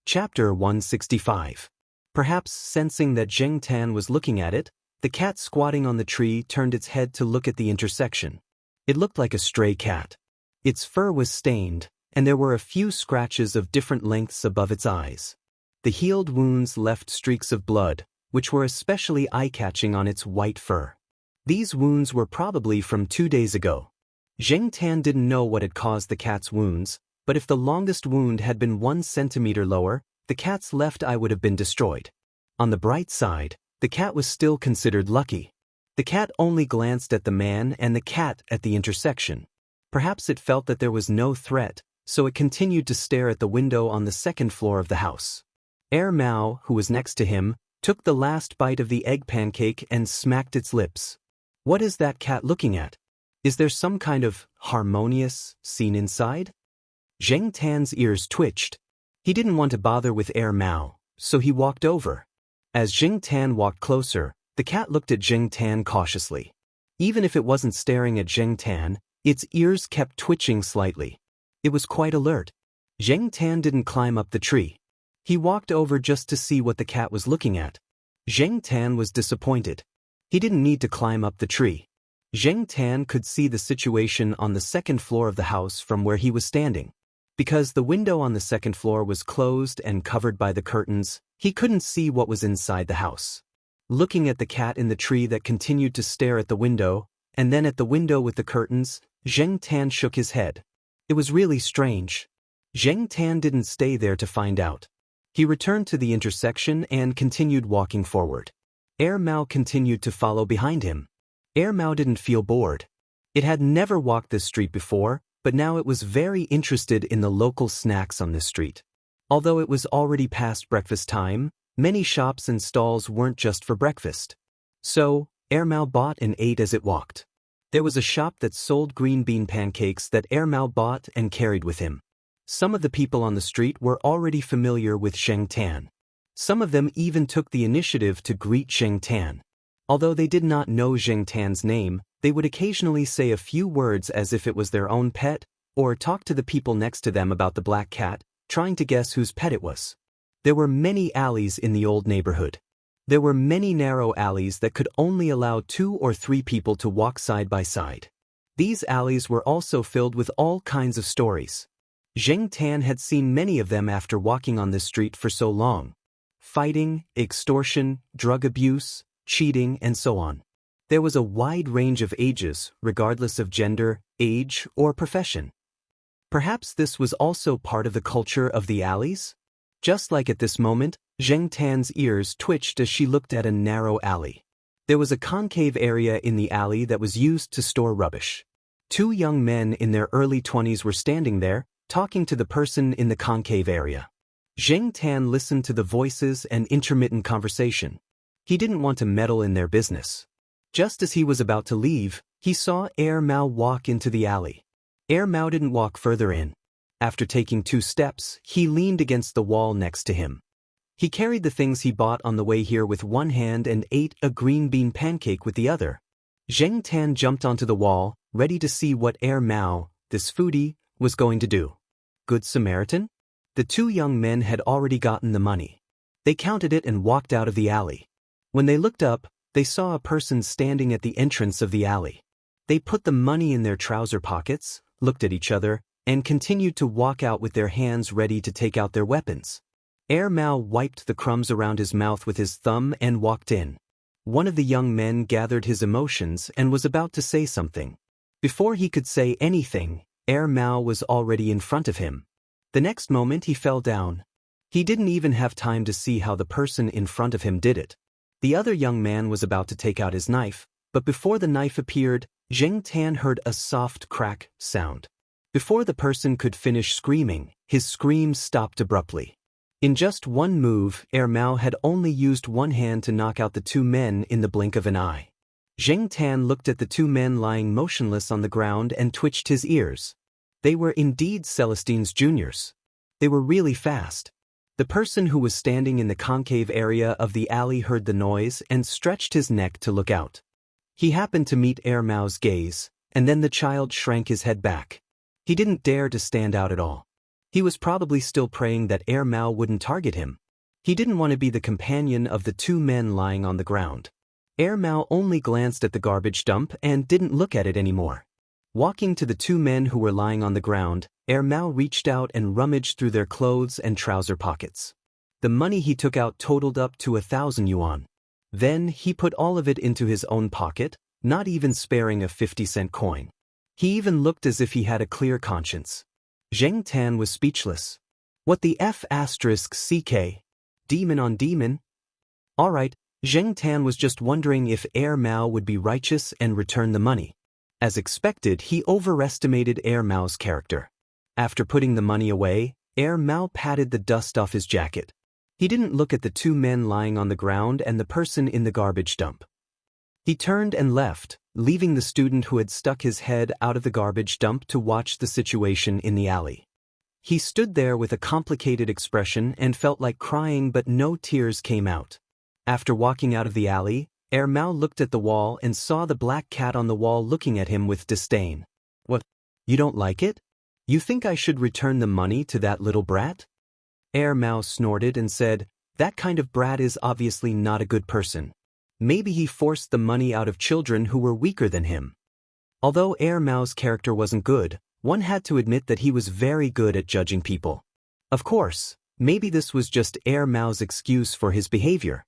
Chapter 165. Perhaps sensing that Zheng Tan was looking at it, the cat squatting on the tree turned its head to look at the intersection. It looked like a stray cat. Its fur was stained, and there were a few scratches of different lengths above its eyes. The healed wounds left streaks of blood, which were especially eye-catching on its white fur. These wounds were probably from 2 days ago. Zheng Tan didn't know what had caused the cat's wounds, but if the longest wound had been 1 centimeter lower, the cat's left eye would have been destroyed. On the bright side, the cat was still considered lucky. The cat only glanced at the man and the cat at the intersection. Perhaps it felt that there was no threat, so it continued to stare at the window on the 2nd floor of the house. Mao, who was next to him, took the last bite of the egg pancake and smacked its lips. What is that cat looking at? Is there some kind of harmonious scene inside? Zheng Tan's ears twitched. He didn't want to bother with Mao, so he walked over. As Zheng Tan walked closer, the cat looked at Zheng Tan cautiously. Even if it wasn't staring at Zheng Tan, its ears kept twitching slightly. It was quite alert. Zheng Tan didn't climb up the tree. He walked over just to see what the cat was looking at. Zheng Tan was disappointed. He didn't need to climb up the tree. Zheng Tan could see the situation on the 2nd floor of the house from where he was standing. Because the window on the 2nd floor was closed and covered by the curtains, he couldn't see what was inside the house. Looking at the cat in the tree that continued to stare at the window, and then at the window with the curtains, Zheng Tan shook his head. It was really strange. Zheng Tan didn't stay there to find out. He returned to the intersection and continued walking forward. Mao continued to follow behind him. Mao didn't feel bored. It had never walked this street before, but now it was very interested in the local snacks on this street. Although it was already past breakfast time, many shops and stalls weren't just for breakfast. So, Mao bought and ate as it walked. There was a shop that sold green bean pancakes that Mao bought and carried with him. Some of the people on the street were already familiar with Zheng Tan. Some of them even took the initiative to greet Zheng Tan. Although they did not know Zheng Tan's name, they would occasionally say a few words as if it was their own pet, or talk to the people next to them about the black cat, trying to guess whose pet it was. There were many alleys in the old neighborhood. There were many narrow alleys that could only allow 2 or 3 people to walk side by side. These alleys were also filled with all kinds of stories. Zheng Tan had seen many of them after walking on this street for so long. Fighting, extortion, drug abuse, cheating, and so on. There was a wide range of ages, regardless of gender, age, or profession. Perhaps this was also part of the culture of the alleys? Just like at this moment, Zheng Tan's ears twitched as she looked at a narrow alley. There was a concave area in the alley that was used to store rubbish. 2 young men in their early 20s were standing there, talking to the person in the concave area. Zheng Tan listened to the voices and intermittent conversation. He didn't want to meddle in their business. Just as he was about to leave, he saw Mao walk into the alley. Mao didn't walk further in. After taking 2 steps, he leaned against the wall next to him. He carried the things he bought on the way here with one hand and ate a green bean pancake with the other. Zheng Tan jumped onto the wall, ready to see what Mao, this foodie, was going to do. Good Samaritan? The 2 young men had already gotten the money. They counted it and walked out of the alley. When they looked up, they saw a person standing at the entrance of the alley. They put the money in their trouser pockets, looked at each other, and continued to walk out with their hands ready to take out their weapons. Mao wiped the crumbs around his mouth with his thumb and walked in. One of the young men gathered his emotions and was about to say something. Before he could say anything, Mao was already in front of him. The next moment he fell down. He didn't even have time to see how the person in front of him did it. The other young man was about to take out his knife, but before the knife appeared, Zheng Tan heard a soft crack sound. Before the person could finish screaming, his scream stopped abruptly. In just one move, Mao had only used one hand to knock out the 2 men in the blink of an eye. Zheng Tan looked at the 2 men lying motionless on the ground and twitched his ears. They were indeed Celestine's juniors. They were really fast. The person who was standing in the concave area of the alley heard the noise and stretched his neck to look out. He happened to meet Mao's gaze, and then the child shrank his head back. He didn't dare to stand out at all. He was probably still praying that Air Mao wouldn't target him. He didn't want to be the companion of the two men lying on the ground. Air Mao only glanced at the garbage dump and didn't look at it anymore. Walking to the two men who were lying on the ground, Air Mao reached out and rummaged through their clothes and trouser pockets. The money he took out totaled up to 1,000 yuan. Then he put all of it into his own pocket, not even sparing a 50-cent coin. He even looked as if he had a clear conscience. Zheng Tan was speechless. What the F***CK? Demon on demon? Alright, Zheng Tan was just wondering if Air Mao would be righteous and return the money. As expected, he overestimated Air Mao's character. After putting the money away, Air Mao patted the dust off his jacket. He didn't look at the two men lying on the ground and the person in the garbage dump. He turned and left, leaving the student who had stuck his head out of the garbage dump to watch the situation in the alley. He stood there with a complicated expression and felt like crying, but no tears came out. After walking out of the alley, Air Mao looked at the wall and saw the black cat on the wall looking at him with disdain. What? You don't like it? You think I should return the money to that little brat? Air Mao snorted and said, that kind of brat is obviously not a good person. Maybe he forced the money out of children who were weaker than him. Although Air Mao's character wasn't good, one had to admit that he was very good at judging people. Of course, maybe this was just Air Mao's excuse for his behavior.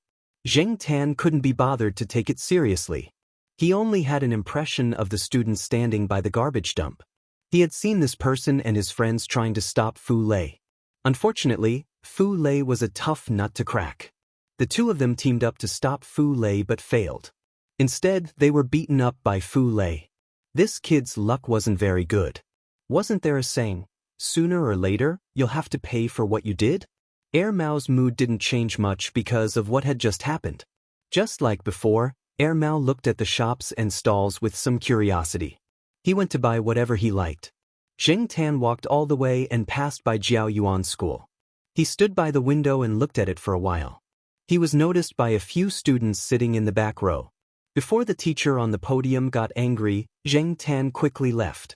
Zheng Tan couldn't be bothered to take it seriously. He only had an impression of the student standing by the garbage dump. He had seen this person and his friends trying to stop Fu Lei. Unfortunately, Fu Lei was a tough nut to crack. The two of them teamed up to stop Fu Lei but failed. Instead, they were beaten up by Fu Lei. This kid's luck wasn't very good. Wasn't there a saying, sooner or later, you'll have to pay for what you did? Air Mao's mood didn't change much because of what had just happened. Just like before, Air Mao looked at the shops and stalls with some curiosity. He went to buy whatever he liked. Zheng Tan walked all the way and passed by Jiao Yuan's school. He stood by the window and looked at it for a while. He was noticed by a few students sitting in the back row. Before the teacher on the podium got angry, Zheng Tan quickly left.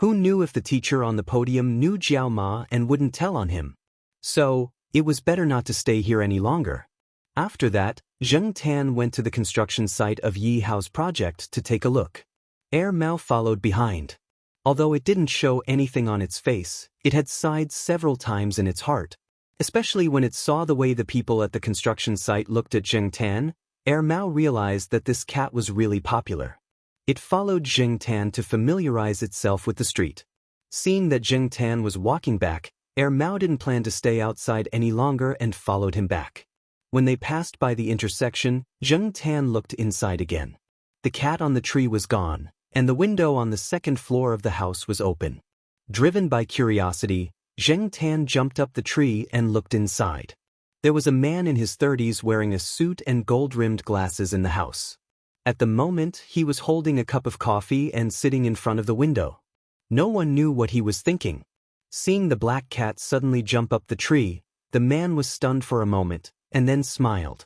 Who knew if the teacher on the podium knew Jiao Ma and wouldn't tell on him? So, it was better not to stay here any longer. After that, Zheng Tan went to the construction site of Yi Hao's project to take a look. Air Mao followed behind. Although it didn't show anything on its face, it had sighed several times in its heart. Especially when it saw the way the people at the construction site looked at Zheng Tan, Air Mao realized that this cat was really popular. It followed Zheng Tan to familiarize itself with the street. Seeing that Zheng Tan was walking back, Air Mao didn't plan to stay outside any longer and followed him back. When they passed by the intersection, Zheng Tan looked inside again. The cat on the tree was gone, and the window on the second floor of the house was open. Driven by curiosity, Zheng Tan jumped up the tree and looked inside. There was a man in his 30s wearing a suit and gold-rimmed glasses in the house. At the moment, he was holding a cup of coffee and sitting in front of the window. No one knew what he was thinking. Seeing the black cat suddenly jump up the tree, the man was stunned for a moment, and then smiled.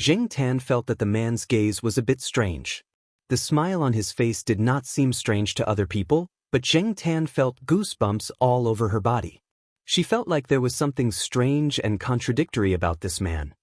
Zheng Tan felt that the man's gaze was a bit strange. The smile on his face did not seem strange to other people, but Zheng Tan felt goosebumps all over her body. She felt like there was something strange and contradictory about this man.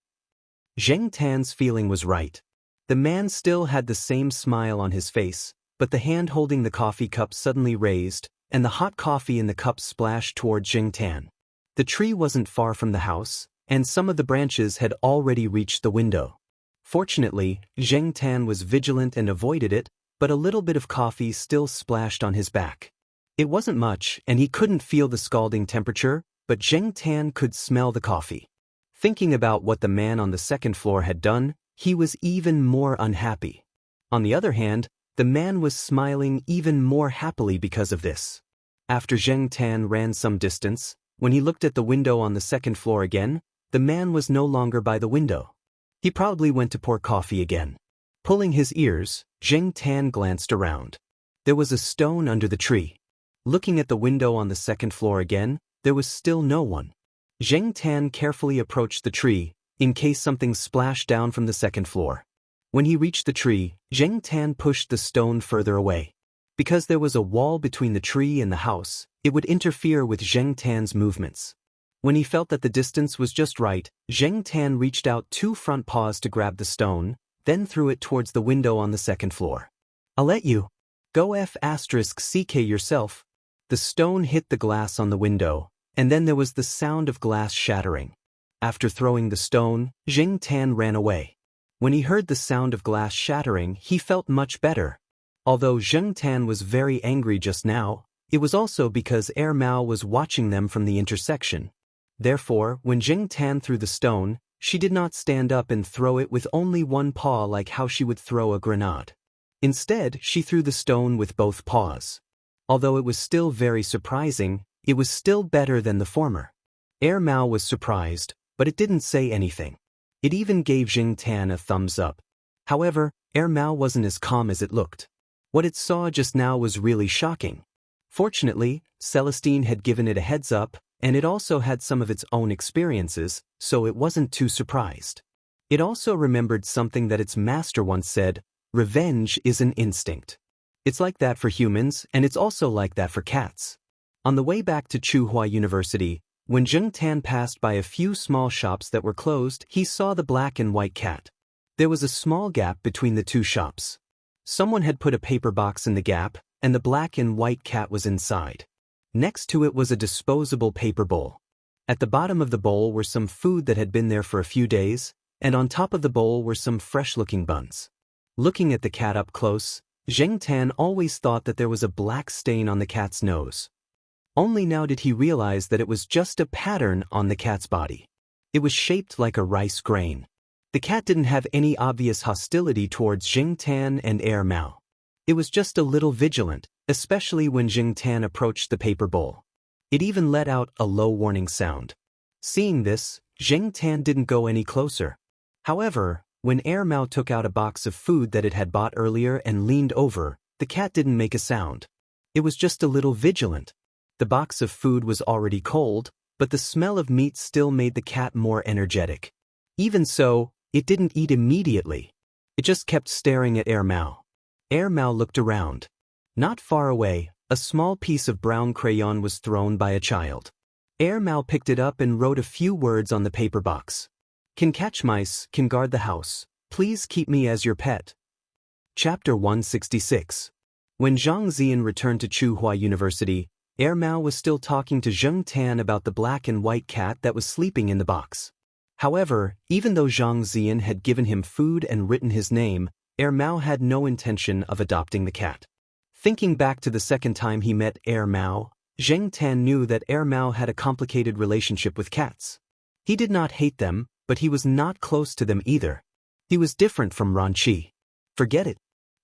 Zheng Tan's feeling was right. The man still had the same smile on his face, but the hand holding the coffee cup suddenly raised, and the hot coffee in the cup splashed toward Zheng Tan. The tree wasn't far from the house, and some of the branches had already reached the window. Fortunately, Zheng Tan was vigilant and avoided it, but a little bit of coffee still splashed on his back. It wasn't much, and he couldn't feel the scalding temperature, but Zheng Tan could smell the coffee. Thinking about what the man on the second floor had done, he was even more unhappy. On the other hand, the man was smiling even more happily because of this. After Zheng Tan ran some distance, when he looked at the window on the second floor again, the man was no longer by the window. He probably went to pour coffee again. Pulling his ears, Zheng Tan glanced around. There was a stone under the tree. Looking at the window on the second floor again, there was still no one. Zheng Tan carefully approached the tree, in case something splashed down from the second floor. When he reached the tree, Zheng Tan pushed the stone further away. Because there was a wall between the tree and the house, it would interfere with Zheng Tan's movements. When he felt that the distance was just right, Zheng Tan reached out 2 front paws to grab the stone, then threw it towards the window on the 2nd floor. "I'll let you. Go *CK yourself." The stone hit the glass on the window, and then there was the sound of glass shattering. After throwing the stone, Zheng Tan ran away. When he heard the sound of glass shattering, he felt much better. Although Zheng Tan was very angry just now, it was also because Mao was watching them from the intersection. Therefore, when Zheng Tan threw the stone, she did not stand up and throw it with only one paw like how she would throw a grenade. Instead, she threw the stone with both paws. Although it was still very surprising, it was still better than the former. Mao was surprised, but it didn't say anything. It even gave Zheng Tan a thumbs up. However, Mao wasn't as calm as it looked. What it saw just now was really shocking. Fortunately, Celestine had given it a heads up, and it also had some of its own experiences, so it wasn't too surprised. It also remembered something that its master once said: revenge is an instinct. It's like that for humans, and it's also like that for cats. On the way back to Tsinghua University, when Zheng Tan passed by a few small shops that were closed, he saw the black and white cat. There was a small gap between the 2 shops. Someone had put a paper box in the gap, and the black and white cat was inside. Next to it was a disposable paper bowl. At the bottom of the bowl were some food that had been there for a few days, and on top of the bowl were some fresh-looking buns. Looking at the cat up close, Zheng Tan always thought that there was a black stain on the cat's nose. Only now did he realize that it was just a pattern on the cat's body. It was shaped like a rice grain. The cat didn't have any obvious hostility towards Zheng Tan and Mao. It was just a little vigilant, especially when Zheng Tan approached the paper bowl. It even let out a low warning sound. Seeing this, Zheng Tan didn't go any closer. However, when Mao took out a box of food that it had bought earlier and leaned over, the cat didn't make a sound. It was just a little vigilant. The box of food was already cold, but the smell of meat still made the cat more energetic. Even so, it didn't eat immediately. It just kept staring at Mao. Mao looked around. Not far away, a small piece of brown crayon was thrown by a child. Mao picked it up and wrote a few words on the paper box. "Can catch mice, can guard the house. Please keep me as your pet." Chapter 166. When Zhang Zian returned to Tsinghua University, Mao was still talking to Zheng Tan about the black and white cat that was sleeping in the box. However, even though Zhang Zian had given him food and written his name, Mao had no intention of adopting the cat. Thinking back to the second time he met Mao, Zheng Tan knew that Mao had a complicated relationship with cats. He did not hate them, but he was not close to them either. He was different from Ranqi. Forget it.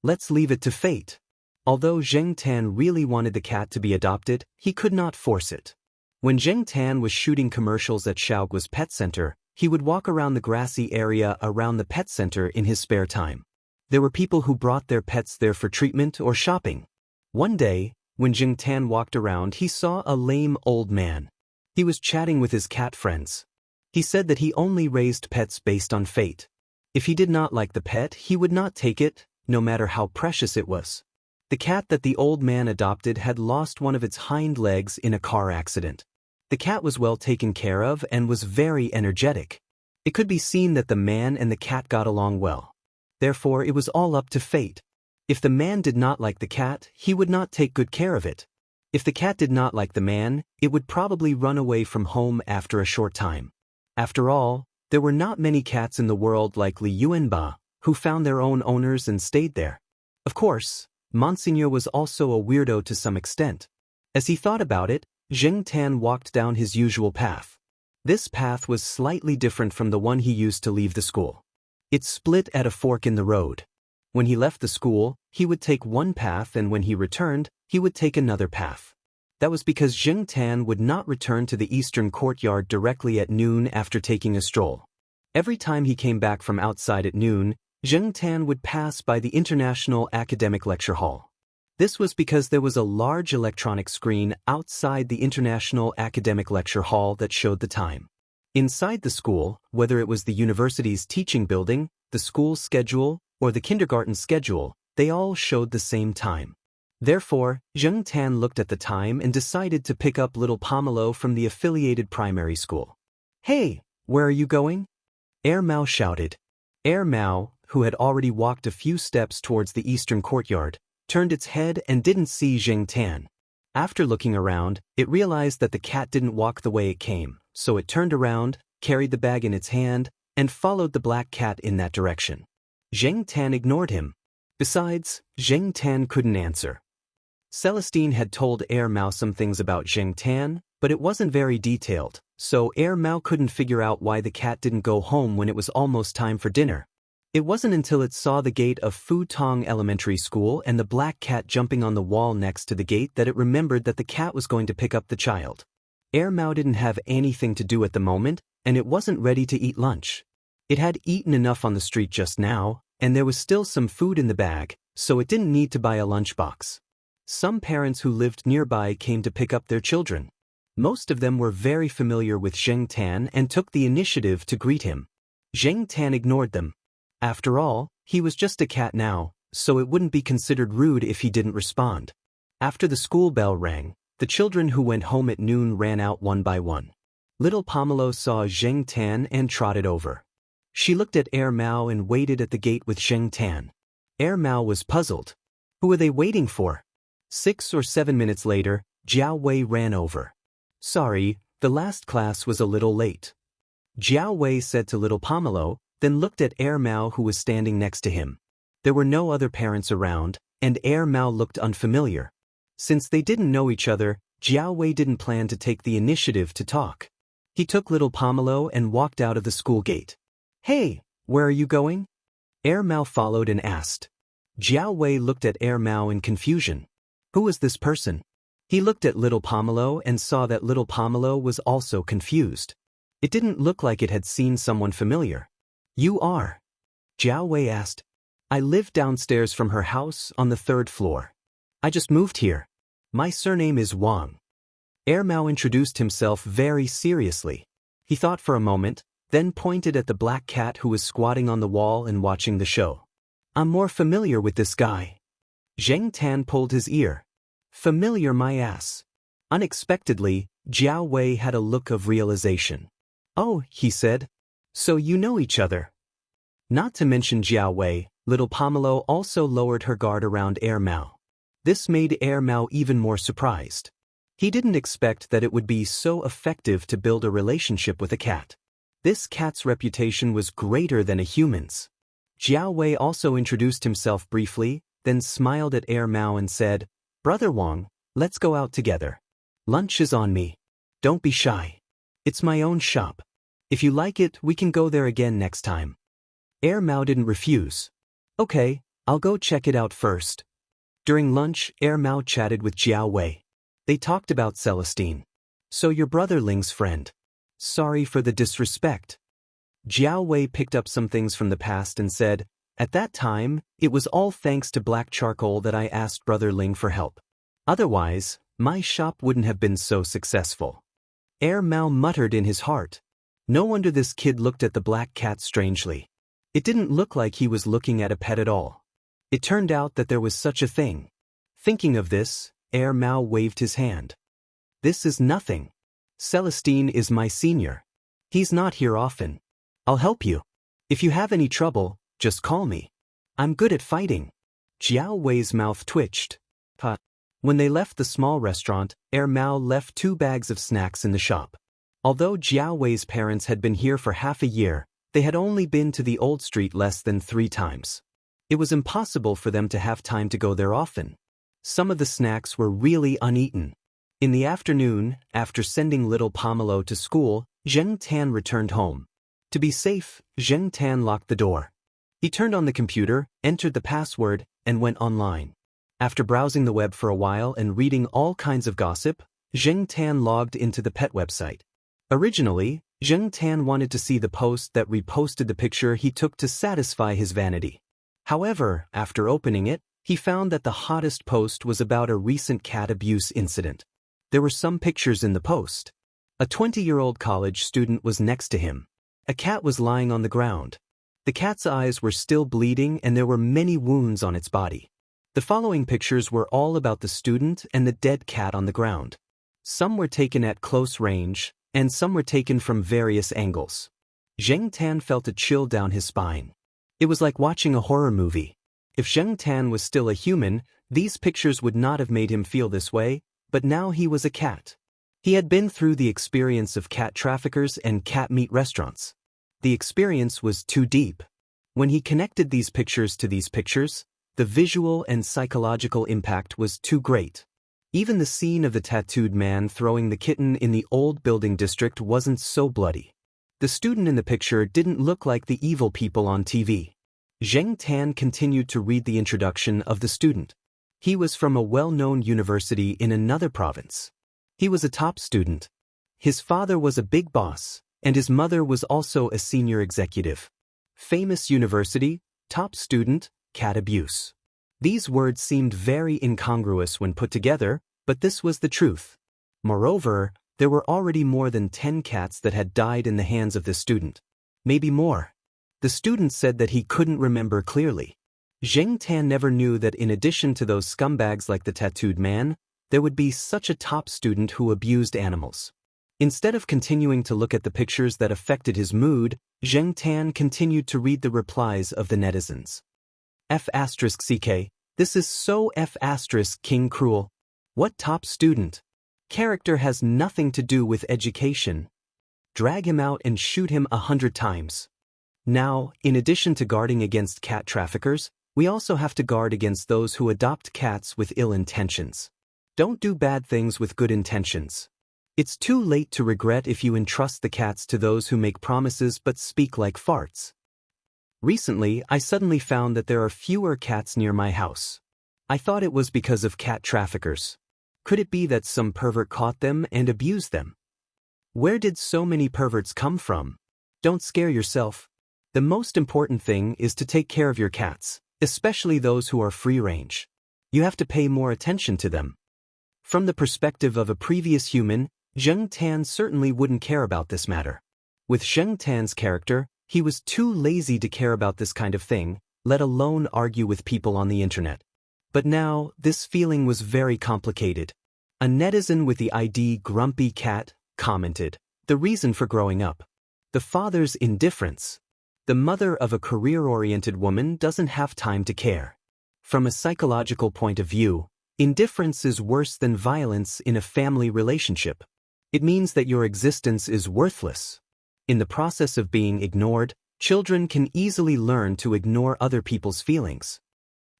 Let's leave it to fate. Although Zheng Tan really wanted the cat to be adopted, he could not force it. When Zheng Tan was shooting commercials at Xiaoguo's pet center, he would walk around the grassy area around the pet center in his spare time. There were people who brought their pets there for treatment or shopping. One day, when Zheng Tan walked around, he saw a lame old man. He was chatting with his cat friends. He said that he only raised pets based on fate. If he did not like the pet, he would not take it, no matter how precious it was. The cat that the old man adopted had lost one of its hind legs in a car accident. The cat was well taken care of and was very energetic. It could be seen that the man and the cat got along well. Therefore, it was all up to fate. If the man did not like the cat, he would not take good care of it. If the cat did not like the man, it would probably run away from home after a short time. After all, there were not many cats in the world like Li Yuanba, who found their own owners and stayed there. Of course, Monseigneur was also a weirdo to some extent. As he thought about it, Zheng Tan walked down his usual path. This path was slightly different from the one he used to leave the school. It split at a fork in the road. When he left the school, he would take one path, and when he returned, he would take another path. That was because Zheng Tan would not return to the eastern courtyard directly at noon after taking a stroll. Every time he came back from outside at noon, Zheng Tan would pass by the International Academic Lecture Hall. This was because there was a large electronic screen outside the International Academic Lecture Hall that showed the time. Inside the school, whether it was the university's teaching building, the school schedule, or the kindergarten schedule, they all showed the same time. Therefore, Zheng Tan looked at the time and decided to pick up little Pomelo from the affiliated primary school. "Hey, where are you going?" Air Mao shouted. Air Mao, who had already walked a few steps towards the eastern courtyard, turned its head and didn't see Zheng Tan. After looking around, it realized that the cat didn't walk the way it came, so it turned around, carried the bag in its hand, and followed the black cat in that direction. Zheng Tan ignored him. Besides, Zheng Tan couldn't answer. Celestine had told Air Mao some things about Zheng Tan, but it wasn't very detailed, so Air Mao couldn't figure out why the cat didn't go home when it was almost time for dinner. It wasn't until it saw the gate of Fu Tong Elementary School and the black cat jumping on the wall next to the gate that it remembered that the cat was going to pick up the child. Air Mao didn't have anything to do at the moment, and it wasn't ready to eat lunch. It had eaten enough on the street just now, and there was still some food in the bag, so it didn't need to buy a lunchbox. Some parents who lived nearby came to pick up their children. Most of them were very familiar with Zheng Tan and took the initiative to greet him. Zheng Tan ignored them. After all, he was just a cat now, so it wouldn't be considered rude if he didn't respond. After the school bell rang, the children who went home at noon ran out one by one. Little Pomelo saw Zheng Tan and trotted over. She looked at Air Mao and waited at the gate with Zheng Tan. Air Mao was puzzled. Who are they waiting for? 6 or 7 minutes later, Jiao Wei ran over. "Sorry, the last class was a little late," Jiao Wei said to little Pomelo, then looked at Air Mao who was standing next to him. There were no other parents around, and Air Mao looked unfamiliar. Since they didn't know each other, Jiao Wei didn't plan to take the initiative to talk. He took little Pomelo and walked out of the school gate. "Hey, where are you going?" Air Mao followed and asked. Jiao Wei looked at Air Mao in confusion. Who was this person? He looked at little Pomelo and saw that little Pomelo was also confused. It didn't look like it had seen someone familiar. "You are?" Jiao Wei asked. "I live downstairs from her house on the 3rd floor. I just moved here. My surname is Wang." Air Mao introduced himself very seriously. He thought for a moment, then pointed at the black cat who was squatting on the wall and watching the show. "I'm more familiar with this guy." Zheng Tan pulled his ear. "Familiar my ass." Unexpectedly, Jiao Wei had a look of realization. "Oh," he said. "So you know each other." Not to mention Jiao Wei, little Pomelo also lowered her guard around Air Mao. This made Air Mao even more surprised. He didn't expect that it would be so effective to build a relationship with a cat. This cat's reputation was greater than a human's. Jiao Wei also introduced himself briefly, then smiled at Air Mao and said, "Brother Wang, let's go out together. Lunch is on me. Don't be shy. It's my own shop. If you like it, we can go there again next time." Air Mao didn't refuse. "Okay, I'll go check it out first." During lunch, Air Mao chatted with Jiao Wei. They talked about Celestine. "So your brother Ling's friend. Sorry for the disrespect." Jiao Wei picked up some things from the past and said, "At that time, it was all thanks to black charcoal that I asked Brother Ling for help. Otherwise, my shop wouldn't have been so successful." Air Mao muttered in his heart. No wonder this kid looked at the black cat strangely. It didn't look like he was looking at a pet at all. It turned out that there was such a thing. Thinking of this, Air Mao waved his hand. "This is nothing. Celestine is my senior. He's not here often. I'll help you. If you have any trouble, just call me. I'm good at fighting." Jiao Wei's mouth twitched. When they left the small restaurant, Air Mao left 2 bags of snacks in the shop. Although Jiao Wei's parents had been here for half a year, they had only been to the old street less than 3 times. It was impossible for them to have time to go there often. Some of the snacks were really uneaten. In the afternoon, after sending little Pomelo to school, Zheng Tan returned home. To be safe, Zheng Tan locked the door. He turned on the computer, entered the password, and went online. After browsing the web for a while and reading all kinds of gossip, Zheng Tan logged into the pet website. Originally, Zheng Tan wanted to see the post that reposted the picture he took to satisfy his vanity. However, after opening it, he found that the hottest post was about a recent cat abuse incident. There were some pictures in the post. A 20-year-old college student was next to him. A cat was lying on the ground. The cat's eyes were still bleeding and there were many wounds on its body. The following pictures were all about the student and the dead cat on the ground. Some were taken at close range, and some were taken from various angles. Zheng Tan felt a chill down his spine. It was like watching a horror movie. If Zheng Tan was still a human, these pictures would not have made him feel this way, but now he was a cat. He had been through the experience of cat traffickers and cat meat restaurants. The experience was too deep. When he connected these pictures to these pictures, the visual and psychological impact was too great. Even the scene of the tattooed man throwing the kitten in the old building district wasn't so bloody. The student in the picture didn't look like the evil people on TV. Zheng Tan continued to read the introduction of the student. He was from a well-known university in another province. He was a top student. His father was a big boss, and his mother was also a senior executive. Famous university, top student, cat abuse. These words seemed very incongruous when put together, but this was the truth. Moreover, there were already more than 10 cats that had died in the hands of this student. Maybe more. The student said that he couldn't remember clearly. Zheng Tan never knew that in addition to those scumbags like the tattooed man, there would be such a top student who abused animals. Instead of continuing to look at the pictures that affected his mood, Zheng Tan continued to read the replies of the netizens. F***CK, this is so F***King cruel. What top student? Character has nothing to do with education. Drag him out and shoot him 100 times. Now, in addition to guarding against cat traffickers, we also have to guard against those who adopt cats with ill intentions. Don't do bad things with good intentions. It's too late to regret if you entrust the cats to those who make promises but speak like farts. Recently, I suddenly found that there are fewer cats near my house. I thought it was because of cat traffickers. Could it be that some pervert caught them and abused them? Where did so many perverts come from? Don't scare yourself. The most important thing is to take care of your cats, especially those who are free-range. You have to pay more attention to them. From the perspective of a previous human, Zheng Tan certainly wouldn't care about this matter. With Zheng Tan's character, he was too lazy to care about this kind of thing, let alone argue with people on the internet. But now, this feeling was very complicated. A netizen with the ID Grumpy Cat commented, "The reason for growing up. The father's indifference. The mother of a career-oriented woman doesn't have time to care. From a psychological point of view, indifference is worse than violence in a family relationship. It means that your existence is worthless. In the process of being ignored, children can easily learn to ignore other people's feelings."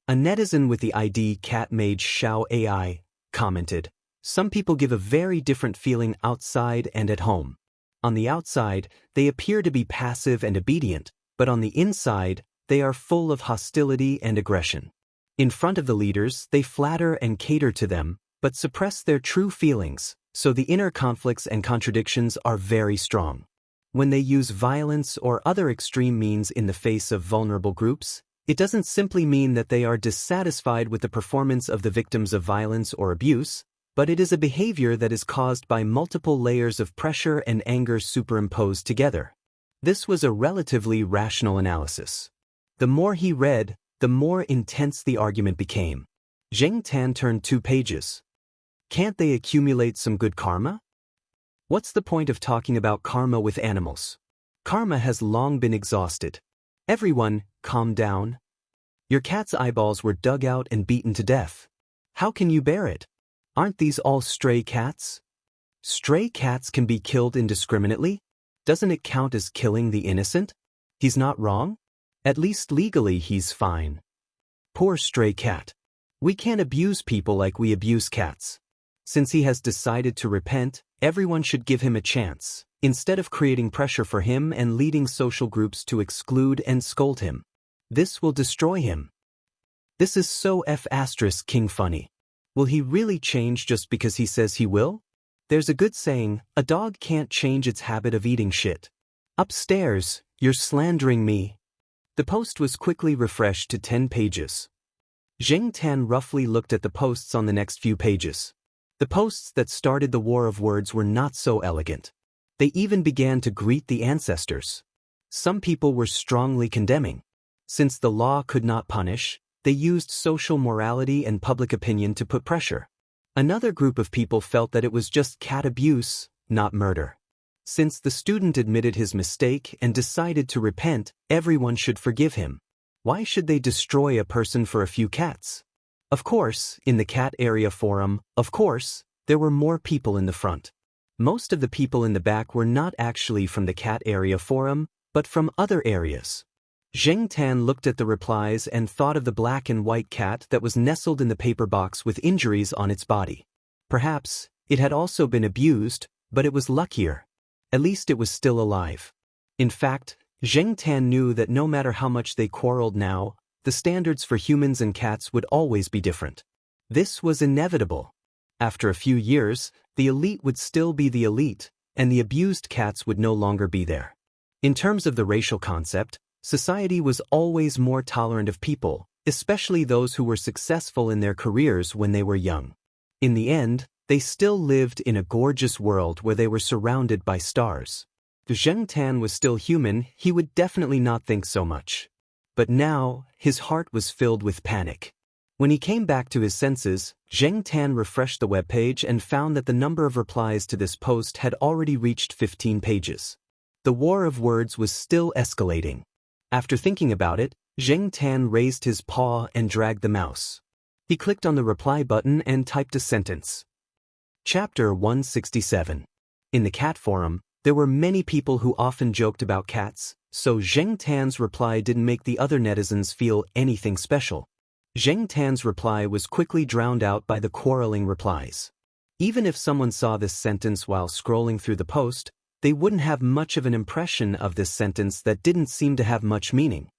A netizen with the ID CatMage Xiao AI commented, "Some people give a very different feeling outside and at home. On the outside, they appear to be passive and obedient, but on the inside, they are full of hostility and aggression. In front of the leaders, they flatter and cater to them, but suppress their true feelings, so the inner conflicts and contradictions are very strong. When they use violence or other extreme means in the face of vulnerable groups, it doesn't simply mean that they are dissatisfied with the performance of the victims of violence or abuse, but it is a behavior that is caused by multiple layers of pressure and anger superimposed together." This was a relatively rational analysis. The more he read, the more intense the argument became. Zheng Tan turned 2 pages. Can't they accumulate some good karma? What's the point of talking about karma with animals? Karma has long been exhausted. Everyone, calm down. Your cat's eyeballs were dug out and beaten to death. How can you bear it? Aren't these all stray cats? Stray cats can be killed indiscriminately? Doesn't it count as killing the innocent? He's not wrong? At least legally he's fine. Poor stray cat. We can't abuse people like we abuse cats. Since he has decided to repent, everyone should give him a chance, instead of creating pressure for him and leading social groups to exclude and scold him. This will destroy him. This is so F***king funny. Will he really change just because he says he will? There's a good saying, a dog can't change its habit of eating shit. Upstairs, you're slandering me. The post was quickly refreshed to 10 pages. Zheng Tan roughly looked at the posts on the next few pages. The posts that started the war of words were not so elegant. They even began to greet the ancestors. Some people were strongly condemning. Since the law could not punish, They used social morality and public opinion to put pressure. Another group of people felt that it was just cat abuse, not murder. Since the student admitted his mistake and decided to repent, everyone should forgive him. Why should they destroy a person for a few cats? Of course, in the cat area forum, there were more people in the front. Most of the people in the back were not actually from the cat area forum, but from other areas. Zheng Tan looked at the replies and thought of the black and white cat that was nestled in the paper box with injuries on its body. Perhaps it had also been abused, but it was luckier. At least it was still alive. In fact, Zheng Tan knew that no matter how much they quarreled now, the standards for humans and cats would always be different. This was inevitable. After a few years, the elite would still be the elite, and the abused cats would no longer be there. In terms of the racial concept, society was always more tolerant of people, especially those who were successful in their careers when they were young. In the end, they still lived in a gorgeous world where they were surrounded by stars. If Zheng Tan was still human, he would definitely not think so much. But now, his heart was filled with panic. When he came back to his senses, Zheng Tan refreshed the webpage and found that the number of replies to this post had already reached 15 pages. The war of words was still escalating. After thinking about it, Zheng Tan raised his paw and dragged the mouse. He clicked on the reply button and typed a sentence. Chapter 167. In the cat forum, there were many people who often joked about cats, so Zheng Tan's reply didn't make the other netizens feel anything special. Zheng Tan's reply was quickly drowned out by the quarreling replies. Even if someone saw this sentence while scrolling through the post, they wouldn't have much of an impression of this sentence that didn't seem to have much meaning.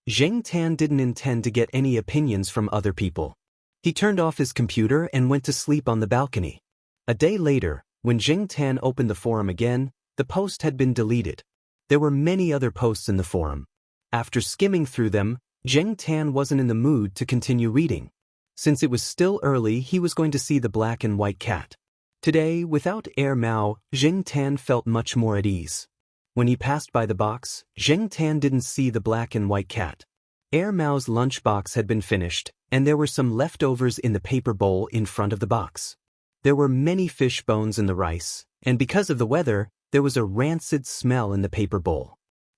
Zheng Tan didn't intend to get any opinions from other people. He turned off his computer and went to sleep on the balcony. A day later, when Zheng Tan opened the forum again, the post had been deleted. There were many other posts in the forum. After skimming through them, Zheng Tan wasn't in the mood to continue reading. Since it was still early, he was going to see the black and white cat. Today, without Air Mao, Zheng Tan felt much more at ease. When he passed by the box, Zheng Tan didn't see the black and white cat. Air Mao's lunchbox had been finished, and there were some leftovers in the paper bowl in front of the box. There were many fish bones in the rice, and because of the weather, there was a rancid smell in the paper bowl.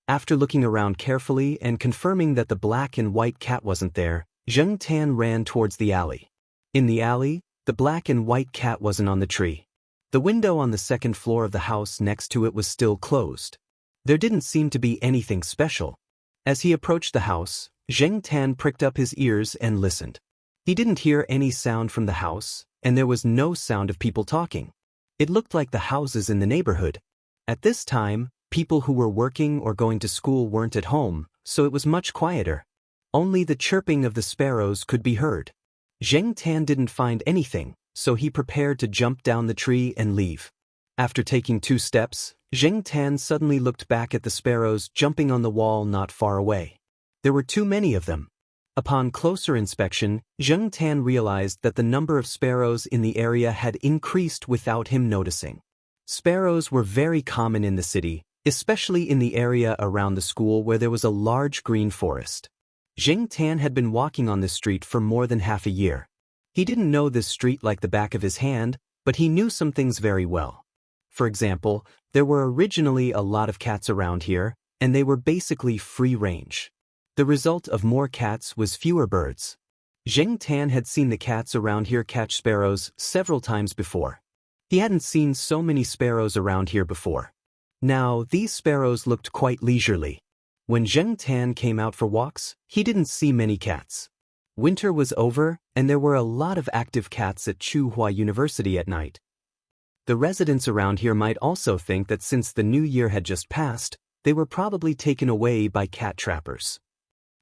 After looking around carefully and confirming that the black and white cat wasn't there, Zheng Tan ran towards the alley. In the alley, the black and white cat wasn't on the tree. The window on the second floor of the house next to it was still closed. There didn't seem to be anything special. As he approached the house, Zheng Tan pricked up his ears and listened. He didn't hear any sound from the house, and there was no sound of people talking. It looked like the houses in the neighborhood. At this time, people who were working or going to school weren't at home, so it was much quieter. Only the chirping of the sparrows could be heard. Zheng Tan didn't find anything, so he prepared to jump down the tree and leave. After taking 2 steps, Zheng Tan suddenly looked back at the sparrows jumping on the wall not far away. There were too many of them. Upon closer inspection, Zheng Tan realized that the number of sparrows in the area had increased without him noticing. Sparrows were very common in the city, especially in the area around the school where there was a large green forest. Zheng Tan had been walking on this street for more than half a year. He didn't know this street like the back of his hand, but he knew some things very well. For example, there were originally a lot of cats around here, and they were basically free range. The result of more cats was fewer birds. Zheng Tan had seen the cats around here catch sparrows several times before. He hadn't seen so many sparrows around here before. Now, these sparrows looked quite leisurely. When Zheng Tan came out for walks, he didn't see many cats. Winter was over, and there were a lot of active cats at Tsinghua University at night. The residents around here might also think that since the new year had just passed, they were probably taken away by cat trappers.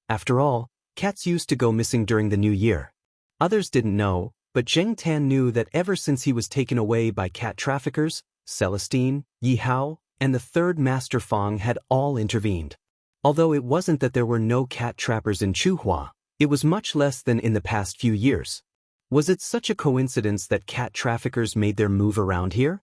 After all, cats used to go missing during the new year. Others didn't know, but Zheng Tan knew that ever since he was taken away by cat traffickers, Celestine, Yi Hao, and the third Master Fong had all intervened. Although it wasn't that there were no cat trappers in Tsinghua, it was much less than in the past few years. Was it such a coincidence that cat traffickers made their move around here?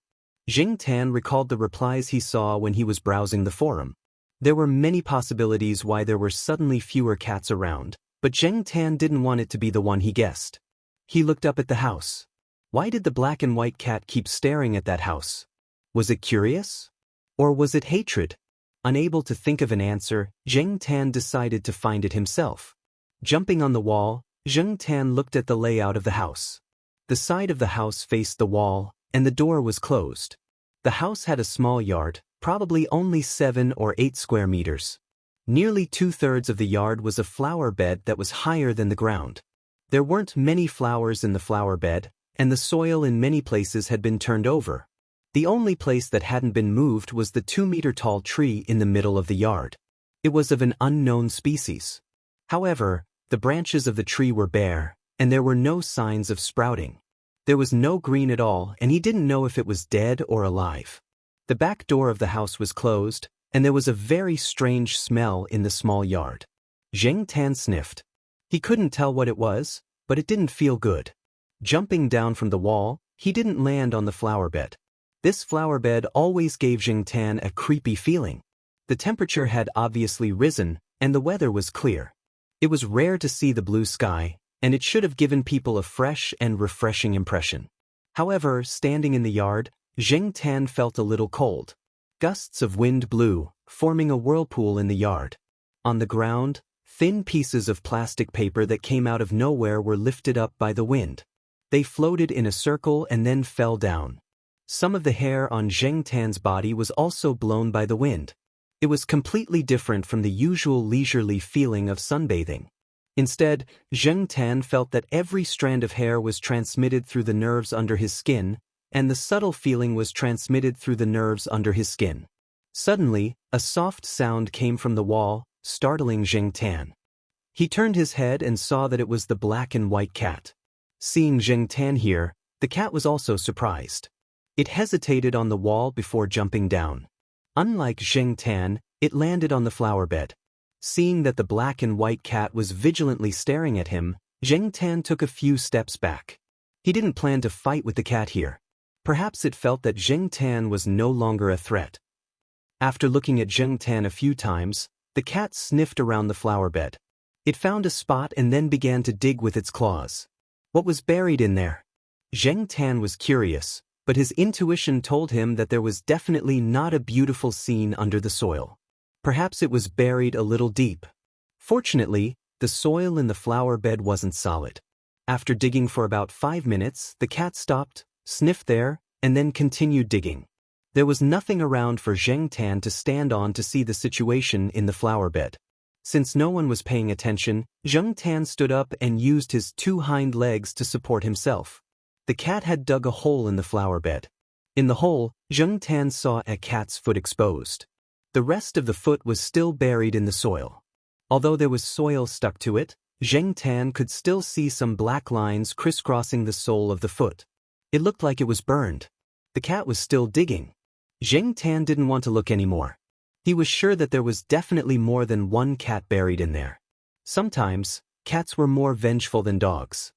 Zheng Tan recalled the replies he saw when he was browsing the forum. There were many possibilities why there were suddenly fewer cats around, But Zheng Tan didn't want it to be the one he guessed. He looked up at the house. Why did the black and white cat keep staring at that house? Was it curious? Or was it hatred? Unable to think of an answer, Zheng Tan decided to find it himself. Jumping on the wall, Zheng Tan looked at the layout of the house. The side of the house faced the wall, and the door was closed. The house had a small yard, probably only 7 or 8 square meters. Nearly 2/3 of the yard was a flower bed that was higher than the ground. There weren't many flowers in the flower bed, and the soil in many places had been turned over. The only place that hadn't been moved was the 2-meter-tall tree in the middle of the yard. It was of an unknown species. However, the branches of the tree were bare, and there were no signs of sprouting. There was no green at all, and he didn't know if it was dead or alive. The back door of the house was closed, and there was a very strange smell in the small yard. Zheng Tan sniffed. He couldn't tell what it was, but it didn't feel good. Jumping down from the wall, he didn't land on the flower bed. This flower bed always gave Zheng Tan a creepy feeling. The temperature had obviously risen, and the weather was clear. It was rare to see the blue sky, and it should have given people a fresh and refreshing impression. However, standing in the yard, Zheng Tan felt a little cold. Gusts of wind blew, forming a whirlpool in the yard. On the ground, thin pieces of plastic paper that came out of nowhere were lifted up by the wind. They floated in a circle and then fell down. Some of the hair on Zheng Tan's body was also blown by the wind. It was completely different from the usual leisurely feeling of sunbathing. Instead, Zheng Tan felt that every strand of hair was transmitted through the nerves under his skin, and the subtle feeling was transmitted through the nerves under his skin. Suddenly, a soft sound came from the wall, startling Zheng Tan. He turned his head and saw that it was the black and white cat. Seeing Zheng Tan here, the cat was also surprised. It hesitated on the wall before jumping down. Unlike Zheng Tan, it landed on the flower bed. Seeing that the black and white cat was vigilantly staring at him, Zheng Tan took a few steps back. He didn't plan to fight with the cat here. Perhaps it felt that Zheng Tan was no longer a threat. After looking at Zheng Tan a few times, the cat sniffed around the flower bed. It found a spot and then began to dig with its claws. What was buried in there? Zheng Tan was curious, but his intuition told him that there was definitely not a beautiful scene under the soil. Perhaps it was buried a little deep. Fortunately, the soil in the flower bed wasn't solid. After digging for about 5 minutes, the cat stopped, sniffed there, and then continued digging. There was nothing around for Zheng Tan to stand on to see the situation in the flower bed. Since no one was paying attention, Zheng Tan stood up and used his 2 hind legs to support himself. The cat had dug a hole in the flower bed. In the hole, Zheng Tan saw a cat's foot exposed. The rest of the foot was still buried in the soil. Although there was soil stuck to it, Zheng Tan could still see some black lines crisscrossing the sole of the foot. It looked like it was burned. The cat was still digging. Zheng Tan didn't want to look anymore. He was sure that there was definitely more than one cat buried in there. Sometimes, cats were more vengeful than dogs.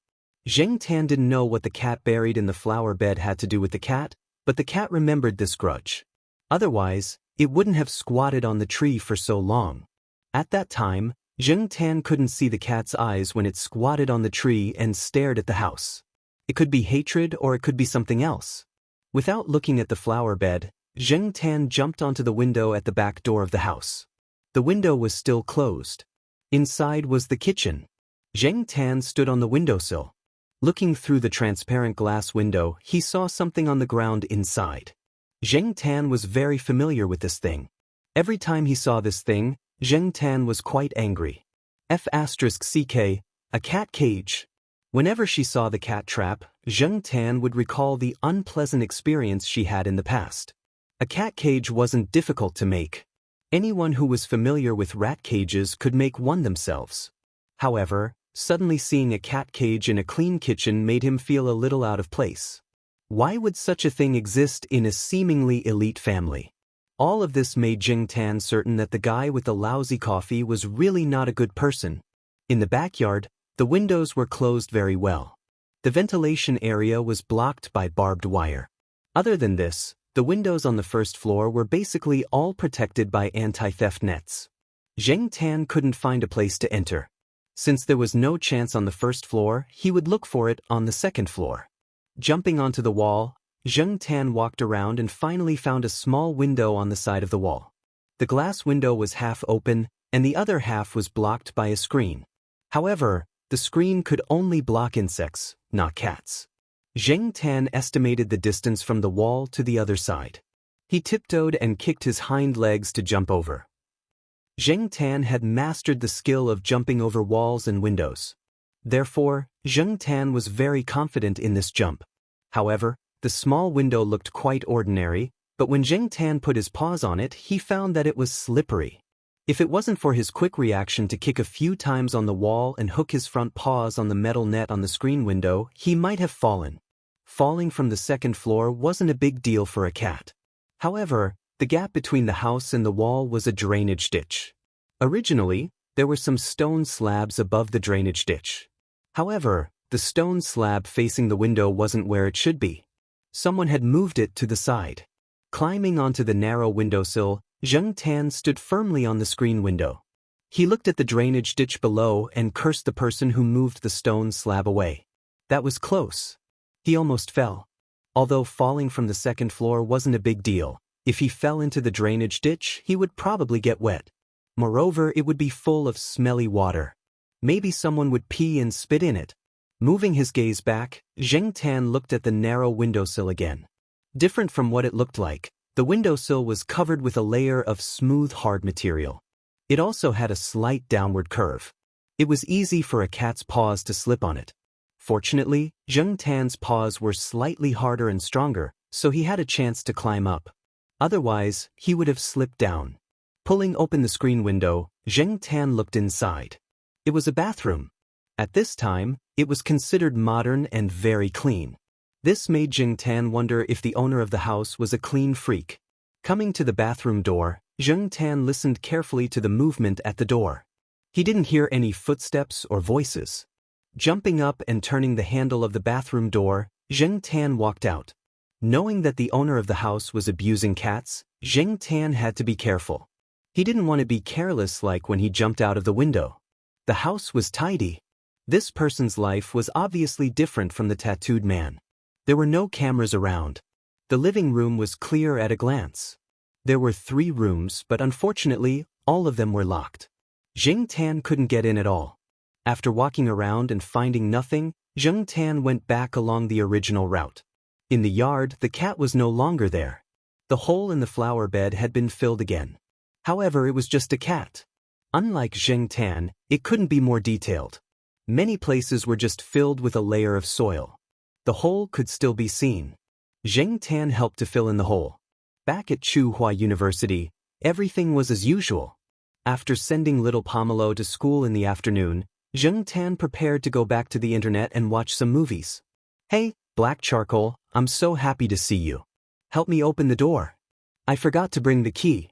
Zheng Tan didn't know what the cat buried in the flower bed had to do with the cat, but the cat remembered this grudge. Otherwise, it wouldn't have squatted on the tree for so long. At that time, Zheng Tan couldn't see the cat's eyes when it squatted on the tree and stared at the house. It could be hatred or it could be something else. Without looking at the flower bed, Zheng Tan jumped onto the window at the back door of the house. The window was still closed. Inside was the kitchen. Zheng Tan stood on the windowsill. Looking through the transparent glass window, he saw something on the ground inside. Zheng Tan was very familiar with this thing. Every time he saw this thing, Zheng Tan was quite angry. F***ck, a cat cage. Whenever she saw the cat trap, Zheng Tan would recall the unpleasant experience she had in the past. A cat cage wasn't difficult to make. Anyone who was familiar with rat cages could make one themselves. However, suddenly seeing a cat cage in a clean kitchen made him feel a little out of place. Why would such a thing exist in a seemingly elite family? All of this made Zheng Tan certain that the guy with the lousy coffee was really not a good person. In the backyard, the windows were closed very well. The ventilation area was blocked by barbed wire. Other than this, the windows on the first floor were basically all protected by anti-theft nets. Zheng Tan couldn't find a place to enter. Since there was no chance on the first floor, he would look for it on the second floor. Jumping onto the wall, Zheng Tan walked around and finally found a small window on the side of the wall. The glass window was half open, and the other half was blocked by a screen. However, the screen could only block insects, not cats. Zheng Tan estimated the distance from the wall to the other side. He tiptoed and kicked his hind legs to jump over. Zheng Tan had mastered the skill of jumping over walls and windows. Therefore, Zheng Tan was very confident in this jump. However, the small window looked quite ordinary, but when Zheng Tan put his paws on it, he found that it was slippery. If it wasn't for his quick reaction to kick a few times on the wall and hook his front paws on the metal net on the screen window, he might have fallen. Falling from the second floor wasn't a big deal for a cat. However, the gap between the house and the wall was a drainage ditch. Originally, there were some stone slabs above the drainage ditch. However, the stone slab facing the window wasn't where it should be. Someone had moved it to the side. Climbing onto the narrow windowsill, Zheng Tan stood firmly on the screen window. He looked at the drainage ditch below and cursed the person who moved the stone slab away. That was close. He almost fell. Although falling from the second floor wasn't a big deal, if he fell into the drainage ditch, he would probably get wet. Moreover, it would be full of smelly water. Maybe someone would pee and spit in it. Moving his gaze back, Zheng Tan looked at the narrow windowsill again. Different from what it looked like, the windowsill was covered with a layer of smooth, hard material. It also had a slight downward curve. It was easy for a cat's paws to slip on it. Fortunately, Zheng Tan's paws were slightly harder and stronger, so he had a chance to climb up. Otherwise, he would have slipped down. Pulling open the screen window, Zheng Tan looked inside. It was a bathroom. At this time, it was considered modern and very clean. This made Zheng Tan wonder if the owner of the house was a clean freak. Coming to the bathroom door, Zheng Tan listened carefully to the movement at the door. He didn't hear any footsteps or voices. Jumping up and turning the handle of the bathroom door, Zheng Tan walked out. Knowing that the owner of the house was abusing cats, Zheng Tan had to be careful. He didn't want to be careless like when he jumped out of the window. The house was tidy. This person's life was obviously different from the tattooed man. There were no cameras around. The living room was clear at a glance. There were 3 rooms, but unfortunately, all of them were locked. Zheng Tan couldn't get in at all. After walking around and finding nothing, Zheng Tan went back along the original route. In the yard, the cat was no longer there. The hole in the flower bed had been filled again. However, it was just a cat. Unlike Zheng Tan, it couldn't be more detailed. Many places were just filled with a layer of soil. The hole could still be seen. Zheng Tan helped to fill in the hole. Back at Tsinghua University, everything was as usual. After sending little Pomelo to school in the afternoon, Zheng Tan prepared to go back to the internet and watch some movies. Hey, Black Charcoal, I'm so happy to see you. Help me open the door. I forgot to bring the key.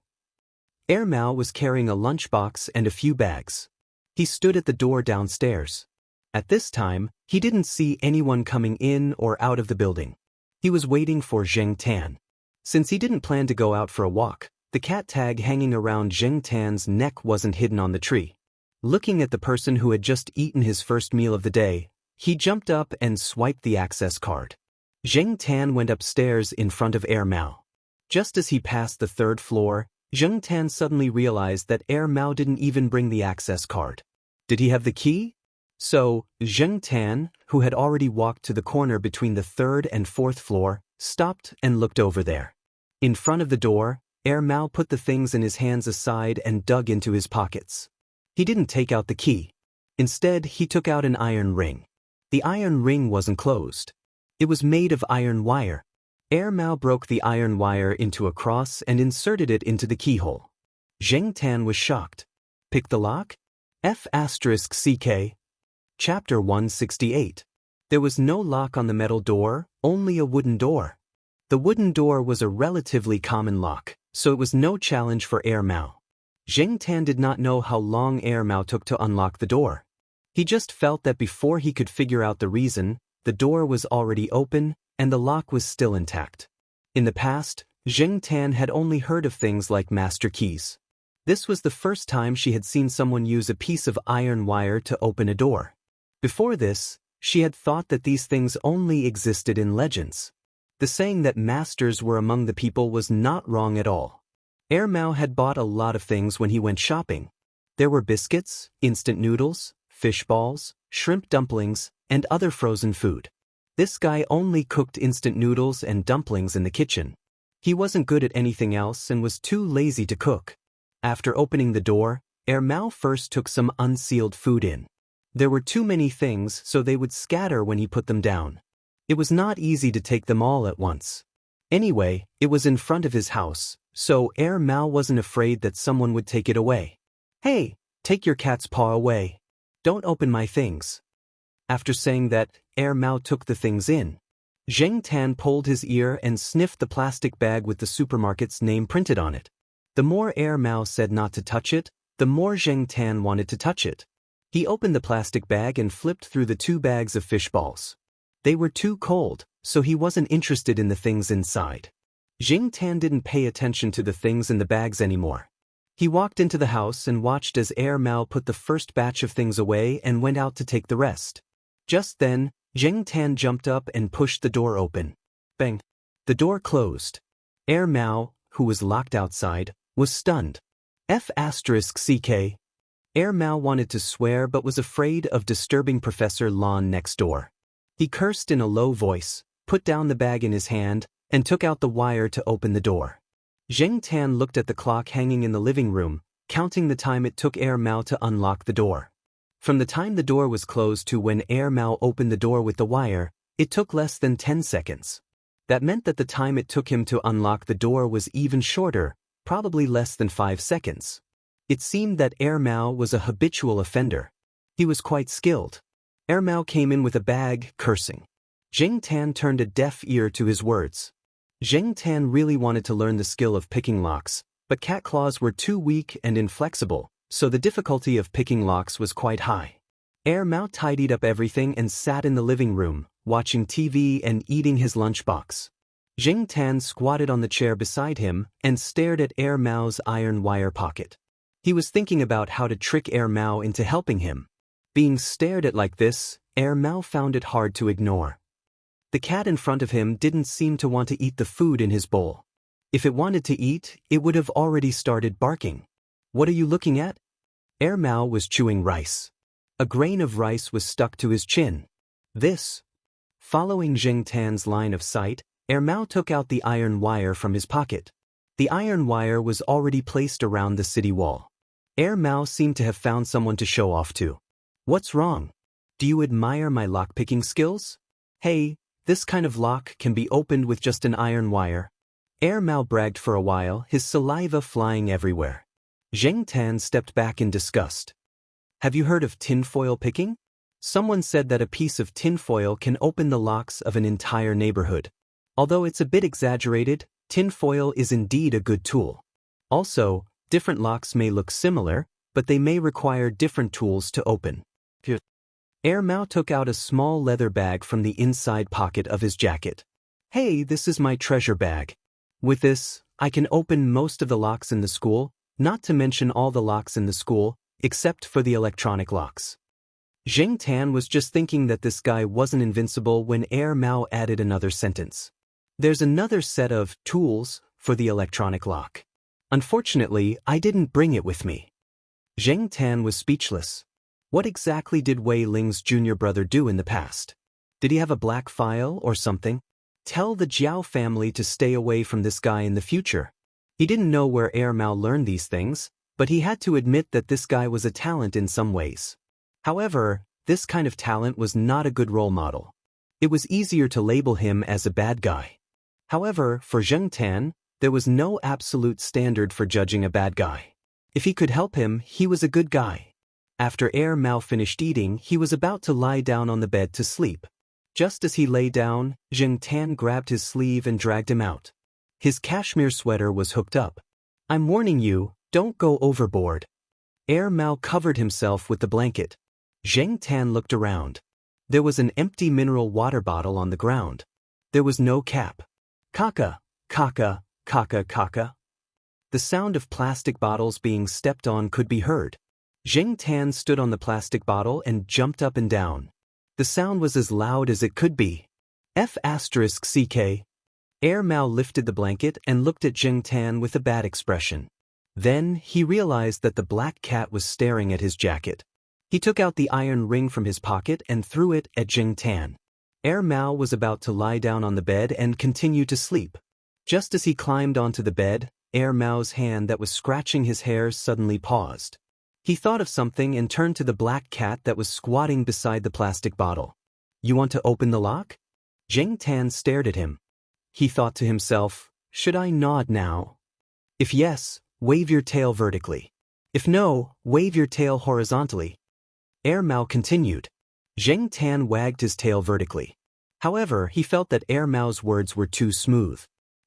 Air Mao was carrying a lunchbox and a few bags. He stood at the door downstairs. At this time, he didn't see anyone coming in or out of the building. He was waiting for Zheng Tan. Since he didn't plan to go out for a walk, the cat tag hanging around Zheng Tan's neck wasn't hidden on the tree. Looking at the person who had just eaten his first meal of the day, he jumped up and swiped the access card. Zheng Tan went upstairs in front of Air Mao. Just as he passed the 3rd floor, Zheng Tan suddenly realized that Air Mao didn't even bring the access card. Did he have the key? So, Zheng Tan, who had already walked to the corner between the 3rd and 4th floor, stopped and looked over there. In front of the door, Air Mao put the things in his hands aside and dug into his pockets. He didn't take out the key. Instead, he took out an iron ring. The iron ring wasn't closed. It was made of iron wire. Air Mao broke the iron wire into a cross and inserted it into the keyhole. Zheng Tan was shocked. Pick the lock? F***CK. Chapter 168. There was no lock on the metal door, only a wooden door. The wooden door was a relatively common lock, so it was no challenge for Air Mao. Zheng Tan did not know how long Air Mao took to unlock the door. He just felt that before he could figure out the reason, the door was already open and the lock was still intact. In the past, Zheng Tan had only heard of things like master keys. This was the first time she had seen someone use a piece of iron wire to open a door. Before this, she had thought that these things only existed in legends. The saying that masters were among the people was not wrong at all. Mao had bought a lot of things when he went shopping. There were biscuits, instant noodles, fish balls, shrimp dumplings, and other frozen food. This guy only cooked instant noodles and dumplings in the kitchen. He wasn't good at anything else and was too lazy to cook. After opening the door, Mao first took some unsealed food in. There were too many things, so they would scatter when he put them down. It was not easy to take them all at once. Anyway, it was in front of his house, so Mao wasn't afraid that someone would take it away. "Hey, take your cat's paw away. Don't open my things." After saying that, Mao took the things in. Zheng Tan pulled his ear and sniffed the plastic bag with the supermarket's name printed on it. The more Mao said not to touch it, the more Zheng Tan wanted to touch it. He opened the plastic bag and flipped through the 2 bags of fish balls. They were too cold, so he wasn't interested in the things inside. Zheng Tan didn't pay attention to the things in the bags anymore. He walked into the house and watched as Mao put the first batch of things away and went out to take the rest. Just then, Zheng Tan jumped up and pushed the door open. Bang! The door closed. Mao, who was locked outside, was stunned. F***ck. Mao wanted to swear but was afraid of disturbing Professor Lon next door. He cursed in a low voice, put down the bag in his hand, and took out the wire to open the door. Zheng Tan looked at the clock hanging in the living room, counting the time it took Mao to unlock the door. From the time the door was closed to when Mao opened the door with the wire, it took less than 10 seconds. That meant that the time it took him to unlock the door was even shorter, probably less than 5 seconds. It seemed that Mao was a habitual offender. He was quite skilled. Mao came in with a bag, cursing. Zheng Tan turned a deaf ear to his words. Zheng Tan really wanted to learn the skill of picking locks, but cat claws were too weak and inflexible, so the difficulty of picking locks was quite high. Mao tidied up everything and sat in the living room, watching TV and eating his lunchbox. Zheng Tan squatted on the chair beside him and stared at Mao's iron wire pocket. He was thinking about how to trick Mao into helping him. Being stared at like this, Mao found it hard to ignore. The cat in front of him didn't seem to want to eat the food in his bowl. If it wanted to eat, it would have already started barking. "What are you looking at?" Mao was chewing rice. A grain of rice was stuck to his chin. This. Following Zheng Tan's line of sight, Mao took out the iron wire from his pocket. The iron wire was already placed around the city wall. Mao seemed to have found someone to show off to. "What's wrong? Do you admire my lock-picking skills? Hey, this kind of lock can be opened with just an iron wire." Mao bragged for a while, his saliva flying everywhere. Zheng Tan stepped back in disgust. "Have you heard of tinfoil picking? Someone said that a piece of tinfoil can open the locks of an entire neighborhood. Although it's a bit exaggerated, tinfoil is indeed a good tool. Also, different locks may look similar, but they may require different tools to open." Mao took out a small leather bag from the inside pocket of his jacket. "Hey, this is my treasure bag. With this, I can open most of the locks in the school, not to mention all the locks in the school, except for the electronic locks." Zheng Tan was just thinking that this guy wasn't invincible when Mao added another sentence. "There's another set of tools for the electronic lock. Unfortunately, I didn't bring it with me." Zheng Tan was speechless. What exactly did Wei Ling's junior brother do in the past? Did he have a black file or something? Tell the Jiao family to stay away from this guy in the future. He didn't know where Mao learned these things, but he had to admit that this guy was a talent in some ways. However, this kind of talent was not a good role model. It was easier to label him as a bad guy. However, for Zheng Tan, there was no absolute standard for judging a bad guy. If he could help him, he was a good guy. After Mao finished eating, he was about to lie down on the bed to sleep. Just as he lay down, Zheng Tan grabbed his sleeve and dragged him out. His cashmere sweater was hooked up. "I'm warning you, don't go overboard." Mao covered himself with the blanket. Zheng Tan looked around. There was an empty mineral water bottle on the ground. There was no cap. "Kaka, kaka, kaka, kaka." The sound of plastic bottles being stepped on could be heard. Jing Tan stood on the plastic bottle and jumped up and down. The sound was as loud as it could be. F***ck. Air Mao lifted the blanket and looked at Jing Tan with a bad expression. Then, he realized that the black cat was staring at his jacket. He took out the iron ring from his pocket and threw it at Jing Tan. Air Mao was about to lie down on the bed and continue to sleep. Just as he climbed onto the bed, Air Mao's hand that was scratching his hair suddenly paused. He thought of something and turned to the black cat that was squatting beside the plastic bottle. "You want to open the lock?" Jing Tan stared at him. He thought to himself, "Should I nod now? If yes, wave your tail vertically. If no, wave your tail horizontally." Air Mao continued. Jing Tan wagged his tail vertically. However, he felt that Air Mao's words were too smooth.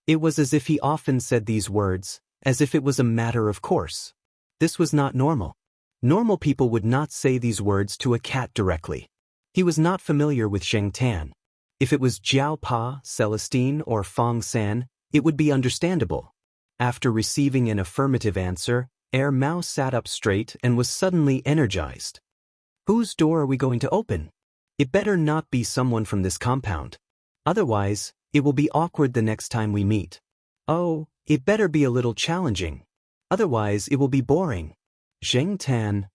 It was as if he often said these words, as if it was a matter of course. This was not normal. Normal people would not say these words to a cat directly. He was not familiar with Jing Tan. If it was Jiao Pa, Celestine, or Fong San, it would be understandable. After receiving an affirmative answer, Air Mao sat up straight and was suddenly energized. "Whose door are we going to open? It better not be someone from this compound. Otherwise, it will be awkward the next time we meet. Oh, it better be a little challenging. Otherwise, it will be boring." Jing Tan.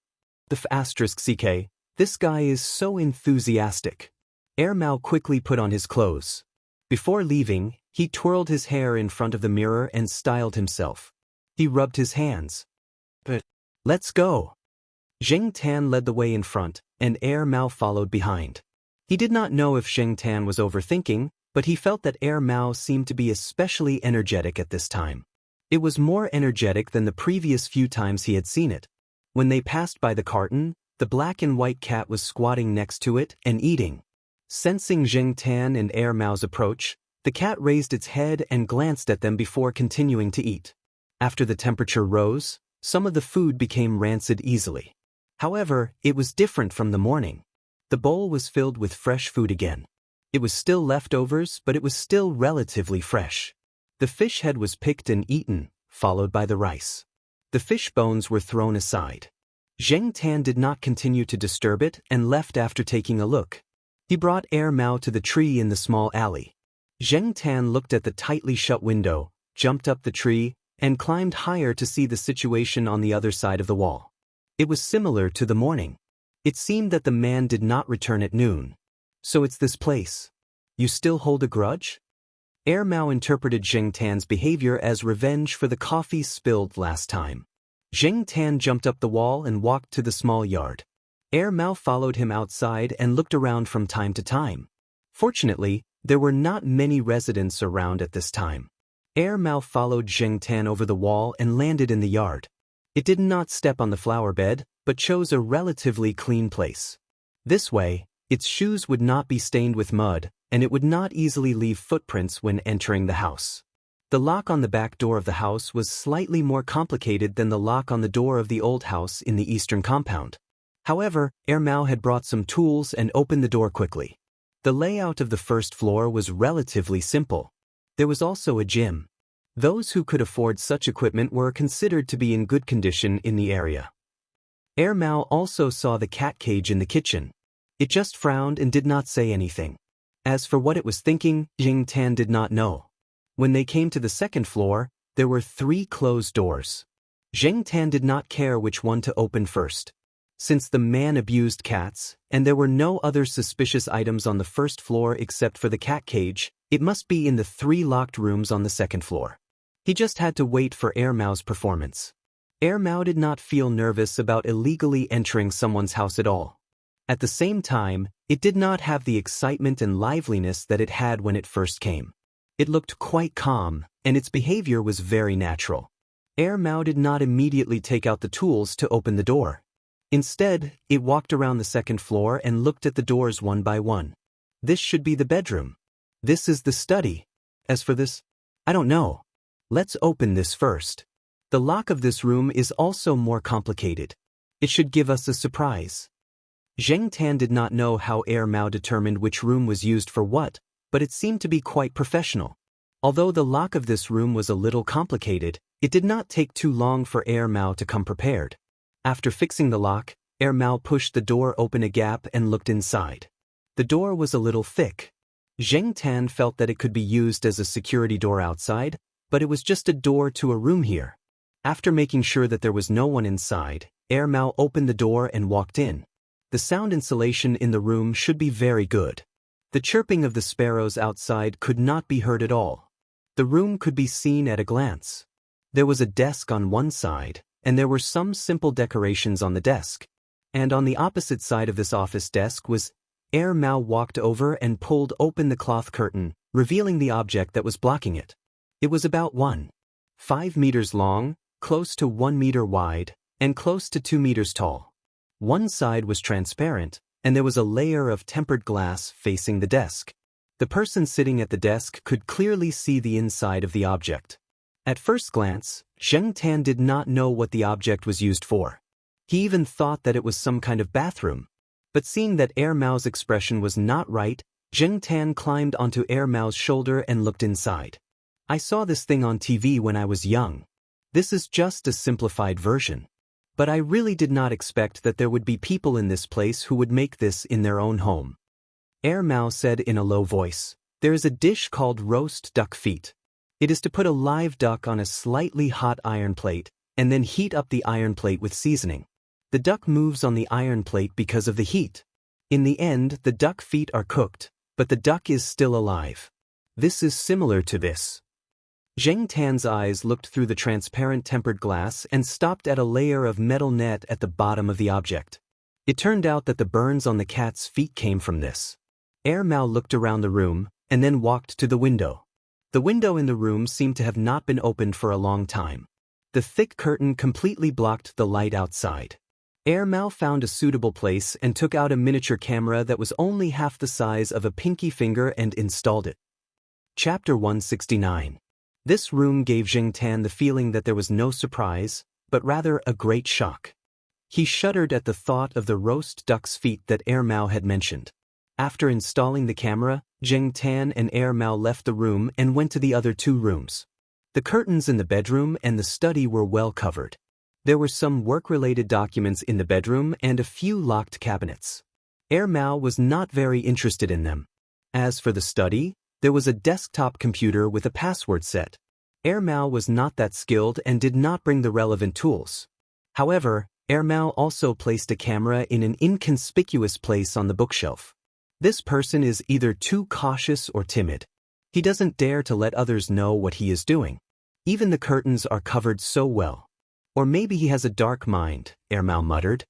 **ck. This guy is so enthusiastic. Air Mao quickly put on his clothes. Before leaving, he twirled his hair in front of the mirror and styled himself. He rubbed his hands. "But let's go." Jing Tan led the way in front, and Air Mao followed behind. He did not know if Jing Tan was overthinking, but he felt that Air Mao seemed to be especially energetic at this time. It was more energetic than the previous few times he had seen it. When they passed by the carton, the black and white cat was squatting next to it and eating. Sensing Jing Tan and Air Mao's approach, the cat raised its head and glanced at them before continuing to eat. After the temperature rose, some of the food became rancid easily. However, it was different from the morning. The bowl was filled with fresh food again. It was still leftovers, but it was still relatively fresh. The fish head was picked and eaten, followed by the rice. The fish bones were thrown aside. Jing Tan did not continue to disturb it and left after taking a look. He brought Air Mao to the tree in the small alley. Jing Tan looked at the tightly shut window, jumped up the tree, and climbed higher to see the situation on the other side of the wall. It was similar to the morning. It seemed that the man did not return at noon. "So it's this place. You still hold a grudge?" Air Mao interpreted Jing Tan's behavior as revenge for the coffee spilled last time. Jing Tan jumped up the wall and walked to the small yard. Air Mao followed him outside and looked around from time to time. Fortunately, there were not many residents around at this time. Air Mao followed Jing Tan over the wall and landed in the yard. It did not step on the flower bed, but chose a relatively clean place. This way, its shoes would not be stained with mud, and it would not easily leave footprints when entering the house. The lock on the back door of the house was slightly more complicated than the lock on the door of the old house in the eastern compound. However, Air Mao had brought some tools and opened the door quickly. The layout of the first floor was relatively simple. There was also a gym. Those who could afford such equipment were considered to be in good condition in the area. Air Mao also saw the cat cage in the kitchen. It just frowned and did not say anything. As for what it was thinking, Jing Tan did not know. When they came to the second floor, there were 3 closed doors. Jing Tan did not care which one to open first. Since the man abused cats, and there were no other suspicious items on the first floor except for the cat cage, it must be in the 3 locked rooms on the second floor. He just had to wait for Air Mao's performance. Air Mao did not feel nervous about illegally entering someone's house at all. At the same time, it did not have the excitement and liveliness that it had when it first came. It looked quite calm, and its behavior was very natural. Air Mao did not immediately take out the tools to open the door. Instead, it walked around the second floor and looked at the doors one by one. This should be the bedroom. This is the study. As for this, I don't know. Let's open this first. The lock of this room is also more complicated. It should give us a surprise. Jing Tan did not know how Air Mao determined which room was used for what, but it seemed to be quite professional. Although the lock of this room was a little complicated, It did not take too long for Mao to come prepared. After fixing the lock, Mao pushed the door open a gap and looked inside. The door was a little thick. Zheng Tan felt that it could be used as a security door outside, but it was just a door to a room here. After making sure that there was no one inside, Mao opened the door and walked in. The sound insulation in the room should be very good. The chirping of the sparrows outside could not be heard at all. The room could be seen at a glance. There was a desk on one side, and there were some simple decorations on the desk. And on the opposite side of this office desk was Mao walked over and pulled open the cloth curtain, revealing the object that was blocking it. It was about 1.5 meters long, close to 1 meter wide, and close to 2 meters tall. One side was transparent, and there was a layer of tempered glass facing the desk. The person sitting at the desk could clearly see the inside of the object. At first glance, Zheng Tan did not know what the object was used for. He even thought that it was some kind of bathroom. But seeing that Mao's expression was not right, Zheng Tan climbed onto Mao's shoulder and looked inside. I saw this thing on TV when I was young. This is just a simplified version. But I really did not expect that there would be people in this place who would make this in their own home. Mao said in a low voice, "There is a dish called roast duck feet. It is to put a live duck on a slightly hot iron plate, and then heat up the iron plate with seasoning. The duck moves on the iron plate because of the heat. In the end, the duck feet are cooked, but the duck is still alive. This is similar to this." Zheng Tan's eyes looked through the transparent tempered glass and stopped at a layer of metal net at the bottom of the object. It turned out that the burns on the cat's feet came from this. Mao looked around the room, and then walked to the window. The window in the room seemed to have not been opened for a long time. The thick curtain completely blocked the light outside. Mao found a suitable place and took out a miniature camera that was only half the size of a pinky finger and installed it. Chapter 169. This room gave Zheng Tan the feeling that there was no surprise, but rather a great shock. He shuddered at the thought of the roast duck's feet that Mao had mentioned. After installing the camera, Zheng Tan and Mao left the room and went to the other two rooms. The curtains in the bedroom and the study were well covered. There were some work-related documents in the bedroom and a few locked cabinets. Mao was not very interested in them. As for the study, there was a desktop computer with a password set. Mao was not that skilled and did not bring the relevant tools. However, Mao also placed a camera in an inconspicuous place on the bookshelf. This person is either too cautious or timid. He doesn't dare to let others know what he is doing. Even the curtains are covered so well. Or maybe he has a dark mind, Mao muttered.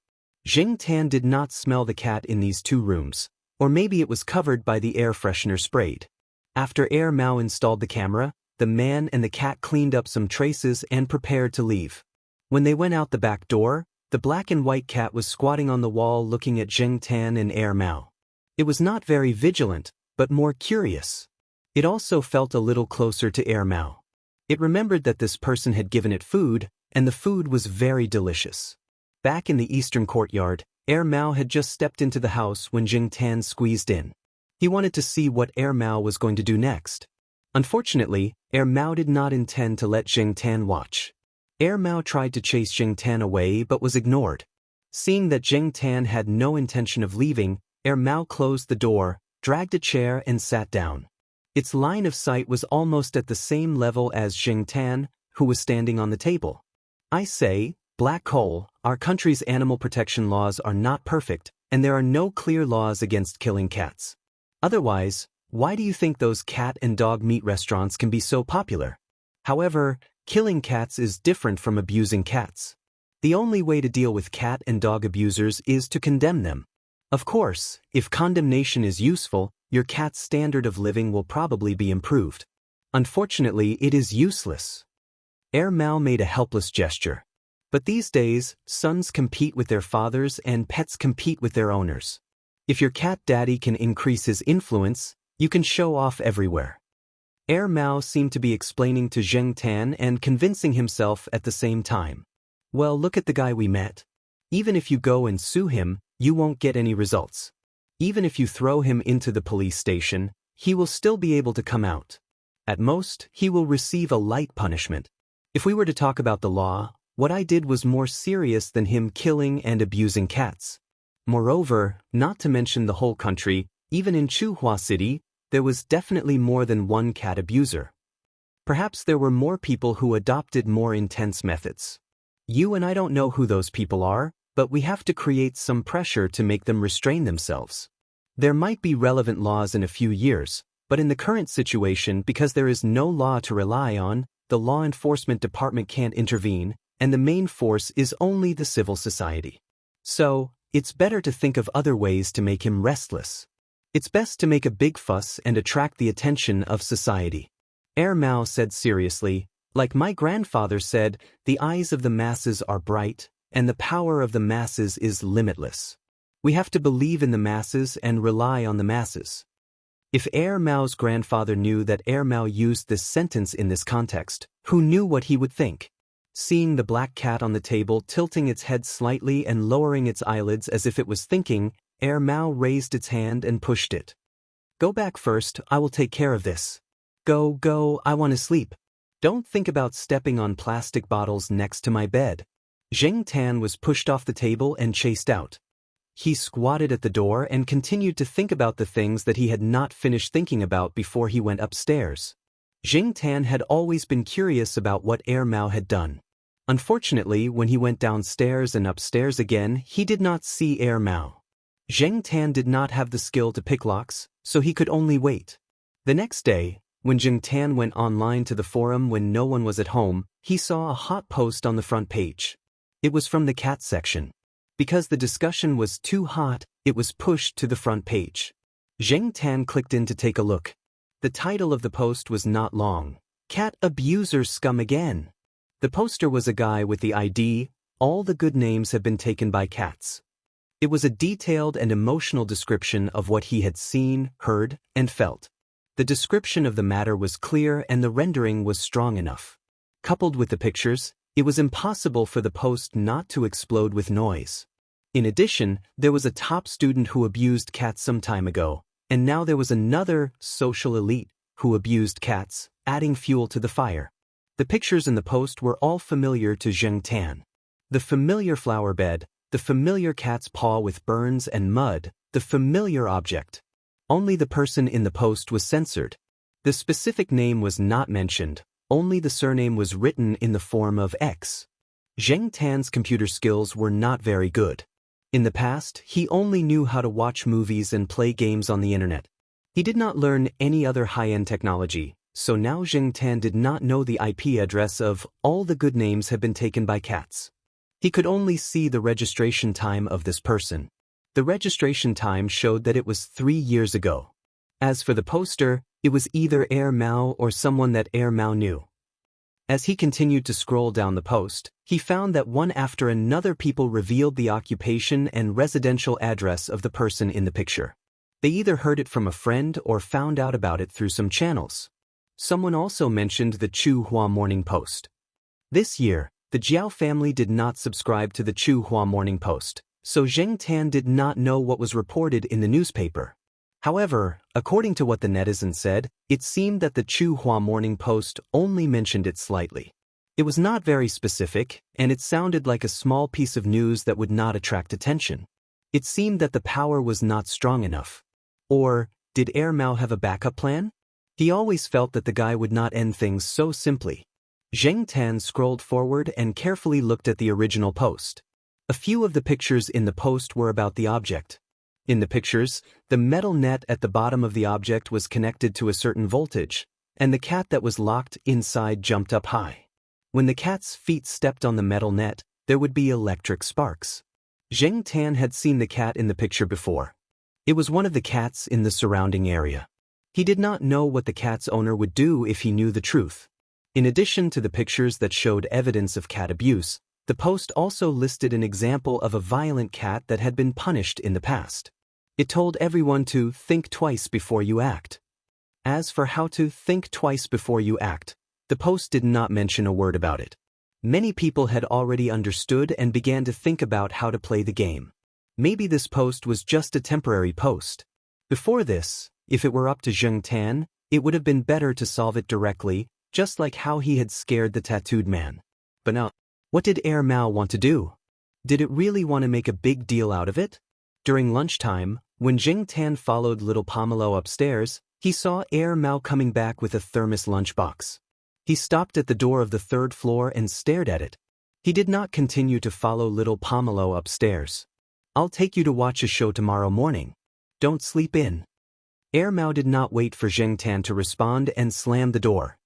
Zheng Tan did not smell the cat in these two rooms, or maybe it was covered by the air freshener sprayed. After Mao installed the camera, the man and the cat cleaned up some traces and prepared to leave. When they went out the back door, the black and white cat was squatting on the wall looking at Zheng Tan and Mao. It was not very vigilant, but more curious. It also felt a little closer to Mao. It remembered that this person had given it food, and the food was very delicious. Back in the eastern courtyard, Mao had just stepped into the house when Zheng Tan squeezed in. He wanted to see what Mao was going to do next. Unfortunately, Mao did not intend to let Zheng Tan watch. Mao tried to chase Zheng Tan away but was ignored. Seeing that Zheng Tan had no intention of leaving, Mao closed the door, dragged a chair and sat down. Its line of sight was almost at the same level as Zheng Tan, who was standing on the table. "I say, Black Hole, our country's animal protection laws are not perfect, and there are no clear laws against killing cats. Otherwise, why do you think those cat and dog meat restaurants can be so popular? However, killing cats is different from abusing cats. The only way to deal with cat and dog abusers is to condemn them. Of course, if condemnation is useful, your cat's standard of living will probably be improved. Unfortunately, it is useless." Mao made a helpless gesture. But these days, sons compete with their fathers and pets compete with their owners. If your cat daddy can increase his influence, you can show off everywhere. Mao seemed to be explaining to Zheng Tan and convincing himself at the same time. "Well, look at the guy we met. Even if you go and sue him, you won't get any results. Even if you throw him into the police station, he will still be able to come out. At most, he will receive a light punishment. If we were to talk about the law, what I did was more serious than him killing and abusing cats. Moreover, not to mention the whole country, even in Chuhua City, there was definitely more than one cat abuser. Perhaps there were more people who adopted more intense methods. You and I don't know who those people are, but we have to create some pressure to make them restrain themselves. There might be relevant laws in a few years, but in the current situation, because there is no law to rely on, the law enforcement department can't intervene, and the main force is only the civil society. So, it's better to think of other ways to make him restless. It's best to make a big fuss and attract the attention of society. Mao said seriously, like my grandfather said, the eyes of the masses are bright, and the power of the masses is limitless. We have to believe in the masses and rely on the masses. If Mao's grandfather knew that Mao used this sentence in this context, who knew what he would think? Seeing the black cat on the table tilting its head slightly and lowering its eyelids as if it was thinking, Mao raised its hand and pushed it. Go back first, I will take care of this. Go, I want to sleep. Don't think about stepping on plastic bottles next to my bed. Jing Tan was pushed off the table and chased out. He squatted at the door and continued to think about the things that he had not finished thinking about before he went upstairs. Jing Tan had always been curious about what Mao had done. Unfortunately, when he went downstairs and upstairs again, he did not see Mao. Jing Tan did not have the skill to pick locks, so he could only wait. The next day, when Jing Tan went online to the forum when no one was at home, he saw a hot post on the front page. It was from the cat section. Because the discussion was too hot, it was pushed to the front page. Jing Tan clicked in to take a look. The title of the post was not long. Cat abuser scum again. The poster was a guy with the ID, all the good names have been taken by cats. It was a detailed and emotional description of what he had seen, heard, and felt. The description of the matter was clear and the rendering was strong enough. Coupled with the pictures, it was impossible for the post not to explode with noise. In addition, there was a top student who abused cats some time ago, and now there was another social elite who abused cats, adding fuel to the fire. The pictures in the post were all familiar to Jing Tan. The familiar flower bed, the familiar cat's paw with burns and mud, the familiar object. Only the person in the post was censored. The specific name was not mentioned, only the surname was written in the form of X. Jing Tan's computer skills were not very good. In the past, he only knew how to watch movies and play games on the internet. He did not learn any other high-end technology, so now Jing Tan did not know the IP address of all the good names have been taken by cats. He could only see the registration time of this person. The registration time showed that it was 3 years ago. As for the poster, it was either Mao or someone that Mao knew. As he continued to scroll down the post, he found that one after another people revealed the occupation and residential address of the person in the picture. They either heard it from a friend or found out about it through some channels. Someone also mentioned the Chuhua Morning Post. This year, the Jiao family did not subscribe to the Chuhua Morning Post, so Jing Tan did not know what was reported in the newspaper. However, according to what the netizens said, it seemed that the Chuhua Morning Post only mentioned it slightly. It was not very specific, and it sounded like a small piece of news that would not attract attention. It seemed that the power was not strong enough. Or, did Mao have a backup plan? He always felt that the guy would not end things so simply. Jing Tan scrolled forward and carefully looked at the original post. A few of the pictures in the post were about the object. In the pictures, the metal net at the bottom of the object was connected to a certain voltage, and the cat that was locked inside jumped up high. When the cat's feet stepped on the metal net, there would be electric sparks. Jing Tan had seen the cat in the picture before. It was one of the cats in the surrounding area. He did not know what the cat's owner would do if he knew the truth. In addition to the pictures that showed evidence of cat abuse, the post also listed an example of a violent cat that had been punished in the past. It told everyone to think twice before you act. As for how to think twice before you act, the post did not mention a word about it. Many people had already understood and began to think about how to play the game. Maybe this post was just a temporary post. Before this, if it were up to Jing Tan, it would have been better to solve it directly, just like how he had scared the tattooed man. But now, what did Air Mao want to do? Did it really want to make a big deal out of it? During lunchtime, when Jing Tan followed little Pomelo upstairs, he saw Air Mao coming back with a thermos lunchbox. He stopped at the door of the third floor and stared at it. He did not continue to follow little Pomelo upstairs. "I'll take you to watch a show tomorrow morning. Don't sleep in." Air Mao did not wait for Jing Tan to respond and slammed the door.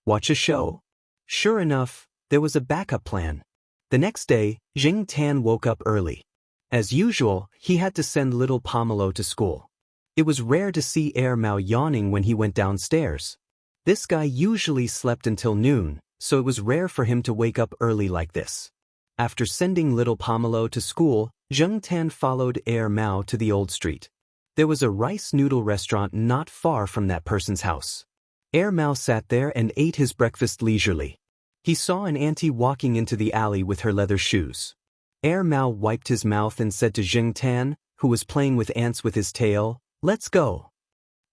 Watch a show? Sure enough, there was a backup plan. The next day, Jing Tan woke up early. As usual, he had to send little Pomelo to school. It was rare to see Air Mao yawning when he went downstairs. This guy usually slept until noon, so it was rare for him to wake up early like this. After sending little Pomelo to school, Jing Tan followed Air Mao to the old street. There was a rice noodle restaurant not far from that person's house. Air Mao sat there and ate his breakfast leisurely. He saw an auntie walking into the alley with her leather shoes. Air Mao wiped his mouth and said to Jing Tan, who was playing with ants with his tail, "Let's go."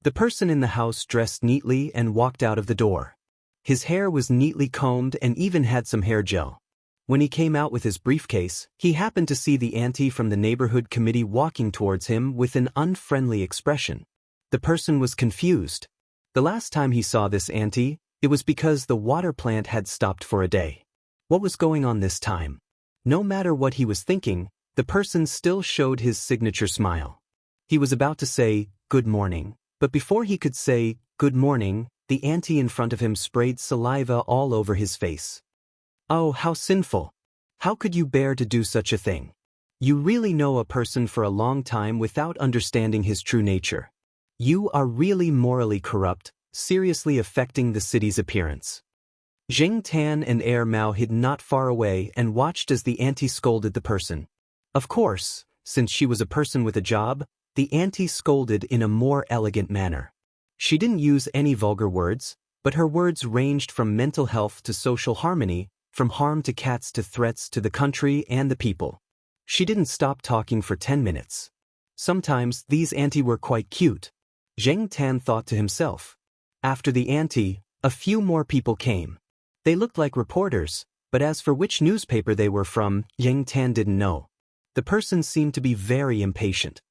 The person in the house dressed neatly and walked out of the door. His hair was neatly combed and even had some hair gel. When he came out with his briefcase, he happened to see the auntie from the neighborhood committee walking towards him with an unfriendly expression. The person was confused. The last time he saw this auntie, it was because the water plant had stopped for a day. What was going on this time? No matter what he was thinking, the person still showed his signature smile. He was about to say, "Good morning," but before he could say, "Good morning," the auntie in front of him sprayed saliva all over his face. Oh, how sinful! How could you bear to do such a thing? You really know a person for a long time without understanding his true nature. You are really morally corrupt, seriously affecting the city's appearance. Jing Tan and Air Mao hid not far away and watched as the auntie scolded the person. Of course, since she was a person with a job, the auntie scolded in a more elegant manner. She didn't use any vulgar words, but her words ranged from mental health to social harmony, from harm to cats to threats to the country and the people. She didn't stop talking for 10 minutes. Sometimes these auntie were quite cute. Jing Tan thought to himself. After the auntie, a few more people came. They looked like reporters, but as for which newspaper they were from, Jing Tan didn't know. The person seemed to be very impatient.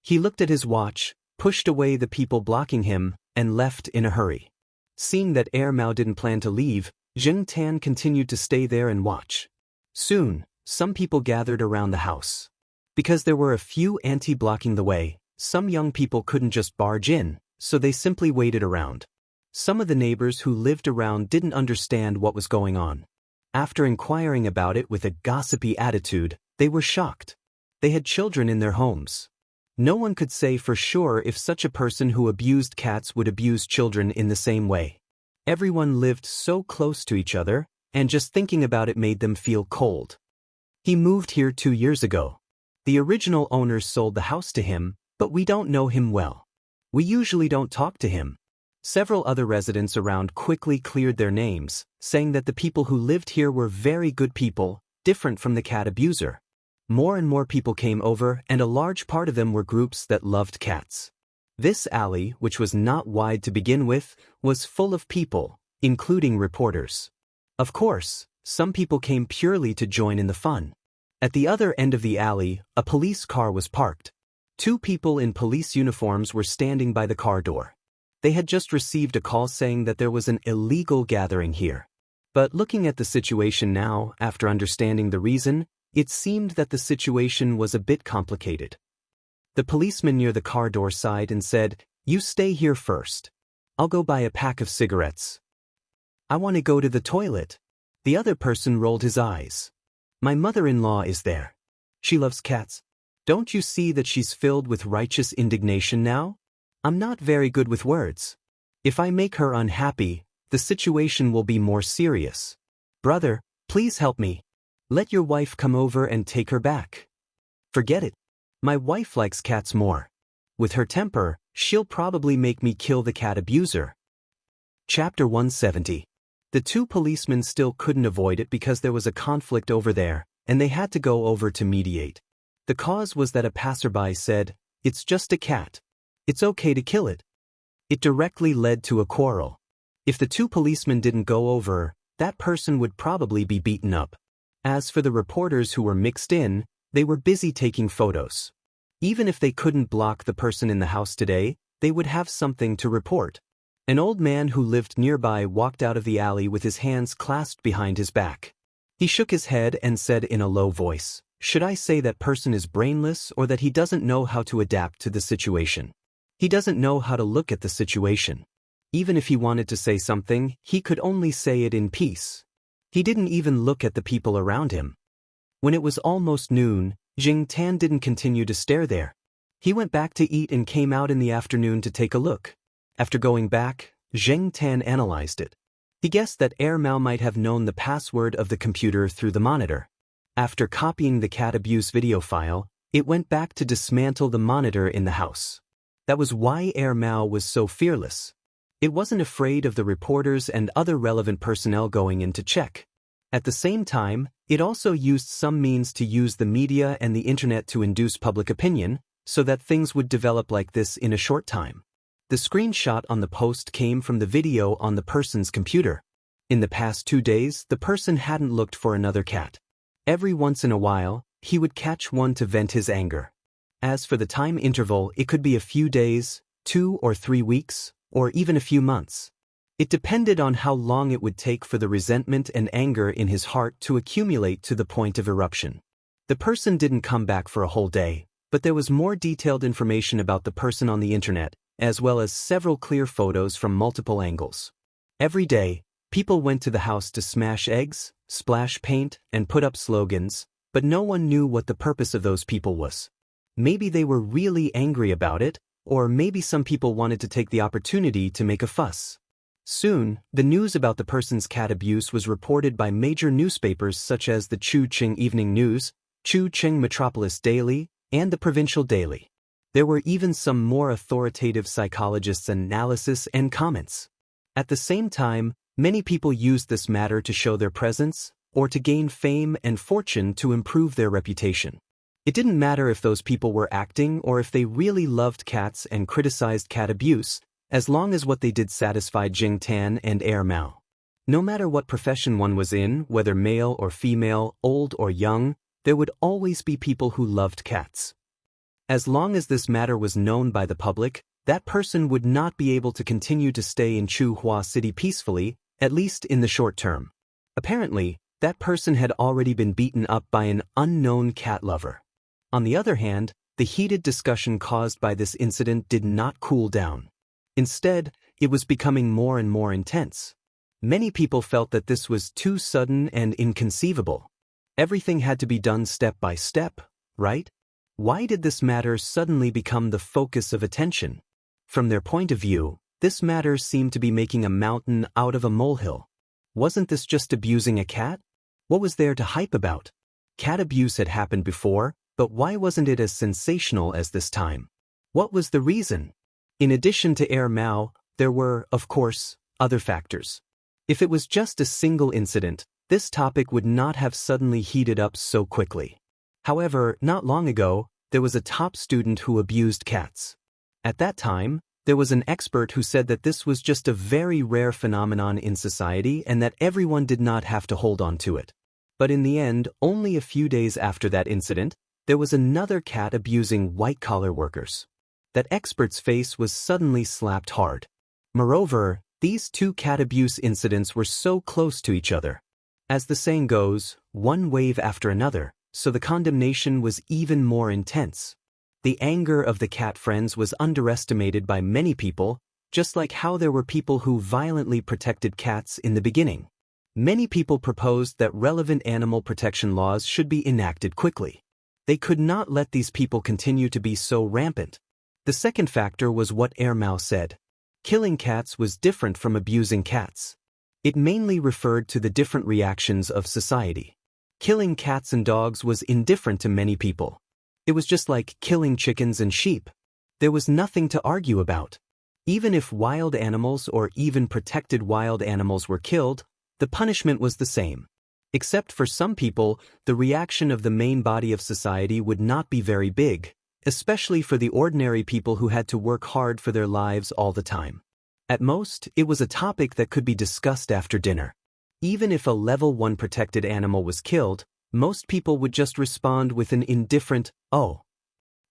He looked at his watch, pushed away the people blocking him, and left in a hurry. Seeing that Air Mao didn't plan to leave, Jing Tan continued to stay there and watch. Soon, some people gathered around the house. Because there were a few auntie blocking the way, some young people couldn't just barge in, so they simply waited around. Some of the neighbors who lived around didn't understand what was going on. After inquiring about it with a gossipy attitude, they were shocked. They had children in their homes. No one could say for sure if such a person who abused cats would abuse children in the same way. Everyone lived so close to each other, and just thinking about it made them feel cold. He moved here 2 years ago. The original owners sold the house to him, but we don't know him well. We usually don't talk to him. Several other residents around quickly cleared their names, saying that the people who lived here were very good people, different from the cat abuser. More and more people came over, and a large part of them were groups that loved cats. This alley, which was not wide to begin with, was full of people, including reporters. Of course, some people came purely to join in the fun. At the other end of the alley, a police car was parked. 2 people in police uniforms were standing by the car door. They had just received a call saying that there was an illegal gathering here. But looking at the situation now, after understanding the reason, it seemed that the situation was a bit complicated. The policeman near the car door sighed and said, "You stay here first. I'll go buy a pack of cigarettes. I want to go to the toilet." The other person rolled his eyes. "My mother-in-law is there. She loves cats. Don't you see that she's filled with righteous indignation now? I'm not very good with words. If I make her unhappy, the situation will be more serious. Brother, please help me. Let your wife come over and take her back." "Forget it. My wife likes cats more. With her temper, she'll probably make me kill the cat abuser." Chapter 170. The 2 policemen still couldn't avoid it because there was a conflict over there, and they had to go over to mediate. The cause was that a passerby said, "It's just a cat. It's okay to kill it." It directly led to a quarrel. If the two policemen didn't go over, that person would probably be beaten up. As for the reporters who were mixed in, they were busy taking photos. Even if they couldn't block the person in the house today, they would have something to report. An old man who lived nearby walked out of the alley with his hands clasped behind his back. He shook his head and said in a low voice, "Should I say that person is brainless or that he doesn't know how to adapt to the situation? He doesn't know how to look at the situation. Even if he wanted to say something, he could only say it in peace." He didn't even look at the people around him. When it was almost noon, Jing Tan didn't continue to stare there. He went back to eat and came out in the afternoon to take a look. After going back, Jing Tan analyzed it. He guessed that Mao might have known the password of the computer through the monitor. After copying the cat abuse video file, it went back to dismantle the monitor in the house. That was why Mao was so fearless. It wasn't afraid of the reporters and other relevant personnel going in to check. At the same time, it also used some means to use the media and the internet to induce public opinion, so that things would develop like this in a short time. The screenshot on the post came from the video on the person's computer. In the past 2 days, the person hadn't looked for another cat. Every once in a while, he would catch one to vent his anger. As for the time interval, it could be a few days, 2 or 3 weeks, or even a few months. It depended on how long it would take for the resentment and anger in his heart to accumulate to the point of eruption. The person didn't come back for a whole day, but there was more detailed information about the person on the internet, as well as several clear photos from multiple angles. Every day, people went to the house to smash eggs, splash paint, and put up slogans, but no one knew what the purpose of those people was. Maybe they were really angry about it, or maybe some people wanted to take the opportunity to make a fuss. Soon, the news about the person's cat abuse was reported by major newspapers such as the Chu-Ching Evening News, Chu-Ching Metropolis Daily, and the Provincial Daily. There were even some more authoritative psychologists' analysis and comments. At the same time, many people used this matter to show their presence, or to gain fame and fortune to improve their reputation. It didn't matter if those people were acting or if they really loved cats and criticized cat abuse, as long as what they did satisfied Jing Tan and Mao. No matter what profession one was in, whether male or female, old or young, there would always be people who loved cats. As long as this matter was known by the public, that person would not be able to continue to stay in Chuhua City peacefully, at least in the short term. Apparently, that person had already been beaten up by an unknown cat lover. On the other hand, the heated discussion caused by this incident did not cool down. Instead, it was becoming more and more intense. Many people felt that this was too sudden and inconceivable. Everything had to be done step by step, right? Why did this matter suddenly become the focus of attention? From their point of view, this matter seemed to be making a mountain out of a molehill. Wasn't this just abusing a cat? What was there to hype about? Cat abuse had happened before, but why wasn't it as sensational as this time? What was the reason? In addition to Mao, there were, of course, other factors. If it was just a single incident, this topic would not have suddenly heated up so quickly. However, not long ago, there was a top student who abused cats. At that time, there was an expert who said that this was just a very rare phenomenon in society and that everyone did not have to hold on to it. But in the end, only a few days after that incident, there was another cat abusing white-collar workers. That expert's face was suddenly slapped hard. Moreover, these two cat abuse incidents were so close to each other. As the saying goes, one wave after another, so the condemnation was even more intense. The anger of the cat friends was underestimated by many people, just like how there were people who violently protected cats in the beginning. Many people proposed that relevant animal protection laws should be enacted quickly. They could not let these people continue to be so rampant. The second factor was what Mao said. Killing cats was different from abusing cats. It mainly referred to the different reactions of society. Killing cats and dogs was indifferent to many people. It was just like killing chickens and sheep. There was nothing to argue about. Even if wild animals or even protected wild animals were killed, the punishment was the same. Except for some people, the reaction of the main body of society would not be very big, especially for the ordinary people who had to work hard for their lives all the time. At most, it was a topic that could be discussed after dinner. Even if a level 1 protected animal was killed, most people would just respond with an indifferent, "Oh."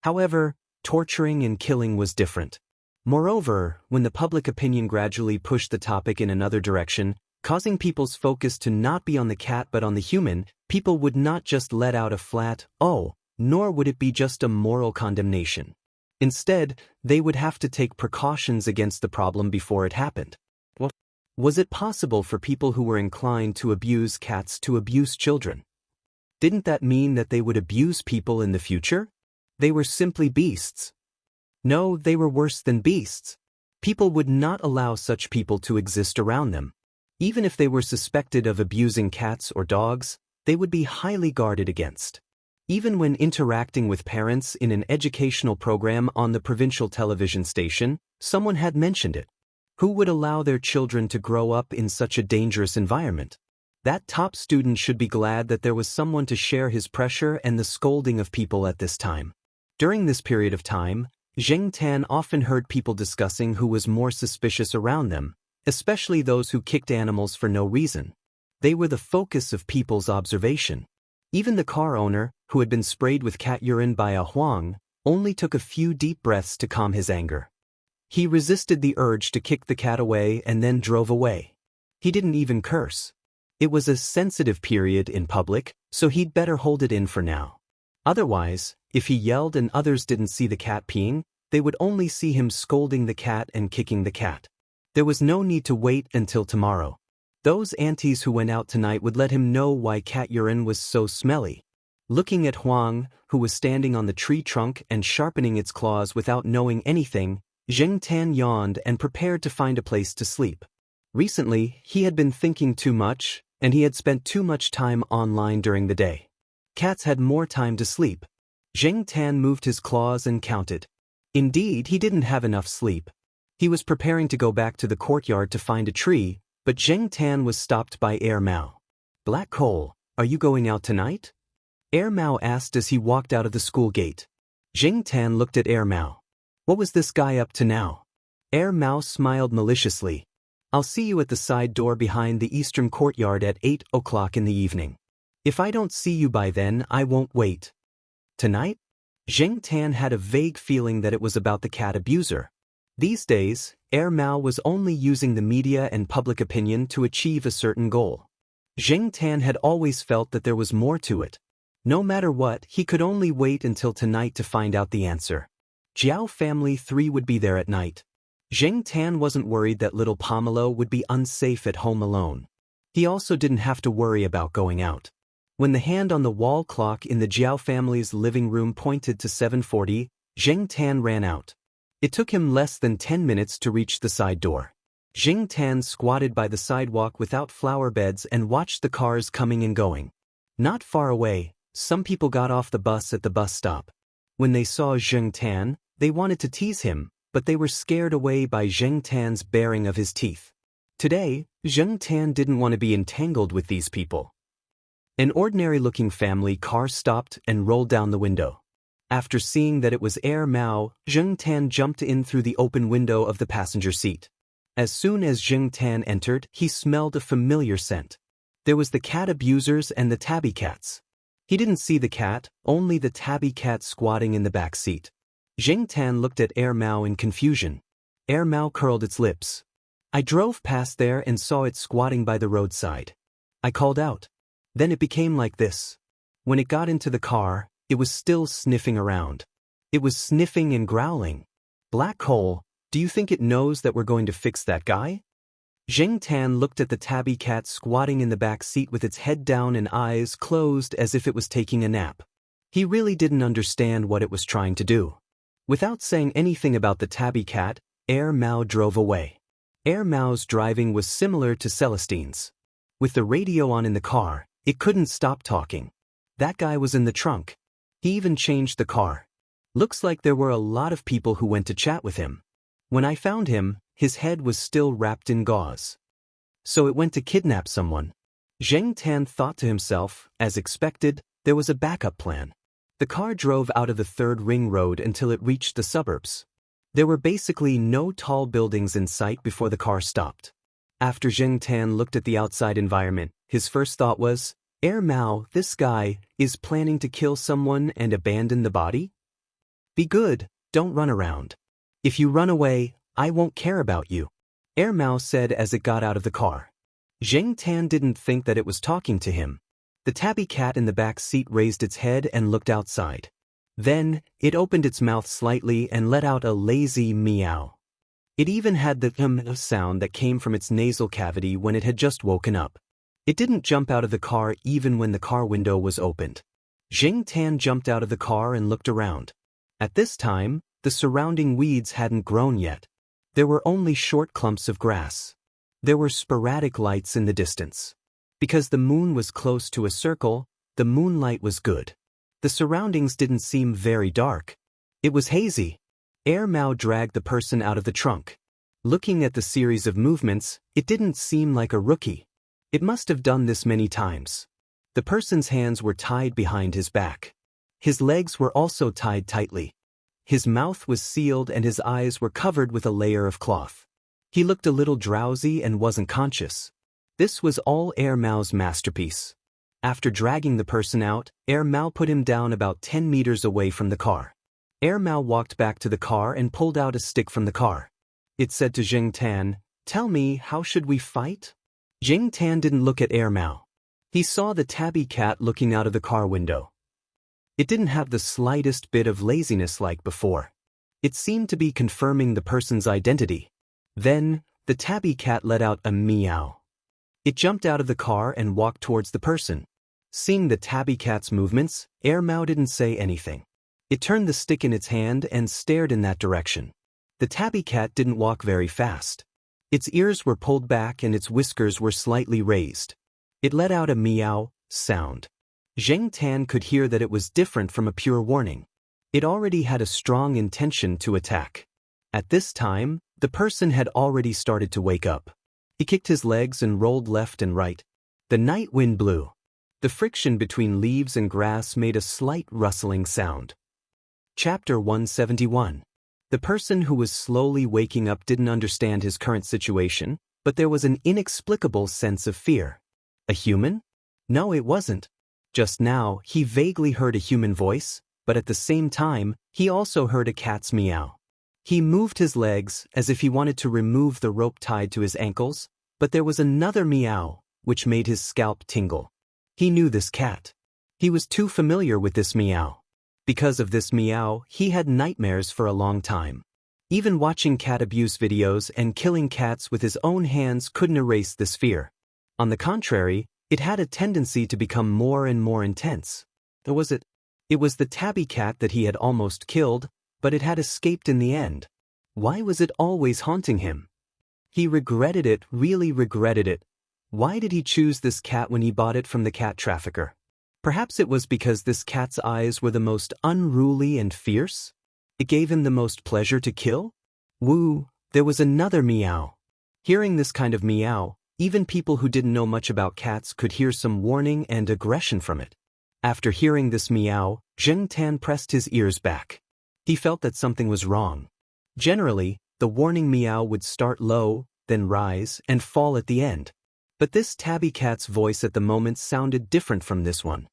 However, torturing and killing was different. Moreover, when the public opinion gradually pushed the topic in another direction, causing people's focus to not be on the cat but on the human, people would not just let out a flat, "Oh," nor would it be just a moral condemnation. Instead, they would have to take precautions against the problem before it happened. Was it possible for people who were inclined to abuse cats to abuse children? Didn't that mean that they would abuse people in the future? They were simply beasts. No, they were worse than beasts. People would not allow such people to exist around them. Even if they were suspected of abusing cats or dogs, they would be highly guarded against. Even when interacting with parents in an educational program on the provincial television station, someone had mentioned it. Who would allow their children to grow up in such a dangerous environment? That top student should be glad that there was someone to share his pressure and the scolding of people at this time. During this period of time, Zheng Tan often heard people discussing who was more suspicious around them, especially those who kicked animals for no reason. They were the focus of people's observation. Even the car owner, who had been sprayed with cat urine by a Huang, only took a few deep breaths to calm his anger. He resisted the urge to kick the cat away and then drove away. He didn't even curse. It was a sensitive period in public, so he'd better hold it in for now. Otherwise, if he yelled and others didn't see the cat peeing, they would only see him scolding the cat and kicking the cat. There was no need to wait until tomorrow. Those aunties who went out tonight would let him know why cat urine was so smelly. Looking at Huang, who was standing on the tree trunk and sharpening its claws without knowing anything, Zheng Tan yawned and prepared to find a place to sleep. Recently, he had been thinking too much, and he had spent too much time online during the day. Cats had more time to sleep. Zheng Tan moved his claws and counted. Indeed, he didn't have enough sleep. He was preparing to go back to the courtyard to find a tree, but Zheng Tan was stopped by Air Mao. "Black Coal, are you going out tonight?" Air Mao asked as he walked out of the school gate. Zheng Tan looked at Air Mao. What was this guy up to now? Air Mao smiled maliciously. "I'll see you at the side door behind the eastern courtyard at 8 o'clock in the evening. If I don't see you by then, I won't wait." Tonight? Zheng Tan had a vague feeling that it was about the cat abuser. These days, Air Mao was only using the media and public opinion to achieve a certain goal. Zheng Tan had always felt that there was more to it. No matter what, he could only wait until tonight to find out the answer. Jiao family 3 would be there at night. Zheng Tan wasn't worried that little Pomelo would be unsafe at home alone. He also didn't have to worry about going out. When the hand on the wall clock in the Jiao family's living room pointed to 7:40, Zheng Tan ran out. It took him less than 10 minutes to reach the side door. Zheng Tan squatted by the sidewalk without flower beds and watched the cars coming and going. Not far away, some people got off the bus at the bus stop. When they saw Zheng Tan, they wanted to tease him, but they were scared away by Zheng Tan's baring of his teeth. Today, Zheng Tan didn't want to be entangled with these people. An ordinary-looking family car stopped and rolled down the window. After seeing that it was Air Mao, Zheng Tan jumped in through the open window of the passenger seat. As soon as Zheng Tan entered, he smelled a familiar scent. There was the cat abusers and the tabby cats. He didn't see the cat, only the tabby cat squatting in the back seat. Zheng Tan looked at Air Mao in confusion. Air Mao curled its lips. "I drove past there and saw it squatting by the roadside. I called out. Then it became like this. When it got into the car, it was still sniffing around. It was sniffing and growling. Black Hole, do you think it knows that we're going to fix that guy?" Zheng Tan looked at the tabby cat squatting in the back seat with its head down and eyes closed as if it was taking a nap. He really didn't understand what it was trying to do. Without saying anything about the tabby cat, Air Mao drove away. Air Mao's driving was similar to Celestine's. With the radio on in the car, it couldn't stop talking. That guy was in the trunk. He even changed the car. Looks like there were a lot of people who went to chat with him. When I found him, his head was still wrapped in gauze. So it went to kidnap someone. Zheng Tan thought to himself, as expected, there was a backup plan. The car drove out of the third ring road until it reached the suburbs. There were basically no tall buildings in sight before the car stopped. After Zheng Tan looked at the outside environment, his first thought was, Mao, this guy, is planning to kill someone and abandon the body? Be good, don't run around. If you run away, I won't care about you, Mao said as it got out of the car. Zheng Tan didn't think that it was talking to him. The tabby cat in the back seat raised its head and looked outside. Then, it opened its mouth slightly and let out a lazy meow. It even had the sound that came from its nasal cavity when it had just woken up. It didn't jump out of the car even when the car window was opened. Zheng Tan jumped out of the car and looked around. At this time, the surrounding weeds hadn't grown yet. There were only short clumps of grass. There were sporadic lights in the distance. Because the moon was close to a circle, the moonlight was good. The surroundings didn't seem very dark. It was hazy. Mao dragged the person out of the trunk. Looking at the series of movements, it didn't seem like a rookie. It must have done this many times. The person's hands were tied behind his back. His legs were also tied tightly. His mouth was sealed and his eyes were covered with a layer of cloth. He looked a little drowsy and wasn't conscious. This was all Mao's masterpiece. After dragging the person out, Mao put him down about 10 meters away from the car. Mao walked back to the car and pulled out a stick from the car. It said to Zheng Tan, "Tell me, how should we fight?" Zheng Tan didn't look at Mao. He saw the tabby cat looking out of the car window. It didn't have the slightest bit of laziness like before. It seemed to be confirming the person's identity. Then, the tabby cat let out a meow. It jumped out of the car and walked towards the person. Seeing the tabby cat's movements, Mao didn't say anything. It turned the stick in its hand and stared in that direction. The tabby cat didn't walk very fast. Its ears were pulled back and its whiskers were slightly raised. It let out a meow sound. Zheng Tan could hear that it was different from a pure warning. It already had a strong intention to attack. At this time, the person had already started to wake up. He kicked his legs and rolled left and right. The night wind blew. The friction between leaves and grass made a slight rustling sound. Chapter 171. The person who was slowly waking up didn't understand his current situation, but there was an inexplicable sense of fear. A human? No, it wasn't. Just now, he vaguely heard a human voice, but at the same time, he also heard a cat's meow. He moved his legs as if he wanted to remove the rope tied to his ankles, but there was another meow, which made his scalp tingle. He knew this cat. He was too familiar with this meow. Because of this meow, he had nightmares for a long time. Even watching cat abuse videos and killing cats with his own hands couldn't erase this fear. On the contrary, it had a tendency to become more and more intense. Or was it? It was the tabby cat that he had almost killed, but it had escaped in the end. Why was it always haunting him? He regretted it, really regretted it. Why did he choose this cat when he bought it from the cat trafficker? Perhaps it was because this cat's eyes were the most unruly and fierce? It gave him the most pleasure to kill? Woo, there was another meow. Hearing this kind of meow, even people who didn't know much about cats could hear some warning and aggression from it. After hearing this meow, Zheng Tan pressed his ears back. He felt that something was wrong. Generally, the warning meow would start low, then rise and fall at the end. But this tabby cat's voice at the moment sounded different from this one.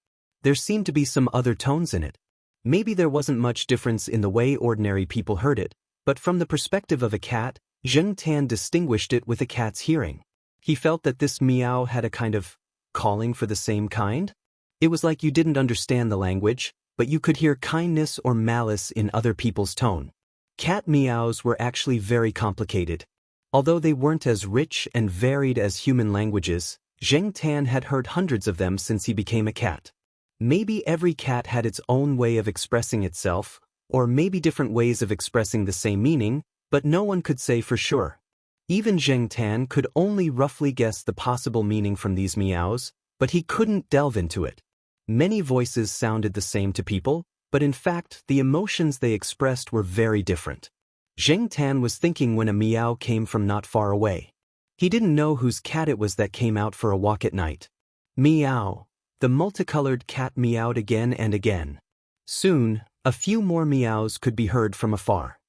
There seemed to be some other tones in it. Maybe there wasn't much difference in the way ordinary people heard it, but from the perspective of a cat, Zheng Tan distinguished it with a cat's hearing. He felt that this meow had a kind of calling for the same kind. It was like you didn't understand the language, but you could hear kindness or malice in other people's tone. Cat meows were actually very complicated. Although they weren't as rich and varied as human languages, Zheng Tan had heard hundreds of them since he became a cat. Maybe every cat had its own way of expressing itself, or maybe different ways of expressing the same meaning, but no one could say for sure. Even Zheng Tan could only roughly guess the possible meaning from these meows, but he couldn't delve into it. Many voices sounded the same to people, but in fact, the emotions they expressed were very different. Zheng Tan was thinking when a meow came from not far away. He didn't know whose cat it was that came out for a walk at night. Meow. The multicolored cat meowed again and again. Soon, a few more meows could be heard from afar.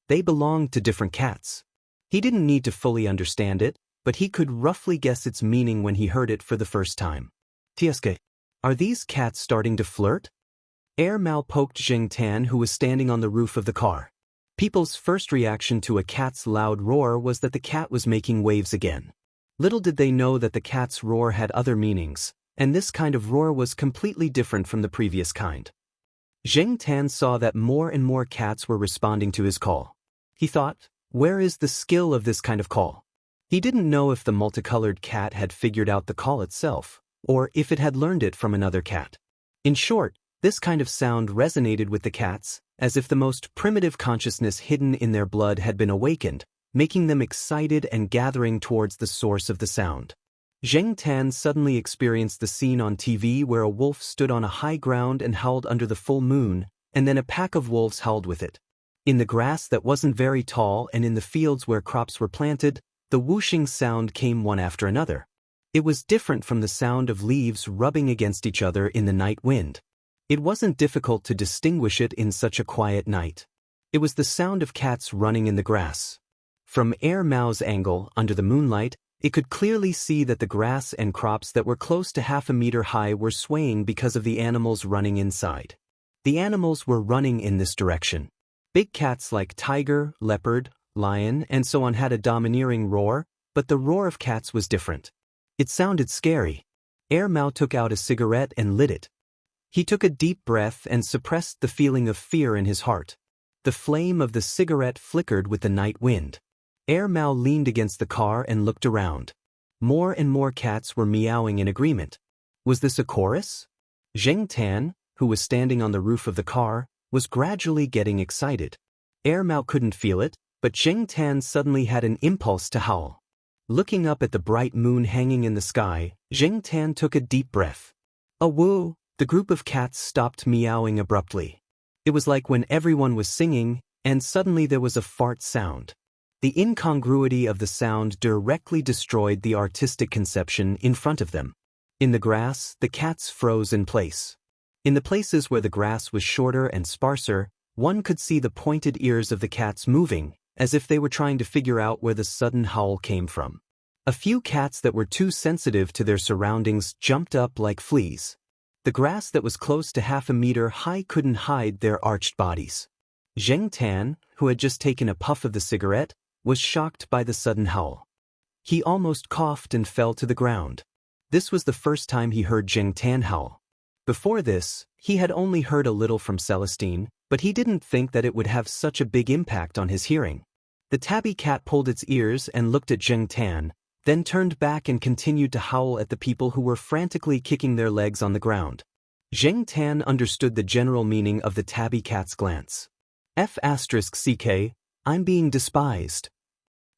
They belonged to different cats. He didn't need to fully understand it, but he could roughly guess its meaning when he heard it for the first time. Tieske, are these cats starting to flirt? Air Mao poked Jing Tan, who was standing on the roof of the car. People's first reaction to a cat's loud roar was that the cat was making waves again. Little did they know that the cat's roar had other meanings, and this kind of roar was completely different from the previous kind. Jing Tan saw that more and more cats were responding to his call. He thought, where is the skill of this kind of call? He didn't know if the multicolored cat had figured out the call itself, or if it had learned it from another cat. In short, this kind of sound resonated with the cats, as if the most primitive consciousness hidden in their blood had been awakened, making them excited and gathering towards the source of the sound. Jing Tan suddenly experienced the scene on TV where a wolf stood on a high ground and howled under the full moon, and then a pack of wolves howled with it. In the grass that wasn't very tall and in the fields where crops were planted, the whooshing sound came one after another. It was different from the sound of leaves rubbing against each other in the night wind. It wasn't difficult to distinguish it in such a quiet night. It was the sound of cats running in the grass. From Air Mao's angle, under the moonlight, it could clearly see that the grass and crops that were close to half a meter high were swaying because of the animals running inside. The animals were running in this direction. Big cats like tiger, leopard, lion, and so on had a domineering roar, but the roar of cats was different. It sounded scary. Air Mao took out a cigarette and lit it. He took a deep breath and suppressed the feeling of fear in his heart. The flame of the cigarette flickered with the night wind. Air Mao leaned against the car and looked around. More and more cats were meowing in agreement. Was this a chorus? Jing Tan, who was standing on the roof of the car, was gradually getting excited. Air Mao couldn't feel it, but Jing Tan suddenly had an impulse to howl. Looking up at the bright moon hanging in the sky, Jing Tan took a deep breath. A woo! The group of cats stopped meowing abruptly. It was like when everyone was singing, and suddenly there was a fart sound. The incongruity of the sound directly destroyed the artistic conception in front of them. In the grass, the cats froze in place. In the places where the grass was shorter and sparser, one could see the pointed ears of the cats moving, as if they were trying to figure out where the sudden howl came from. A few cats that were too sensitive to their surroundings jumped up like fleas. The grass that was close to half a meter high couldn't hide their arched bodies. Jing Tan, who had just taken a puff of the cigarette, was shocked by the sudden howl. He almost coughed and fell to the ground. This was the first time he heard Jing Tan howl. Before this, he had only heard a little from Celestine, but he didn't think that it would have such a big impact on his hearing. The tabby cat pulled its ears and looked at Jing Tan, then turned back and continued to howl at the people who were frantically kicking their legs on the ground. Jing Tan understood the general meaning of the tabby cat's glance. F***CK, I'm being despised.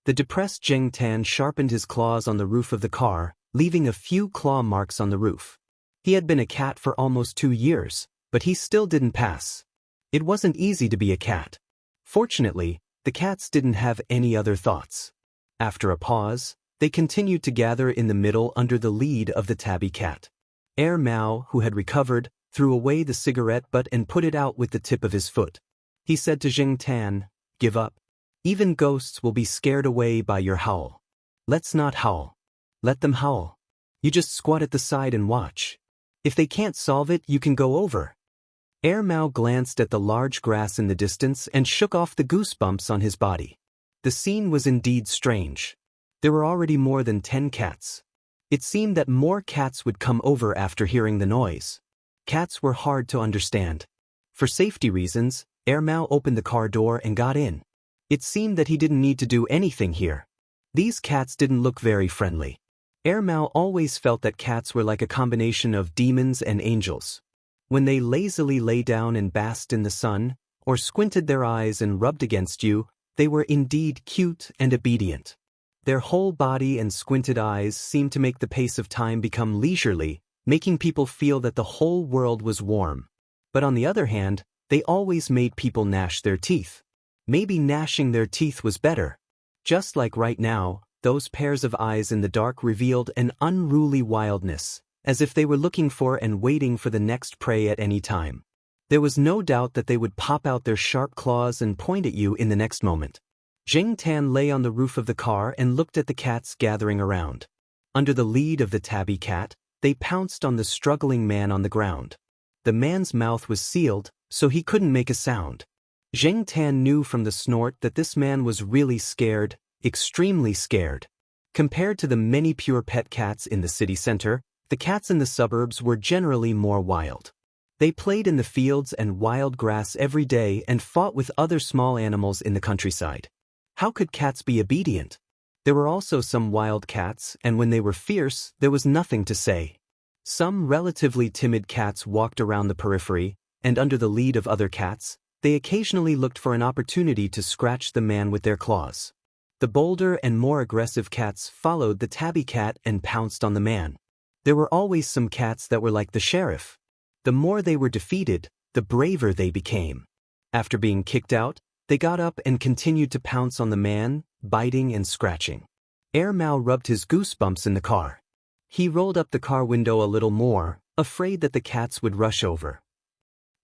The depressed Jing Tan sharpened his claws on the roof of the car, leaving a few claw marks on the roof. He had been a cat for almost 2 years, but he still didn't pass. It wasn't easy to be a cat. Fortunately, the cats didn't have any other thoughts. After a pause, they continued to gather in the middle under the lead of the tabby cat. Air Mao, who had recovered, threw away the cigarette butt and put it out with the tip of his foot. He said to Jing Tan, "Give up. Even ghosts will be scared away by your howl. Let's not howl. Let them howl. You just squat at the side and watch. If they can't solve it, you can go over." Air Mao glanced at the large grass in the distance and shook off the goosebumps on his body. The scene was indeed strange. There were already more than 10 cats. It seemed that more cats would come over after hearing the noise. Cats were hard to understand. For safety reasons, Air Mao opened the car door and got in. It seemed that he didn't need to do anything here. These cats didn't look very friendly. Air Mao always felt that cats were like a combination of demons and angels. When they lazily lay down and basked in the sun, or squinted their eyes and rubbed against you, they were indeed cute and obedient. Their whole body and squinted eyes seemed to make the pace of time become leisurely, making people feel that the whole world was warm. But on the other hand, they always made people gnash their teeth. Maybe gnashing their teeth was better. Just like right now, those pairs of eyes in the dark revealed an unruly wildness, as if they were looking for and waiting for the next prey at any time. There was no doubt that they would pop out their sharp claws and point at you in the next moment. Jing Tan lay on the roof of the car and looked at the cats gathering around. Under the lead of the tabby cat, they pounced on the struggling man on the ground. The man's mouth was sealed, so he couldn't make a sound. Jing Tan knew from the snort that this man was really scared, extremely scared. Compared to the many pure pet cats in the city center, the cats in the suburbs were generally more wild. They played in the fields and wild grass every day and fought with other small animals in the countryside. How could cats be obedient? There were also some wild cats, and when they were fierce, there was nothing to say. Some relatively timid cats walked around the periphery, and under the lead of other cats, they occasionally looked for an opportunity to scratch the man with their claws. The bolder and more aggressive cats followed the tabby cat and pounced on the man. There were always some cats that were like the sheriff. The more they were defeated, the braver they became. After being kicked out, they got up and continued to pounce on the man, biting and scratching. Air Mao rubbed his goosebumps in the car. He rolled up the car window a little more, afraid that the cats would rush over.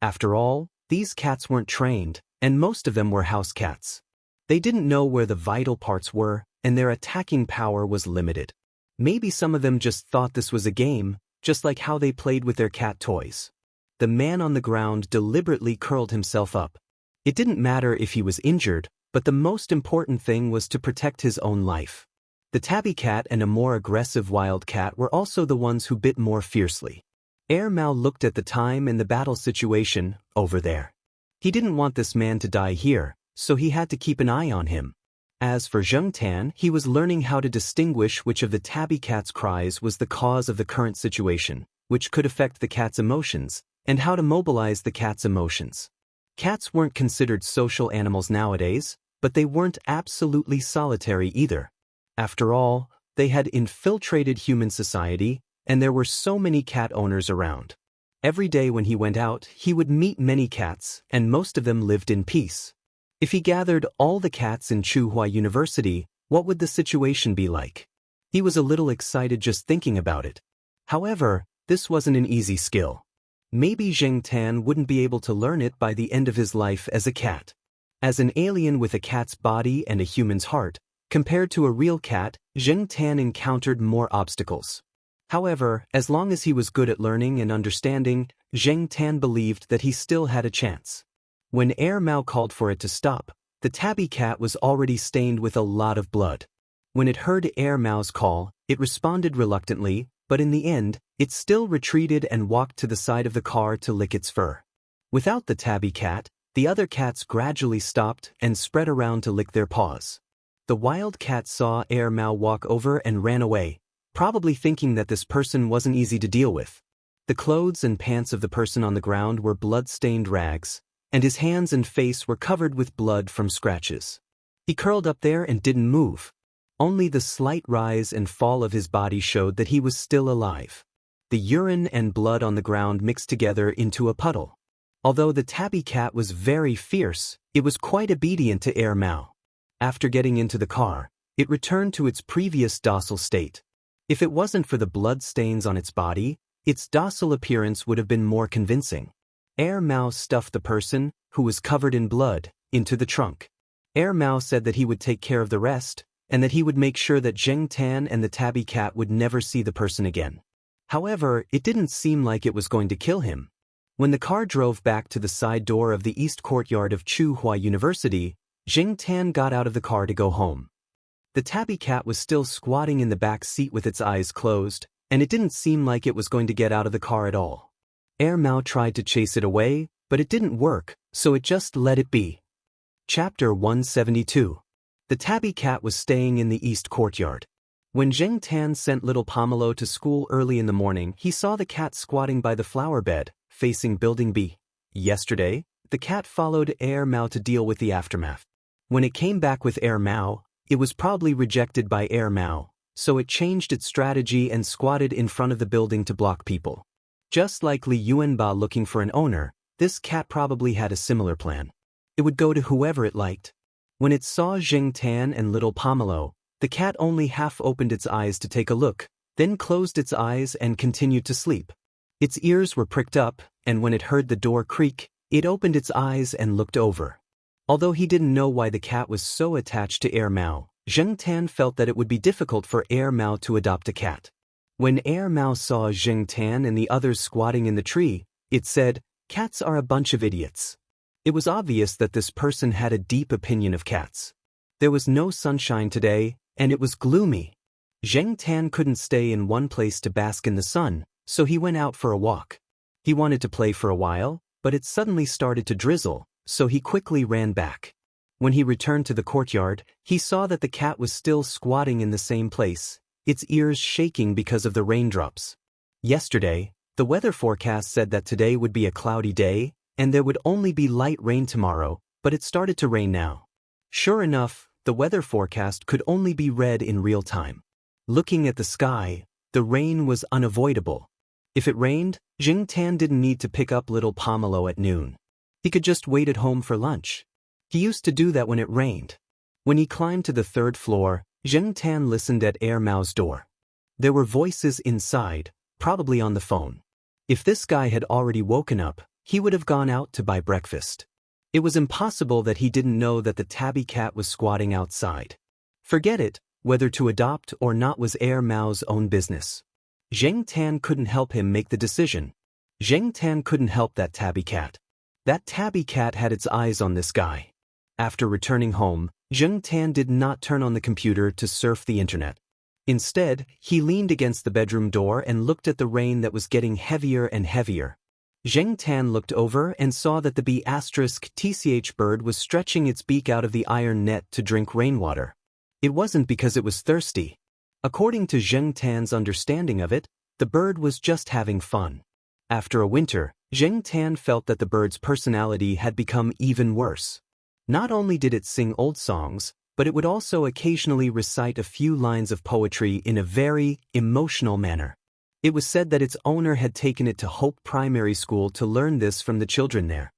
After all, these cats weren't trained, and most of them were house cats. They didn't know where the vital parts were, and their attacking power was limited. Maybe some of them just thought this was a game, just like how they played with their cat toys. The man on the ground deliberately curled himself up. It didn't matter if he was injured, but the most important thing was to protect his own life. The tabby cat and a more aggressive wild cat were also the ones who bit more fiercely. Air Mao looked at the time and the battle situation, over there. He didn't want this man to die here, so he had to keep an eye on him. As for Zheng Tan, he was learning how to distinguish which of the tabby cat's cries was the cause of the current situation, which could affect the cat's emotions, and how to mobilize the cat's emotions. Cats weren't considered social animals nowadays, but they weren't absolutely solitary either. After all, they had infiltrated human society, and there were so many cat owners around. Every day when he went out, he would meet many cats, and most of them lived in peace. If he gathered all the cats in Tsinghua University, what would the situation be like? He was a little excited just thinking about it. However, this wasn't an easy skill. Maybe Zheng Tan wouldn't be able to learn it by the end of his life as a cat. As an alien with a cat's body and a human's heart, compared to a real cat, Zheng Tan encountered more obstacles. However, as long as he was good at learning and understanding, Zheng Tan believed that he still had a chance. When Air Mao called for it to stop, the tabby cat was already stained with a lot of blood. When it heard Air Mao's call, it responded reluctantly, but in the end, it still retreated and walked to the side of the car to lick its fur. Without the tabby cat, the other cats gradually stopped and spread around to lick their paws. The wild cat saw Air Mao walk over and ran away, probably thinking that this person wasn't easy to deal with. The clothes and pants of the person on the ground were blood-stained rags, and his hands and face were covered with blood from scratches. He curled up there and didn't move. Only the slight rise and fall of his body showed that he was still alive. The urine and blood on the ground mixed together into a puddle. Although the tabby cat was very fierce, it was quite obedient to Air Mao. After getting into the car, it returned to its previous docile state. If it wasn't for the blood stains on its body, its docile appearance would have been more convincing. Air Mao stuffed the person, who was covered in blood, into the trunk. Air Mao said that he would take care of the rest, and that he would make sure that Zheng Tan and the tabby cat would never see the person again. However, it didn't seem like it was going to kill him. When the car drove back to the side door of the east courtyard of Tsinghua University, Zheng Tan got out of the car to go home. The tabby cat was still squatting in the back seat with its eyes closed, and it didn't seem like it was going to get out of the car at all. Air Mao tried to chase it away, but it didn't work, so it just let it be. Chapter 172. The tabby cat was staying in the east courtyard. When Zheng Tan sent little Pomelo to school early in the morning, he saw the cat squatting by the flower bed, facing Building B. Yesterday, the cat followed Air Mao to deal with the aftermath. When it came back with Air Mao, it was probably rejected by Air Mao, so it changed its strategy and squatted in front of the building to block people. Just like Li Yuanba looking for an owner, this cat probably had a similar plan. It would go to whoever it liked. When it saw Zheng Tan and little Pomelo, the cat only half opened its eyes to take a look, then closed its eyes and continued to sleep. Its ears were pricked up, and when it heard the door creak, It opened its eyes and looked over. Although he didn't know why the cat was so attached to Air Mao, Zheng Tan felt that it would be difficult for Air Mao to adopt a cat. When Air Mao saw Zheng Tan and the others squatting in the tree, it said, "Cats are a bunch of idiots." It was obvious that this person had a deep opinion of cats. There was no sunshine today, and it was gloomy. Zheng Tan couldn't stay in one place to bask in the sun, so he went out for a walk. He wanted to play for a while, but it suddenly started to drizzle, so he quickly ran back. When he returned to the courtyard, he saw that the cat was still squatting in the same place, its ears shaking because of the raindrops. Yesterday, the weather forecast said that today would be a cloudy day, and there would only be light rain tomorrow, but it started to rain now. Sure enough, the weather forecast could only be read in real time. Looking at the sky, the rain was unavoidable. If it rained, Zheng Tan didn't need to pick up little Pomelo at noon. He could just wait at home for lunch. He used to do that when it rained. When he climbed to the third floor, Zheng Tan listened at Air Mao's door. There were voices inside, probably on the phone. If this guy had already woken up, he would have gone out to buy breakfast. It was impossible that he didn't know that the tabby cat was squatting outside. Forget it, whether to adopt or not was Air Mao's own business. Zheng Tan couldn't help him make the decision. Zheng Tan couldn't help that tabby cat. That tabby cat had its eyes on this guy. After returning home, Zheng Tan did not turn on the computer to surf the internet. Instead, he leaned against the bedroom door and looked at the rain that was getting heavier and heavier. Zheng Tan looked over and saw that the B*TCH bird was stretching its beak out of the iron net to drink rainwater. It wasn't because it was thirsty. According to Zheng Tan's understanding of it, the bird was just having fun. After a winter, Zheng Tan felt that the bird's personality had become even worse. Not only did it sing old songs, but it would also occasionally recite a few lines of poetry in a very emotional manner. It was said that its owner had taken it to Hope Primary School to learn this from the children there.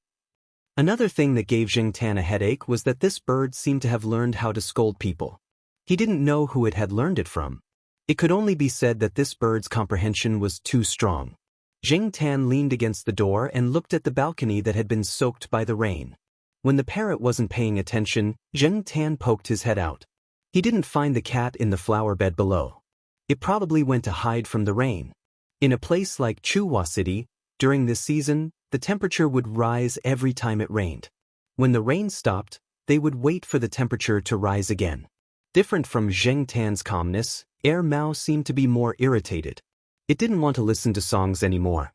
Another thing that gave Zheng Tan a headache was that this bird seemed to have learned how to scold people. He didn't know who it had learned it from. It could only be said that this bird's comprehension was too strong. Zheng Tan leaned against the door and looked at the balcony that had been soaked by the rain. When the parrot wasn't paying attention, Zheng Tan poked his head out. He didn't find the cat in the flower bed below. It probably went to hide from the rain. In a place like Chuhua City, during this season, the temperature would rise every time it rained. When the rain stopped, they would wait for the temperature to rise again. Different from Zheng Tan's calmness, Air Mao seemed to be more irritated. It didn't want to listen to songs anymore.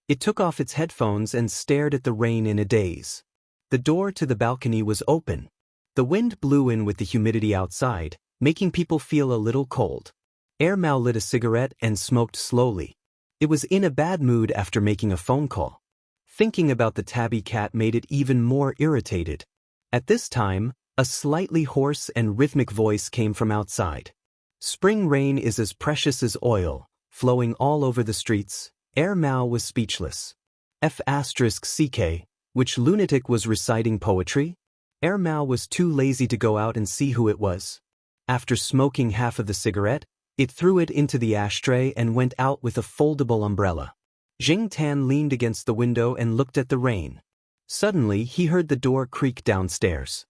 It took off its headphones and stared at the rain in a daze. The door to the balcony was open. The wind blew in with the humidity outside, making people feel a little cold. Air Mao lit a cigarette and smoked slowly. It was in a bad mood after making a phone call. Thinking about the tabby cat made it even more irritated. At this time, a slightly hoarse and rhythmic voice came from outside. Spring rain is as precious as oil, flowing all over the streets. Air Mao was speechless. F***CK, which lunatic was reciting poetry? Air Mao was too lazy to go out and see who it was. After smoking half of the cigarette, it threw it into the ashtray and went out with a foldable umbrella. Zheng Tan leaned against the window and looked at the rain. Suddenly, he heard the door creak downstairs.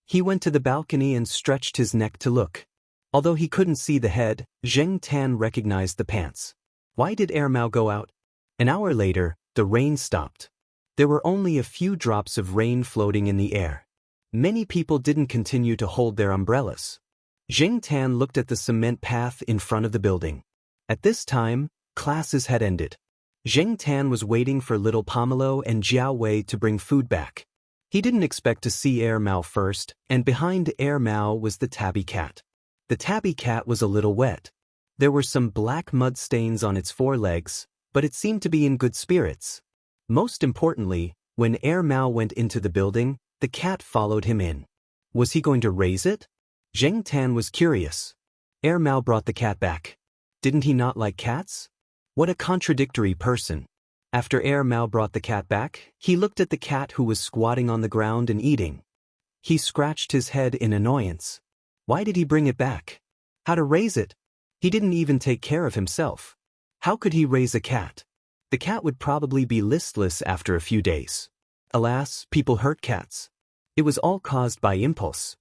He went to the balcony and stretched his neck to look. Although he couldn't see the head, Zheng Tan recognized the pants. Why did Air Mao go out? An hour later, the rain stopped. There were only a few drops of rain floating in the air. Many people didn't continue to hold their umbrellas. Zheng Tan looked at the cement path in front of the building. At this time, classes had ended. Zheng Tan was waiting for little Pomelo and Jiao Wei to bring food back. He didn't expect to see Air Mao first, and behind Air Mao was the tabby cat. The tabby cat was a little wet. There were some black mud stains on its forelegs, but it seemed to be in good spirits. Most importantly, when Air Mao went into the building, the cat followed him in. Was he going to raise it? Zheng Tan was curious. Air Mao brought the cat back. Didn't he not like cats? What a contradictory person. After Air Mao brought the cat back, he looked at the cat who was squatting on the ground and eating. He scratched his head in annoyance. Why did he bring it back? How to raise it? He didn't even take care of himself. How could he raise a cat? The cat would probably be listless after a few days. Alas, people hurt cats. It was all caused by impulse.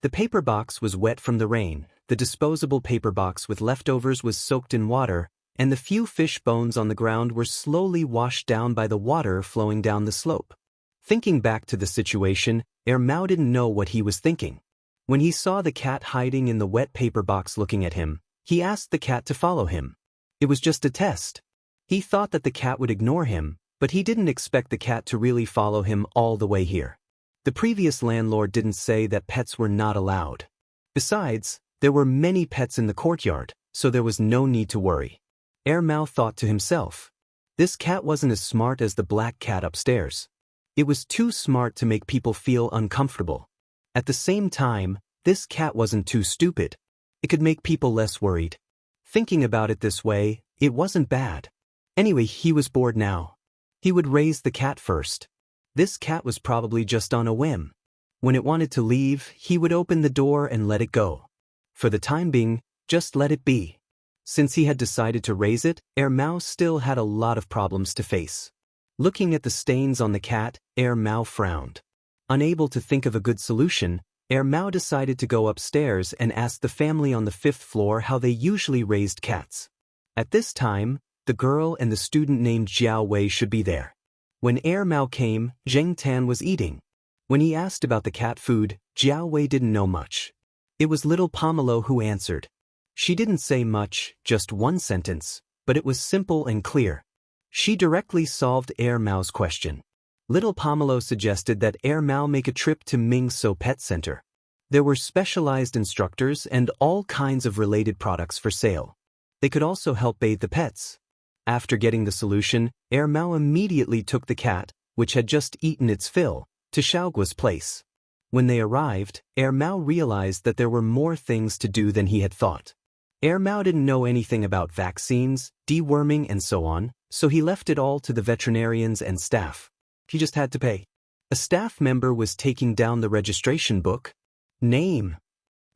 The paper box was wet from the rain, the disposable paper box with leftovers was soaked in water, and the few fish bones on the ground were slowly washed down by the water flowing down the slope. Thinking back to the situation, Mao didn't know what he was thinking. When he saw the cat hiding in the wet paper box looking at him, he asked the cat to follow him. It was just a test. He thought that the cat would ignore him, but he didn't expect the cat to really follow him all the way here. The previous landlord didn't say that pets were not allowed. Besides, there were many pets in the courtyard, so there was no need to worry. Mao thought to himself. This cat wasn't as smart as the black cat upstairs. It was too smart to make people feel uncomfortable. At the same time, this cat wasn't too stupid. It could make people less worried. Thinking about it this way, it wasn't bad. Anyway, he was bored now. He would raise the cat first. This cat was probably just on a whim. When it wanted to leave, he would open the door and let it go. For the time being, just let it be. Since he had decided to raise it, Mao still had a lot of problems to face. Looking at the stains on the cat, Mao frowned. Unable to think of a good solution, Mao decided to go upstairs and ask the family on the 5th floor how they usually raised cats. At this time, the girl and the student named Jiao Wei should be there. When Mao came, Zheng Tan was eating. When he asked about the cat food, Jiao Wei didn't know much. It was little Pomelo who answered. She didn't say much, just one sentence, but it was simple and clear. She directly solved Mao's question. Little Pomelo suggested that Mao make a trip to Mingso Pet Center. There were specialized instructors and all kinds of related products for sale. They could also help bathe the pets. After getting the solution, Mao immediately took the cat, which had just eaten its fill, to Xiaoguo's place. When they arrived, Mao realized that there were more things to do than he had thought. Mao didn't know anything about vaccines, deworming and so on, so he left it all to the veterinarians and staff. He just had to pay. A staff member was taking down the registration book. Name: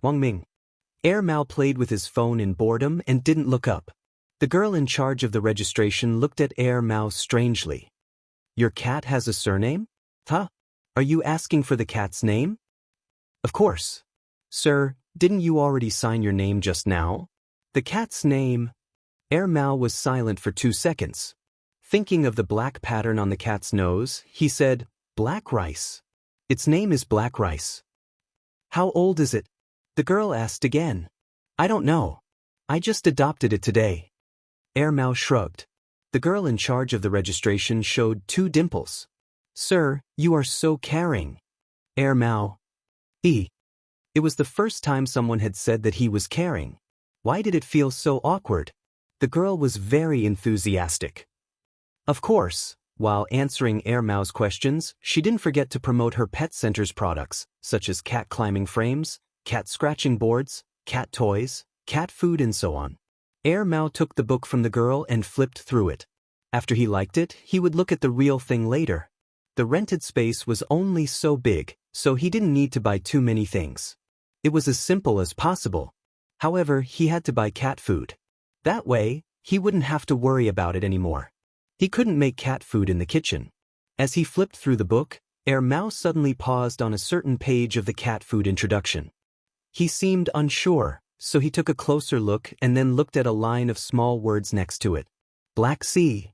Wang Ming. Mao played with his phone in boredom and didn't look up. The girl in charge of the registration looked at Mao strangely. Your cat has a surname? Huh? Are you asking for the cat's name? Of course. Sir, didn't you already sign your name just now? The cat's name. Mao was silent for 2 seconds. Thinking of the black pattern on the cat's nose, he said, Black Rice. Its name is Black Rice. How old is it? The girl asked again. I don't know. I just adopted it today. Mao shrugged. The girl in charge of the registration showed 2 dimples. Sir, you are so caring. Mao. It was the first time someone had said that he was caring. Why did it feel so awkward? The girl was very enthusiastic. Of course, while answering Mao's questions, she didn't forget to promote her pet center's products, such as cat climbing frames, cat scratching boards, cat toys, cat food and so on. Mao took the book from the girl and flipped through it. After he liked it, he would look at the real thing later. The rented space was only so big, so he didn't need to buy too many things. It was as simple as possible. However, he had to buy cat food. That way, he wouldn't have to worry about it anymore. He couldn't make cat food in the kitchen. As he flipped through the book, Mao suddenly paused on a certain page of the cat food introduction. He seemed unsure, so he took a closer look and then looked at a line of small words next to it. Black Sea.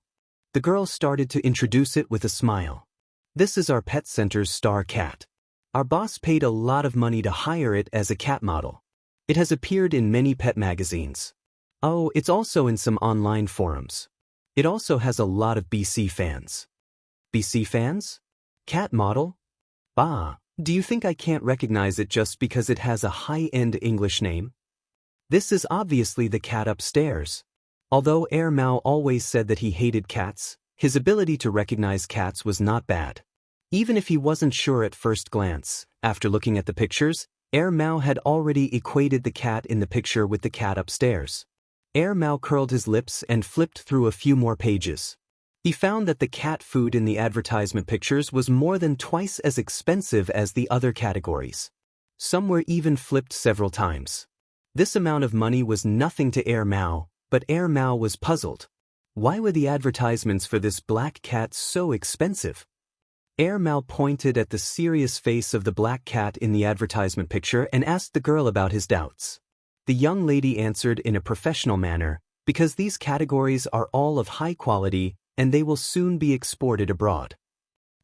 The girl started to introduce it with a smile. This is our pet center's star cat. Our boss paid a lot of money to hire it as a cat model. It has appeared in many pet magazines. Oh, it's also in some online forums. It also has a lot of BC fans. BC fans? Cat model? Bah, do you think I can't recognize it just because it has a high-end English name? This is obviously the cat upstairs. Although Mao always said that he hated cats, his ability to recognize cats was not bad. Even if he wasn't sure at first glance, after looking at the pictures, Mao had already equated the cat in the picture with the cat upstairs. Mao curled his lips and flipped through a few more pages. He found that the cat food in the advertisement pictures was more than twice as expensive as the other categories. Some were even flipped several times. This amount of money was nothing to Mao, but Mao was puzzled. Why were the advertisements for this black cat so expensive? Mao pointed at the serious face of the black cat in the advertisement picture and asked the girl about his doubts. The young lady answered in a professional manner, because these categories are all of high quality and they will soon be exported abroad.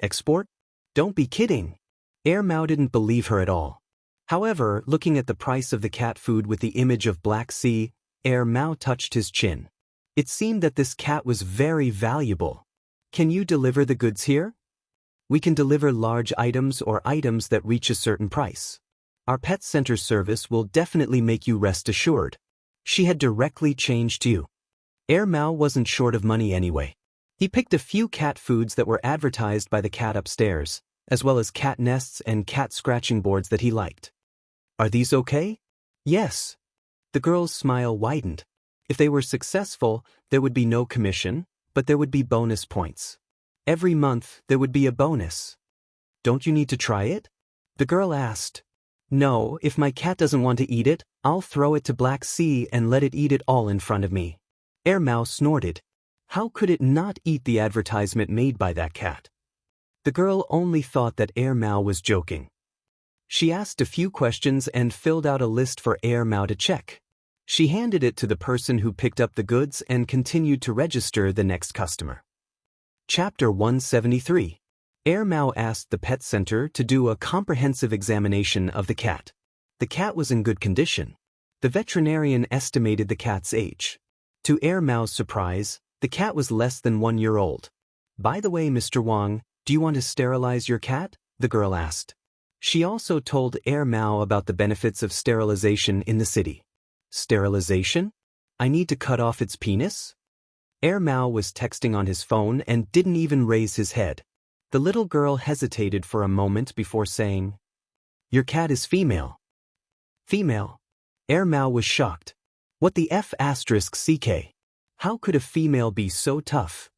Export? Don't be kidding. Mao didn't believe her at all. However, looking at the price of the cat food with the image of Black Sea, Mao touched his chin. It seemed that this cat was very valuable. Can you deliver the goods here? We can deliver large items or items that reach a certain price. Our pet center service will definitely make you rest assured. She had directly changed you. Mao wasn't short of money anyway. He picked a few cat foods that were advertised by the cat upstairs, as well as cat nests and cat scratching boards that he liked. Are these okay? Yes. The girl's smile widened. If they were successful, there would be no commission, but there would be bonus points. Every month, there would be a bonus. Don't you need to try it? The girl asked. No, if my cat doesn't want to eat it, I'll throw it to Black Sea and let it eat it all in front of me. Mao snorted. How could it not eat the advertisement made by that cat? The girl only thought that Mao was joking. She asked a few questions and filled out a list for Mao to check. She handed it to the person who picked up the goods and continued to register the next customer. Chapter 173. Mao asked the pet center to do a comprehensive examination of the cat. The cat was in good condition. The veterinarian estimated the cat's age. To Mao's surprise, the cat was less than 1 year old. By the way, Mr. Wang, do you want to sterilize your cat? The girl asked. She also told Mao about the benefits of sterilization in the city. Sterilization? I need to cut off its penis? Mao was texting on his phone and didn't even raise his head. The little girl hesitated for a moment before saying, Your cat is female. Female? Mao was shocked. What the F***ck? How could a female be so tough?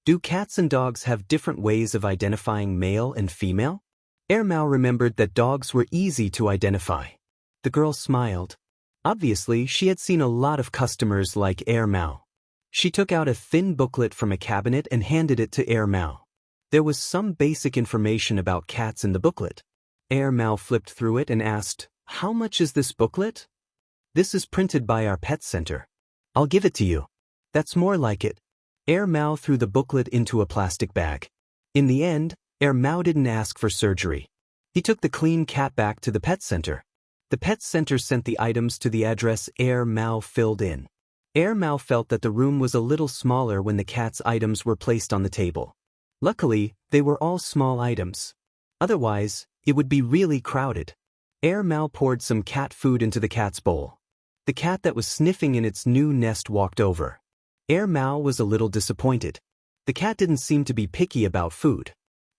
Do cats and dogs have different ways of identifying male and female? Mao remembered that dogs were easy to identify. The girl smiled. Obviously, she had seen a lot of customers like Mao. She took out a thin booklet from a cabinet and handed it to Mao. There was some basic information about cats in the booklet. Mao flipped through it and asked, How much is this booklet? This is printed by our pet center. I'll give it to you. That's more like it. Mao threw the booklet into a plastic bag. In the end, Mao didn't ask for surgery. He took the clean cat back to the pet center. The pet center sent the items to the address Mao filled in. Mao felt that the room was a little smaller when the cat's items were placed on the table. Luckily, they were all small items. Otherwise, it would be really crowded. Mao poured some cat food into the cat's bowl. The cat that was sniffing in its new nest walked over. Mao was a little disappointed. The cat didn't seem to be picky about food.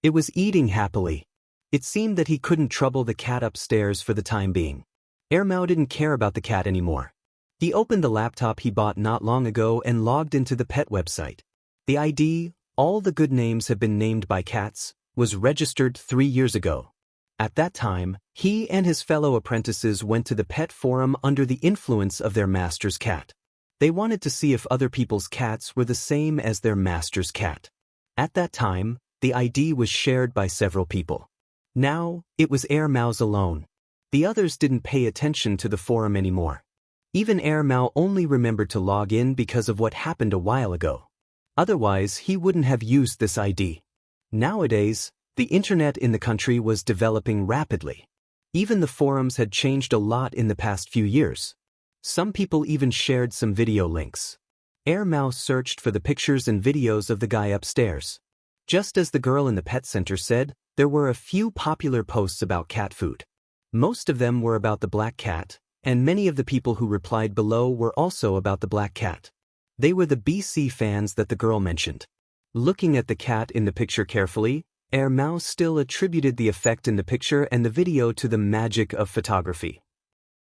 It was eating happily. It seemed that he couldn't trouble the cat upstairs for the time being. Mao didn't care about the cat anymore. He opened the laptop he bought not long ago and logged into the pet website. The ID, all the good names have been named by cats, was registered 3 years ago. At that time, he and his fellow apprentices went to the pet forum under the influence of their master's cat. They wanted to see if other people's cats were the same as their master's cat. At that time, the ID was shared by several people. Now, it was Mao's alone. The others didn't pay attention to the forum anymore. Even Mao only remembered to log in because of what happened a while ago. Otherwise, he wouldn't have used this ID. Nowadays, the internet in the country was developing rapidly. Even the forums had changed a lot in the past few years. Some people even shared some video links. Mao searched for the pictures and videos of the guy upstairs. Just as the girl in the pet center said, there were a few popular posts about cat food. Most of them were about the black cat, and many of the people who replied below were also about the black cat. They were the BC fans that the girl mentioned. Looking at the cat in the picture carefully, Mao still attributed the effect in the picture and the video to the magic of photography.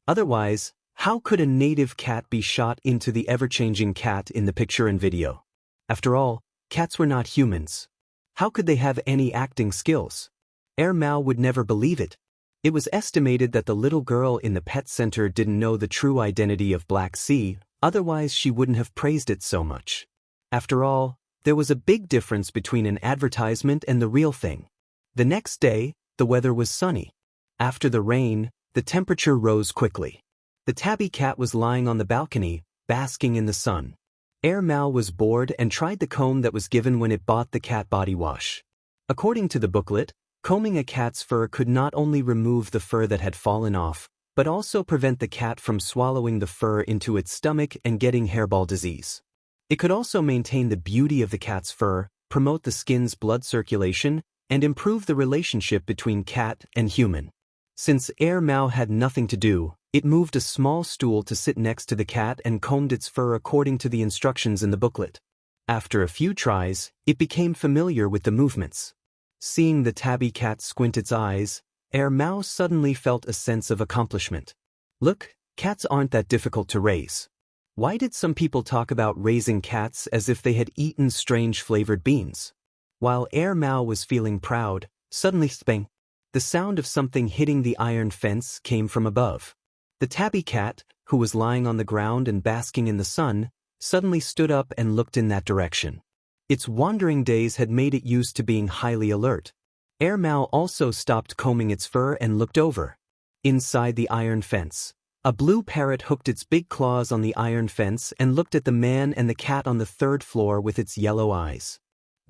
Otherwise, how could a native cat be shot into the ever-changing cat in the picture and video? After all, cats were not humans. How could they have any acting skills? Mao would never believe it. It was estimated that the little girl in the pet center didn't know the true identity of Black Sea, otherwise she wouldn't have praised it so much. After all, there was a big difference between an advertisement and the real thing. The next day, the weather was sunny. After the rain, the temperature rose quickly. The tabby cat was lying on the balcony, basking in the sun. Mao was bored and tried the comb that was given when it bought the cat body wash. According to the booklet, combing a cat's fur could not only remove the fur that had fallen off, but also prevent the cat from swallowing the fur into its stomach and getting hairball disease. It could also maintain the beauty of the cat's fur, promote the skin's blood circulation, and improve the relationship between cat and human. Since Mao had nothing to do, it moved a small stool to sit next to the cat and combed its fur according to the instructions in the booklet. After a few tries, it became familiar with the movements. Seeing the tabby cat squint its eyes, Mao suddenly felt a sense of accomplishment. Look, cats aren't that difficult to raise. Why did some people talk about raising cats as if they had eaten strange flavored beans? While Mao was feeling proud, suddenly spang! The sound of something hitting the iron fence came from above. The tabby cat, who was lying on the ground and basking in the sun, suddenly stood up and looked in that direction. Its wandering days had made it used to being highly alert. Mao also stopped combing its fur and looked over. Inside the iron fence, a blue parrot hooked its big claws on the iron fence and looked at the man and the cat on the third floor with its yellow eyes.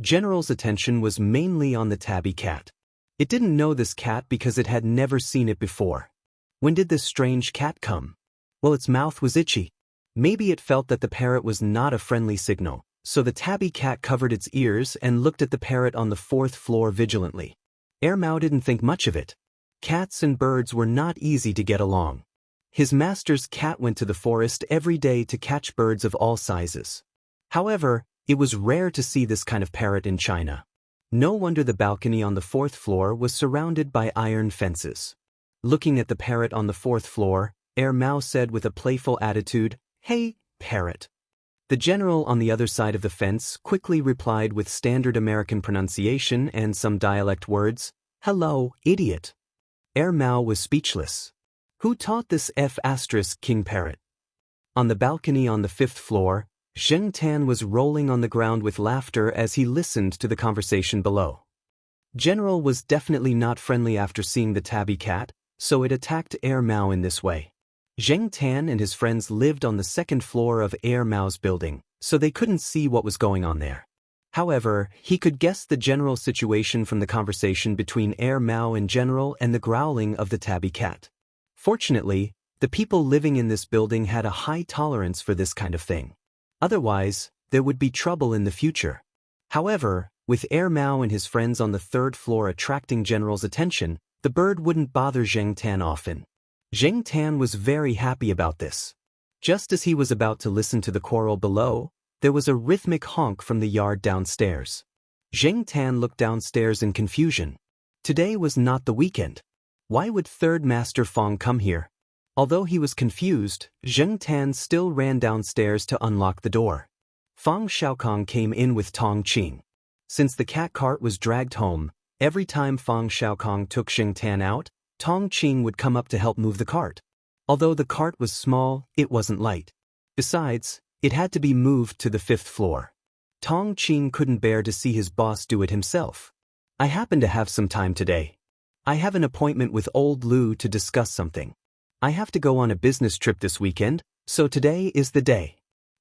General's attention was mainly on the tabby cat. It didn't know this cat because it had never seen it before. When did this strange cat come? Well, its mouth was itchy. Maybe it felt that the parrot was not a friendly signal, so the tabby cat covered its ears and looked at the parrot on the fourth floor vigilantly. Mao didn't think much of it. Cats and birds were not easy to get along. His master's cat went to the forest every day to catch birds of all sizes. However, it was rare to see this kind of parrot in China. No wonder the balcony on the fourth floor was surrounded by iron fences. Looking at the parrot on the fourth floor, Mao said with a playful attitude, "Hey, parrot." The general on the other side of the fence quickly replied with standard American pronunciation and some dialect words, "Hello, idiot." Mao was speechless. Who taught this king parrot? On the balcony on the fifth floor, Zheng Tan was rolling on the ground with laughter as he listened to the conversation below. General was definitely not friendly after seeing the tabby cat, so it attacked Mao in this way. Zheng Tan and his friends lived on the second floor of Mao's building, so they couldn't see what was going on there. However, he could guess the general situation from the conversation between Mao and General and the growling of the tabby cat. Fortunately, the people living in this building had a high tolerance for this kind of thing. Otherwise, there would be trouble in the future. However, with Mao and his friends on the third floor attracting General's attention, the bird wouldn't bother Zheng Tan often. Zheng Tan was very happy about this. Just as he was about to listen to the quarrel below, there was a rhythmic honk from the yard downstairs. Zheng Tan looked downstairs in confusion. Today was not the weekend. Why would Third Master Fong come here? Although he was confused, Zheng Tan still ran downstairs to unlock the door. Fang Xiaokong came in with Tong Qing. Since the cat cart was dragged home, every time Fang Xiaokong took Zheng Tan out, Tong Qing would come up to help move the cart. Although the cart was small, it wasn't light. Besides, it had to be moved to the fifth floor. Tong Qing couldn't bear to see his boss do it himself. I happen to have some time today. I have an appointment with old Lu to discuss something. I have to go on a business trip this weekend, so today is the day.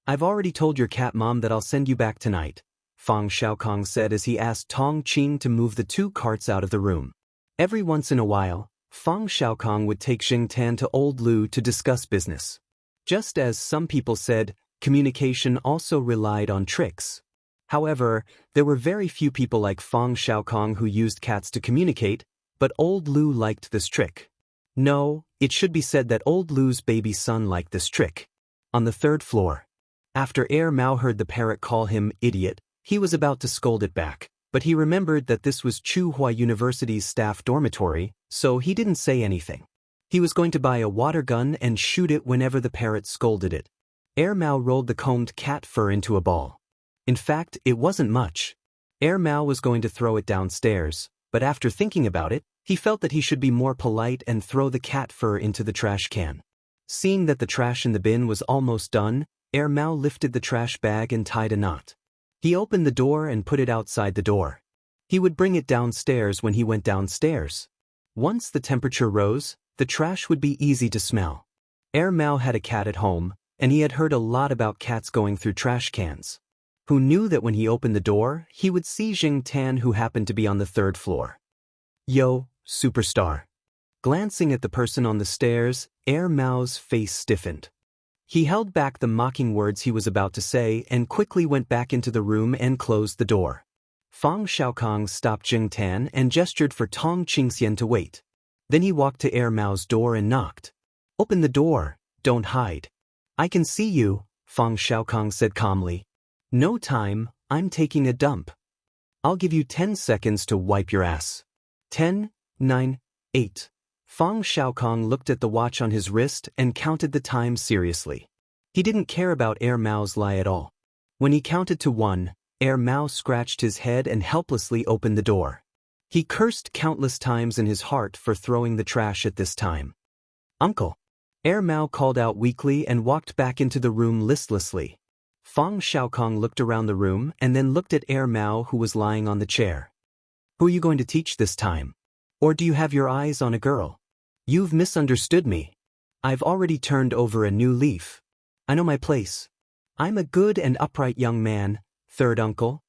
I've already told your cat mom that I'll send you back tonight, Fang Xiaokong said as he asked Tong Qing to move the two carts out of the room. Every once in a while, Fang Xiaokong would take Zheng Tan to old Lu to discuss business. Just as some people said, communication also relied on tricks. However, there were very few people like Fang Xiaokong who used cats to communicate, but old Lu liked this trick. No, it should be said that old Lu's baby son liked this trick. On the third floor. After Mao heard the parrot call him idiot, he was about to scold it back, but he remembered that this was Tsinghua University's staff dormitory, so he didn't say anything. He was going to buy a water gun and shoot it whenever the parrot scolded it. Mao rolled the combed cat fur into a ball. In fact, it wasn't much. Mao was going to throw it downstairs, but after thinking about it, he felt that he should be more polite and throw the cat fur into the trash can. Seeing that the trash in the bin was almost done, Mao lifted the trash bag and tied a knot. He opened the door and put it outside the door. He would bring it downstairs when he went downstairs. Once the temperature rose, the trash would be easy to smell. Mao had a cat at home, and he had heard a lot about cats going through trash cans. Who knew that when he opened the door, he would see Jing Tan, who happened to be on the 3rd floor. "Yo, superstar." Glancing at the person on the stairs, Mao's face stiffened. He held back the mocking words he was about to say and quickly went back into the room and closed the door. Fang Xiaokong stopped Jing Tan and gestured for Tong Qingxian to wait. Then he walked to Mao's door and knocked. "Open the door, don't hide." "I can see you," Fang Xiaokong said calmly. "No time, I'm taking a dump. I'll give you 10 seconds to wipe your ass." 10, 9, 8. Fang Xiaokong looked at the watch on his wrist and counted the time seriously. He didn't care about Mao's lie at all. When he counted to 1, Mao scratched his head and helplessly opened the door. He cursed countless times in his heart for throwing the trash at this time. "Uncle." Mao called out weakly and walked back into the room listlessly. Fang Xiaokong looked around the room and then looked at Mao, who was lying on the chair. "Who are you going to teach this time? Or do you have your eyes on a girl? You've misunderstood me. I've already turned over a new leaf. I know my place. I'm a good and upright young man, 3rd uncle."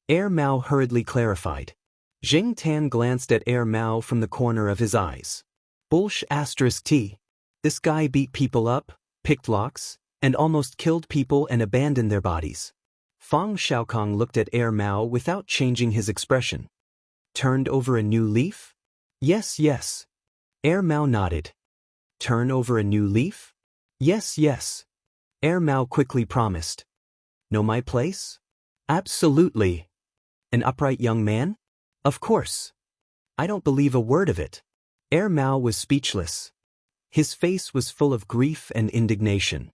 Mao hurriedly clarified. Jing Tan glanced at Mao from the corner of his eyes. Bullsh*T. This guy beat people up, picked locks, and almost killed people and abandoned their bodies. Fang Xiaokong looked at Mao without changing his expression. "Turned over a new leaf?" "Yes, yes." Mao nodded. "Turn over a new leaf?" "Yes, yes." Mao quickly promised. "Know my place?" "Absolutely." "An upright young man?" "Of course." "I don't believe a word of it." Mao was speechless. His face was full of grief and indignation.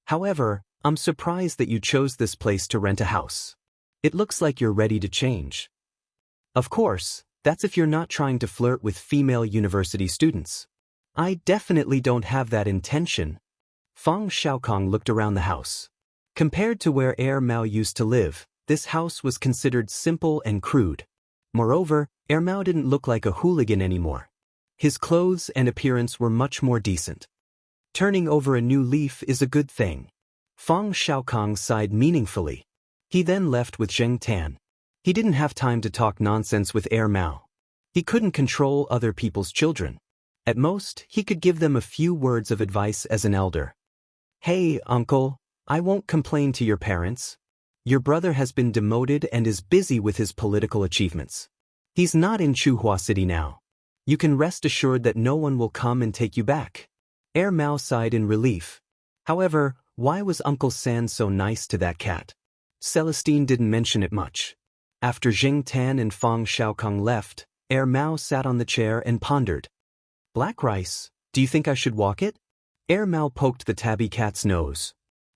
"However, I'm surprised that you chose this place to rent a house. It looks like you're ready to change." "Of course, that's if you're not trying to flirt with female university students." "I definitely don't have that intention." Fang Xiaokong looked around the house. Compared to where Mao used to live, this house was considered simple and crude. Moreover, Mao didn't look like a hooligan anymore. His clothes and appearance were much more decent. Turning over a new leaf is a good thing. Fang Xiaokong sighed meaningfully. He then left with Jing Tan. He didn't have time to talk nonsense with Mao. He couldn't control other people's children. At most, he could give them a few words of advice as an elder. "Hey, uncle, I won't complain to your parents. Your brother has been demoted and is busy with his political achievements. He's not in Chuhua City now. You can rest assured that no one will come and take you back." Mao sighed in relief. However, why was Uncle San so nice to that cat? Celestine didn't mention it much. After Jing Tan and Fang Xiaokong left, Mao sat on the chair and pondered. "Black rice, do you think I should walk it?" Mao poked the tabby cat's nose.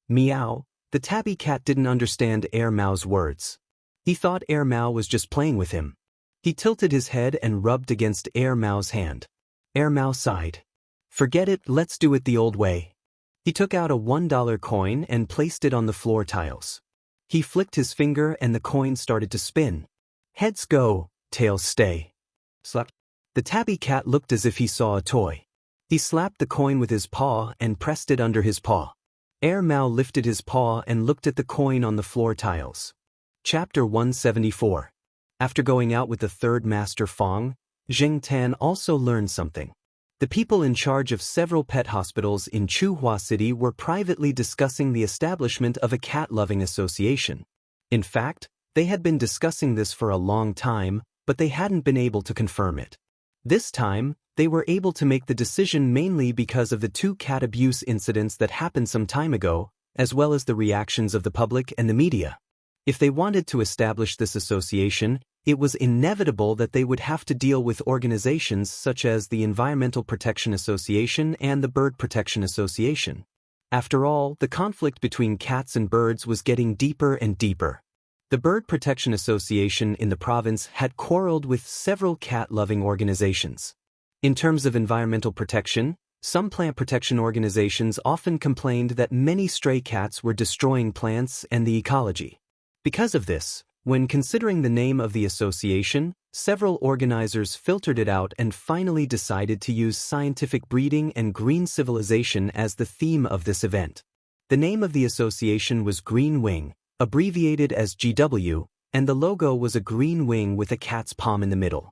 "Meow." The tabby cat didn't understand Mao's words. He thought Mao was just playing with him. He tilted his head and rubbed against Mao's hand. Mao sighed. "Forget it, let's do it the old way." He took out a $1 coin and placed it on the floor tiles. He flicked his finger and the coin started to spin. "Heads go, tails stay." Slap. The tabby cat looked as if he saw a toy. He slapped the coin with his paw and pressed it under his paw. Mao lifted his paw and looked at the coin on the floor tiles. Chapter 174. After going out with the 3rd Master Fang, Jing Tan also learned something. The people in charge of several pet hospitals in Chuhua City were privately discussing the establishment of a cat-loving association. In fact, they had been discussing this for a long time, but they hadn't been able to confirm it. This time, they were able to make the decision mainly because of the 2 cat abuse incidents that happened some time ago, as well as the reactions of the public and the media. If they wanted to establish this association, it was inevitable that they would have to deal with organizations such as the Environmental Protection Association and the Bird Protection Association. After all, the conflict between cats and birds was getting deeper and deeper. The Bird Protection Association in the province had quarreled with several cat-loving organizations. In terms of environmental protection, some plant protection organizations often complained that many stray cats were destroying plants and the ecology. Because of this, When considering the name of the association, several organizers filtered it out and finally decided to use scientific breeding and green civilization as the theme of this event. The name of the association was Green Wing, abbreviated as GW, and the logo was a green wing with a cat's palm in the middle.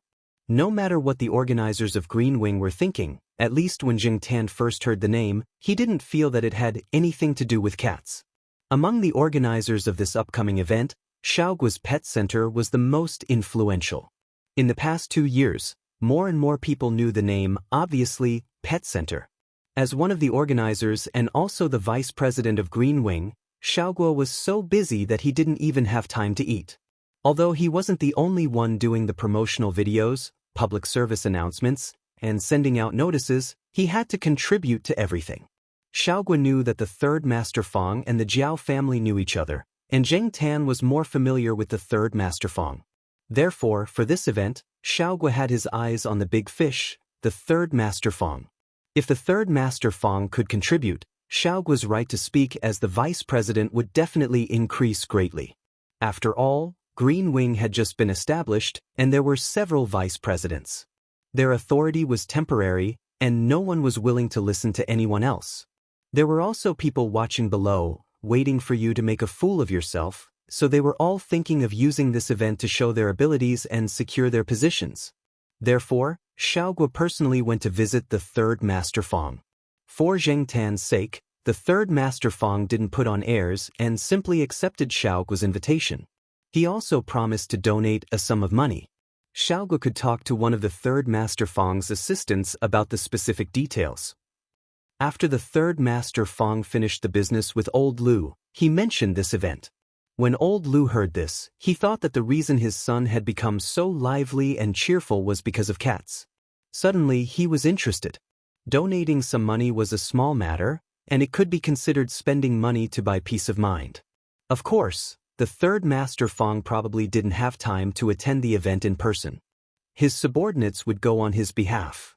No matter what the organizers of Green Wing were thinking, at least when Jing Tan first heard the name, he didn't feel that it had anything to do with cats. Among the organizers of this upcoming event, Xiaoguo's pet center was the most influential. In the past 2 years, more and more people knew the name, obviously, Pet Center. As one of the organizers and also the vice president of Green Wing, Xiaoguo was so busy that he didn't even have time to eat. Although he wasn't the only one doing the promotional videos, public service announcements, and sending out notices, he had to contribute to everything. Xiaoguo knew that the third Master Fong and the Jiao family knew each other, and Jing Tan was more familiar with the third Master Fong. Therefore, for this event, Xiaoguo had his eyes on the big fish, the third Master Fong. If the third Master Fong could contribute, Xiaoguo's right to speak as the vice president would definitely increase greatly. After all, Green Wing had just been established, and there were several vice presidents. Their authority was temporary, and no one was willing to listen to anyone else. There were also people watching below, waiting for you to make a fool of yourself, so they were all thinking of using this event to show their abilities and secure their positions. Therefore, Xiaoguo personally went to visit the third Master Fong. For Jing Tan's sake, the third Master Fong didn't put on airs and simply accepted Xiaoguo's invitation. He also promised to donate a sum of money. Xiaoguo could talk to one of the third Master Fong's assistants about the specific details. After the third Master Fong finished the business with Old Lu, he mentioned this event. When Old Lu heard this, he thought that the reason his son had become so lively and cheerful was because of cats. Suddenly, he was interested. Donating some money was a small matter, and it could be considered spending money to buy peace of mind. Of course, the third Master Fong probably didn't have time to attend the event in person. His subordinates would go on his behalf.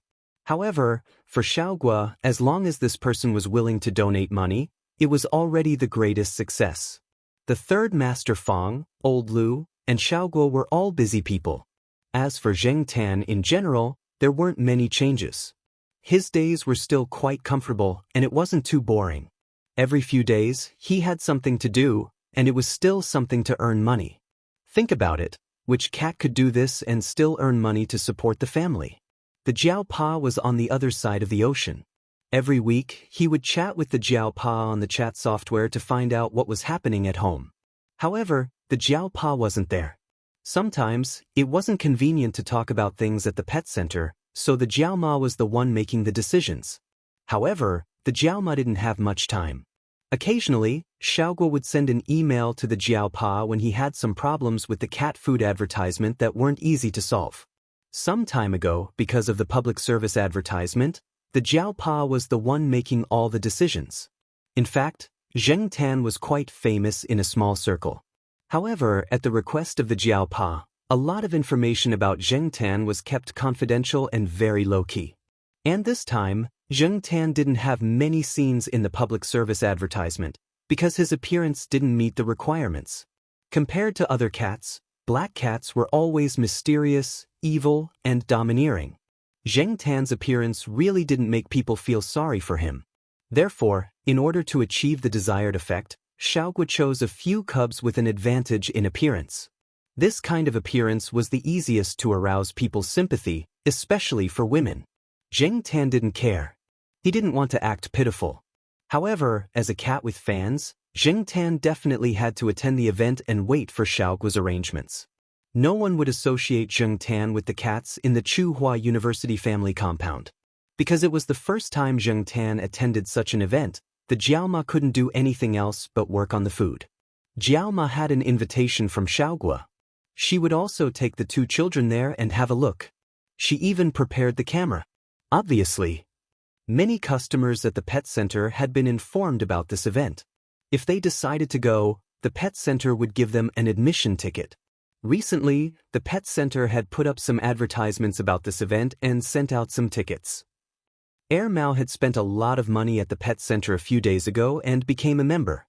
However, for Xiaoguo, as long as this person was willing to donate money, it was already the greatest success. The third Master Fong, Old Lu, and Xiaoguo were all busy people. As for Jing Tan in general, there weren't many changes. His days were still quite comfortable, and it wasn't too boring. Every few days, he had something to do, and it was still something to earn money. Think about it, which cat could do this and still earn money to support the family? The Jiao Pa was on the other side of the ocean. Every week, he would chat with the Jiao Pa on the chat software to find out what was happening at home. However, the Jiao Pa wasn't there. Sometimes, it wasn't convenient to talk about things at the pet center, so the Jiao Ma was the one making the decisions. However, the Jiao Ma didn't have much time. Occasionally, Xiaoguo would send an email to the Jiao Pa when he had some problems with the cat food advertisement that weren't easy to solve. Some time ago, because of the public service advertisement, the Jiao Pa was the one making all the decisions. In fact, Jing Tan was quite famous in a small circle. However, at the request of the Jiao Pa, a lot of information about Jing Tan was kept confidential and very low-key. And this time, Jing Tan didn't have many scenes in the public service advertisement because his appearance didn't meet the requirements. Compared to other cats, black cats were always mysterious, evil, and domineering. Jing Tan's appearance really didn't make people feel sorry for him. Therefore, in order to achieve the desired effect, Xiaoguo chose a few cubs with an advantage in appearance. This kind of appearance was the easiest to arouse people's sympathy, especially for women. Jing Tan didn't care. He didn't want to act pitiful. However, as a cat with fans, Jing Tan definitely had to attend the event and wait for Xiaoguo's arrangements. No one would associate Jing Tan with the cats in the Tsinghua University family compound. Because it was the first time Jing Tan attended such an event, the Jiaoma couldn't do anything else but work on the food. Jiaoma had an invitation from Xiaoguo. She would also take the 2 children there and have a look. She even prepared the camera. Obviously, many customers at the pet center had been informed about this event. If they decided to go, the pet center would give them an admission ticket. Recently, the pet center had put up some advertisements about this event and sent out some tickets. Air Mao had spent a lot of money at the pet center a few days ago and became a member.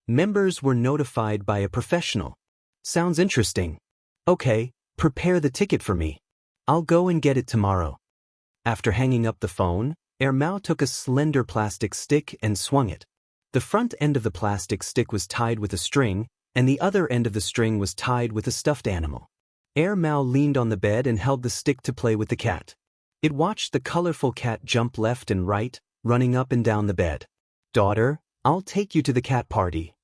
Members were notified by a professional. Sounds interesting. Okay, prepare the ticket for me. I'll go and get it tomorrow. After hanging up the phone, Mao took a slender plastic stick and swung it. The front end of the plastic stick was tied with a string, and the other end of the string was tied with a stuffed animal. Mao leaned on the bed and held the stick to play with the cat. It watched the colorful cat jump left and right, running up and down the bed. Daughter, I'll take you to the cat party.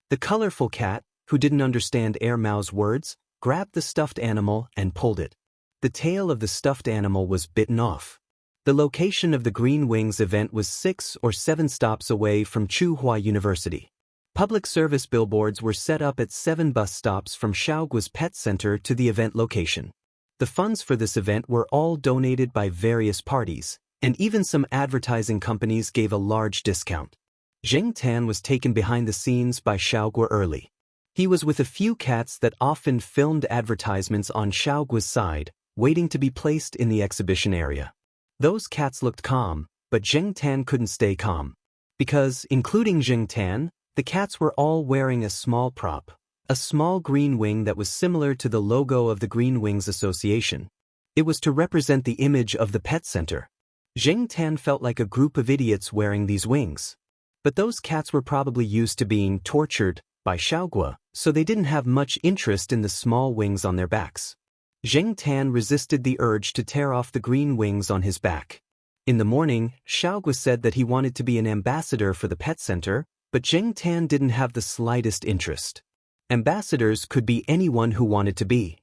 The colorful cat, who didn't understand Mao's words, grabbed the stuffed animal and pulled it. The tail of the stuffed animal was bitten off. The location of the Green Wings event was 6 or 7 stops away from Tsinghua University. Public service billboards were set up at 7 bus stops from Xiaoguo's pet center to the event location. The funds for this event were all donated by various parties, and even some advertising companies gave a large discount. Jing Tan was taken behind the scenes by Xiaoguo early. He was with a few cats that often filmed advertisements on Xiaoguo's side, waiting to be placed in the exhibition area. Those cats looked calm, but Jing Tan couldn't stay calm. Because, including Jing Tan, the cats were all wearing a small prop, a small green wing that was similar to the logo of the Green Wings Association. It was to represent the image of the pet center. Jing Tan felt like a group of idiots wearing these wings. But those cats were probably used to being tortured by Xiaoguo, so they didn't have much interest in the small wings on their backs. Jing Tan resisted the urge to tear off the green wings on his back. In the morning, Xiaoguo said that he wanted to be an ambassador for the pet center, but Jing Tan didn't have the slightest interest. Ambassadors could be anyone who wanted to be.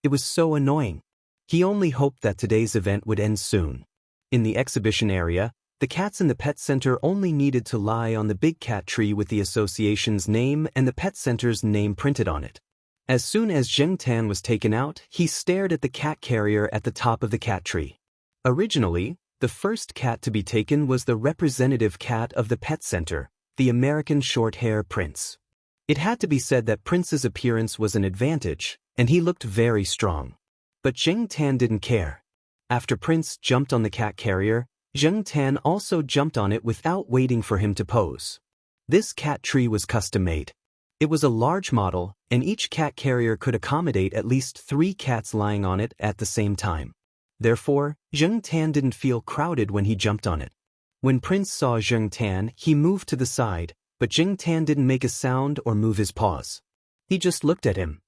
It was so annoying. He only hoped that today's event would end soon. In the exhibition area, the cats in the pet center only needed to lie on the big cat tree with the association's name and the pet center's name printed on it. As soon as Jing Tan was taken out, he stared at the cat carrier at the top of the cat tree. Originally, the first cat to be taken was the representative cat of the pet center, the American short-hair Prince. It had to be said that Prince's appearance was an advantage, and he looked very strong. But Jing Tan didn't care. After Prince jumped on the cat carrier, Jing Tan also jumped on it without waiting for him to pose. This cat tree was custom-made. It was a large model, and each cat carrier could accommodate at least 3 cats lying on it at the same time. Therefore, Jing Tan didn't feel crowded when he jumped on it. When Prince saw Jing Tan, he moved to the side, but Jing Tan didn't make a sound or move his paws. He just looked at him.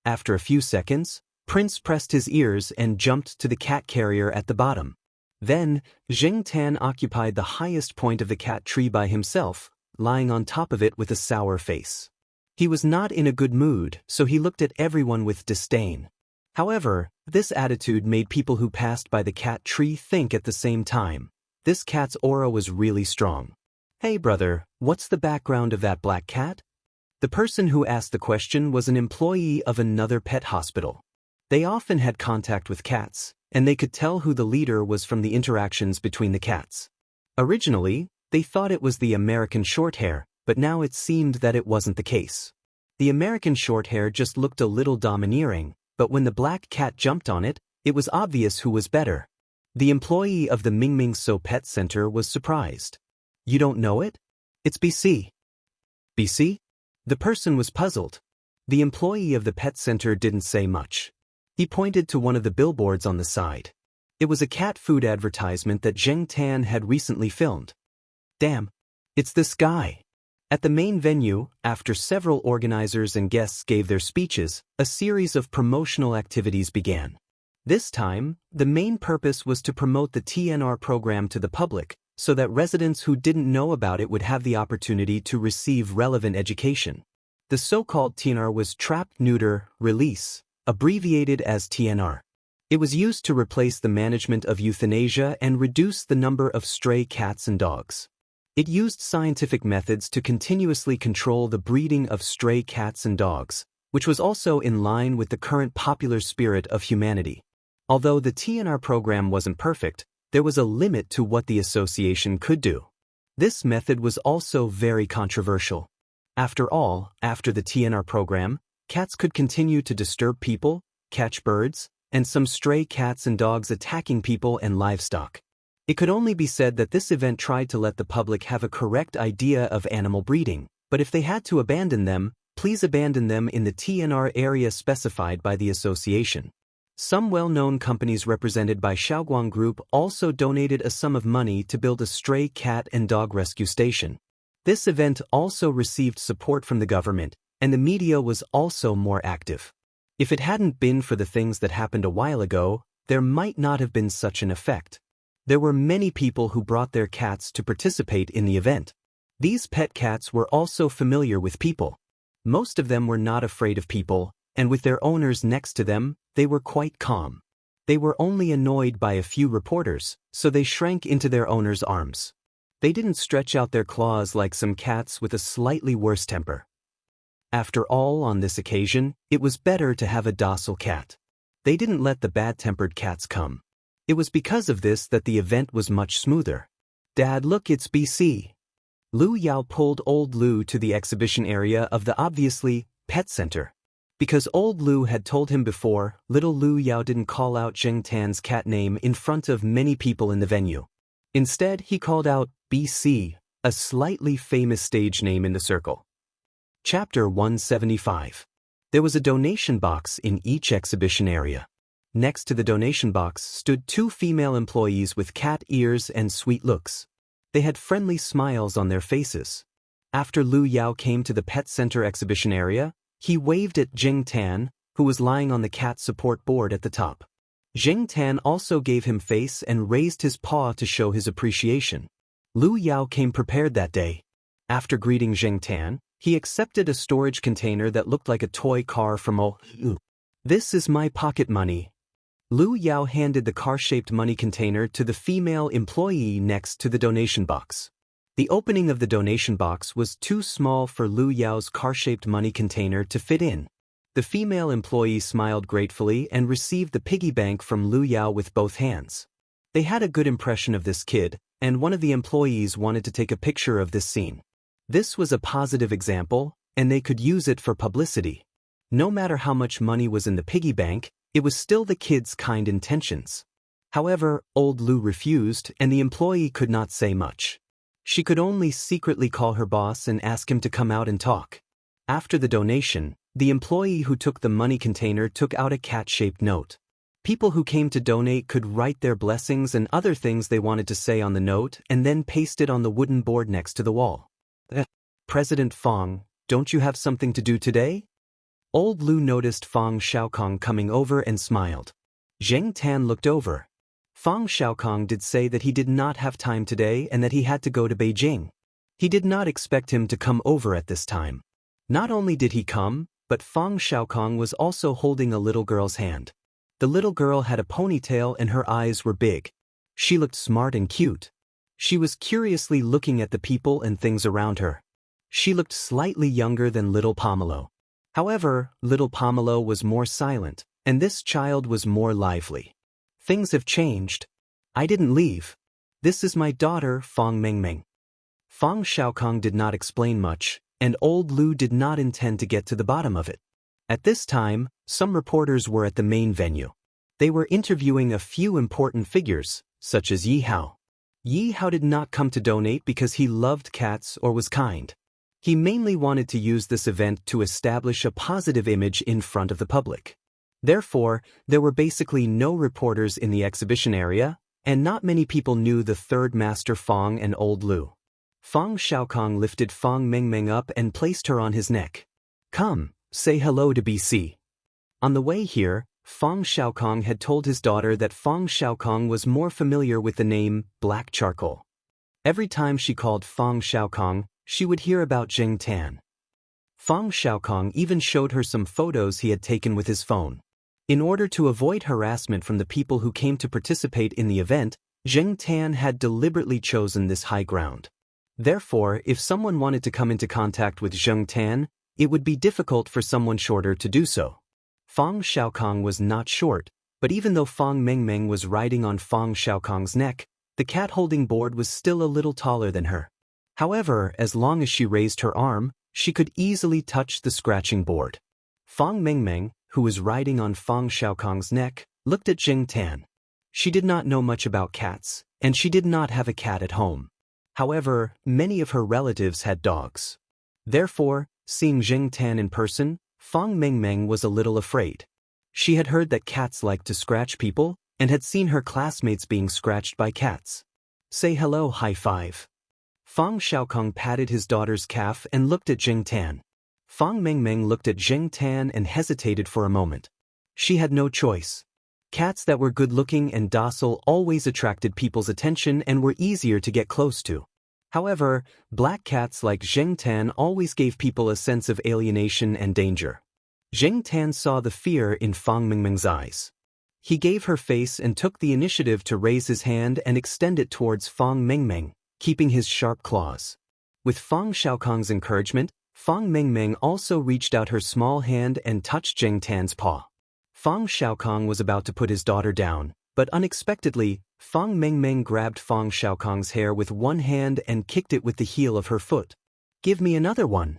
After a few seconds, Prince pressed his ears and jumped to the cat carrier at the bottom. Then, Jing Tan occupied the highest point of the cat tree by himself, lying on top of it with a sour face. He was not in a good mood, so he looked at everyone with disdain. However, this attitude made people who passed by the cat tree think at the same time. This cat's aura was really strong. Hey brother, what's the background of that black cat? The person who asked the question was an employee of another pet hospital. They often had contact with cats, and they could tell who the leader was from the interactions between the cats. Originally, they thought it was the American Shorthair, but now it seemed that it wasn't the case. The American Shorthair just looked a little domineering, but when the black cat jumped on it, it was obvious who was better. The employee of the Mingming So Pet Center was surprised. You don't know it? It's BC. BC? The person was puzzled. The employee of the pet center didn't say much. He pointed to one of the billboards on the side. It was a cat food advertisement that Jing Tan had recently filmed. Damn, it's this guy. At the main venue, after several organizers and guests gave their speeches, a series of promotional activities began. This time, the main purpose was to promote the TNR program to the public, so that residents who didn't know about it would have the opportunity to receive relevant education. The so-called TNR was Trap, Neuter, Release, abbreviated as TNR. It was used to replace the management of euthanasia and reduce the number of stray cats and dogs. It used scientific methods to continuously control the breeding of stray cats and dogs, which was also in line with the current popular spirit of humanity. Although the TNR program wasn't perfect, there was a limit to what the association could do. This method was also very controversial. After all, after the TNR program, cats could continue to disturb people, catch birds, and some stray cats and dogs attacking people and livestock. It could only be said that this event tried to let the public have a correct idea of animal breeding, but if they had to abandon them, Please abandon them in the TNR area specified by the association. Some well-known companies represented by Xiaoguang Group also donated a sum of money to build a stray cat and dog rescue station. This event also received support from the government, and the media was also more active. If it hadn't been for the things that happened a while ago, there might not have been such an effect. There were many people who brought their cats to participate in the event. These pet cats were also familiar with people. Most of them were not afraid of people, and with their owners next to them, they were quite calm. They were only annoyed by a few reporters, so they shrank into their owners' arms. They didn't stretch out their claws like some cats with a slightly worse temper. After all, on this occasion, it was better to have a docile cat. They didn't let the bad-tempered cats come. It was because of this that the event was much smoother. Dad, look, it's BC. Lu Yao pulled old Lu to the exhibition area of the obviously pet center. Because old Lu had told him before, little Lu Yao didn't call out Zheng Tan's cat name in front of many people in the venue. Instead, he called out BC, a slightly famous stage name in the circle. Chapter 175. There was a donation box in each exhibition area. Next to the donation box stood two female employees with cat ears and sweet looks. They had friendly smiles on their faces. After Lu Yao came to the pet center exhibition area, he waved at Zheng Tan, who was lying on the cat support board at the top. Zheng Tan also gave him face and raised his paw to show his appreciation. Lu Yao came prepared that day. After greeting Zheng Tan, he accepted a storage container that looked like a toy car from This is my pocket money. Lu Yao handed the car-shaped money container to the female employee next to the donation box. The opening of the donation box was too small for Lu Yao's car-shaped money container to fit in. The female employee smiled gratefully and received the piggy bank from Lu Yao with both hands. They had a good impression of this kid, and one of the employees wanted to take a picture of this scene. This was a positive example, and they could use it for publicity. No matter how much money was in the piggy bank, it was still the kid's kind intentions. However, old Lu refused, and the employee could not say much. She could only secretly call her boss and ask him to come out and talk. After the donation, the employee who took the money container took out a cat-shaped note. People who came to donate could write their blessings and other things they wanted to say on the note and then paste it on the wooden board next to the wall. President Fong, don't you have something to do today? Old Lu noticed Fong Xiaokong coming over and smiled. Zheng Tan looked over. Fong Xiaokong did say that he did not have time today and that he had to go to Beijing. He did not expect him to come over at this time. Not only did he come, but Fong Xiaokong was also holding a little girl's hand. The little girl had a ponytail and her eyes were big. She looked smart and cute. She was curiously looking at the people and things around her. She looked slightly younger than little Pomelo. However, little Pomelo was more silent, and this child was more lively. Things have changed. I didn't leave. This is my daughter, Fong Mengmeng. Fong Xiaokong did not explain much, and old Lu did not intend to get to the bottom of it. At this time, some reporters were at the main venue. They were interviewing a few important figures, such as Yi Hao. Yi Hao did not come to donate because he loved cats or was kind. He mainly wanted to use this event to establish a positive image in front of the public. Therefore, there were basically no reporters in the exhibition area, and not many people knew the third master Fong and old Lu. Fong Xiaokong lifted Fong Mengmeng up and placed her on his neck. Come, say hello to BC. On the way here, Fong Xiaokong had told his daughter that Fong Xiaokong was more familiar with the name Black Charcoal. Every time she called Fong Xiaokong, she would hear about Zheng Tan. Fong Xiaokong even showed her some photos he had taken with his phone. In order to avoid harassment from the people who came to participate in the event, Zheng Tan had deliberately chosen this high ground. Therefore, if someone wanted to come into contact with Zheng Tan, it would be difficult for someone shorter to do so. Fong Xiaokong was not short, but even though Fong Mengmeng was riding on Fong Xiaokong's neck, the cat-holding board was still a little taller than her. However, as long as she raised her arm, she could easily touch the scratching board. Fong Mengmeng, who was riding on Fong Xiaokong's neck, looked at Zheng Tan. She did not know much about cats, and she did not have a cat at home. However, many of her relatives had dogs. Therefore, Seeing Jing Tan in person, Fang Mengmeng was a little afraid. She had heard that cats liked to scratch people, and had seen her classmates being scratched by cats. Say hello, high five. Fang Xiaokong patted his daughter's calf and looked at Jing Tan. Fang Mengmeng looked at Jing Tan and hesitated for a moment. She had no choice. Cats that were good-looking and docile always attracted people's attention and were easier to get close to. However, black cats like Jing Tan always gave people a sense of alienation and danger. Jing Tan saw the fear in Fang Mengmeng's eyes. He gave her face and took the initiative to raise his hand and extend it towards Fang Mengmeng, keeping his sharp claws. With Fang Xiaokong's encouragement, Fang Mengmeng also reached out her small hand and touched Jing Tan's paw. Fang Xiaokong was about to put his daughter down, but unexpectedly, Fang Mengmeng grabbed Fang Xiaokong's hair with one hand and kicked it with the heel of her foot. Give me another one.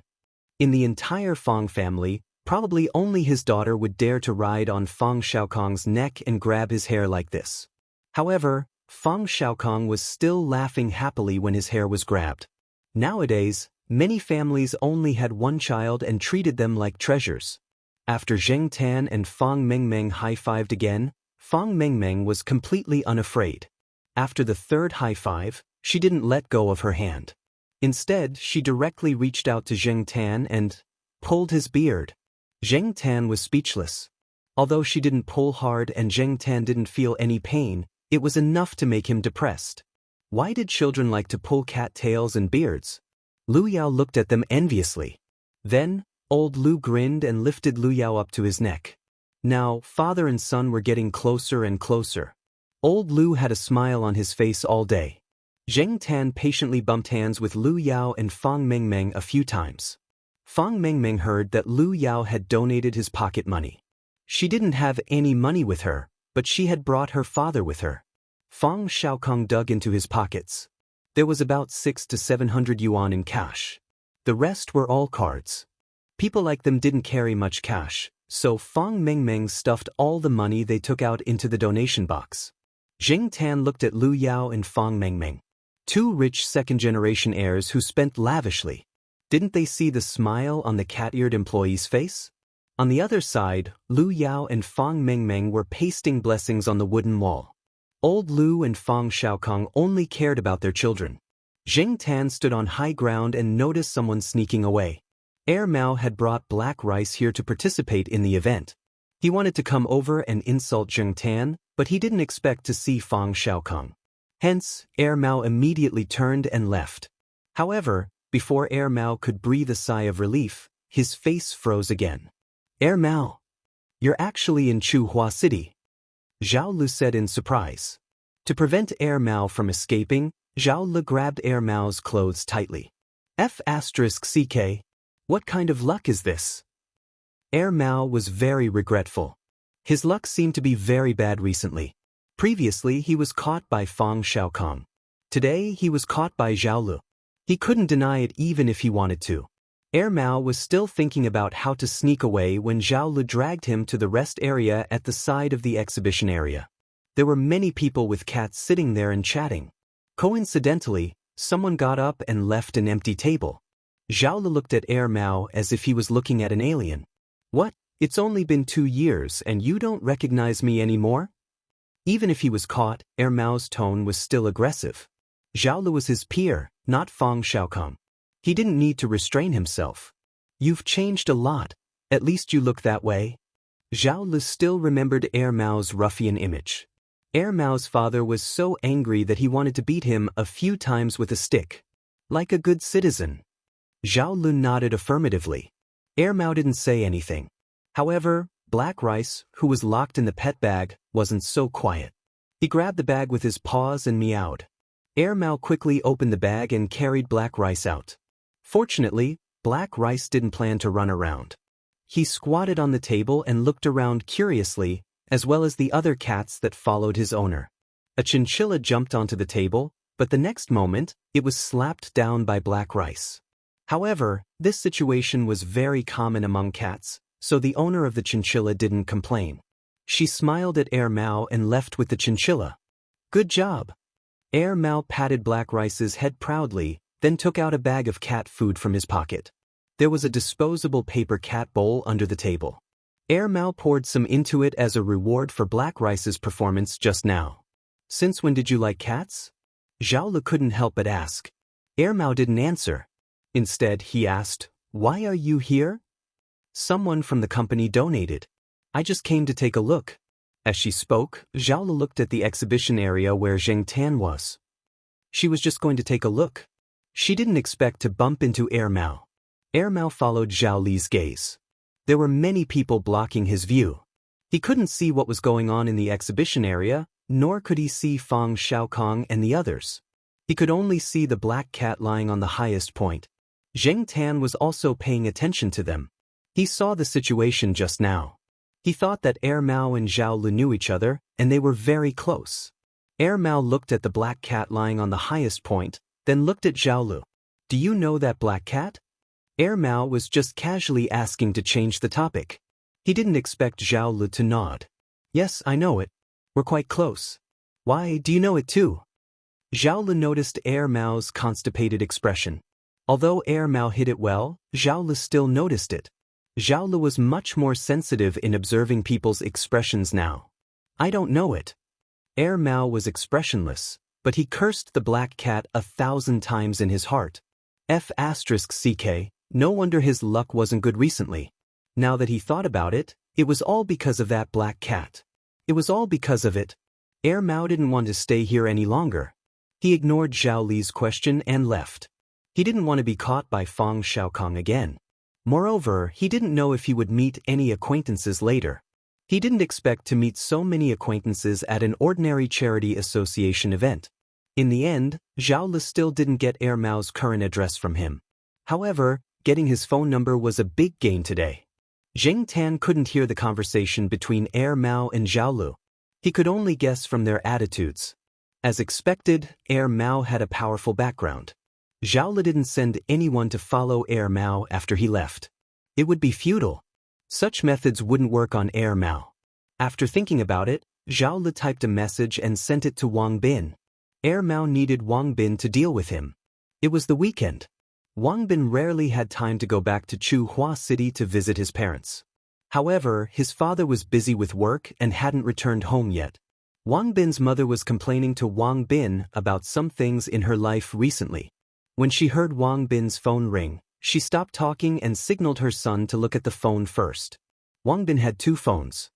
In the entire Fang family, probably only his daughter would dare to ride on Fang Xiaokong's neck and grab his hair like this. However, Fang Xiaokong was still laughing happily when his hair was grabbed. Nowadays, many families only had one child and treated them like treasures. After Jing Tan and Fang Mengmeng high-fived again, Fang Mengmeng was completely unafraid. After the third high-five, she didn't let go of her hand. Instead, she directly reached out to Jing Tan and pulled his beard. Jing Tan was speechless. Although she didn't pull hard and Jing Tan didn't feel any pain, it was enough to make him depressed. Why did children like to pull cat tails and beards? Lu Yao looked at them enviously. Then, old Lu grinned and lifted Lu Yao up to his neck. Now, father and son were getting closer and closer. Old Lu had a smile on his face all day. Jing Tan patiently bumped hands with Lu Yao and Fang Mengmeng a few times. Fang Mengmeng heard that Lu Yao had donated his pocket money. She didn't have any money with her, but she had brought her father with her. Fang Xiaokong dug into his pockets. There was about 600 to 700 yuan in cash. The rest were all cards. People like them didn't carry much cash, so Fang Mengmeng stuffed all the money they took out into the donation box. Jing Tan looked at Lu Yao and Fang Mengmeng. Two rich second-generation heirs who spent lavishly. Didn't they see the smile on the cat-eared employee's face? On the other side, Lu Yao and Fang Mengmeng were pasting blessings on the wooden wall. Old Lu and Fang Xiaokong only cared about their children. Jing Tan stood on high ground and noticed someone sneaking away. Heir Mao had brought black rice here to participate in the event. He wanted to come over and insult Jing Tan, but he didn't expect to see Fang Xiaokong. Hence, Heir Mao immediately turned and left. However, before Heir Mao could breathe a sigh of relief, his face froze again. Heir Mao, you're actually in Chuhua City, Zhao Lu said in surprise. To prevent Heir Mao from escaping, Zhao Lu grabbed Heir Mao's clothes tightly. F***CK. What kind of luck is this? Heir Mao was very regretful. His luck seemed to be very bad recently. Previously he was caught by Fang Xiaokong. Today he was caught by Zhao Lu. He couldn't deny it even if he wanted to. Heir Mao was still thinking about how to sneak away when Zhao Lu dragged him to the rest area at the side of the exhibition area. There were many people with cats sitting there and chatting. Coincidentally, someone got up and left an empty table. Zhao Lu looked at Heir Mao as if he was looking at an alien. What? It's only been 2 years and you don't recognize me anymore? Even if he was caught, Heir Mao's tone was still aggressive. Zhao Lu was his peer, not Fang Xiaokong. He didn't need to restrain himself. You've changed a lot. At least you look that way. Zhao Lu still remembered Heir Mao's ruffian image. Heir Mao's father was so angry that he wanted to beat him a few times with a stick. Like a good citizen. Zhao Lu nodded affirmatively. Heir Mao didn't say anything. However, Black Rice, who was locked in the pet bag, wasn't so quiet. He grabbed the bag with his paws and meowed. Heir Mao quickly opened the bag and carried Black Rice out. Fortunately, Black Rice didn't plan to run around. He squatted on the table and looked around curiously, as well as the other cats that followed his owner. A chinchilla jumped onto the table, but the next moment, it was slapped down by Black Rice. However, this situation was very common among cats, so the owner of the chinchilla didn't complain. She smiled at Heir Mao and left with the chinchilla. Good job. Heir Mao patted Black Rice's head proudly, then took out a bag of cat food from his pocket. There was a disposable paper cat bowl under the table. Air Mao poured some into it as a reward for Black Rice's performance just now. Since when did you like cats? Zhao Lu couldn't help but ask. Air Mao didn't answer. Instead, he asked, "Why are you here?" "Someone from the company donated. I just came to take a look." As she spoke, Zhao Lu looked at the exhibition area where Zheng Tan was. She was just going to take a look. She didn't expect to bump into Air Mao. Air Mao followed Zhao Li's gaze. There were many people blocking his view. He couldn't see what was going on in the exhibition area, nor could he see Fang Xiaokong and the others. He could only see the black cat lying on the highest point. Zheng Tan was also paying attention to them. He saw the situation just now. He thought that Air Mao and Zhao Lu knew each other, and they were very close. Air Mao looked at the black cat lying on the highest point, then looked at Zhao Lu. "Do you know that black cat?" Air Mao was just casually asking to change the topic. He didn't expect Zhao Lu to nod. "Yes, I know it. We're quite close." "Why, do you know it too?" Zhao Lu noticed Air Mao's constipated expression. Although Air Mao hid it well, Zhao Lu still noticed it. Zhao Lu was much more sensitive in observing people's expressions now. "I don't know it." Air Mao was expressionless, but he cursed the black cat 1,000 times in his heart. F***ck, no wonder his luck wasn't good recently. Now that he thought about it, it was all because of that black cat. It was all because of it. Air Mao didn't want to stay here any longer. He ignored Zhao Li's question and left. He didn't want to be caught by Fang Xiaokong again. Moreover, he didn't know if he would meet any acquaintances later. He didn't expect to meet so many acquaintances at an ordinary charity association event. In the end, Zhao Lu still didn't get Air Mao's current address from him. However, getting his phone number was a big gain today. Zheng Tan couldn't hear the conversation between Air Mao and Zhao Lu. He could only guess from their attitudes. As expected, Air Mao had a powerful background. Zhao Lu didn't send anyone to follow Air Mao after he left. It would be futile. Such methods wouldn't work on Air Mao. After thinking about it, Zhao Lu typed a message and sent it to Wang Bin. Air Mao needed Wang Bin to deal with him. It was the weekend. Wang Bin rarely had time to go back to Chuhua City to visit his parents. However, his father was busy with work and hadn't returned home yet. Wang Bin's mother was complaining to Wang Bin about some things in her life recently. When she heard Wang Bin's phone ring, she stopped talking and signaled her son to look at the phone first. Wang Bin had 2 phones.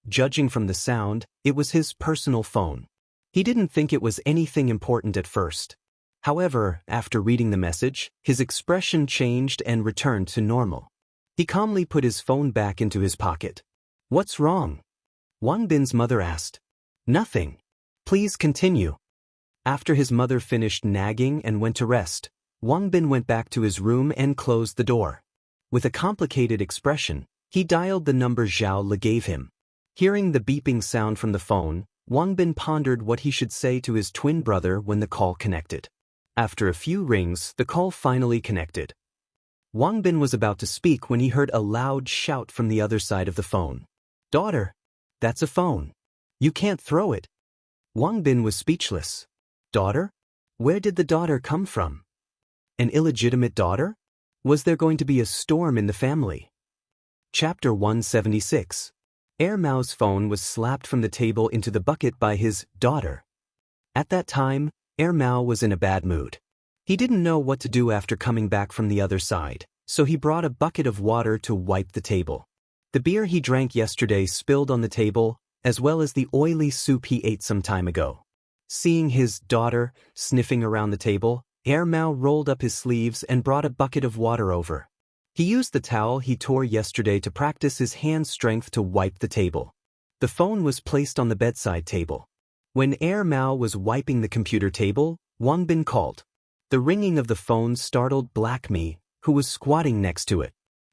Judging from the sound, it was his personal phone. He didn't think it was anything important at first. However, after reading the message, his expression changed and returned to normal. He calmly put his phone back into his pocket. "What's wrong?" Wang Bin's mother asked. "Nothing. Please continue." After his mother finished nagging and went to rest, Wang Bin went back to his room and closed the door. With a complicated expression, he dialed the number Zhao Lu gave him. Hearing the beeping sound from the phone, Wang Bin pondered what he should say to his twin brother when the call connected. After a few rings, the call finally connected. Wang Bin was about to speak when he heard a loud shout from the other side of the phone. "Daughter, that's a phone. You can't throw it." Wang Bin was speechless. Daughter? Where did the daughter come from? An illegitimate daughter? Was there going to be a storm in the family? Chapter 176. Air Mao's phone was slapped from the table into the bucket by his daughter. At that time, Air Mao was in a bad mood. He didn't know what to do after coming back from the other side, so he brought a bucket of water to wipe the table. The beer he drank yesterday spilled on the table, as well as the oily soup he ate some time ago. Seeing his daughter sniffing around the table, Air Mao rolled up his sleeves and brought a bucket of water over. He used the towel he tore yesterday to practice his hand strength to wipe the table. The phone was placed on the bedside table. When Air Mao was wiping the computer table, Wang Bin called. The ringing of the phone startled Black Me, who was squatting next to it.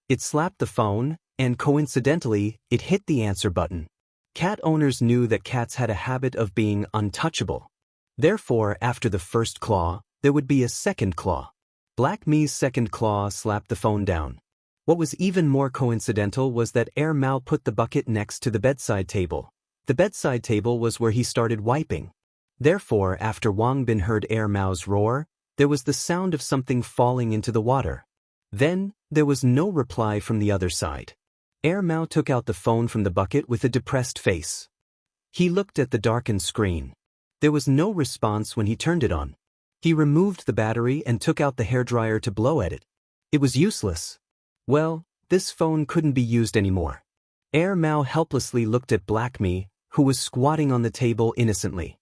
It slapped the phone, and coincidentally, it hit the answer button. Cat owners knew that cats had a habit of being untouchable. Therefore, after the first claw, there would be a second claw. Black Me's second claw slapped the phone down. What was even more coincidental was that Air Mao put the bucket next to the bedside table. The bedside table was where he started wiping. Therefore, after Wang Bin heard Air Mao's roar, there was the sound of something falling into the water. Then, There was no reply from the other side. Mao took out the phone from the bucket with a depressed face. He looked at the darkened screen. There was no response when he turned it on. He removed the battery and took out the hairdryer to blow at it. It was useless. Well, this phone couldn't be used anymore. Mao helplessly looked at Black Me, who was squatting on the table innocently.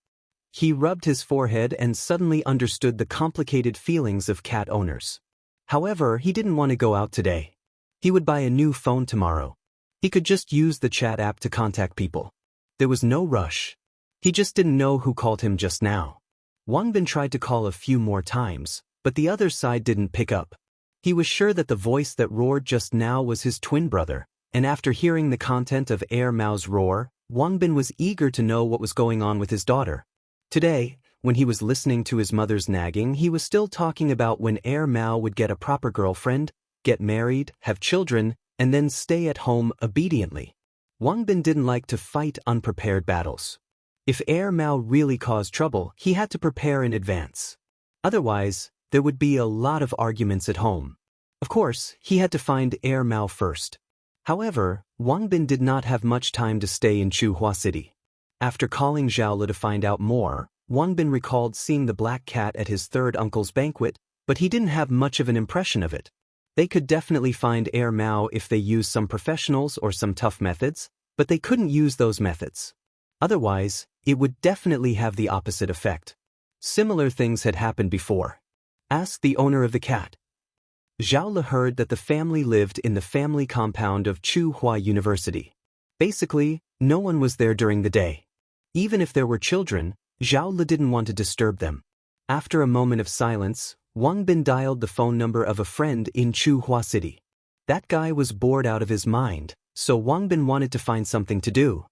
He rubbed his forehead and suddenly understood the complicated feelings of cat owners. However, he didn't want to go out today. He would buy a new phone tomorrow. He could just use the chat app to contact people. There was no rush. He just didn't know who called him just now. Wang Bin tried to call a few more times, but the other side didn't pick up. He was sure that the voice that roared just now was his twin brother, and after hearing the content of Mao's roar, Wang Bin was eager to know what was going on with his daughter. Today, when he was listening to his mother's nagging, he was still talking about when Mao would get a proper girlfriend, get married, have children, and then stay at home obediently. Wang Bin didn't like to fight unprepared battles. If Mao really caused trouble, he had to prepare in advance. Otherwise, there would be a lot of arguments at home. Of course, he had to find Mao first. However, Wang Bin did not have much time to stay in Chuhua City. After calling Zhao Le to find out more, Wang Bin recalled seeing the black cat at his third uncle's banquet, but he didn't have much of an impression of it. They could definitely find Mao if they used some professionals or some tough methods, but they couldn't use those methods. Otherwise, it would definitely have the opposite effect. Similar things had happened before. Ask the owner of the cat. Zhao Le heard that the family lived in the family compound of Chuhua University. Basically, no one was there during the day. Even if there were children, Zhao Le didn't want to disturb them. After a moment of silence, Wang Bin dialed the phone number of a friend in Chuhua City. That guy was bored out of his mind, so Wang Bin wanted to find something to do.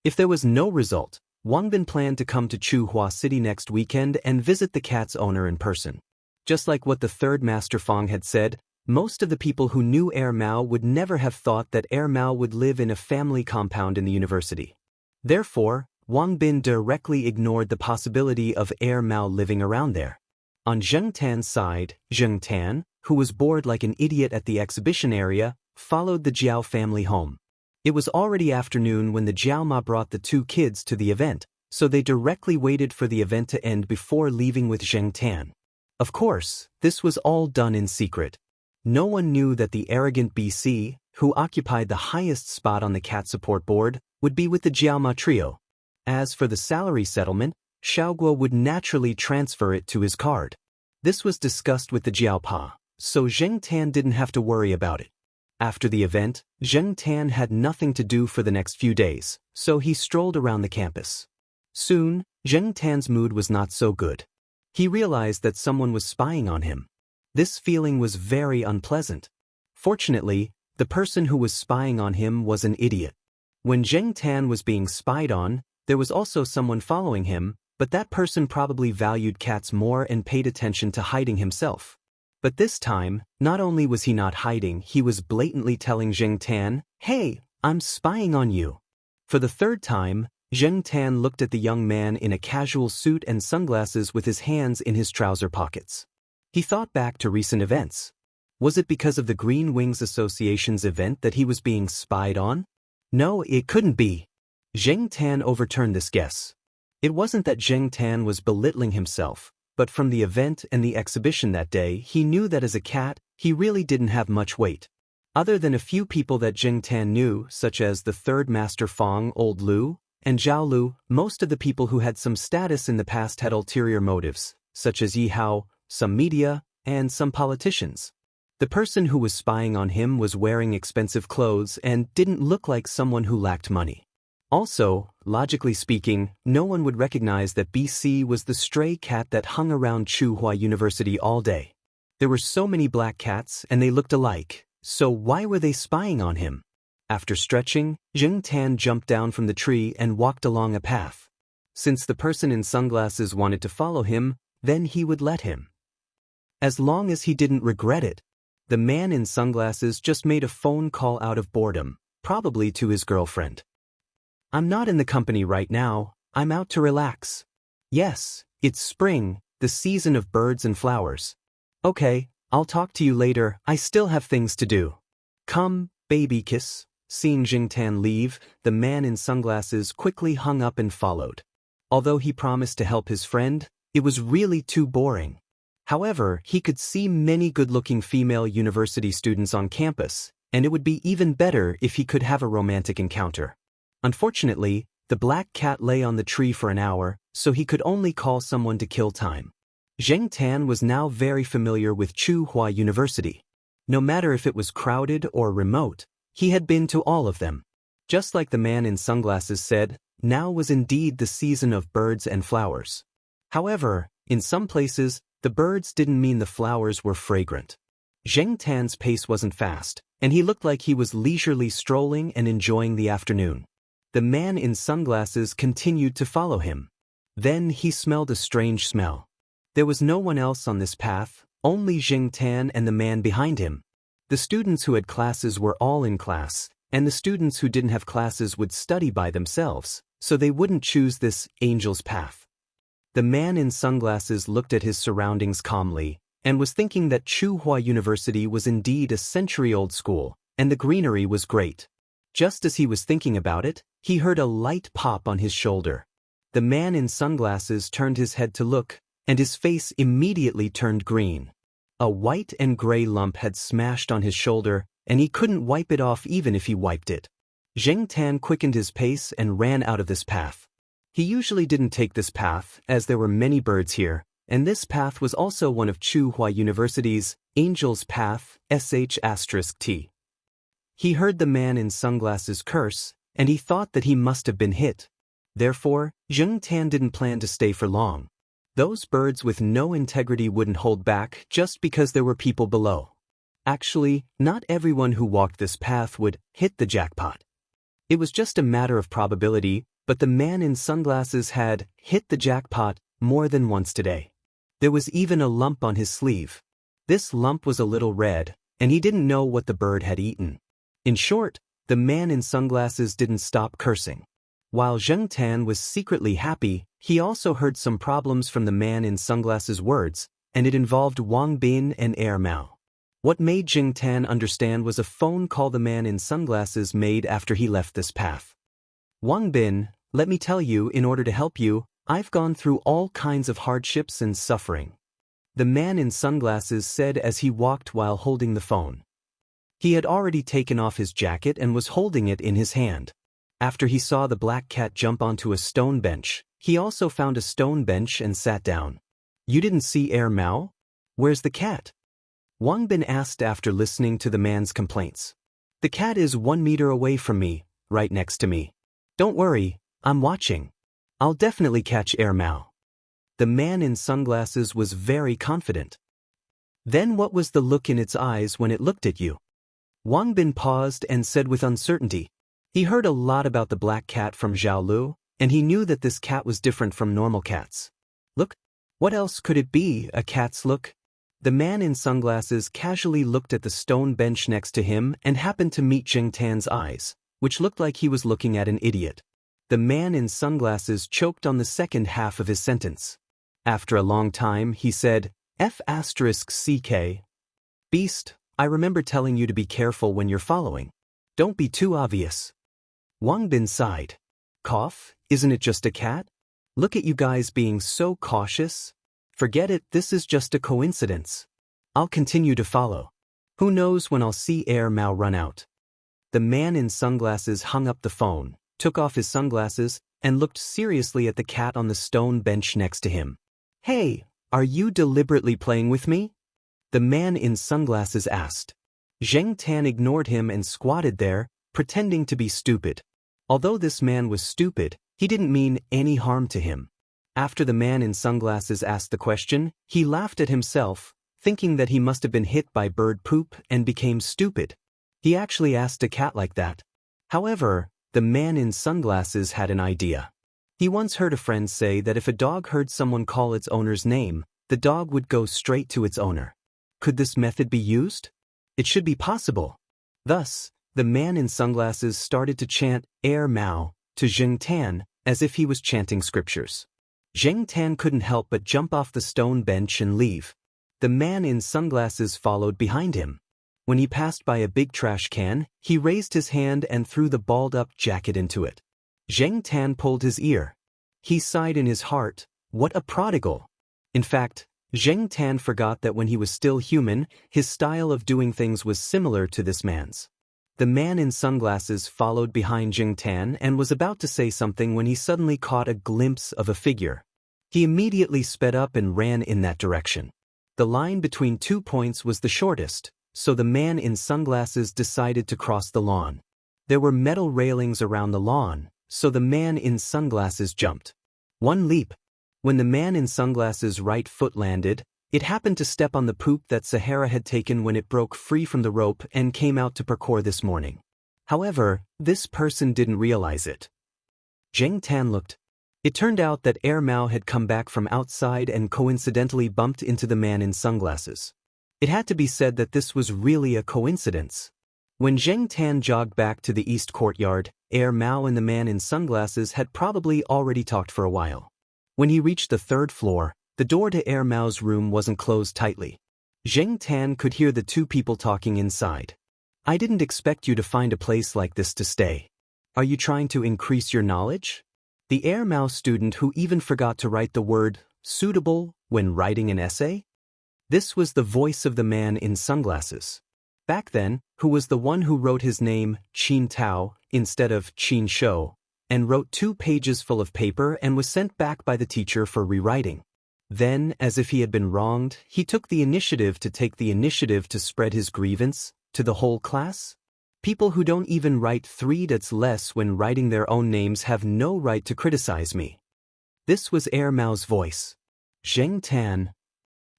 If there was no result, Wang Bin planned to come to Chuhua City next weekend and visit the cat's owner in person. Just like what the third Master Fong had said, most of the people who knew Mao would never have thought that Mao would live in a family compound in the university. Therefore, Wang Bin directly ignored the possibility of Mao living around there. On Zheng Tan's side, Zheng Tan, who was bored like an idiot at the exhibition area, followed the Jiao family home. It was already afternoon when the Jiao Ma brought the two kids to the event, so they directly waited for the event to end before leaving with Zheng Tan. Of course, this was all done in secret. No one knew that the arrogant BC, who occupied the highest spot on the cat support board, would be with the Jiao Ma trio. As for the salary settlement, Xiaoguo would naturally transfer it to his card. This was discussed with the Jiaopa, so Zheng Tan didn't have to worry about it. After the event, Zheng Tan had nothing to do for the next few days, so he strolled around the campus. Soon, Zheng Tan's mood was not so good. He realized that someone was spying on him. This feeling was very unpleasant. Fortunately, the person who was spying on him was an idiot. When Zheng Tan was being spied on, there was also someone following him, but that person probably valued cats more and paid attention to hiding himself. But this time, not only was he not hiding, he was blatantly telling Zheng Tan, "Hey, I'm spying on you." For the third time, Zheng Tan looked at the young man in a casual suit and sunglasses with his hands in his trouser pockets. He thought back to recent events. Was it because of the Green Wings Association's event that he was being spied on? No, it couldn't be. Zheng Tan overturned this guess. It wasn't that Zheng Tan was belittling himself, but from the event and the exhibition that day, he knew that as a cat, he really didn't have much weight. Other than a few people that Zheng Tan knew, such as the third Master Fong, Old Lu, and Zhao Lu, most of the people who had some status in the past had ulterior motives, such as Yi Hao, some media, and some politicians. The person who was spying on him was wearing expensive clothes and didn't look like someone who lacked money. Also, logically speaking, no one would recognize that BC was the stray cat that hung around Chuhua University all day. There were so many black cats and they looked alike, so why were they spying on him? After stretching, Zheng Tan jumped down from the tree and walked along a path. Since the person in sunglasses wanted to follow him, then he would let him. As long as he didn't regret it. The man in sunglasses just made a phone call out of boredom, probably to his girlfriend. "I'm not in the company right now, I'm out to relax." "Yes, it's spring, the season of birds and flowers." "Okay, I'll talk to you later, I still have things to do. Come, baby kiss. Seeing Jingtan leave, the man in sunglasses quickly hung up and followed. Although he promised to help his friend, it was really too boring. However, he could see many good-looking female university students on campus, and it would be even better if he could have a romantic encounter. Unfortunately, the black cat lay on the tree for an hour, so he could only call someone to kill time. Jingtan was now very familiar with Tsinghua University. No matter if it was crowded or remote, he had been to all of them. Just like the man in sunglasses said, now was indeed the season of birds and flowers. However, in some places, the birds didn't mean the flowers were fragrant. Zheng Tan's pace wasn't fast, and he looked like he was leisurely strolling and enjoying the afternoon. The man in sunglasses continued to follow him. Then he smelled a strange smell. There was no one else on this path, only Zheng Tan and the man behind him. The students who had classes were all in class, and the students who didn't have classes would study by themselves, so they wouldn't choose this angel's path. The man in sunglasses looked at his surroundings calmly, and was thinking that Tsinghua University was indeed a century-old school, and the greenery was great. Just as he was thinking about it, he heard a light pop on his shoulder. The man in sunglasses turned his head to look, and his face immediately turned green. A white and gray lump had smashed on his shoulder, and he couldn't wipe it off even if he wiped it. Zheng Tan quickened his pace and ran out of this path. He usually didn't take this path, as there were many birds here, and this path was also one of Tsinghua University's Angel's Path, *T. He heard the man in sunglasses curse, and he thought that he must have been hit. Therefore, Zheng Tan didn't plan to stay for long. Those birds with no integrity wouldn't hold back just because there were people below. Actually, not everyone who walked this path would hit the jackpot. It was just a matter of probability, but the man in sunglasses had hit the jackpot more than once today. There was even a lump on his sleeve. This lump was a little red, and he didn't know what the bird had eaten. In short, the man in sunglasses didn't stop cursing. While Zheng Tan was secretly happy, he also heard some problems from the man in sunglasses' words, and it involved Wang Bin and Air Mao. What made Zheng Tan understand was a phone call the man in sunglasses made after he left this path. Wang Bin, let me tell you, in order to help you, I've gone through all kinds of hardships and suffering. The man in sunglasses said as he walked while holding the phone. He had already taken off his jacket and was holding it in his hand. After he saw the black cat jump onto a stone bench, he also found a stone bench and sat down. You didn't see Air Mao? Where's the cat? Wang Bin asked after listening to the man's complaints. The cat is 1 meter away from me, right next to me. Don't worry, I'm watching. I'll definitely catch Air Mao. The man in sunglasses was very confident. Then what was the look in its eyes when it looked at you? Wang Bin paused and said with uncertainty. He heard a lot about the black cat from Zhao Lu, and he knew that this cat was different from normal cats. Look, what else could it be, a cat's look? The man in sunglasses casually looked at the stone bench next to him and happened to meet Zheng Tan's eyes, which looked like he was looking at an idiot. The man in sunglasses choked on the second half of his sentence. After a long time, he said, F***CK. Beast, I remember telling you to be careful when you're following. Don't be too obvious. Wang Bin sighed. Cough, isn't it just a cat? Look at you guys being so cautious. Forget it, this is just a coincidence. I'll continue to follow. Who knows when I'll see Air Mao run out. The man in sunglasses hung up the phone, took off his sunglasses, and looked seriously at the cat on the stone bench next to him. Hey, are you deliberately playing with me? The man in sunglasses asked. Zheng Tan ignored him and squatted there, pretending to be stupid. Although this man was stupid, he didn't mean any harm to him. After the man in sunglasses asked the question, he laughed at himself, thinking that he must have been hit by bird poop and became stupid. He actually asked a cat like that. However, the man in sunglasses had an idea. He once heard a friend say that if a dog heard someone call its owner's name, the dog would go straight to its owner. Could this method be used? It should be possible. Thus, the man in sunglasses started to chant Air Mao to Zheng Tan as if he was chanting scriptures. Zheng Tan couldn't help but jump off the stone bench and leave. The man in sunglasses followed behind him. When he passed by a big trash can, he raised his hand and threw the balled-up jacket into it. Zheng Tan pulled his ear. He sighed in his heart, "What a prodigal!" In fact, Zheng Tan forgot that when he was still human, his style of doing things was similar to this man's. The man in sunglasses followed behind Zheng Tan and was about to say something when he suddenly caught a glimpse of a figure. He immediately sped up and ran in that direction. The line between 2 points was the shortest, so the man in sunglasses decided to cross the lawn. There were metal railings around the lawn, so the man in sunglasses jumped. One leap. When the man in sunglasses' right foot landed, it happened to step on the poop that Sahara had taken when it broke free from the rope and came out to parkour this morning. However, this person didn't realize it. Zheng Tan looked. It turned out that Air Mao had come back from outside and coincidentally bumped into the man in sunglasses. It had to be said that this was really a coincidence. When Zheng Tan jogged back to the east courtyard, Air Mao and the man in sunglasses had probably already talked for a while. When he reached the 3rd floor, the door to Air Mao's room wasn't closed tightly. Zheng Tan could hear the two people talking inside. "I didn't expect you to find a place like this to stay. Are you trying to increase your knowledge?" The Air Mao student who even forgot to write the word suitable when writing an essay? This was the voice of the man in sunglasses. Back then, who was the one who wrote his name, Qin Tao, instead of Qin Shou, and wrote 2 pages full of paper and was sent back by the teacher for rewriting. Then, as if he had been wronged, he took the initiative to spread his grievance to the whole class? People who don't even write 3 dots less when writing their own names have no right to criticize me. This was Air Mao's voice. Zheng Tan.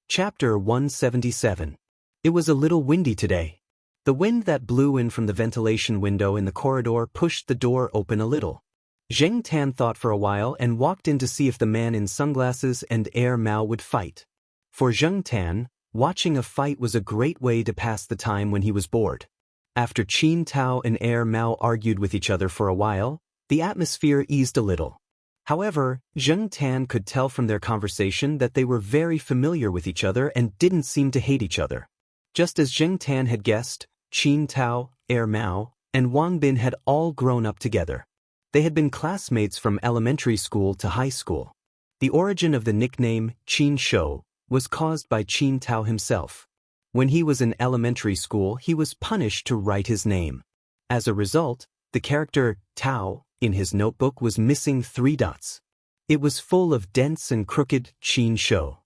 Chapter 177. It was a little windy today. The wind that blew in from the ventilation window in the corridor pushed the door open a little. Zheng Tan thought for a while and walked in to see if the man in sunglasses and Air Mao would fight. For Zheng Tan, watching a fight was a great way to pass the time when he was bored. After Qin Tao and Air Mao argued with each other for a while, the atmosphere eased a little. However, Zheng Tan could tell from their conversation that they were very familiar with each other and didn't seem to hate each other. Just as Zheng Tan had guessed, Qin Tao, Air Mao, and Wang Bin had all grown up together. They had been classmates from elementary school to high school. The origin of the nickname Qin Shou was caused by Qin Tao himself. When he was in elementary school, he was punished to write his name. As a result, the character Tao in his notebook was missing 3 dots. It was full of dents and crooked Qin Shou.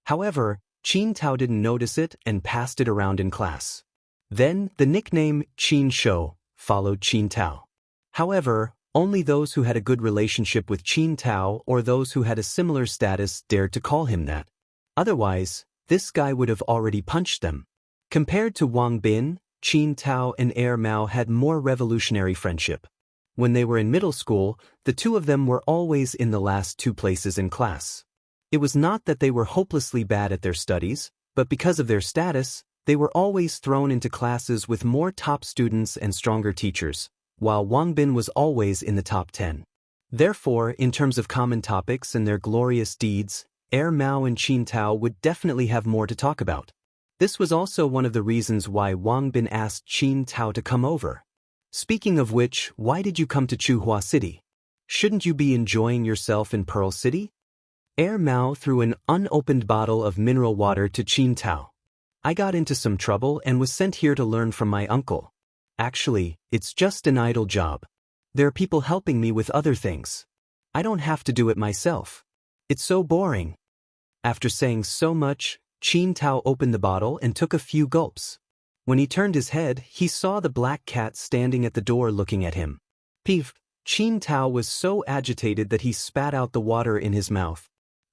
However, Qin Tao didn't notice it and passed it around in class. Then, the nickname Qin Shou followed Qin Tao. However, only those who had a good relationship with Qin Tao or those who had a similar status dared to call him that. Otherwise, this guy would have already punched them. Compared to Wang Bin, Qin Tao and Air Mao had more revolutionary friendship. When they were in middle school, the two of them were always in the last 2 places in class. It was not that they were hopelessly bad at their studies, but because of their status, they were always thrown into classes with more top students and stronger teachers, while Wang Bin was always in the top 10. Therefore, in terms of common topics and their glorious deeds, Air Mao and Qin Tao would definitely have more to talk about. This was also one of the reasons why Wang Bin asked Qin Tao to come over. Speaking of which, why did you come to Chuhua City? Shouldn't you be enjoying yourself in Pearl City? Air Mao threw an unopened bottle of mineral water to Qin Tao. I got into some trouble and was sent here to learn from my uncle. Actually, it's just an idle job. There are people helping me with other things. I don't have to do it myself. It's so boring. After saying so much, Qin Tao opened the bottle and took a few gulps. When he turned his head, he saw the black cat standing at the door looking at him. Peeve, Qin Tao was so agitated that he spat out the water in his mouth.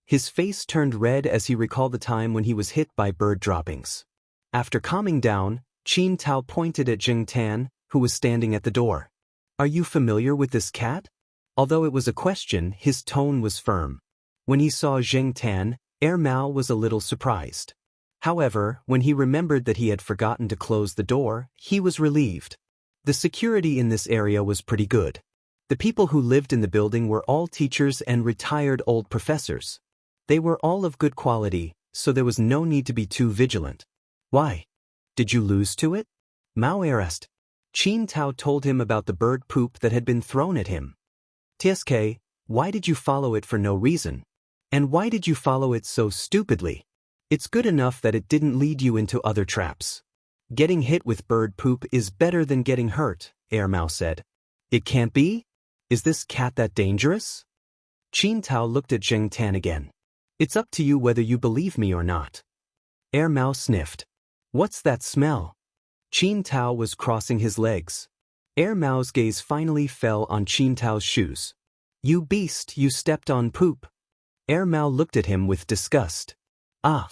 His face turned red as he recalled the time when he was hit by bird droppings. After calming down, Qin Tao pointed at Zheng Tan, who was standing at the door. Are you familiar with this cat? Although it was a question, his tone was firm. When he saw Zheng Tan, Air Mao was a little surprised. However, when he remembered that he had forgotten to close the door, he was relieved. The security in this area was pretty good. The people who lived in the building were all teachers and retired old professors. They were all of good quality, so there was no need to be too vigilant. Why? Did you lose to it? Mao asked. Qin Tao told him about the bird poop that had been thrown at him. TSK, why did you follow it for no reason? And why did you follow it so stupidly? It's good enough that it didn't lead you into other traps. Getting hit with bird poop is better than getting hurt, Mao said. It can't be? Is this cat that dangerous? Qin Tao looked at Zheng Tan again. It's up to you whether you believe me or not. Mao sniffed. What's that smell? Qin Tao was crossing his legs. Mao's gaze finally fell on Qin Tao's shoes. You beast, you stepped on poop. Mao looked at him with disgust. Ah!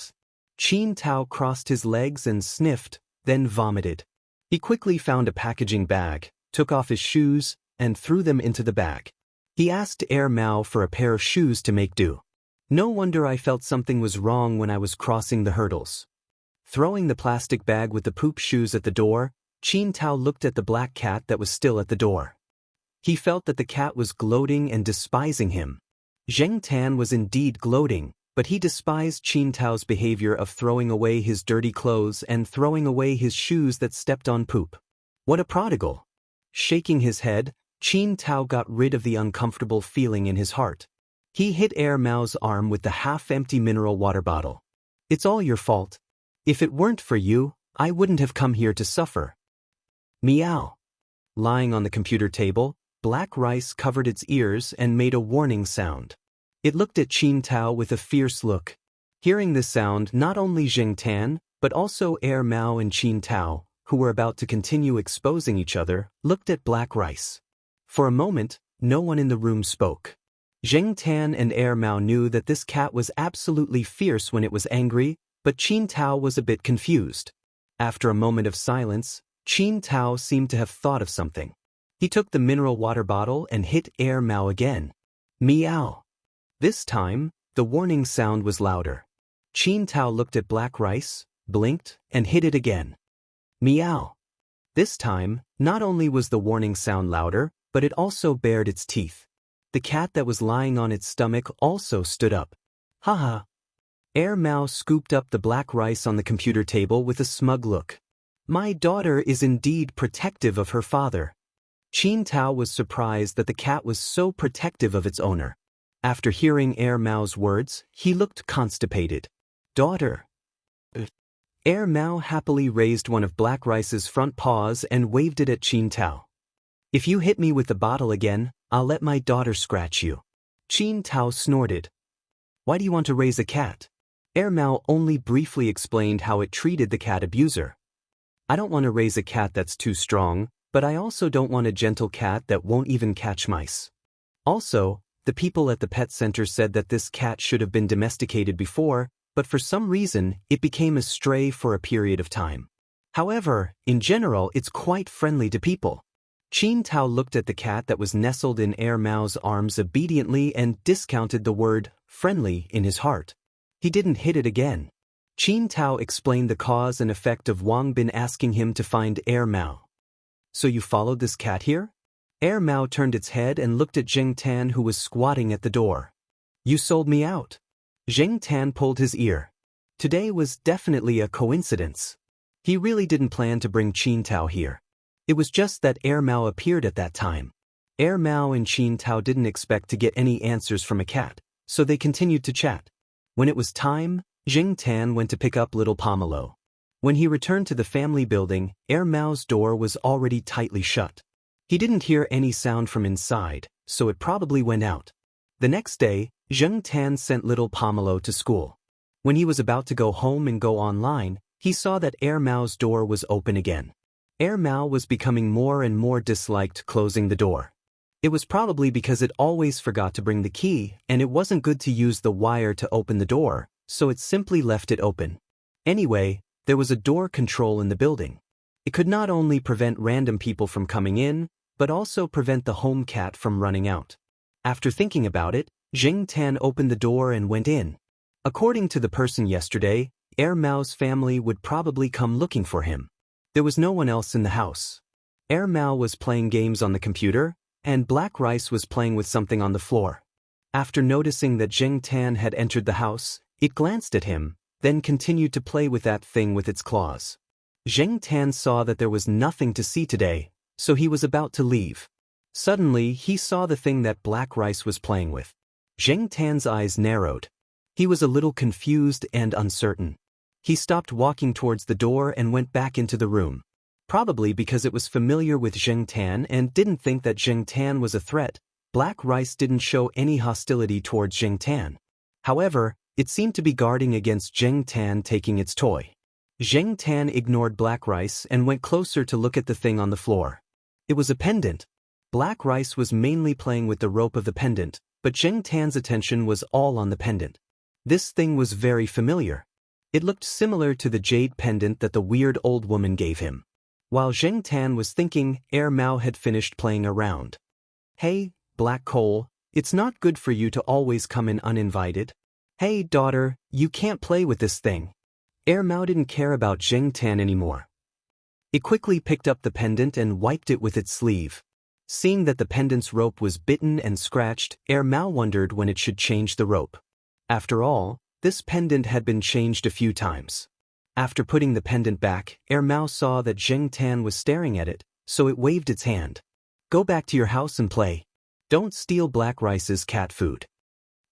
Qin Tao crossed his legs and sniffed, then vomited. He quickly found a packaging bag, took off his shoes, and threw them into the bag. He asked Mao for a pair of shoes to make do. No wonder I felt something was wrong when I was crossing the hurdles. Throwing the plastic bag with the poop shoes at the door, Qin Tao looked at the black cat that was still at the door. He felt that the cat was gloating and despising him. Zheng Tan was indeed gloating, but he despised Qin Tao's behavior of throwing away his dirty clothes and throwing away his shoes that stepped on poop. What a prodigal! Shaking his head, Qin Tao got rid of the uncomfortable feeling in his heart. He hit Mao's arm with the half-empty mineral water bottle. It's all your fault. If it weren't for you, I wouldn't have come here to suffer. Meow. Lying on the computer table, black rice covered its ears and made a warning sound. It looked at Qin Tao with a fierce look. Hearing this sound, not only Zheng Tan, but also Mao and Qin Tao, who were about to continue exposing each other, looked at black rice. For a moment, no one in the room spoke. Zheng Tan and Mao knew that this cat was absolutely fierce when it was angry, but Qin Tao was a bit confused. After a moment of silence, Qin Tao seemed to have thought of something. He took the mineral water bottle and hit Mao again. Meow. This time, the warning sound was louder. Qin Tao looked at black rice, blinked, and hit it again. Meow. This time, not only was the warning sound louder, but it also bared its teeth. The cat that was lying on its stomach also stood up. Haha. Mao scooped up the black rice on the computer table with a smug look. My daughter is indeed protective of her father. Qin Tao was surprised that the cat was so protective of its owner. After hearing Mao's words, he looked constipated. Daughter. Mao happily raised one of black rice's front paws and waved it at Qin Tao. If you hit me with the bottle again, I'll let my daughter scratch you. Qin Tao snorted. Why do you want to raise a cat? Mao only briefly explained how it treated the cat abuser. I don't want to raise a cat that's too strong, but I also don't want a gentle cat that won't even catch mice. Also, the people at the pet center said that this cat should have been domesticated before, but for some reason, it became a stray for a period of time. However, in general, it's quite friendly to people. Qin Tao looked at the cat that was nestled in Mao's arms obediently and discounted the word friendly in his heart. He didn't hit it again. Qin Tao explained the cause and effect of Wang Bin asking him to find Mao. So you followed this cat here? Mao turned its head and looked at Zheng Tan, who was squatting at the door. You sold me out. Zheng Tan pulled his ear. Today was definitely a coincidence. He really didn't plan to bring Qin Tao here. It was just that Mao appeared at that time. Mao and Qin Tao didn't expect to get any answers from a cat, so they continued to chat. When it was time, Zheng Tan went to pick up little Pomelo. When he returned to the family building, Mao's door was already tightly shut. He didn't hear any sound from inside, so it probably went out. The next day, Zheng Tan sent little Pomelo to school. When he was about to go home and go online, he saw that Mao's door was open again. Mao was becoming more and more disliked closing the door. It was probably because it always forgot to bring the key, and it wasn't good to use the wire to open the door, so it simply left it open. Anyway, there was a door control in the building. It could not only prevent random people from coming in, but also prevent the home cat from running out. After thinking about it, Zheng Tan opened the door and went in. According to the person yesterday, Mao's family would probably come looking for him. There was no one else in the house. Mao was playing games on the computer, and Black Rice was playing with something on the floor. After noticing that Zheng Tan had entered the house, it glanced at him, then continued to play with that thing with its claws. Zheng Tan saw that there was nothing to see today, so he was about to leave. Suddenly, he saw the thing that Black Rice was playing with. Zheng Tan's eyes narrowed. He was a little confused and uncertain. He stopped walking towards the door and went back into the room. Probably because it was familiar with Zheng Tan and didn't think that Zheng Tan was a threat, Black Rice didn't show any hostility towards Zheng Tan. However, it seemed to be guarding against Zheng Tan taking its toy. Zheng Tan ignored Black Rice and went closer to look at the thing on the floor. It was a pendant. Black Rice was mainly playing with the rope of the pendant, but Zheng Tan's attention was all on the pendant. This thing was very familiar. It looked similar to the jade pendant that the weird old woman gave him. While Zheng Tan was thinking, Mao had finished playing around. "Hey, Black Coal, it's not good for you to always come in uninvited. Hey, daughter, you can't play with this thing." Mao didn't care about Zheng Tan anymore. It quickly picked up the pendant and wiped it with its sleeve. Seeing that the pendant's rope was bitten and scratched, Mao wondered when it should change the rope. After all, this pendant had been changed a few times. After putting the pendant back, Mao saw that Zheng Tan was staring at it, so it waved its hand. "Go back to your house and play. Don't steal Black Rice's cat food."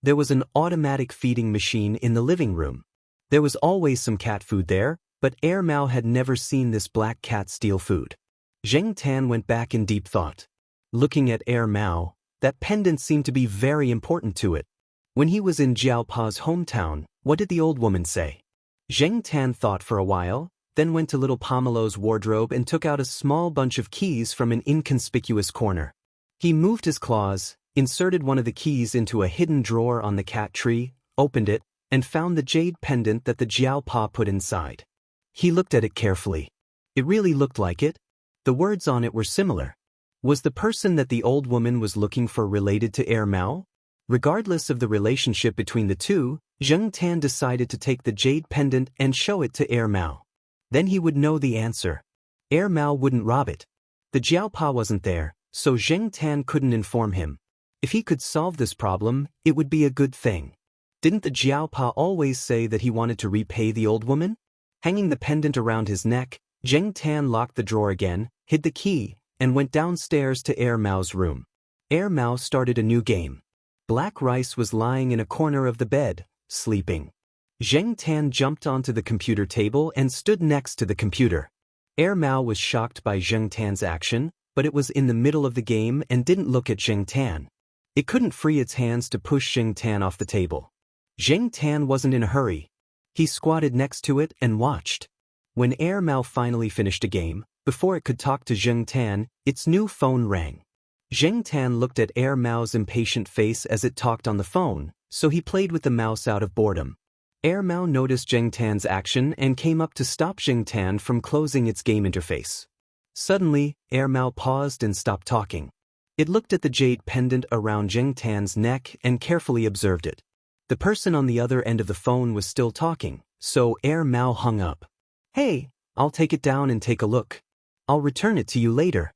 There was an automatic feeding machine in the living room. There was always some cat food there, but Mao had never seen this black cat steal food. Zheng Tan went back in deep thought. Looking at Mao, that pendant seemed to be very important to it. When he was in Jiaopa's hometown, what did the old woman say? Zheng Tan thought for a while, then went to little Pomelo's wardrobe and took out a small bunch of keys from an inconspicuous corner. He moved his claws, inserted one of the keys into a hidden drawer on the cat tree, opened it, and found the jade pendant that the Jiaopa put inside. He looked at it carefully. It really looked like it. The words on it were similar. Was the person that the old woman was looking for related to Mao? Regardless of the relationship between the two, Zheng Tan decided to take the jade pendant and show it to Mao. Then he would know the answer. Mao wouldn't rob it. The Jiaopa wasn't there, so Zheng Tan couldn't inform him. If he could solve this problem, it would be a good thing. Didn't the Jiaopa always say that he wanted to repay the old woman? Hanging the pendant around his neck, Zheng Tan locked the drawer again, hid the key, and went downstairs to Mao's room. Mao started a new game. Black Rice was lying in a corner of the bed, sleeping. Zheng Tan jumped onto the computer table and stood next to the computer. Mao was shocked by Zheng Tan's action, but it was in the middle of the game and didn't look at Zheng Tan. It couldn't free its hands to push Zheng Tan off the table. Zheng Tan wasn't in a hurry. He squatted next to it and watched. When Mao finally finished a game, before it could talk to Zheng Tan, its new phone rang. Zheng Tan looked at Mao's impatient face as it talked on the phone, so he played with the mouse out of boredom. Mao noticed Zheng Tan's action and came up to stop Zheng Tan from closing its game interface. Suddenly, Mao paused and stopped talking. It looked at the jade pendant around Zheng Tan's neck and carefully observed it. The person on the other end of the phone was still talking, so Mao hung up. "Hey, I'll take it down and take a look. I'll return it to you later."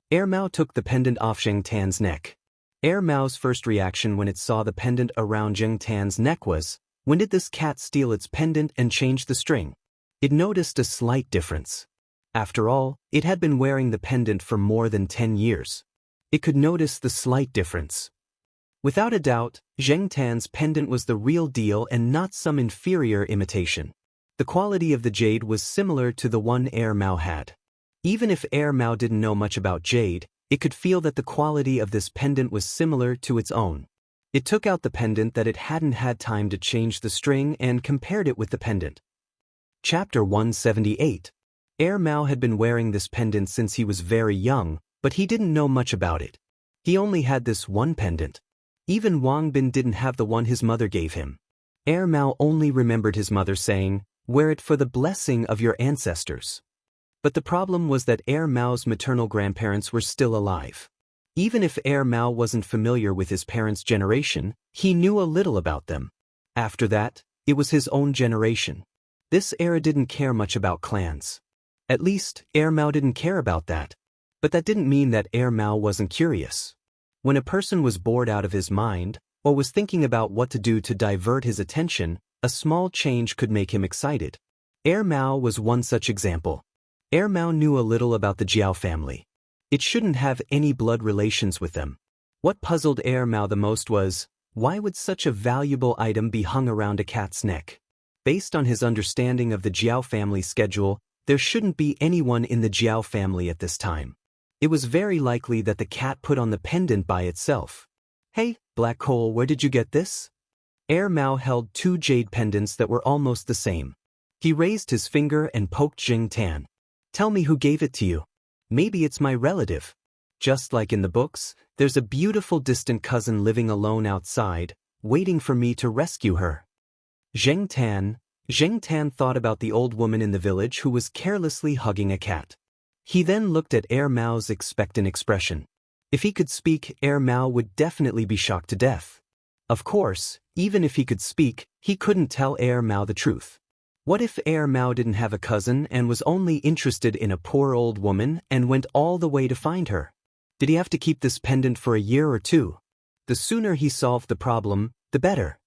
Mao took the pendant off Zheng Tan's neck. Mao's first reaction when it saw the pendant around Zheng Tan's neck was, when did this cat steal its pendant and change the string? It noticed a slight difference. After all, it had been wearing the pendant for more than 10 years. It could notice the slight difference. Without a doubt, Zheng Tan's pendant was the real deal and not some inferior imitation. The quality of the jade was similar to the one Mao had. Even if Mao didn't know much about jade, it could feel that the quality of this pendant was similar to its own. It took out the pendant that it hadn't had time to change the string and compared it with the pendant. Chapter 178. Mao had been wearing this pendant since he was very young, but he didn't know much about it. He only had this one pendant. Even Wang Bin didn't have the one his mother gave him. Mao only remembered his mother saying, "Wear it for the blessing of your ancestors." But the problem was that Mao's maternal grandparents were still alive. Even if Mao wasn't familiar with his parents' generation, he knew a little about them. After that, it was his own generation. This era didn't care much about clans. At least, Mao didn't care about that. But that didn't mean that Mao wasn't curious. When a person was bored out of his mind, or was thinking about what to do to divert his attention, A small change could make him excited. Mao was one such example. Mao knew a little about the Jiao family. It shouldn't have any blood relations with them. What puzzled Mao the most was, why would such a valuable item be hung around a cat's neck? Based on his understanding of the Jiao family schedule, there shouldn't be anyone in the Jiao family at this time. It was very likely that the cat put on the pendant by itself. Hey, Black Hole, where did you get this? Mao held two jade pendants that were almost the same. He raised his finger and poked Jing Tan. Tell me who gave it to you. Maybe it's my relative. Just like in the books, there's a beautiful distant cousin living alone outside, waiting for me to rescue her. Jing Tan thought about the old woman in the village who was carelessly hugging a cat. He then looked at Mao's expectant expression. If he could speak, Mao would definitely be shocked to death. Of course, even if he could speak, he couldn't tell Mao the truth. What if Mao didn't have a cousin and was only interested in a poor old woman and went all the way to find her? Did he have to keep this pendant for a year or two? The sooner he solved the problem, the better.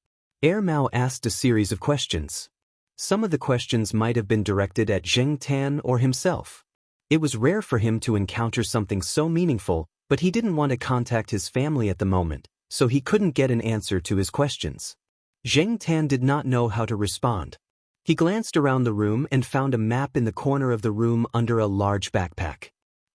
Mao asked a series of questions. Some of the questions might have been directed at Jing Tan or himself. It was rare for him to encounter something so meaningful, but he didn't want to contact his family at the moment, so he couldn't get an answer to his questions. Jing Tan did not know how to respond. He glanced around the room and found a map in the corner of the room under a large backpack.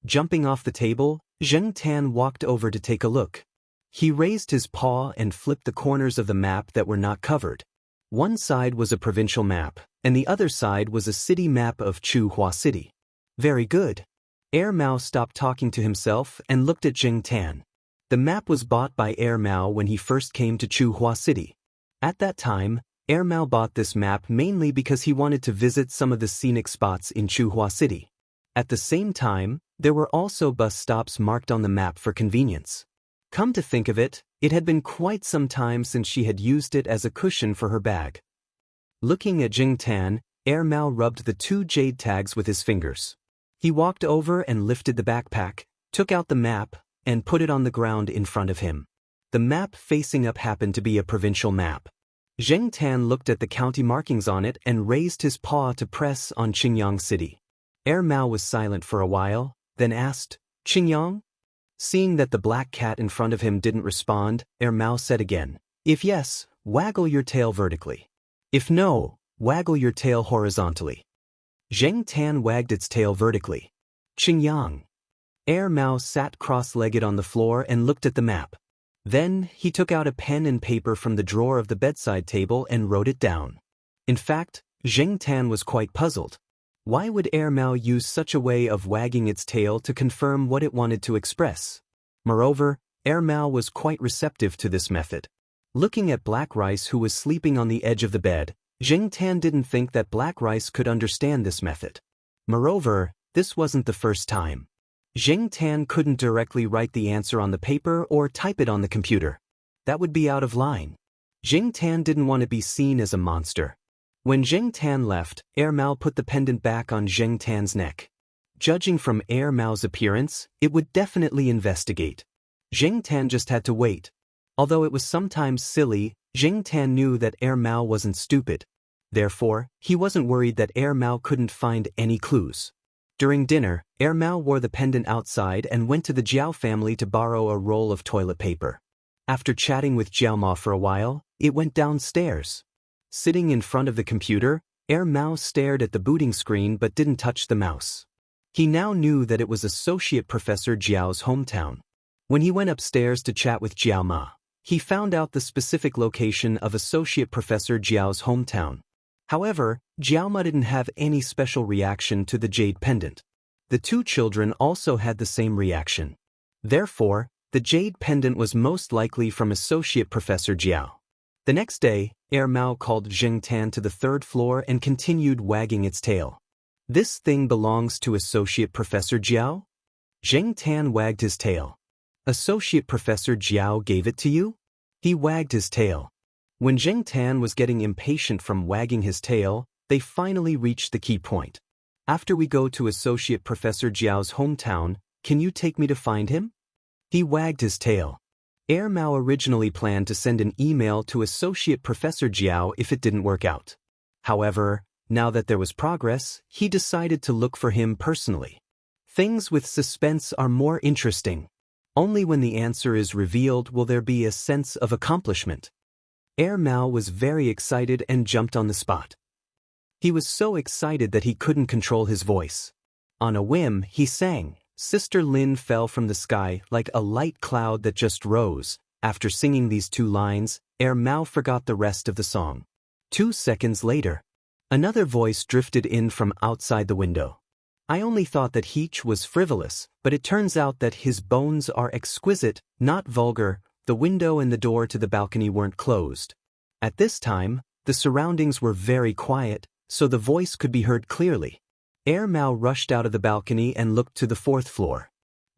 Jumping off the table, Jing Tan walked over to take a look. He raised his paw and flipped the corners of the map that were not covered. One side was a provincial map, and the other side was a city map of Chuhua City. Very good. Mao stopped talking to himself and looked at Jing Tan. The map was bought by Mao when he first came to Chuhua City. At that time, Mao bought this map mainly because he wanted to visit some of the scenic spots in Chuhua City. At the same time, there were also bus stops marked on the map for convenience. Come to think of it, it had been quite some time since she had used it as a cushion for her bag. Looking at Jing Tan, Mao rubbed the two jade tags with his fingers. He walked over and lifted the backpack, took out the map, and put it on the ground in front of him. The map facing up happened to be a provincial map. Jing Tan looked at the county markings on it and raised his paw to press on Qingyang City. Mao was silent for a while, then asked, Qingyang? Seeing that the black cat in front of him didn't respond, Mao said again, if yes, waggle your tail vertically. If no, waggle your tail horizontally. Jing Tan wagged its tail vertically. Qingyang. Mao sat cross-legged on the floor and looked at the map. Then, he took out a pen and paper from the drawer of the bedside table and wrote it down. In fact, Jing Tan was quite puzzled. Why would Mao use such a way of wagging its tail to confirm what it wanted to express? Moreover, Mao was quite receptive to this method. Looking at Black Rice, who was sleeping on the edge of the bed, Jing Tan didn't think that Black Rice could understand this method. Moreover, this wasn't the first time. Jing Tan couldn't directly write the answer on the paper or type it on the computer. That would be out of line. Jing Tan didn't want to be seen as a monster. When Jing Tan left, Mao put the pendant back on Jing Tan's neck. Judging from Mao's appearance, it would definitely investigate. Jing Tan just had to wait. Although it was sometimes silly, Jing Tan knew that Mao wasn't stupid. Therefore, he wasn't worried that Mao couldn't find any clues. During dinner, Mao wore the pendant outside and went to the Jiao family to borrow a roll of toilet paper. After chatting with Jiao Ma for a while, it went downstairs. Sitting in front of the computer, Mao stared at the booting screen but didn't touch the mouse. He now knew that it was Associate Professor Jiao's hometown. When he went upstairs to chat with Jiao Ma, he found out the specific location of Associate Professor Jiao's hometown. However, Jiao Ma didn't have any special reaction to the jade pendant. The two children also had the same reaction. Therefore, the jade pendant was most likely from Associate Professor Jiao. The next day, Mao called Jing Tan to the third floor and continued wagging its tail. This thing belongs to Associate Professor Jiao? Jing Tan wagged his tail. Associate Professor Jiao gave it to you? He wagged his tail. When Jing Tan was getting impatient from wagging his tail, they finally reached the key point. After we go to Associate Professor Jiao's hometown, can you take me to find him? He wagged his tail. Air Mao originally planned to send an email to Associate Professor Jiao if it didn't work out. However, now that there was progress, he decided to look for him personally. Things with suspense are more interesting. Only when the answer is revealed will there be a sense of accomplishment. Air Mao was very excited and jumped on the spot. He was so excited that he couldn't control his voice. On a whim, he sang. Sister Lin fell from the sky like a light cloud that just rose. After singing these 2 lines, Air Mao forgot the rest of the song. 2 seconds later, another voice drifted in from outside the window. I only thought that Heech was frivolous, but it turns out that his bones are exquisite, not vulgar. The window and the door to the balcony weren't closed. At this time, the surroundings were very quiet, so the voice could be heard clearly. Air Mao rushed out of the balcony and looked to the 4th floor.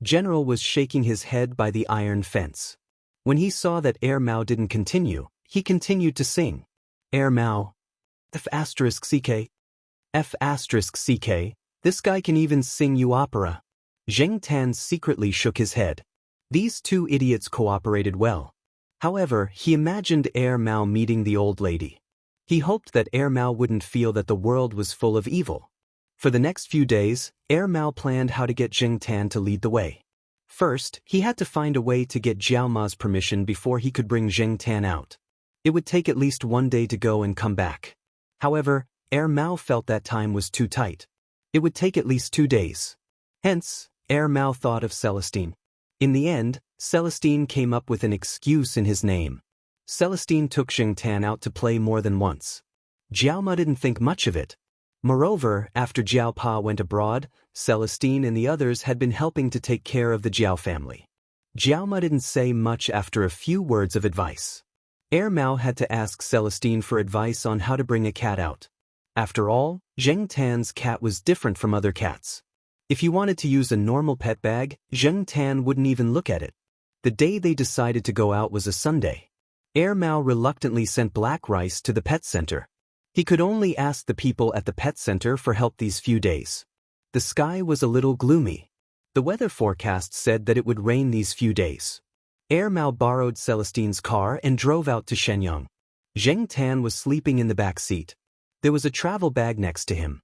General was shaking his head by the iron fence. When he saw that Air Mao didn't continue, he continued to sing. Air Mao. F*ck. F*ck. This guy can even sing you opera. Zheng Tan secretly shook his head. These 2 idiots cooperated well. However, he imagined Air Mao meeting the old lady. He hoped that Air Mao wouldn't feel that the world was full of evil. For the next few days, Air Mao planned how to get Zheng Tan to lead the way. First, he had to find a way to get Jiao Ma's permission before he could bring Zheng Tan out. It would take at least 1 day to go and come back. However, Air Mao felt that time was too tight. It would take at least 2 days. Hence, Air Mao thought of Celestine. In the end, Celestine came up with an excuse in his name. Celestine took Zheng Tan out to play more than once. Jiao Ma didn't think much of it. Moreover, after Jiao Pa went abroad, Celestine and the others had been helping to take care of the Jiao family. Jiao Ma didn't say much after a few words of advice. Air Mao had to ask Celestine for advice on how to bring a cat out. After all, Zheng Tan's cat was different from other cats. If he wanted to use a normal pet bag, Zheng Tan wouldn't even look at it. The day they decided to go out was a Sunday. Air Mao reluctantly sent black rice to the pet center. He could only ask the people at the pet center for help these few days. The sky was a little gloomy. The weather forecast said that it would rain these few days. Air Mao borrowed Celestine's car and drove out to Shenyang. Zheng Tan was sleeping in the back seat. There was a travel bag next to him.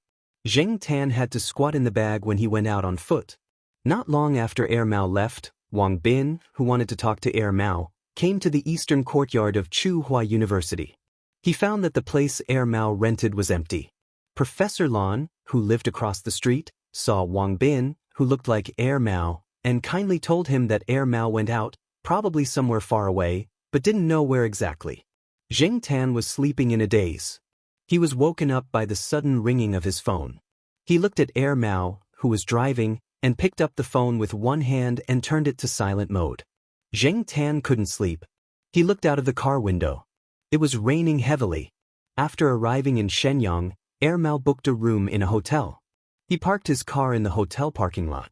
Zheng Tan had to squat in the bag when he went out on foot. Not long after Air Mao left, Wang Bin, who wanted to talk to Air Mao, came to the eastern courtyard of Tsinghua University. He found that the place Air Mao rented was empty. Professor Lan, who lived across the street, saw Wang Bin, who looked like Air Mao, and kindly told him that Air Mao went out, probably somewhere far away, but didn't know where exactly. Zheng Tan was sleeping in a daze. He was woken up by the sudden ringing of his phone. He looked at Air Mao, who was driving, and picked up the phone with one hand and turned it to silent mode. Zheng Tan couldn't sleep. He looked out of the car window. It was raining heavily. After arriving in Shenyang, Air Mao booked a room in a hotel. He parked his car in the hotel parking lot.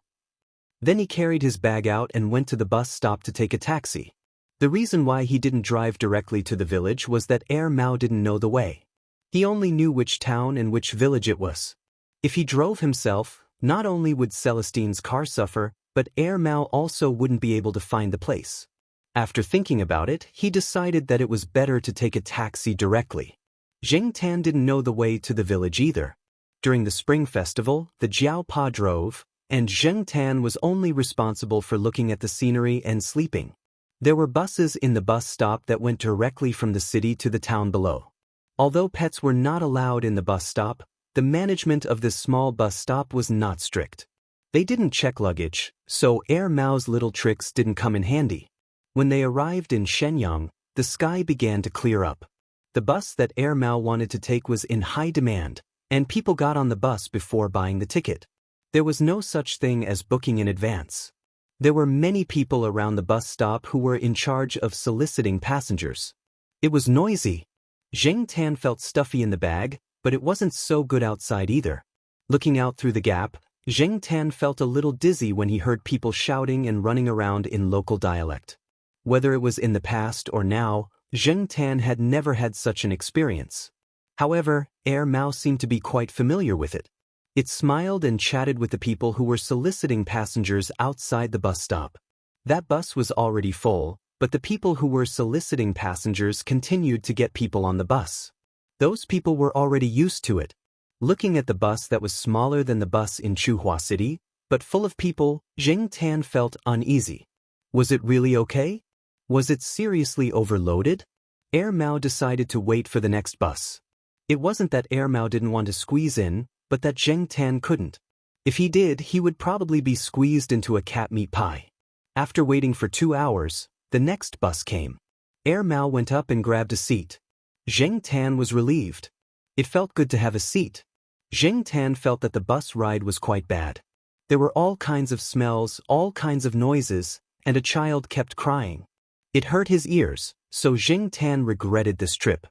Then he carried his bag out and went to the bus stop to take a taxi. The reason why he didn't drive directly to the village was that Air Mao didn't know the way. He only knew which town and which village it was. If he drove himself, not only would Celestine's car suffer, but Air Mao also wouldn't be able to find the place. After thinking about it, he decided that it was better to take a taxi directly. Zheng Tan didn't know the way to the village either. During the spring festival, the Jiao Pa drove, and Zheng Tan was only responsible for looking at the scenery and sleeping. There were buses in the bus stop that went directly from the city to the town below. Although pets were not allowed in the bus stop, the management of this small bus stop was not strict. They didn't check luggage, so Air Mao's little tricks didn't come in handy. When they arrived in Shenyang, the sky began to clear up. The bus that Air Mao wanted to take was in high demand, and people got on the bus before buying the ticket. There was no such thing as booking in advance. There were many people around the bus stop who were in charge of soliciting passengers. It was noisy. Zheng Tan felt stuffy in the bag, but it wasn't so good outside either. Looking out through the gap, Zheng Tan felt a little dizzy when he heard people shouting and running around in local dialect. Whether it was in the past or now, Zheng Tan had never had such an experience. However, Air Mao seemed to be quite familiar with it. It smiled and chatted with the people who were soliciting passengers outside the bus stop. That bus was already full, but the people who were soliciting passengers continued to get people on the bus. Those people were already used to it. Looking at the bus that was smaller than the bus in Chuhua City, but full of people, Jing Tan felt uneasy. Was it really okay? Was it seriously overloaded? Air Mao decided to wait for the next bus. It wasn't that Air Mao didn't want to squeeze in, but that Jing Tan couldn't. If he did, he would probably be squeezed into a cat meat pie. After waiting for 2 hours, the next bus came. Air Mao went up and grabbed a seat. Jing Tan was relieved. It felt good to have a seat. Jing Tan felt that the bus ride was quite bad. There were all kinds of smells, all kinds of noises, and a child kept crying. It hurt his ears, so Jing Tan regretted this trip.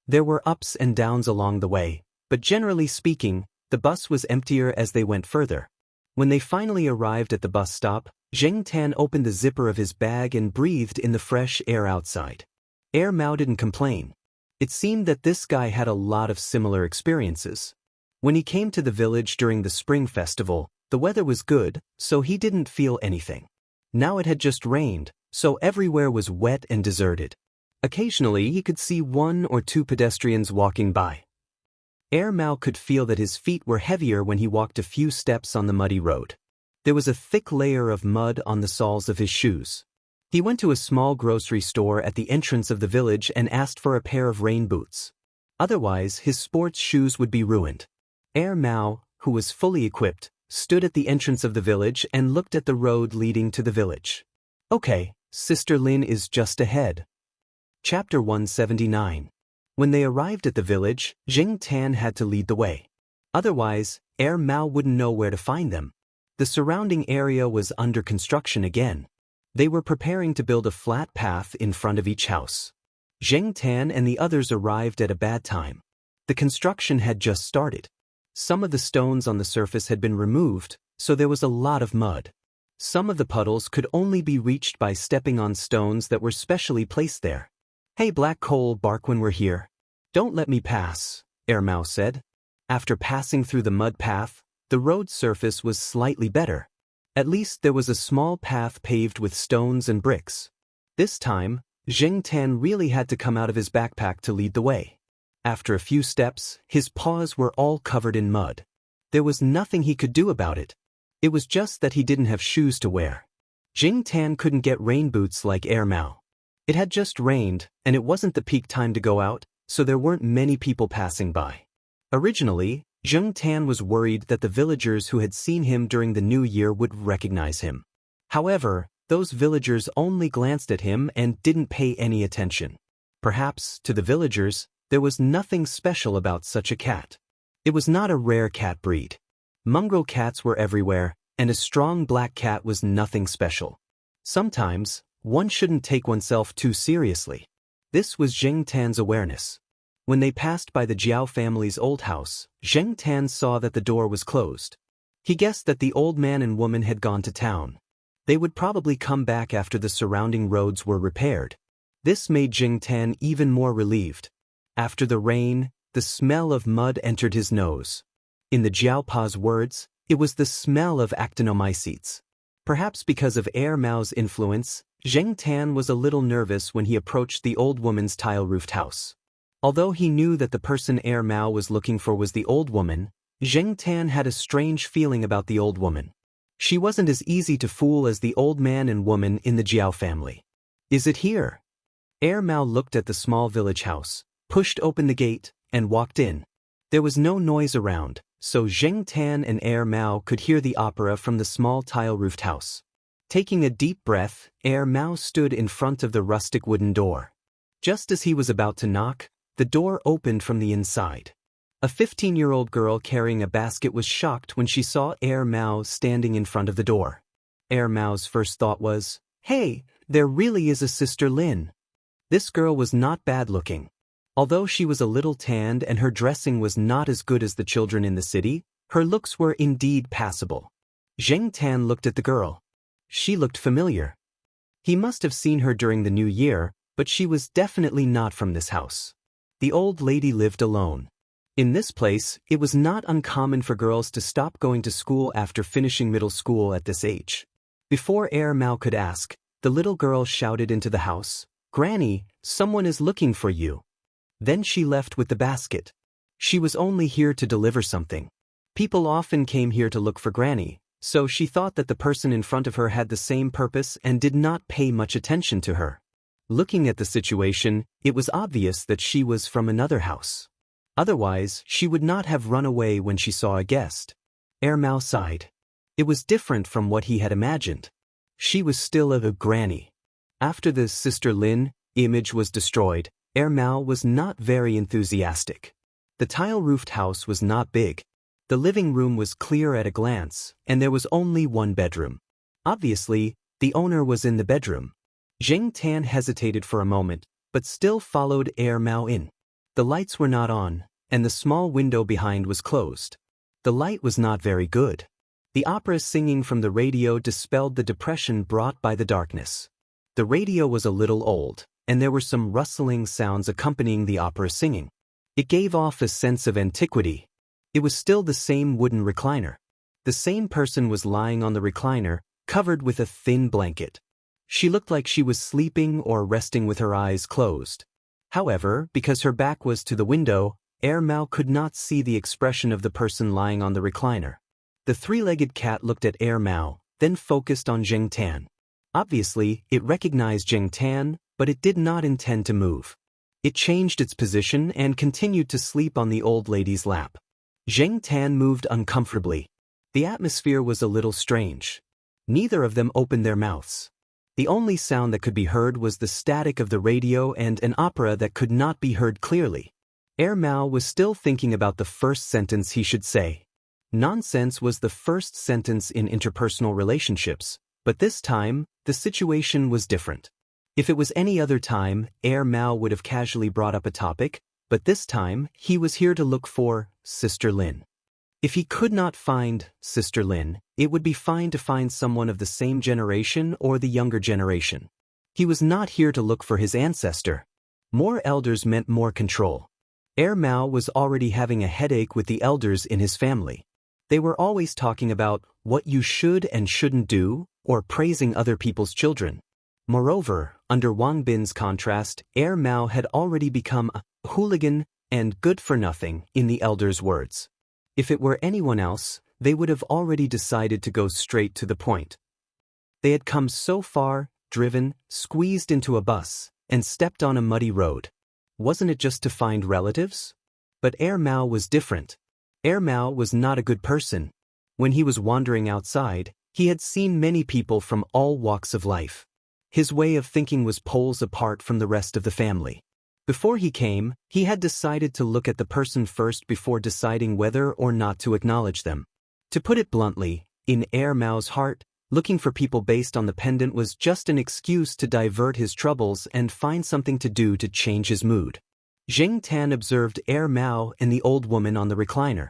There were ups and downs along the way, but generally speaking, the bus was emptier as they went further. When they finally arrived at the bus stop, Jing Tan opened the zipper of his bag and breathed in the fresh air outside. Air Mao didn't complain. It seemed that this guy had a lot of similar experiences. When he came to the village during the spring festival, the weather was good, so he didn't feel anything. Now it had just rained, so everywhere was wet and deserted. Occasionally he could see 1 or 2 pedestrians walking by. Air Mao could feel that his feet were heavier when he walked a few steps on the muddy road. There was a thick layer of mud on the soles of his shoes. He went to a small grocery store at the entrance of the village and asked for a pair of rain boots. Otherwise, his sports shoes would be ruined. Air Mao, who was fully equipped, stood at the entrance of the village and looked at the road leading to the village. Okay, Sister Lin is just ahead. Chapter 179. When they arrived at the village, Jing Tan had to lead the way. Otherwise, Air Mao wouldn't know where to find them. The surrounding area was under construction again. They were preparing to build a flat path in front of each house. Jing Tan and the others arrived at a bad time. The construction had just started. Some of the stones on the surface had been removed, so there was a lot of mud. Some of the puddles could only be reached by stepping on stones that were specially placed there. Hey, Black Coal, bark when we're here. Don't let me pass, Air Mao said. After passing through the mud path, the road surface was slightly better. At least there was a small path paved with stones and bricks. This time, Jing Tan really had to come out of his backpack to lead the way. After a few steps, his paws were all covered in mud. There was nothing he could do about it. It was just that he didn't have shoes to wear. Jing Tan couldn't get rain boots like Air Mao. It had just rained, and it wasn't the peak time to go out, so there weren't many people passing by. Originally, Jing Tan was worried that the villagers who had seen him during the New Year would recognize him. However, those villagers only glanced at him and didn't pay any attention. Perhaps, to the villagers, there was nothing special about such a cat. It was not a rare cat breed. Mongrel cats were everywhere, and a strong black cat was nothing special. Sometimes, one shouldn't take oneself too seriously. This was Jing Tan's awareness. When they passed by the Jiao family's old house, Jing Tan saw that the door was closed. He guessed that the old man and woman had gone to town. They would probably come back after the surrounding roads were repaired. This made Jing Tan even more relieved. After the rain, the smell of mud entered his nose. In the Jiaopa's words, it was the smell of actinomycetes. Perhaps because of Air Mao's influence, Jing Tan was a little nervous when he approached the old woman's tile-roofed house. Although he knew that the person Air Mao was looking for was the old woman, Jing Tan had a strange feeling about the old woman. She wasn't as easy to fool as the old man and woman in the Jiao family. Is it here? Air Mao looked at the small village house, pushed open the gate, and walked in. There was no noise around, so Jing Tan and Air Mao could hear the opera from the small tile-roofed house. Taking a deep breath, Air Mao stood in front of the rustic wooden door. Just as he was about to knock, the door opened from the inside. A 15-year-old girl carrying a basket was shocked when she saw Air Mao standing in front of the door. Air Mao's first thought was, "Hey, there really is a Sister Lin." This girl was not bad-looking. Although she was a little tanned and her dressing was not as good as the children in the city, her looks were indeed passable. Jing Tan looked at the girl. She looked familiar. He must have seen her during the New Year, but she was definitely not from this house. The old lady lived alone. In this place, it was not uncommon for girls to stop going to school after finishing middle school at this age. Before Air Mao could ask, The little girl shouted into the house, "Granny, someone is looking for you." Then she left with the basket. She was only here to deliver something. People often came here to look for Granny, so she thought that the person in front of her had the same purpose and did not pay much attention to her. Looking at the situation, it was obvious that she was from another house. Otherwise, she would not have run away when she saw a guest. Mao sighed. It was different from what he had imagined. She was still a granny. After the Sister Lin image was destroyed, Mao was not very enthusiastic. The tile-roofed house was not big. The living room was clear at a glance, and there was only one bedroom. Obviously, the owner was in the bedroom. Jing Tan hesitated for a moment, but still followed Mao in. The lights were not on, and the small window behind was closed. The light was not very good. The opera singing from the radio dispelled the depression brought by the darkness. The radio was a little old, and there were some rustling sounds accompanying the opera singing. It gave off a sense of antiquity. It was still the same wooden recliner. The same person was lying on the recliner, covered with a thin blanket. She looked like she was sleeping or resting with her eyes closed. However, because her back was to the window, Mao could not see the expression of the person lying on the recliner. The three-legged cat looked at Mao, then focused on Jing Tan. Obviously, it recognized Jing Tan, but it did not intend to move. It changed its position and continued to sleep on the old lady's lap. Jing Tan moved uncomfortably. The atmosphere was a little strange. Neither of them opened their mouths. The only sound that could be heard was the static of the radio and an opera that could not be heard clearly. Mao was still thinking about the first sentence he should say. Nonsense was the first sentence in interpersonal relationships, but this time, the situation was different. If it was any other time, Mao would have casually brought up a topic, but this time, he was here to look for Sister Lin. If he could not find Sister Lin, it would be fine to find someone of the same generation or the younger generation. He was not here to look for his ancestor. More elders meant more control. Mao was already having a headache with the elders in his family. They were always talking about what you should and shouldn't do, or praising other people's children. Moreover, under Wang Bin's contrast, Mao had already become a hooligan and good-for-nothing, in the elders' words. If it were anyone else, they would have already decided to go straight to the point. They had come so far, driven, squeezed into a bus, and stepped on a muddy road. Wasn't it just to find relatives? But Mao was different. Mao was not a good person. When he was wandering outside, he had seen many people from all walks of life. His way of thinking was poles apart from the rest of the family. Before he came, he had decided to look at the person first before deciding whether or not to acknowledge them. To put it bluntly, in Mao's heart, looking for people based on the pendant was just an excuse to divert his troubles and find something to do to change his mood. Jing Tan observed Mao and the old woman on the recliner.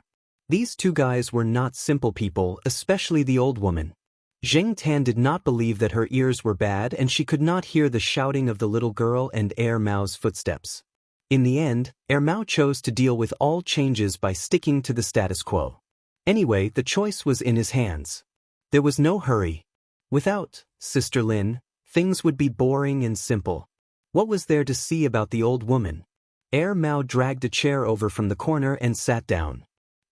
These two guys were not simple people, especially the old woman. Jing Tan did not believe that her ears were bad and she could not hear the shouting of the little girl and Mao's footsteps. In the end, Mao chose to deal with all changes by sticking to the status quo. Anyway, the choice was in his hands. There was no hurry. Without Sister Lin, things would be boring and simple. What was there to see about the old woman? Mao dragged a chair over from the corner and sat down.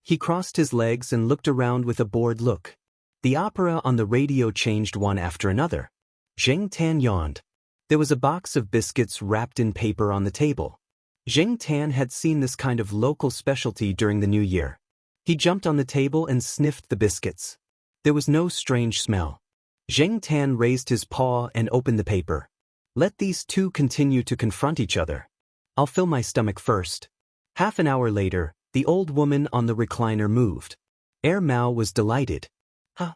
He crossed his legs and looked around with a bored look. The opera on the radio changed one after another. Jing Tan yawned. There was a box of biscuits wrapped in paper on the table. Jing Tan had seen this kind of local specialty during the New Year. He jumped on the table and sniffed the biscuits. There was no strange smell. Jing Tan raised his paw and opened the paper. Let these two continue to confront each other. I'll fill my stomach first. Half an hour later, the old woman on the recliner moved. Mao was delighted.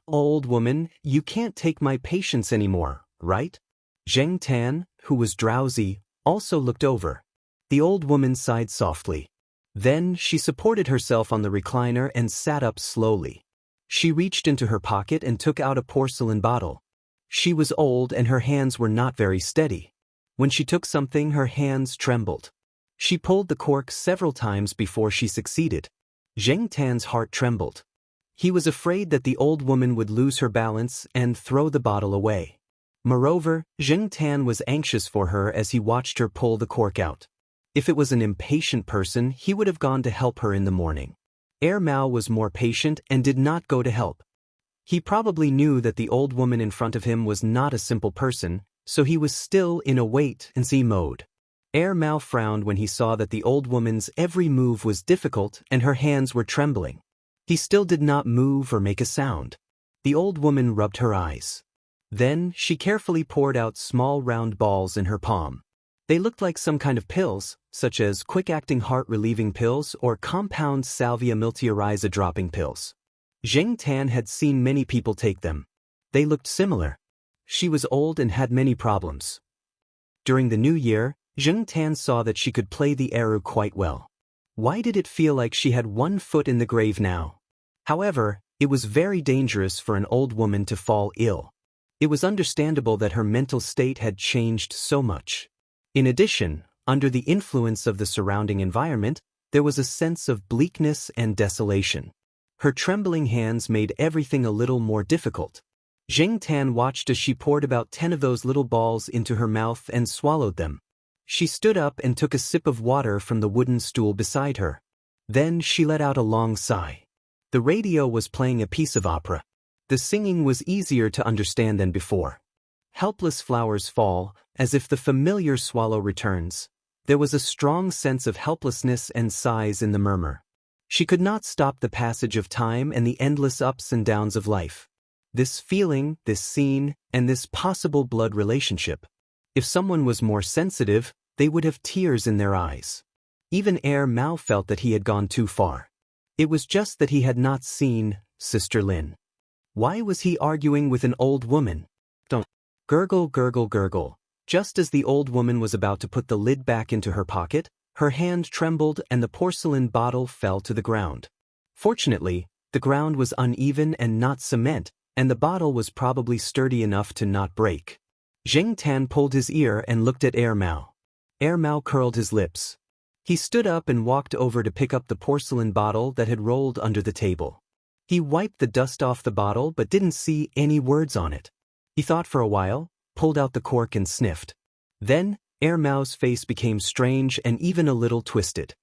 Old woman, you can't take my patience anymore, right? Jing Tan, who was drowsy, also looked over. The old woman sighed softly. Then she supported herself on the recliner and sat up slowly. She reached into her pocket and took out a porcelain bottle. She was old and her hands were not very steady. When she took something, her hands trembled. She pulled the cork several times before she succeeded. Jing Tan's heart trembled. He was afraid that the old woman would lose her balance and throw the bottle away. Moreover, Jing Tan was anxious for her as he watched her pull the cork out. If it was an impatient person, he would have gone to help her in the morning. Mao was more patient and did not go to help. He probably knew that the old woman in front of him was not a simple person, so he was still in a wait-and-see mode. Mao frowned when he saw that the old woman's every move was difficult and her hands were trembling. He still did not move or make a sound. The old woman rubbed her eyes. Then she carefully poured out small round balls in her palm. They looked like some kind of pills, such as quick-acting heart-relieving pills or compound salvia miltiariza dropping pills. Jing Tan had seen many people take them. They looked similar. She was old and had many problems. During the new year, Jing Tan saw that she could play the eru quite well. Why did it feel like she had one foot in the grave now? However, it was very dangerous for an old woman to fall ill. It was understandable that her mental state had changed so much. In addition, under the influence of the surrounding environment, there was a sense of bleakness and desolation. Her trembling hands made everything a little more difficult. Jing Tan watched as she poured about 10 of those little balls into her mouth and swallowed them. She stood up and took a sip of water from the wooden stool beside her. Then she let out a long sigh. The radio was playing a piece of opera. The singing was easier to understand than before. Helpless flowers fall, as if the familiar swallow returns. There was a strong sense of helplessness and sighs in the murmur. She could not stop the passage of time and the endless ups and downs of life. This feeling, this scene, and this possible blood relationship. If someone was more sensitive, they would have tears in their eyes. Even Mao felt that he had gone too far. It was just that he had not seen Sister Lin. Why was he arguing with an old woman? Don't. Gurgle, gurgle, gurgle. Just as the old woman was about to put the lid back into her pocket, her hand trembled and the porcelain bottle fell to the ground. Fortunately, the ground was uneven and not cement, and the bottle was probably sturdy enough to not break. Jing Tan pulled his ear and looked at Mao. Mao curled his lips. He stood up and walked over to pick up the porcelain bottle that had rolled under the table. He wiped the dust off the bottle but didn't see any words on it. He thought for a while, pulled out the cork and sniffed. Then, Mao's face became strange and even a little twisted.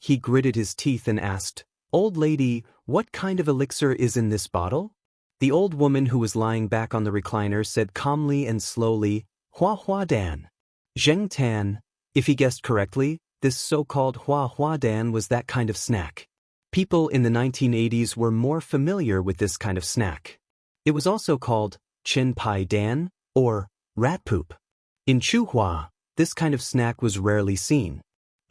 He gritted his teeth and asked, "Old lady, what kind of elixir is in this bottle?" The old woman who was lying back on the recliner said calmly and slowly, "Hua Hua Dan." Jing Tan, if he guessed correctly, this so-called Hua Hua Dan was that kind of snack. People in the 1980s were more familiar with this kind of snack. It was also called Chin Pai Dan, or rat poop. In Chuhua, this kind of snack was rarely seen.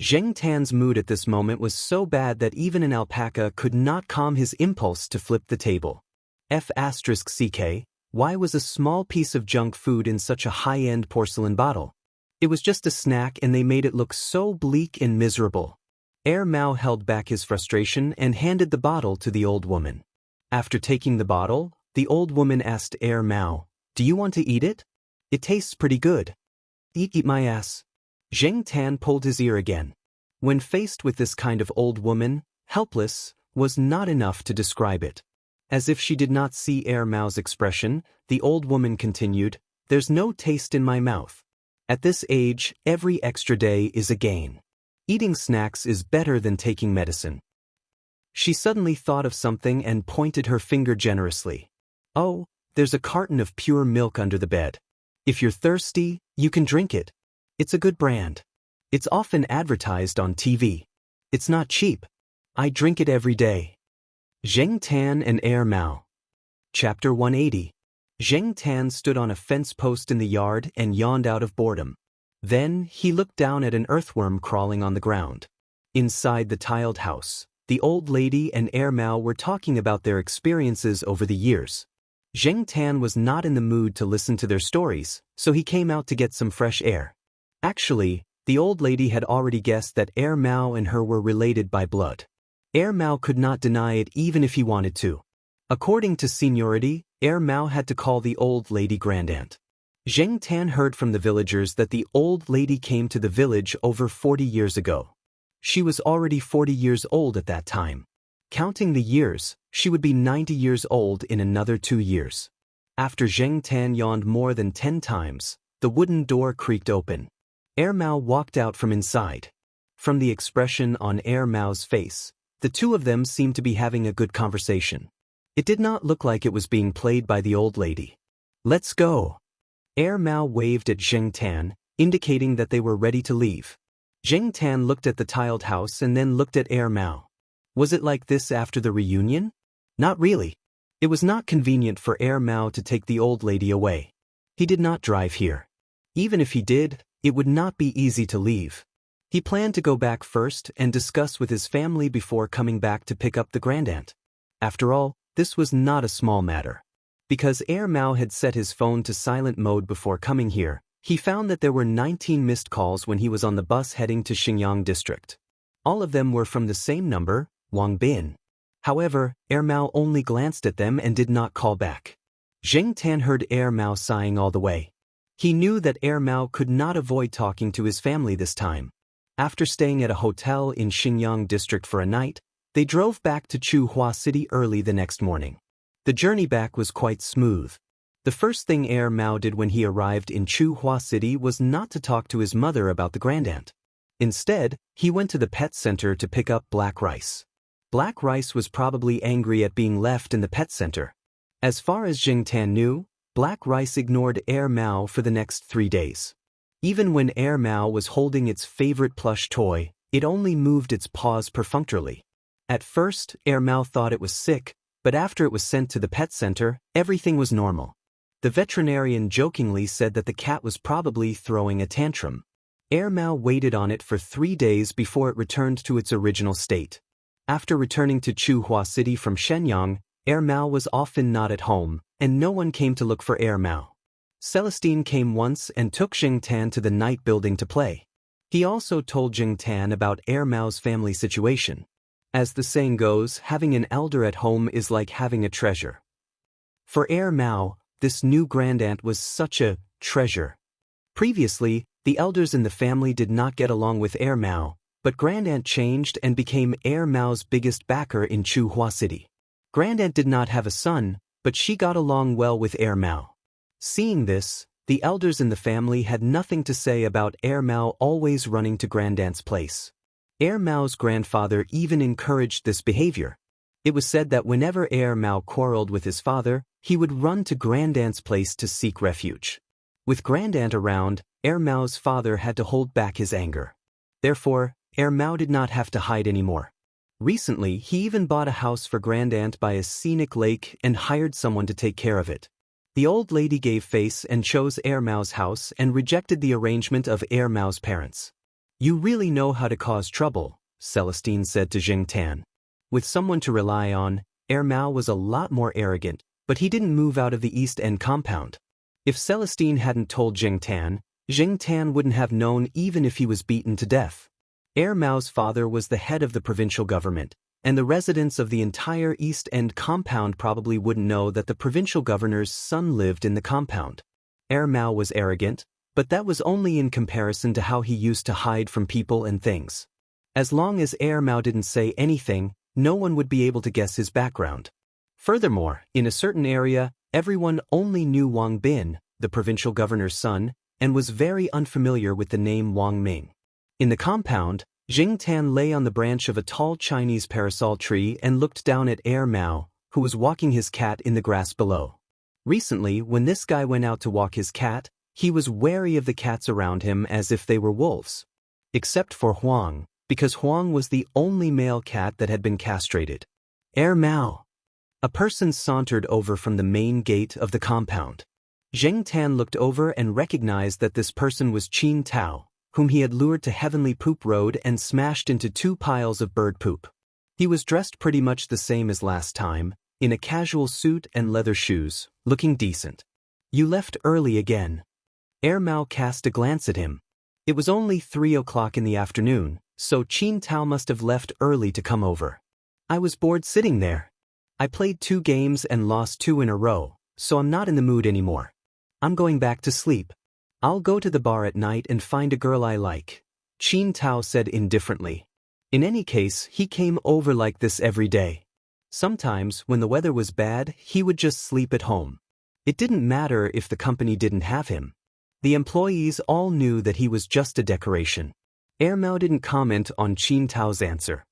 Jing Tan's mood at this moment was so bad that even an alpaca could not calm his impulse to flip the table. F***ck, why was a small piece of junk food in such a high-end porcelain bottle? It was just a snack and they made it look so bleak and miserable. Mao held back his frustration and handed the bottle to the old woman. After taking the bottle, the old woman asked Mao, "Do you want to eat it? It tastes pretty good." Eat my ass." Jing Tan pulled his ear again. When faced with this kind of old woman, helpless was not enough to describe it. As if she did not see Mao's expression, the old woman continued, "There's no taste in my mouth. At this age, every extra day is a gain. Eating snacks is better than taking medicine." She suddenly thought of something and pointed her finger generously. "Oh, there's a carton of pure milk under the bed. If you're thirsty, you can drink it. It's a good brand. It's often advertised on TV. It's not cheap. I drink it every day." Jing Tan and Mao. Chapter 180. Jing Tan stood on a fence post in the yard and yawned out of boredom. Then he looked down at an earthworm crawling on the ground. Inside the tiled house, the old lady and Mao were talking about their experiences over the years. Jing Tan was not in the mood to listen to their stories, so he came out to get some fresh air. Actually, the old lady had already guessed that Mao and her were related by blood. Mao could not deny it even if he wanted to. According to seniority, Mao had to call the old lady grandaunt. Jing Tan heard from the villagers that the old lady came to the village over 40 years ago. She was already 40 years old at that time. Counting the years, she would be 90 years old in another 2 years. After Zheng Tan yawned more than 10 times, the wooden door creaked open. Air Mao walked out from inside. From the expression on Air Mao's face, the two of them seemed to be having a good conversation. It did not look like it was being played by the old lady. "Let's go." Air Mao waved at Zheng Tan, indicating that they were ready to leave. Zheng Tan looked at the tiled house and then looked at Air Mao. Was it like this after the reunion? Not really. It was not convenient for Air Mao to take the old lady away. He did not drive here. Even if he did, it would not be easy to leave. He planned to go back first and discuss with his family before coming back to pick up the grandaunt. After all, this was not a small matter. Because Air Mao had set his phone to silent mode before coming here, he found that there were 19 missed calls when he was on the bus heading to Xinjiang district. All of them were from the same number, Wang Bin. However, Air Mao only glanced at them and did not call back. Zheng Tan heard Air Mao sighing all the way. He knew that Air Mao could not avoid talking to his family this time. After staying at a hotel in Xinjiang district for a night, they drove back to Chuhua City early the next morning. The journey back was quite smooth. The first thing Air Mao did when he arrived in Chuhua City was not to talk to his mother about the grandaunt. Instead, he went to the pet center to pick up Black Rice. Black Rice was probably angry at being left in the pet center. As far as Zheng Tan knew, Black Rice ignored Air Mao for the next 3 days. Even when Air Mao was holding its favorite plush toy, it only moved its paws perfunctorily. At first, Air Mao thought it was sick, but after it was sent to the pet center, everything was normal. The veterinarian jokingly said that the cat was probably throwing a tantrum. Air Mao waited on it for 3 days before it returned to its original state. After returning to Chuhua City from Shenyang, Air Mao was often not at home, and no one came to look for Air Mao. Celestine came once and took Zheng Tan to the night building to play. He also told Zheng Tan about Air Mao's family situation. As the saying goes, having an elder at home is like having a treasure. For Air Mao, this new grandaunt was such a treasure. Previously, the elders in the family did not get along with Air Mao, but grandaunt changed and became Air Mao's biggest backer in Chuhua City. Grandaunt did not have a son, but she got along well with Air Mao. Seeing this, the elders in the family had nothing to say about Air Mao always running to grandaunt's place. Air Mao's grandfather even encouraged this behavior. It was said that whenever Air Mao quarreled with his father, he would run to grandaunt's place to seek refuge. With grandaunt around, Air Mao's father had to hold back his anger. Therefore, Air Mao did not have to hide anymore. Recently, he even bought a house for grandaunt by a scenic lake and hired someone to take care of it. The old lady gave face and chose Air Mao's house and rejected the arrangement of Air Mao's parents. "You really know how to cause trouble," Celestine said to Zheng Tan. With someone to rely on, Air Mao was a lot more arrogant, but he didn't move out of the East End compound. If Celestine hadn't told Zheng Tan wouldn't have known even if he was beaten to death. Air Mao's father was the head of the provincial government, and the residents of the entire East End compound probably wouldn't know that the provincial governor's son lived in the compound. Air Mao was arrogant, but that was only in comparison to how he used to hide from people and things. As long as Air Mao didn't say anything, no one would be able to guess his background. Furthermore, in a certain area, everyone only knew Wang Bin, the provincial governor's son, and was very unfamiliar with the name Wang Ming. In the compound, Zheng Tan lay on the branch of a tall Chinese parasol tree and looked down at Air Mao, who was walking his cat in the grass below. Recently, when this guy went out to walk his cat, he was wary of the cats around him as if they were wolves. Except for Huang, because Huang was the only male cat that had been castrated. Air Mao. A person sauntered over from the main gate of the compound. Zheng Tan looked over and recognized that this person was Qin Tao, whom he had lured to Heavenly Poop Road and smashed into 2 piles of bird poop. He was dressed pretty much the same as last time, in a casual suit and leather shoes, looking decent. "You left early again." Air Mao cast a glance at him. It was only 3 o'clock in the afternoon, so Qin Tao must have left early to come over. "I was bored sitting there. I played 2 games and lost 2 in a row, so I'm not in the mood anymore. I'm going back to sleep. I'll go to the bar at night and find a girl I like," Qin Tao said indifferently. In any case, he came over like this every day. Sometimes, when the weather was bad, he would just sleep at home. It didn't matter if the company didn't have him. The employees all knew that he was just a decoration. Mao didn't comment on Qin Tao's answer.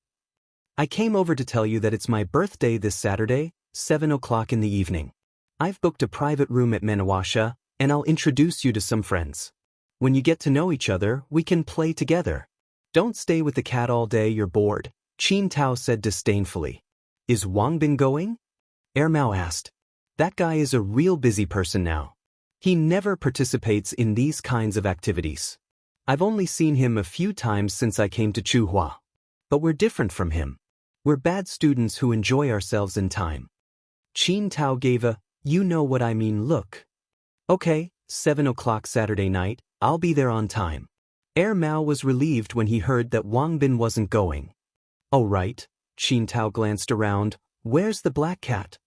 I came over to tell you that it's my birthday this Saturday, 7 o'clock in the evening. I've booked a private room at Menawasha, and I'll introduce you to some friends. When you get to know each other, we can play together. Don't stay with the cat all day, you're bored, Qin Tao said disdainfully. Is Wang Bin going? Mao asked. That guy is a real busy person now. He never participates in these kinds of activities. I've only seen him a few times since I came to Chuhua. But we're different from him. We're bad students who enjoy ourselves in time. Qin Tao gave a, you know what I mean look. Okay, 7 o'clock Saturday night, I'll be there on time. Mao was relieved when he heard that Wang Bin wasn't going. Oh right, Qin Tao glanced around, where's the black cat?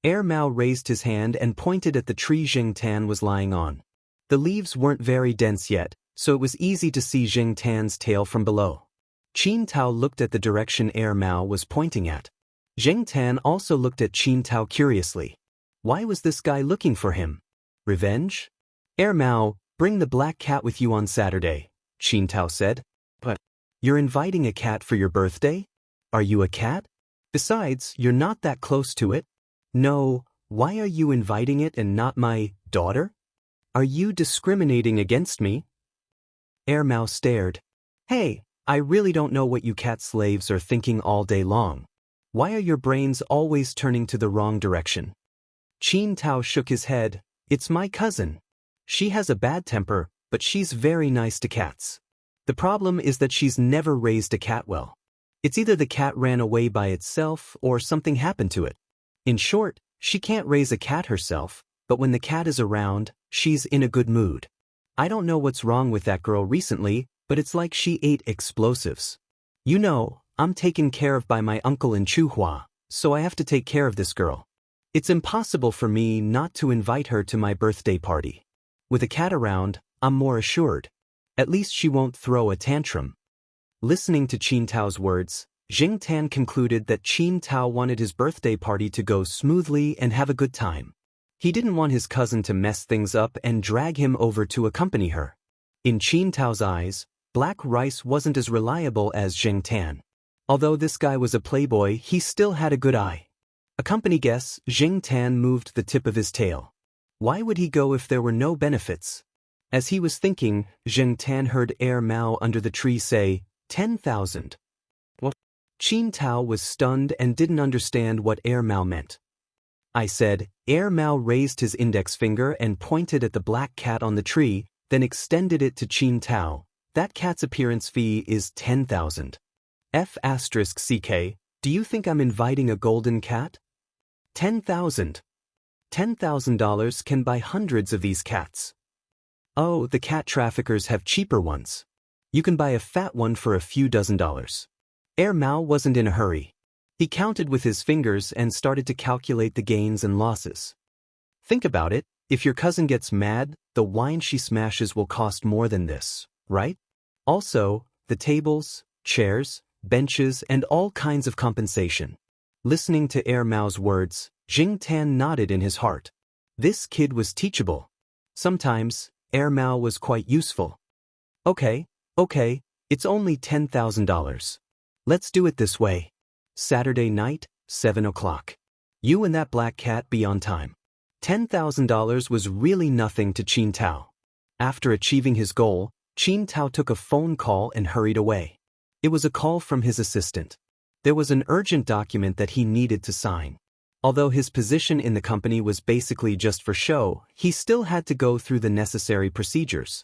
Mao raised his hand and pointed at the tree Jing Tan was lying on. The leaves weren't very dense yet, so it was easy to see Jing Tan's tail from below. Qin Tao looked at the direction Mao was pointing at. Jing Tan also looked at Qin Tao curiously. Why was this guy looking for him? Revenge? Mao, bring the black cat with you on Saturday, Qin Tao said. But you're inviting a cat for your birthday? Are you a cat? Besides, you're not that close to it. No, why are you inviting it and not my daughter? Are you discriminating against me? Mao stared. Hey, I really don't know what you cat slaves are thinking all day long. Why are your brains always turning to the wrong direction? Qin Tao shook his head. It's my cousin. She has a bad temper, but she's very nice to cats. The problem is that she's never raised a cat well. It's either the cat ran away by itself or something happened to it. In short, she can't raise a cat herself, but when the cat is around, she's in a good mood. I don't know what's wrong with that girl recently, but it's like she ate explosives. You know, I'm taken care of by my uncle in Chuhua, so I have to take care of this girl. It's impossible for me not to invite her to my birthday party. With a cat around, I'm more assured. At least she won't throw a tantrum. Listening to Qin Tao's words, Jing Tan concluded that Qin Tao wanted his birthday party to go smoothly and have a good time. He didn't want his cousin to mess things up and drag him over to accompany her. In Qin Tao's eyes, black rice wasn't as reliable as Jing Tan. Although this guy was a playboy, he still had a good eye. A company guess, Jing Tan moved the tip of his tail. Why would he go if there were no benefits? As he was thinking, Jing Tan heard Mao under the tree say, 10,000. What? Qin Tao was stunned and didn't understand what Mao meant. I said, Mao raised his index finger and pointed at the black cat on the tree, then extended it to Qin Tao. That cat's appearance fee is 10,000. F***ck, do you think I'm inviting a golden cat? 10,000. $10,000 can buy hundreds of these cats. Oh, the cat traffickers have cheaper ones. You can buy a fat one for a few $dozen. Mao wasn't in a hurry. He counted with his fingers and started to calculate the gains and losses. Think about it, if your cousin gets mad, the wine she smashes will cost more than this, right? Also, the tables, chairs, benches, and all kinds of compensation. Listening to Mao's words, Jing Tan nodded in his heart. This kid was teachable. Sometimes, Mao was quite useful. Okay, it's only $10,000. Let's do it this way. Saturday night, 7 o'clock. You and that black cat be on time. $10,000 was really nothing to Qin Tao. After achieving his goal, Qin Tao took a phone call and hurried away. It was a call from his assistant. There was an urgent document that he needed to sign. Although his position in the company was basically just for show, he still had to go through the necessary procedures.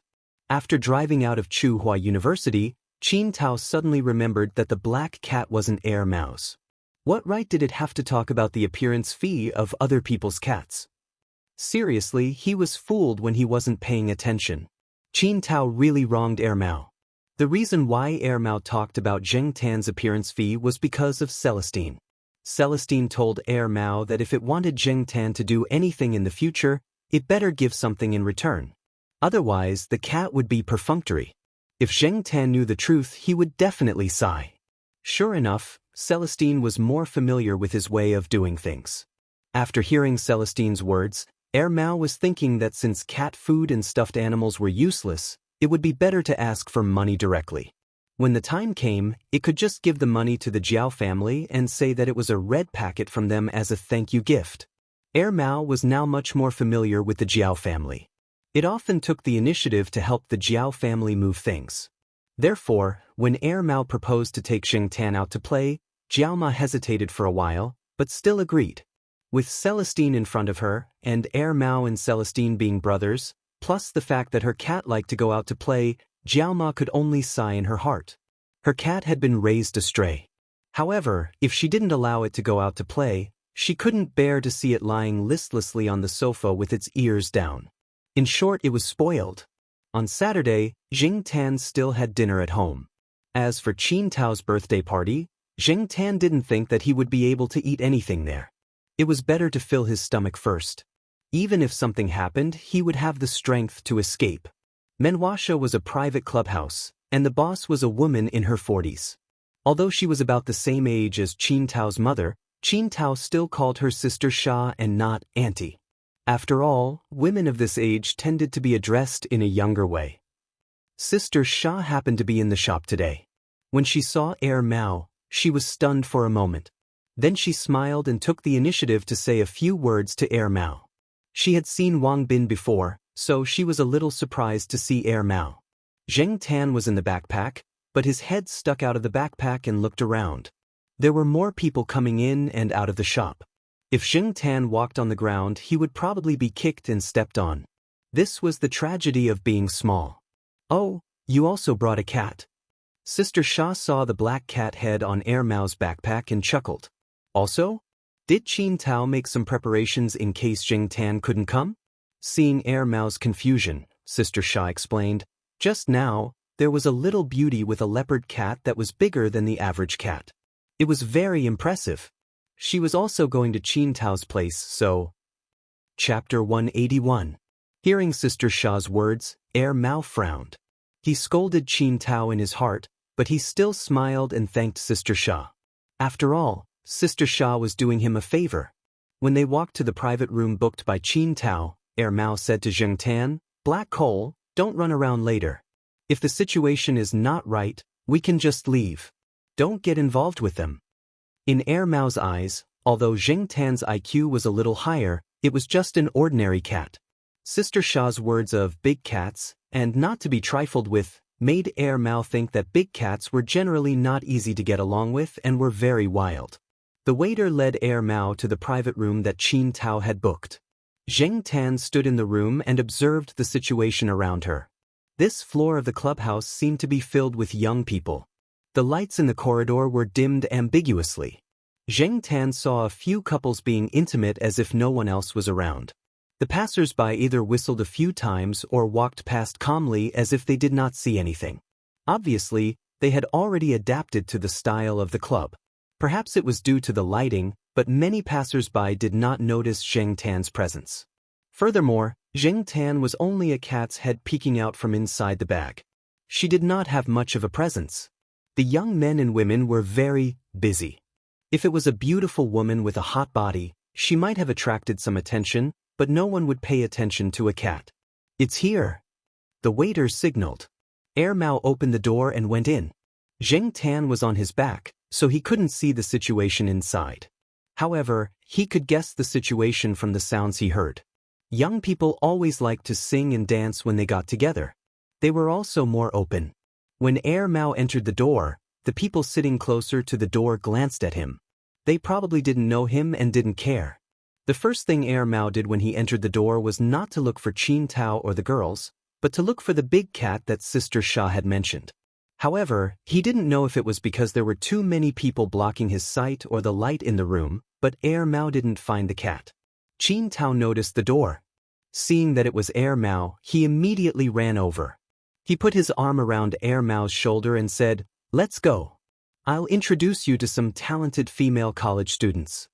After driving out of Chuhua University, Qin Tao suddenly remembered that the black cat wasn't Mao's. What right did it have to talk about the appearance fee of other people's cats? Seriously, he was fooled when he wasn't paying attention. Qin Tao really wronged Mao. The reason why Mao talked about Jing Tan's appearance fee was because of Celestine. Celestine told Mao that if it wanted Jing Tan to do anything in the future, it better give something in return. Otherwise, the cat would be perfunctory. If Jing Tan knew the truth, he would definitely sigh. Sure enough, Celestine was more familiar with his way of doing things. After hearing Celestine's words, Mao was thinking that since cat food and stuffed animals were useless, it would be better to ask for money directly. When the time came, it could just give the money to the Jiao family and say that it was a red packet from them as a thank you gift. Mao was now much more familiar with the Jiao family. It often took the initiative to help the Jiao family move things. Therefore, when Mao proposed to take Xingtan out to play, Jiao Ma hesitated for a while, but still agreed. With Celestine in front of her, and Mao and Celestine being brothers, plus the fact that her cat liked to go out to play, Jiao Ma could only sigh in her heart. Her cat had been raised astray. However, if she didn't allow it to go out to play, she couldn't bear to see it lying listlessly on the sofa with its ears down. In short, it was spoiled. On Saturday, Xingtan still had dinner at home. As for Qin Tao's birthday party, Xingtan didn't think that he would be able to eat anything there. It was better to fill his stomach first. Even if something happened, he would have the strength to escape. Menhuaxia was a private clubhouse, and the boss was a woman in her 40s. Although she was about the same age as Qin Tao's mother, Qin Tao still called her sister Xia and not auntie. After all, women of this age tended to be addressed in a younger way. Sister Xia happened to be in the shop today. When she saw Mao, she was stunned for a moment. Then she smiled and took the initiative to say a few words to Mao. She had seen Wang Bin before, so she was a little surprised to see Mao. Zheng Tan was in the backpack, but his head stuck out of the backpack and looked around. There were more people coming in and out of the shop. If Zheng Tan walked on the ground, he would probably be kicked and stepped on. This was the tragedy of being small. Oh, you also brought a cat. Sister Xia saw the black cat head on Mao's backpack and chuckled. Also? Did Qin Tao make some preparations in case Zheng Tan couldn't come? Seeing Mao's confusion, Sister Xia explained, just now, there was a little beauty with a leopard cat that was bigger than the average cat. It was very impressive. She was also going to Qin Tao's place, so... Chapter 181. Hearing Sister Xia's words, Mao frowned. He scolded Qin Tao in his heart, but he still smiled and thanked Sister Xia. After all, Sister Xia was doing him a favor. When they walked to the private room booked by Qin Tao, Mao said to Zheng Tan, "Black Hole, don't run around later. If the situation is not right, we can just leave. Don't get involved with them." In Mao's eyes, although Zheng Tan's IQ was a little higher, it was just an ordinary cat. Sister Xia's words of big cats, and not to be trifled with, made Mao think that big cats were generally not easy to get along with and were very wild. The waiter led Mao to the private room that Qin Tao had booked. Zheng Tan stood in the room and observed the situation around her. This floor of the clubhouse seemed to be filled with young people. The lights in the corridor were dimmed ambiguously. Zheng Tan saw a few couples being intimate as if no one else was around. The passers-by either whistled a few times or walked past calmly as if they did not see anything. Obviously, they had already adapted to the style of the club. Perhaps it was due to the lighting, but many passers-by did not notice Zheng Tan's presence. Furthermore, Zheng Tan was only a cat's head peeking out from inside the bag. She did not have much of a presence. The young men and women were very busy. If it was a beautiful woman with a hot body, she might have attracted some attention, but no one would pay attention to a cat. "It's here." The waiter signaled. Mao opened the door and went in. Zheng Tan was on his back, so he couldn't see the situation inside. However, he could guess the situation from the sounds he heard. Young people always liked to sing and dance when they got together. They were also more open. When Mao entered the door, the people sitting closer to the door glanced at him. They probably didn't know him and didn't care. The first thing Mao did when he entered the door was not to look for Qin Tao or the girls, but to look for the big cat that Sister Xia had mentioned. However, he didn't know if it was because there were too many people blocking his sight or the light in the room, but Mao didn't find the cat. Qin Tao noticed the door. Seeing that it was Mao, he immediately ran over. He put his arm around Mao's shoulder and said, "Let's go. I'll introduce you to some talented female college students."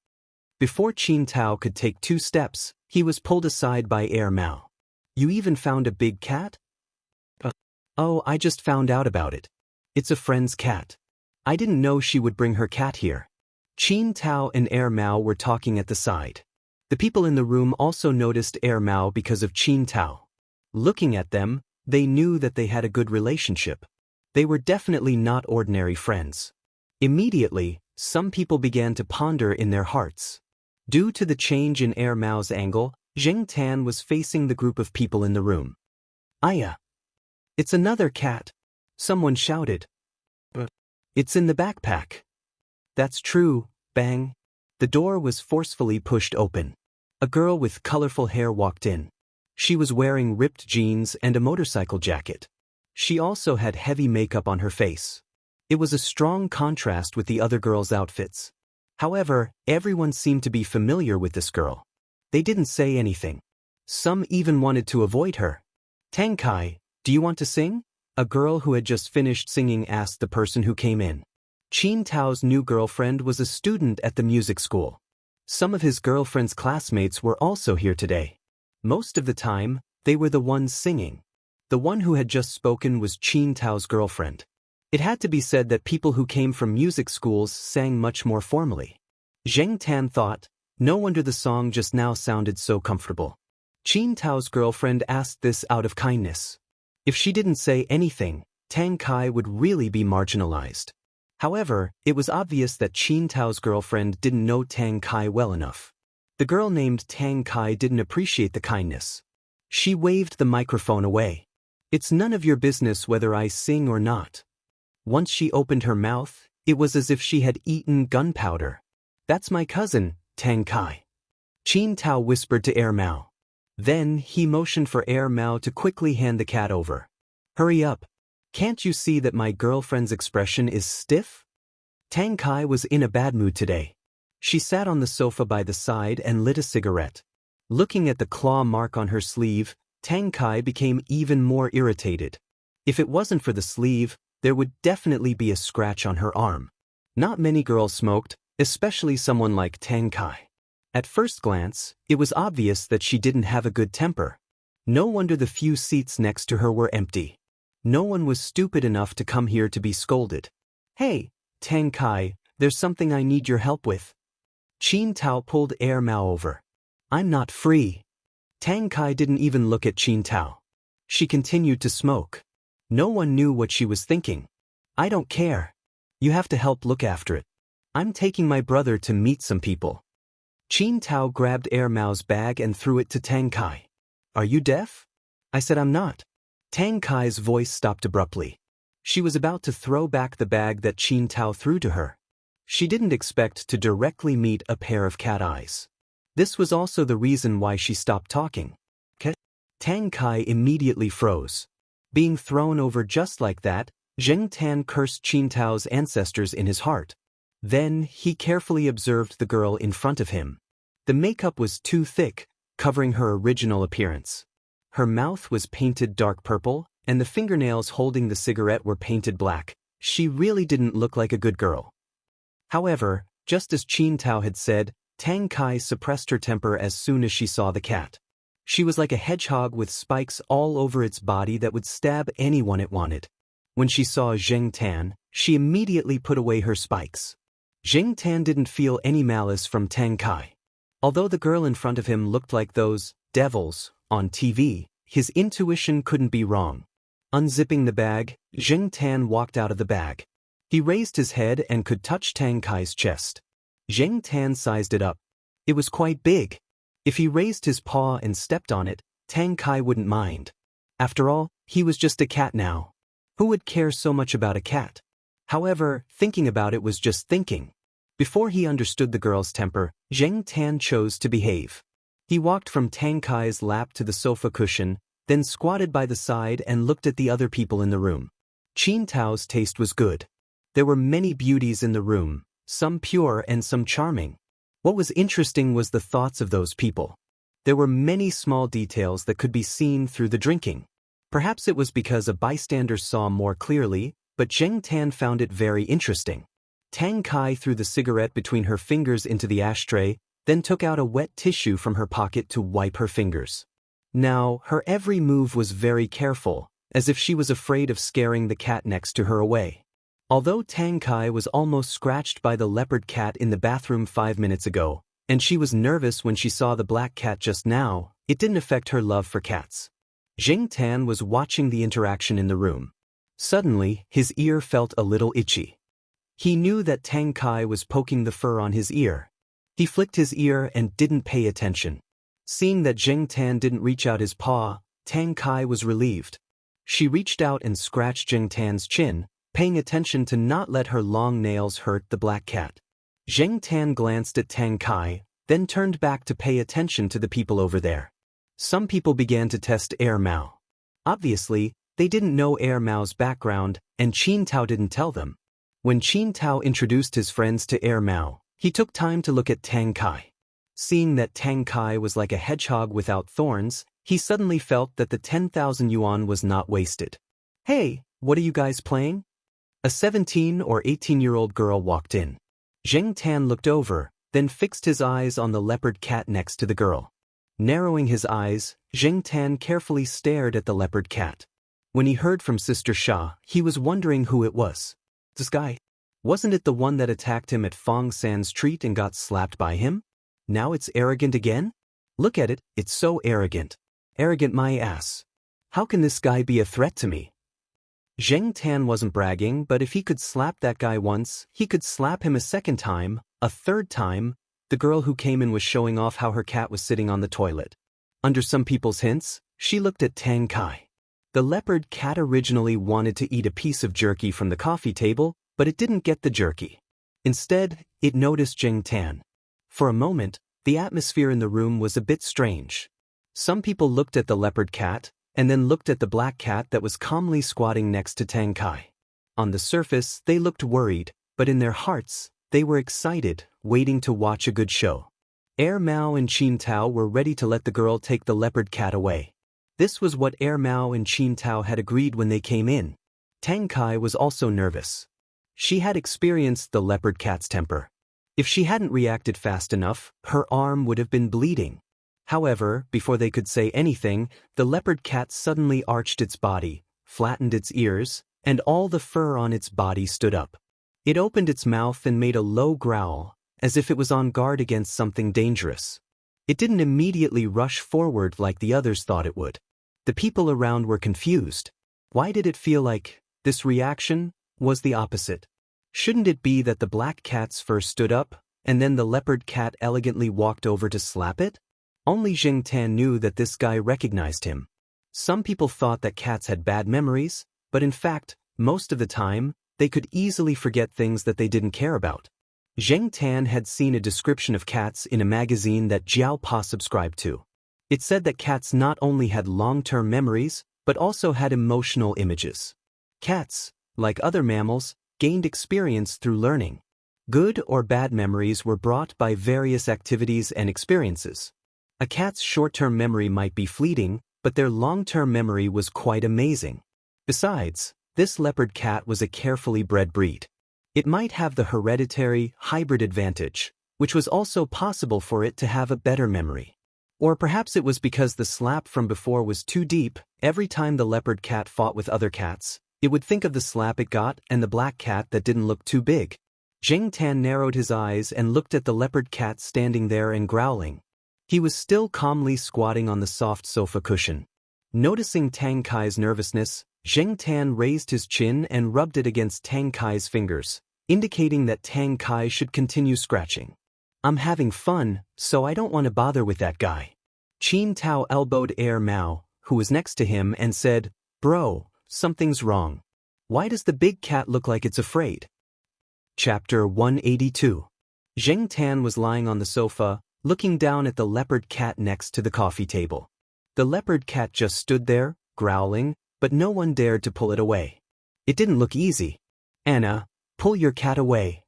Before Qin Tao could take 2 steps, he was pulled aside by Mao. "You even found a big cat?" "Oh, I just found out about it. It's a friend's cat. I didn't know she would bring her cat here." Qin Tao and Mao were talking at the side. The people in the room also noticed Mao because of Qin Tao. Looking at them, they knew that they had a good relationship. They were definitely not ordinary friends. Immediately, some people began to ponder in their hearts. Due to the change in Mao's angle, Jing Tan was facing the group of people in the room. "Aya! It's another cat!" Someone shouted. "But it's in the backpack." "That's true." Bang! The door was forcefully pushed open. A girl with colorful hair walked in. She was wearing ripped jeans and a motorcycle jacket. She also had heavy makeup on her face. It was a strong contrast with the other girls' outfits. However, everyone seemed to be familiar with this girl. They didn't say anything. Some even wanted to avoid her. "Tang Kai, do you want to sing?" A girl who had just finished singing asked the person who came in. Qin Tao's new girlfriend was a student at the music school. Some of his girlfriend's classmates were also here today. Most of the time, they were the ones singing. The one who had just spoken was Qin Tao's girlfriend. It had to be said that people who came from music schools sang much more formally. Zheng Tan thought, no wonder the song just now sounded so comfortable. Qin Tao's girlfriend asked this out of kindness. If she didn't say anything, Tang Kai would really be marginalized. However, it was obvious that Qin Tao's girlfriend didn't know Tang Kai well enough. The girl named Tang Kai didn't appreciate the kindness. She waved the microphone away. "It's none of your business whether I sing or not." Once she opened her mouth, it was as if she had eaten gunpowder. "That's my cousin, Tang Kai." Qin Tao whispered to Mao. Then he motioned for Mao to quickly hand the cat over. "Hurry up. Can't you see that my girlfriend's expression is stiff?" Tang Kai was in a bad mood today. She sat on the sofa by the side and lit a cigarette. Looking at the claw mark on her sleeve, Tang Kai became even more irritated. If it wasn't for the sleeve, there would definitely be a scratch on her arm. Not many girls smoked, especially someone like Tang Kai. At first glance, it was obvious that she didn't have a good temper. No wonder the few seats next to her were empty. No one was stupid enough to come here to be scolded. "Hey, Tang Kai, there's something I need your help with." Qin Tao pulled Mao over. "I'm not free." Tang Kai didn't even look at Qin Tao. She continued to smoke. No one knew what she was thinking. "I don't care. You have to help look after it. I'm taking my brother to meet some people." Qin Tao grabbed Mao's bag and threw it to Tang Kai. "Are you deaf?" "I said I'm not." Tang Kai's voice stopped abruptly. She was about to throw back the bag that Qin Tao threw to her. She didn't expect to directly meet a pair of cat eyes. This was also the reason why she stopped talking. Tang Kai immediately froze. Being thrown over just like that, Zheng Tan cursed Qin Tao's ancestors in his heart. Then he carefully observed the girl in front of him. The makeup was too thick, covering her original appearance. Her mouth was painted dark purple, and the fingernails holding the cigarette were painted black. She really didn't look like a good girl. However, just as Qin Tao had said, Tang Kai suppressed her temper as soon as she saw the cat. She was like a hedgehog with spikes all over its body that would stab anyone it wanted. When she saw Zheng Tan, she immediately put away her spikes. Zheng Tan didn't feel any malice from Tang Kai. Although the girl in front of him looked like those devils on TV, his intuition couldn't be wrong. Unzipping the bag, Zheng Tan walked out of the bag. He raised his head and could touch Tang Kai's chest. Zheng Tan sized it up. It was quite big. If he raised his paw and stepped on it, Tang Kai wouldn't mind. After all, he was just a cat now. Who would care so much about a cat? However, thinking about it was just thinking. Before he understood the girl's temper, Zheng Tan chose to behave. He walked from Tang Kai's lap to the sofa cushion, then squatted by the side and looked at the other people in the room. Qin Tao's taste was good. There were many beauties in the room, some pure and some charming. What was interesting was the thoughts of those people. There were many small details that could be seen through the drinking. Perhaps it was because a bystander saw more clearly, but Zheng Tan found it very interesting. Tang Kai threw the cigarette between her fingers into the ashtray, then took out a wet tissue from her pocket to wipe her fingers. Now, her every move was very careful, as if she was afraid of scaring the cat next to her away. Although Tang Kai was almost scratched by the leopard cat in the bathroom 5 minutes ago, And she was nervous when she saw the black cat just now. It didn't affect her love for cats. Jing Tan was watching the interaction in the room. Suddenly, his ear felt a little itchy. He knew that Tang Kai was poking the fur on his ear. He flicked his ear and didn't pay attention. Seeing that Jing Tan didn't reach out his paw, Tang Kai was relieved. She reached out and scratched Jing Tan's chin, paying attention to not let her long nails hurt the black cat. Jing Tan glanced at Tang Kai, then turned back to pay attention to the people over there. Some people began to test Air Mao. Obviously, they didn't know Air Mao's background, and Qin Tao didn't tell them. When Qin Tao introduced his friends to Air Mao, he took time to look at Tang Kai. Seeing that Tang Kai was like a hedgehog without thorns, he suddenly felt that the 10,000 yuan was not wasted. "Hey, what are you guys playing?" A 17 or 18-year-old girl walked in. Jing Tan looked over, then fixed his eyes on the leopard cat next to the girl. Narrowing his eyes, Jing Tan carefully stared at the leopard cat. When he heard from Sister Sha, he was wondering who it was. This guy? Wasn't it the one that attacked him at Fong San's treat and got slapped by him? Now it's arrogant again? Look at it, it's so arrogant. Arrogant my ass. How can this guy be a threat to me? Jing Tan wasn't bragging, but if he could slap that guy once, he could slap him a second time, a third time. The girl who came in was showing off how her cat was sitting on the toilet. Under some people's hints, she looked at Tang Kai. The leopard cat originally wanted to eat a piece of jerky from the coffee table, but it didn't get the jerky. Instead, it noticed Jing Tan. For a moment, the atmosphere in the room was a bit strange. Some people looked at the leopard cat, and then looked at the black cat that was calmly squatting next to Tang Kai. On the surface, they looked worried, but in their hearts, they were excited, waiting to watch a good show. Air Mao and Qin Tao were ready to let the girl take the leopard cat away. This was what Air Mao and Qin Tao had agreed when they came in. Tang Kai was also nervous. She had experienced the leopard cat's temper. If she hadn't reacted fast enough, her arm would have been bleeding. However, before they could say anything, the leopard cat suddenly arched its body, flattened its ears, and all the fur on its body stood up. It opened its mouth and made a low growl, as if it was on guard against something dangerous. It didn't immediately rush forward like the others thought it would. The people around were confused. Why did it feel like this reaction was the opposite? Shouldn't it be that the black cat's fur stood up, and then the leopard cat elegantly walked over to slap it? Only Jing Tan knew that this guy recognized him. Some people thought that cats had bad memories, but in fact, most of the time, they could easily forget things that they didn't care about. Jing Tan had seen a description of cats in a magazine that Jiao Pa subscribed to. It said that cats not only had long-term memories, but also had emotional images. Cats, like other mammals, gained experience through learning. Good or bad memories were brought by various activities and experiences. A cat's short-term memory might be fleeting, but their long-term memory was quite amazing. Besides, this leopard cat was a carefully bred breed. It might have the hereditary hybrid advantage, which was also possible for it to have a better memory. Or perhaps it was because the slap from before was too deep. Every time the leopard cat fought with other cats, it would think of the slap it got and the black cat that didn't look too big. Jing Tan narrowed his eyes and looked at the leopard cat standing there and growling. He was still calmly squatting on the soft sofa cushion. Noticing Tang Kai's nervousness, Jing Tan raised his chin and rubbed it against Tang Kai's fingers, indicating that Tang Kai should continue scratching. "I'm having fun, so I don't want to bother with that guy." Qin Tao elbowed Air Mao, who was next to him, and said, "Bro, something's wrong. Why does the big cat look like it's afraid?" Chapter 182. Jing Tan was lying on the sofa, looking down at the leopard cat next to the coffee table. The leopard cat just stood there, growling, but no one dared to pull it away. It didn't look easy. "Anna, pull your cat away."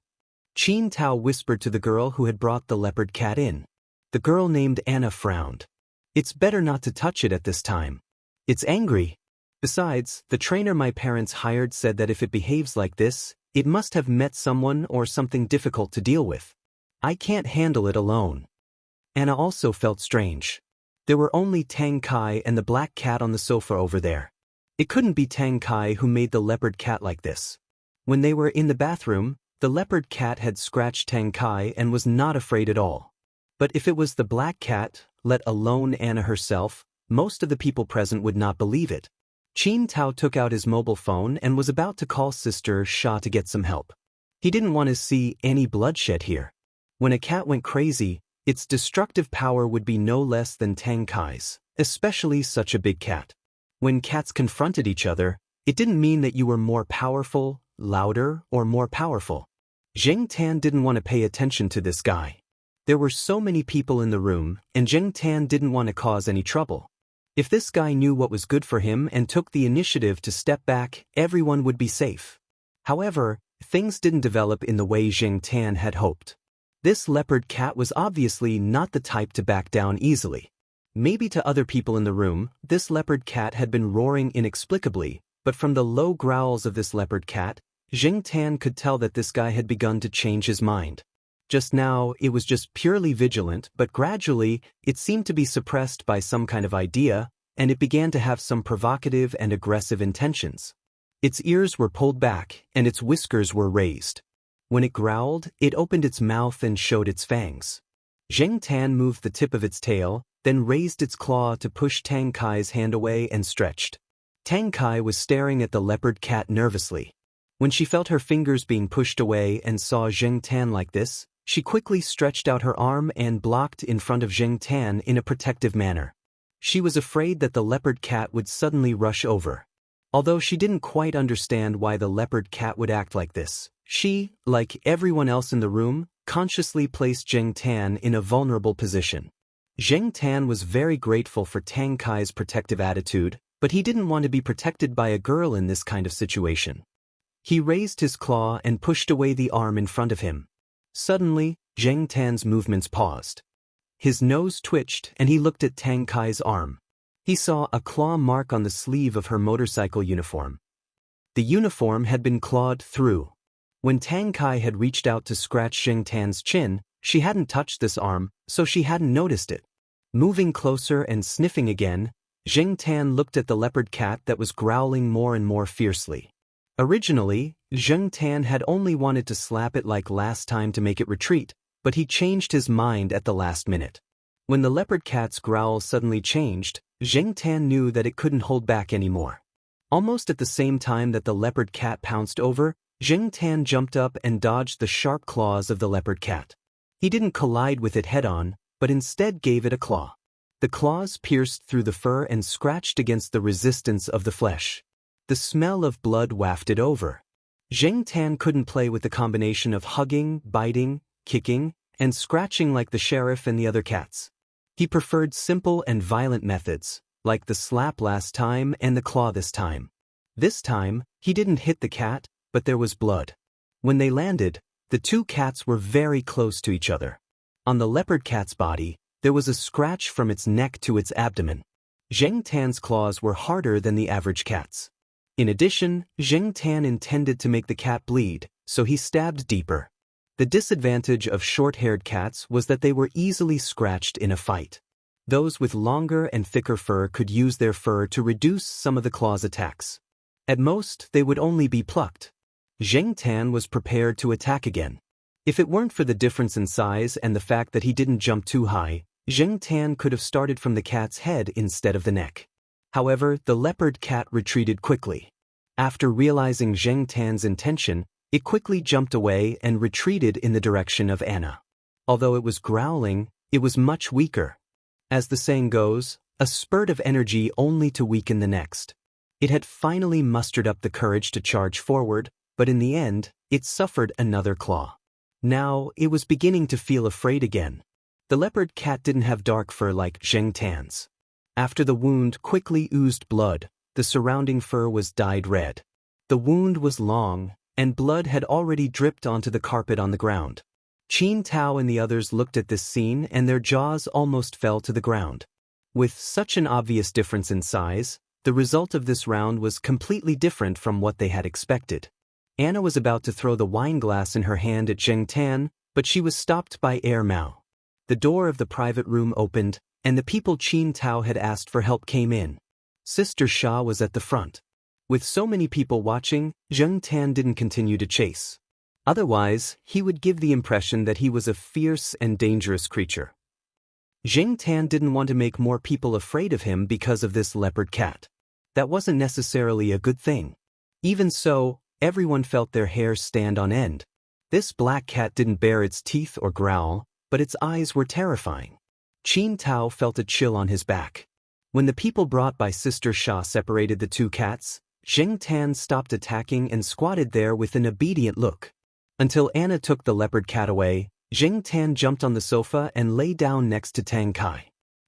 Qin Tao whispered to the girl who had brought the leopard cat in. The girl named Anna frowned. "It's better not to touch it at this time. It's angry. Besides, the trainer my parents hired said that if it behaves like this, it must have met someone or something difficult to deal with. I can't handle it alone." Anna also felt strange. There were only Tang Kai and the black cat on the sofa over there. It couldn't be Tang Kai who made the leopard cat like this. When they were in the bathroom, the leopard cat had scratched Tang Kai and was not afraid at all. But if it was the black cat, let alone Anna herself, most of the people present would not believe it. Qin Tao took out his mobile phone and was about to call Sister Xia to get some help. He didn't want to see any bloodshed here. When a cat went crazy, its destructive power would be no less than Tang Kai's, especially such a big cat. When cats confronted each other, it didn't mean that you were more powerful, louder, or more powerful. Zheng Tan didn't want to pay attention to this guy. There were so many people in the room, and Zheng Tan didn't want to cause any trouble. If this guy knew what was good for him and took the initiative to step back, everyone would be safe. However, things didn't develop in the way Zheng Tan had hoped. This leopard cat was obviously not the type to back down easily. Maybe to other people in the room, this leopard cat had been roaring inexplicably, but from the low growls of this leopard cat, Zheng Tan could tell that this guy had begun to change his mind. Just now, it was just purely vigilant, but gradually, it seemed to be suppressed by some kind of idea, and it began to have some provocative and aggressive intentions. Its ears were pulled back, and its whiskers were raised. When it growled, it opened its mouth and showed its fangs. Zheng Tan moved the tip of its tail, then raised its claw to push Tang Kai's hand away and stretched. Tang Kai was staring at the leopard cat nervously. When she felt her fingers being pushed away and saw Zheng Tan like this, she quickly stretched out her arm and blocked in front of Zheng Tan in a protective manner. She was afraid that the leopard cat would suddenly rush over. Although she didn't quite understand why the leopard cat would act like this, she, like everyone else in the room, consciously placed Zheng Tan in a vulnerable position. Zheng Tan was very grateful for Tang Kai's protective attitude, but he didn't want to be protected by a girl in this kind of situation. He raised his claw and pushed away the arm in front of him. Suddenly, Zheng Tan's movements paused. His nose twitched and he looked at Tang Kai's arm. He saw a claw mark on the sleeve of her motorcycle uniform. The uniform had been clawed through. When Tang Kai had reached out to scratch Zheng Tan's chin, she hadn't touched this arm, so she hadn't noticed it. Moving closer and sniffing again, Zheng Tan looked at the leopard cat that was growling more and more fiercely. Originally, Zheng Tan had only wanted to slap it like last time to make it retreat, but he changed his mind at the last minute. When the leopard cat's growl suddenly changed, Zheng Tan knew that it couldn't hold back anymore. Almost at the same time that the leopard cat pounced over, Zheng Tan jumped up and dodged the sharp claws of the leopard cat. He didn't collide with it head-on, but instead gave it a claw. The claws pierced through the fur and scratched against the resistance of the flesh. The smell of blood wafted over. Zheng Tan couldn't play with the combination of hugging, biting, kicking, and scratching like the sheriff and the other cats. He preferred simple and violent methods, like the slap last time and the claw this time. This time, he didn't hit the cat, but there was blood. When they landed, the two cats were very close to each other. On the leopard cat's body, there was a scratch from its neck to its abdomen. Zheng Tan's claws were harder than the average cat's. In addition, Zheng Tan intended to make the cat bleed, so he stabbed deeper. The disadvantage of short-haired cats was that they were easily scratched in a fight. Those with longer and thicker fur could use their fur to reduce some of the claw's attacks. At most, they would only be plucked. Zheng Tan was prepared to attack again. If it weren't for the difference in size and the fact that he didn't jump too high, Zheng Tan could have started from the cat's head instead of the neck. However, the leopard cat retreated quickly. After realizing Zheng Tan's intention, it quickly jumped away and retreated in the direction of Anna. Although it was growling, it was much weaker. As the saying goes, a spurt of energy only to weaken the next. It had finally mustered up the courage to charge forward, but in the end, it suffered another claw. Now, it was beginning to feel afraid again. The leopard cat didn't have dark fur like Zheng Tan's. After the wound quickly oozed blood, the surrounding fur was dyed red. The wound was long, and blood had already dripped onto the carpet on the ground. Qin Tao and the others looked at this scene and their jaws almost fell to the ground. With such an obvious difference in size, the result of this round was completely different from what they had expected. Anna was about to throw the wine glass in her hand at Zheng Tan, but she was stopped by Mao. The door of the private room opened, and the people Qin Tao had asked for help came in. Sister Xia was at the front. With so many people watching, Zheng Tan didn't continue to chase. Otherwise, he would give the impression that he was a fierce and dangerous creature. Jing Tan didn't want to make more people afraid of him because of this leopard cat. That wasn't necessarily a good thing. Even so, everyone felt their hair stand on end. This black cat didn't bare its teeth or growl, but its eyes were terrifying. Qin Tao felt a chill on his back. When the people brought by Sister Sha separated the two cats, Jing Tan stopped attacking and squatted there with an obedient look. Until Anna took the leopard cat away, Jing Tan jumped on the sofa and lay down next to Tang Kai.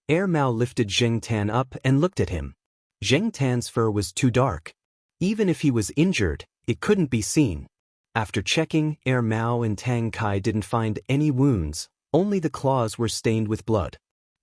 Air Mao lifted Jing Tan up and looked at him. Jing Tan's fur was too dark. Even if he was injured, it couldn't be seen. After checking, Air Mao and Tang Kai didn't find any wounds, only the claws were stained with blood.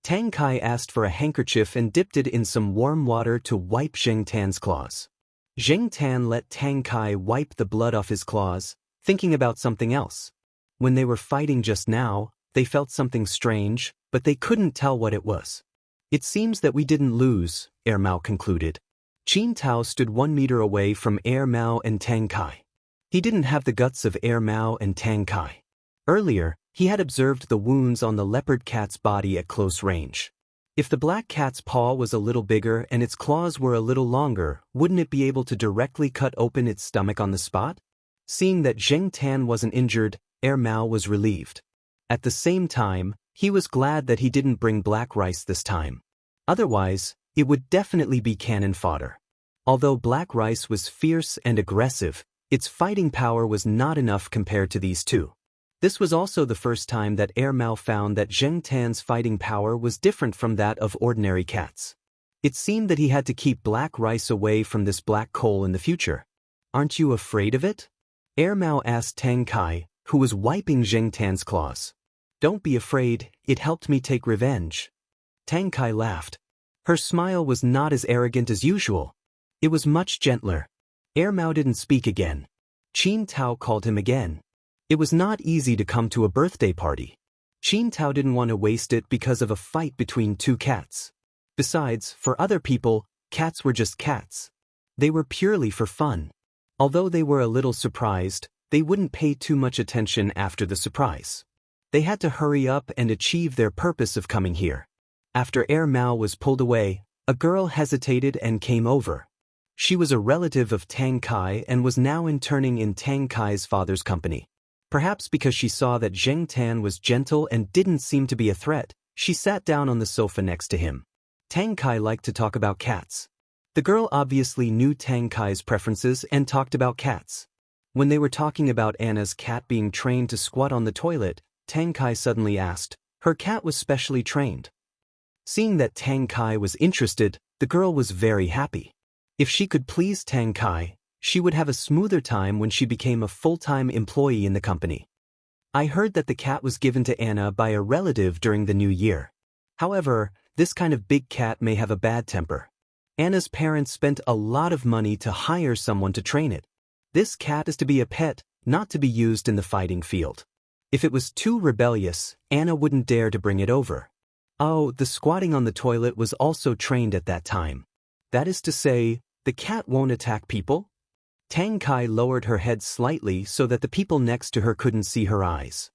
Tang Kai asked for a handkerchief and dipped it in some warm water to wipe Jing Tan's claws. Jing Tan let Tang Kai wipe the blood off his claws, thinking about something else. When they were fighting just now, they felt something strange, but they couldn't tell what it was. It seems that we didn't lose, Air Mao concluded. Qin Tao stood 1 meter away from Air Mao and Tang Kai. He didn't have the guts of Air Mao and Tang Kai. Earlier, he had observed the wounds on the leopard cat's body at close range. If the black cat's paw was a little bigger and its claws were a little longer, wouldn't it be able to directly cut open its stomach on the spot? Seeing that Jing Tan wasn't injured, Air Mao was relieved. At the same time, he was glad that he didn't bring black rice this time. Otherwise, it would definitely be cannon fodder. Although black rice was fierce and aggressive, its fighting power was not enough compared to these two. This was also the first time that Air Mao found that Jing Tan's fighting power was different from that of ordinary cats. It seemed that he had to keep black rice away from this black coal in the future. Aren't you afraid of it? Air Mao asked Tang Kai, who was wiping Jing Tan's claws. Don't be afraid, it helped me take revenge. Tang Kai laughed. Her smile was not as arrogant as usual. It was much gentler. Air Mao didn't speak again. Qin Tao called him again. It was not easy to come to a birthday party. Qin Tao didn't want to waste it because of a fight between two cats. Besides, for other people, cats were just cats. They were purely for fun. Although they were a little surprised, they wouldn't pay too much attention after the surprise. They had to hurry up and achieve their purpose of coming here. After Air Mao was pulled away, a girl hesitated and came over. She was a relative of Tang Kai and was now interning in Tang Kai's father's company. Perhaps because she saw that Jing Tan was gentle and didn't seem to be a threat, she sat down on the sofa next to him. Tang Kai liked to talk about cats. The girl obviously knew Tang Kai's preferences and talked about cats. When they were talking about Anna's cat being trained to squat on the toilet, Tang Kai suddenly asked, her cat was specially trained. Seeing that Tang Kai was interested, the girl was very happy. If she could please Tang Kai, she would have a smoother time when she became a full-time employee in the company. I heard that the cat was given to Anna by a relative during the new year. However, this kind of big cat may have a bad temper. Anna's parents spent a lot of money to hire someone to train it. This cat is to be a pet, not to be used in the fighting field. If it was too rebellious, Anna wouldn't dare to bring it over. Oh, the squatting on the toilet was also trained at that time. That is to say, the cat won't attack people? Tang Kai lowered her head slightly so that the people next to her couldn't see her eyes.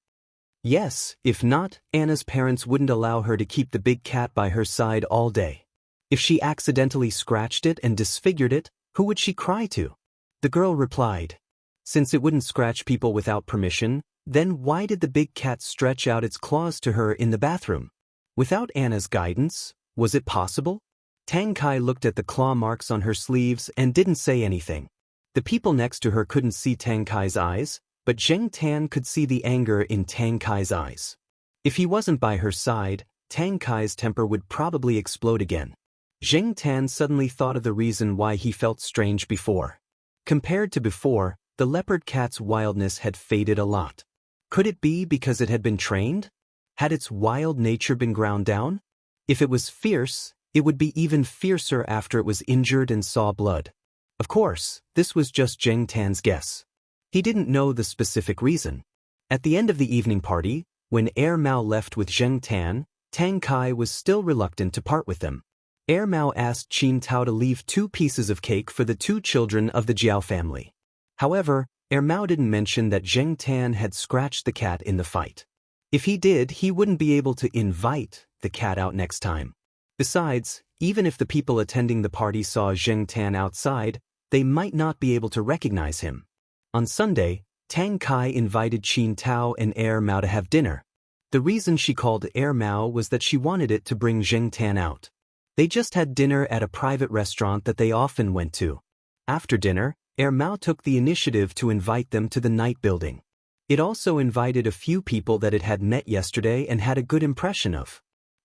Yes, if not, Anna's parents wouldn't allow her to keep the big cat by her side all day. If she accidentally scratched it and disfigured it, who would she cry to? The girl replied. Since it wouldn't scratch people without permission, then why did the big cat stretch out its claws to her in the bathroom? Without Anna's guidance, was it possible? Tang Kai looked at the claw marks on her sleeves and didn't say anything. The people next to her couldn't see Tang Kai's eyes, but Jing Tan could see the anger in Tang Kai's eyes. If he wasn't by her side, Tang Kai's temper would probably explode again. Jing Tan suddenly thought of the reason why he felt strange before. Compared to before, the leopard cat's wildness had faded a lot. Could it be because it had been trained? Had its wild nature been ground down? If it was fierce, it would be even fiercer after it was injured and saw blood. Of course, this was just Jing Tan's guess. He didn't know the specific reason. At the end of the evening party, when Air Mao left with Jing Tan, Tang Kai was still reluctant to part with them. Air Mao asked Qin Tao to leave 2 pieces of cake for the 2 children of the Jiao family. However, Air Mao didn't mention that Jing Tan had scratched the cat in the fight. If he did, he wouldn't be able to invite, the cat out next time. Besides, even if the people attending the party saw Zheng Tan outside, they might not be able to recognize him. On Sunday, Tang Kai invited Qin Tao and Er Mao to have dinner. The reason she called Er Mao was that she wanted it to bring Zheng Tan out. They just had dinner at a private restaurant that they often went to. After dinner, Er Mao took the initiative to invite them to the night building. It also invited a few people that it had met yesterday and had a good impression of.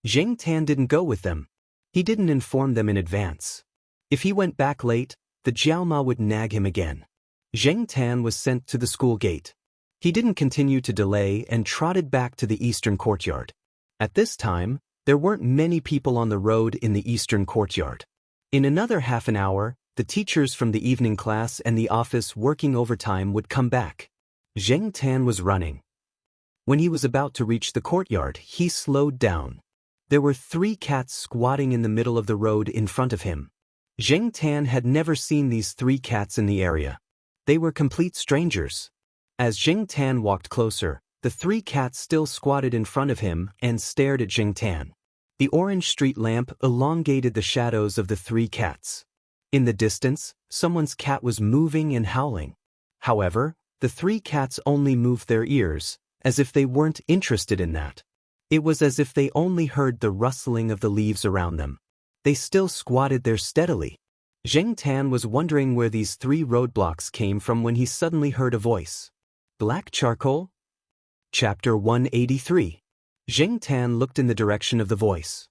Zheng Tan didn't go with them. He didn't inform them in advance. If he went back late, the Jiaoma would nag him again. Zheng Tan was sent to the school gate. He didn't continue to delay and trotted back to the eastern courtyard. At this time, there weren't many people on the road in the eastern courtyard. In another half an hour, the teachers from the evening class and the office working overtime would come back. Zheng Tan was running. When he was about to reach the courtyard, he slowed down. There were 3 cats squatting in the middle of the road in front of him. Zheng Tan had never seen these 3 cats in the area. They were complete strangers. As Zheng Tan walked closer, the 3 cats still squatted in front of him and stared at Zheng Tan. The orange street lamp elongated the shadows of the 3 cats. In the distance, someone's cat was moving and howling. However, the 3 cats only moved their ears, as if they weren't interested in that. It was as if they only heard the rustling of the leaves around them. They still squatted there steadily. Zheng Tan was wondering where these 3 roadblocks came from when he suddenly heard a voice. Black charcoal? Chapter 183. Zheng Tan looked in the direction of the voice.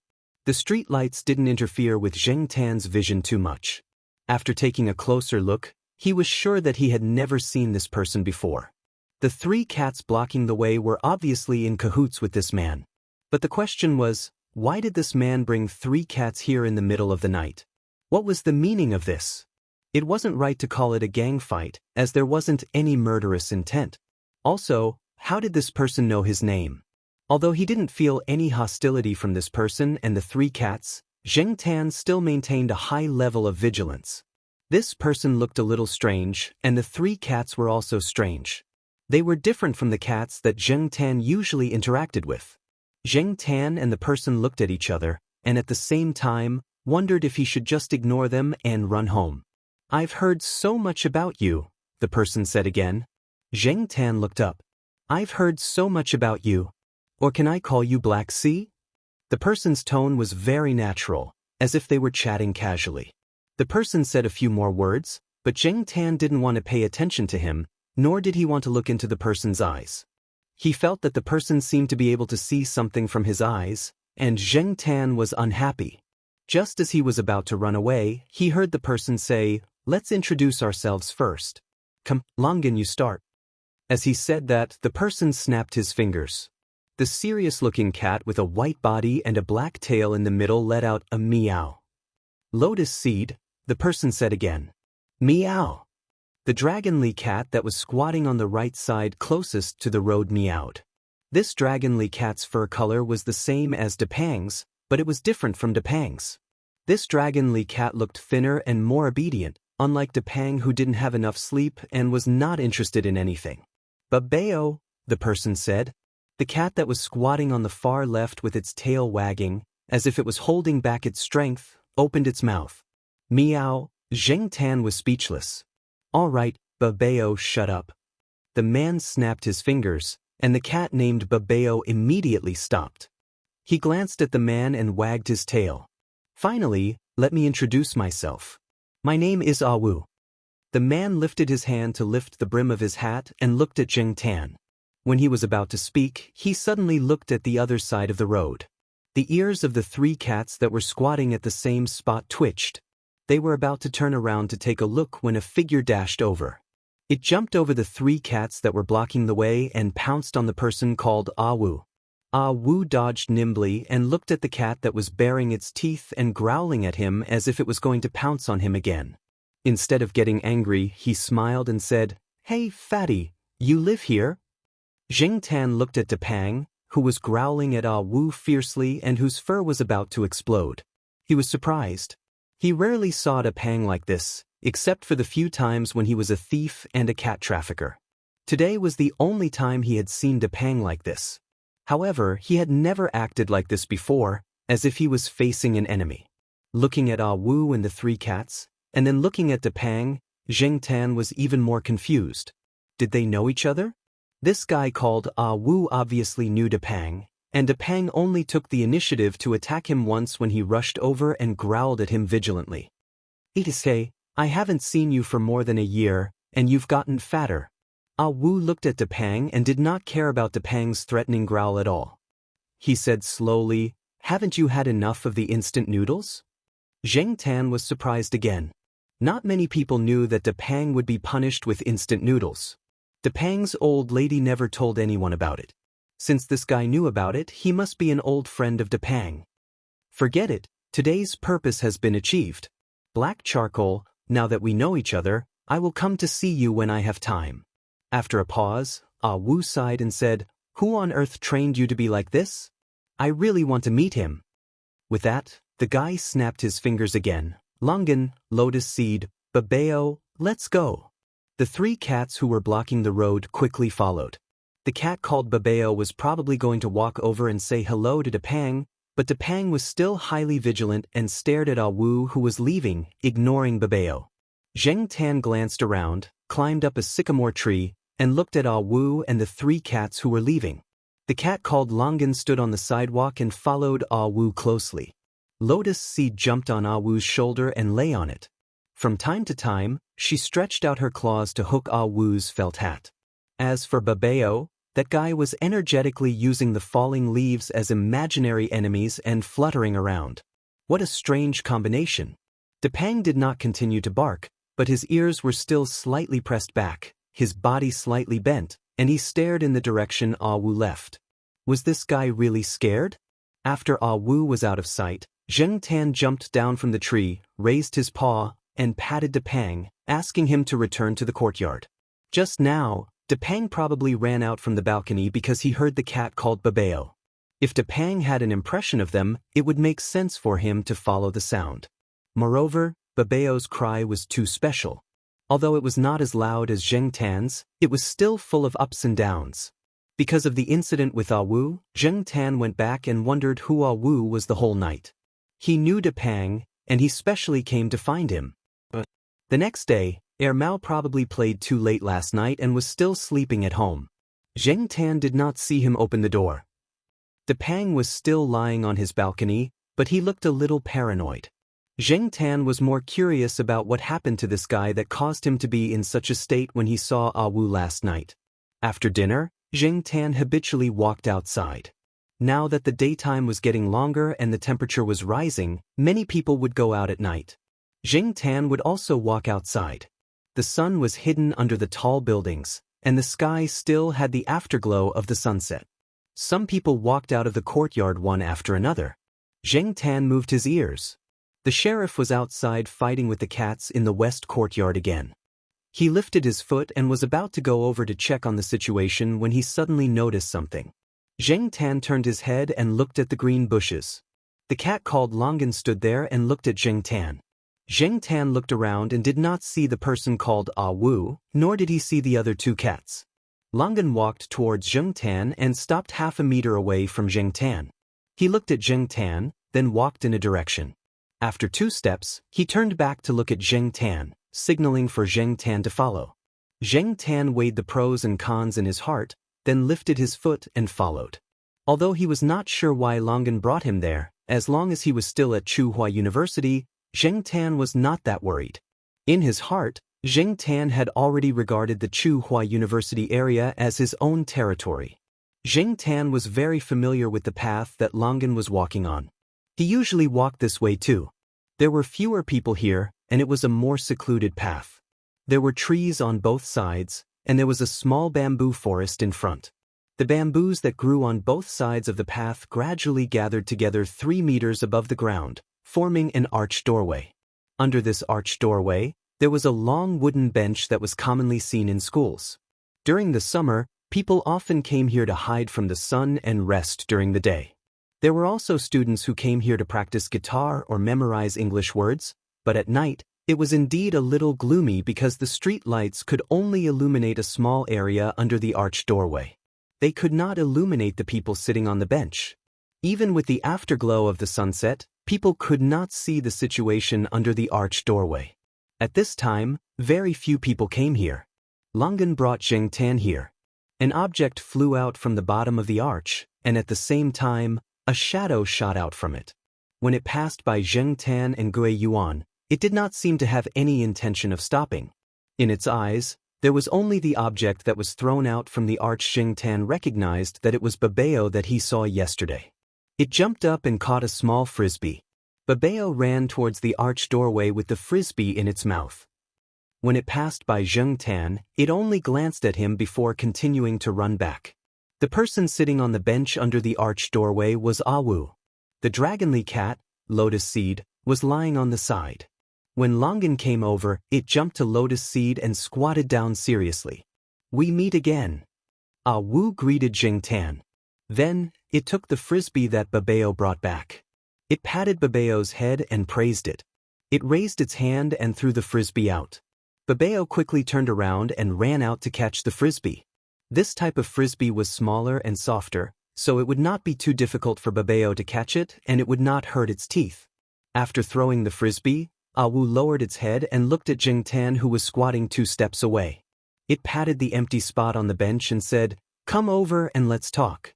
The street lights didn't interfere with Zheng Tan's vision too much. After taking a closer look, he was sure that he had never seen this person before. The 3 cats blocking the way were obviously in cahoots with this man. But the question was, why did this man bring 3 cats here in the middle of the night? What was the meaning of this? It wasn't right to call it a gang fight, as there wasn't any murderous intent. Also, how did this person know his name? Although he didn't feel any hostility from this person and the 3 cats, Zheng Tan still maintained a high level of vigilance. This person looked a little strange, and the 3 cats were also strange. They were different from the cats that Zheng Tan usually interacted with. Zheng Tan and the person looked at each other, and at the same time, wondered if he should just ignore them and run home. "I've heard so much about you," the person said again. Zheng Tan looked up. "I've heard so much about you. Or can I call you Black Sea?" The person's tone was very natural, as if they were chatting casually. The person said a few more words, but Zheng Tan didn't want to pay attention to him, nor did he want to look into the person's eyes. He felt that the person seemed to be able to see something from his eyes, and Zheng Tan was unhappy. Just as he was about to run away, he heard the person say, "Let's introduce ourselves first. Come, Longan, you start." As he said that, the person snapped his fingers. The serious-looking cat with a white body and a black tail in the middle let out a meow. "Lotus Seed," the person said again. "Meow." The dragonly cat that was squatting on the right side closest to the road meowed. This dragonly cat's fur color was the same as Depang's, but it was different from Depang's. This dragonly cat looked thinner and more obedient, unlike Depang, who didn't have enough sleep and was not interested in anything. "Babeo," the person said. The cat that was squatting on the far left with its tail wagging, as if it was holding back its strength, opened its mouth. "Meow." Zheng Tan was speechless. "All right, Babeo, shut up." The man snapped his fingers, and the cat named Babeo immediately stopped. He glanced at the man and wagged his tail. "Finally, let me introduce myself. My name is Awu." The man lifted his hand to lift the brim of his hat and looked at Zheng Tan. When he was about to speak, he suddenly looked at the other side of the road. The ears of the 3 cats that were squatting at the same spot twitched. They were about to turn around to take a look when a figure dashed over. It jumped over the 3 cats that were blocking the way and pounced on the person called Awu. Awu dodged nimbly and looked at the cat that was baring its teeth and growling at him as if it was going to pounce on him again. Instead of getting angry, he smiled and said, "Hey, fatty, you live here?" Zheng Tan looked at Depang, who was growling at Awu fiercely and whose fur was about to explode. He was surprised. He rarely saw Depang like this, except for the few times when he was a thief and a cat trafficker. Today was the only time he had seen Depang like this. However, he had never acted like this before, as if he was facing an enemy. Looking at Ah Wu and the three cats, and then looking at Depang, Zheng Tan was even more confused. Did they know each other? This guy called Ah Wu obviously knew Depang, and Depang only took the initiative to attack him once when he rushed over and growled at him vigilantly. "Itase, I haven't seen you for more than a year, and you've gotten fatter." Ah Wu looked at Depang and did not care about Depang's threatening growl at all. He said slowly, "Haven't you had enough of the instant noodles?" Zheng Tan was surprised again. Not many people knew that Depang would be punished with instant noodles. Depang's old lady never told anyone about it. Since this guy knew about it, he must be an old friend of Depang. "Forget it, today's purpose has been achieved. Black charcoal, now that we know each other, I will come to see you when I have time." After a pause, Ah Wu sighed and said, "Who on earth trained you to be like this? I really want to meet him." With that, the guy snapped his fingers again. "Longan, Lotus Seed, Babeo, let's go." The three cats who were blocking the road quickly followed. The cat called Babeo was probably going to walk over and say hello to Depang, but Depang was still highly vigilant and stared at Ah Wu, who was leaving, ignoring Babeo. Zheng Tan glanced around, climbed up a sycamore tree, and looked at Ah Wu and the three cats who were leaving. The cat called Longan stood on the sidewalk and followed Ah Wu closely. Lotus Seed jumped on Ah Wu's shoulder and lay on it. From time to time, she stretched out her claws to hook Ah Wu's felt hat. As for Babeo, that guy was energetically using the falling leaves as imaginary enemies and fluttering around. What a strange combination. Depang did not continue to bark, but his ears were still slightly pressed back, his body slightly bent, and he stared in the direction Ah Wu left. Was this guy really scared? After Ah Wu was out of sight, Zheng Tan jumped down from the tree, raised his paw, and patted Depang, asking him to return to the courtyard. Just now, Depang probably ran out from the balcony because he heard the cat called Babeo. If Depang had an impression of them, it would make sense for him to follow the sound. Moreover, Babeo's cry was too special. Although it was not as loud as Zheng Tan's, it was still full of ups and downs. Because of the incident with Ah Wu, Zheng Tan went back and wondered who Ah Wu was the whole night. He knew Depang, and he specially came to find him. But the next day, Mao probably played too late last night and was still sleeping at home. Zheng Tan did not see him open the door. Depang was still lying on his balcony, but he looked a little paranoid. Zheng Tan was more curious about what happened to this guy that caused him to be in such a state when he saw Ah Wu last night. After dinner, Zheng Tan habitually walked outside. Now that the daytime was getting longer and the temperature was rising, many people would go out at night. Zheng Tan would also walk outside. The sun was hidden under the tall buildings, and the sky still had the afterglow of the sunset. Some people walked out of the courtyard one after another. Zheng Tan moved his ears. The sheriff was outside fighting with the cats in the west courtyard again. He lifted his foot and was about to go over to check on the situation when he suddenly noticed something. Zheng Tan turned his head and looked at the green bushes. The cat called Longan stood there and looked at Zheng Tan. Zheng Tan looked around and did not see the person called Ah Wu, nor did he see the other two cats. Longan walked towards Zheng Tan and stopped half a meter away from Zheng Tan. He looked at Zheng Tan, then walked in a direction. After 2 steps, he turned back to look at Zheng Tan, signaling for Zheng Tan to follow. Zheng Tan weighed the pros and cons in his heart, then lifted his foot and followed. Although he was not sure why Longan brought him there, as long as he was still at Tsinghua University, Zheng Tan was not that worried. In his heart, Zheng Tan had already regarded the Tsinghua University area as his own territory. Zheng Tan was very familiar with the path that Longan was walking on. He usually walked this way too. There were fewer people here, and it was a more secluded path. There were trees on both sides, and there was a small bamboo forest in front. The bamboos that grew on both sides of the path gradually gathered together 3 meters above the ground, forming an arched doorway. Under this arched doorway, there was a long wooden bench that was commonly seen in schools. During the summer, people often came here to hide from the sun and rest during the day. There were also students who came here to practice guitar or memorize English words, but at night, it was indeed a little gloomy because the street lights could only illuminate a small area under the arched doorway. they could not illuminate the people sitting on the bench. Even with the afterglow of the sunset, people could not see the situation under the arched doorway. At this time, very few people came here. Longan brought Jing Tan here. An object flew out from the bottom of the arch, and at the same time, a shadow shot out from it. When it passed by Jing Tan and Gui Yuan, it did not seem to have any intention of stopping. In its eyes, there was only the object that was thrown out from the arch. Jing Tan recognized that it was Babeo that he saw yesterday. It jumped up and caught a small frisbee. Babeo ran towards the arch doorway with the frisbee in its mouth. When it passed by Jing Tan, it only glanced at him before continuing to run back. The person sitting on the bench under the arch doorway was Wu. The dragonly cat, Lotus Seed, was lying on the side. When Longan came over, it jumped to Lotus Seed and squatted down seriously. "We meet again." Wu greeted Jing Tan. Then, it took the frisbee that Babeo brought back. It patted Babeo's head and praised it. It raised its hand and threw the frisbee out. Babeo quickly turned around and ran out to catch the frisbee. This type of frisbee was smaller and softer, so it would not be too difficult for Babeo to catch it and it would not hurt its teeth. After throwing the frisbee, Wu lowered its head and looked at Jing Tan, who was squatting 2 steps away. It patted the empty spot on the bench and said, "Come over and let's talk."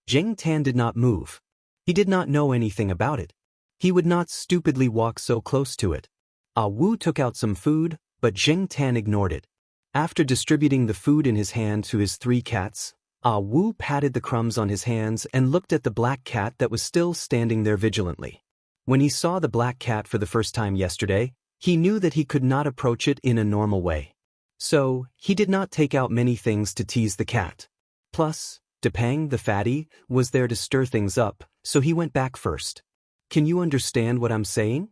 Jing Tan did not move. He did not know anything about it. He would not stupidly walk so close to it. Wu took out some food, but Jing Tan ignored it. After distributing the food in his hand to his 3 cats, Wu patted the crumbs on his hands and looked at the black cat that was still standing there vigilantly. When he saw the black cat for the first time yesterday, he knew that he could not approach it in a normal way. So, he did not take out many things to tease the cat. Plus, Depang, the fatty, was there to stir things up, so he went back first. "Can you understand what I'm saying?"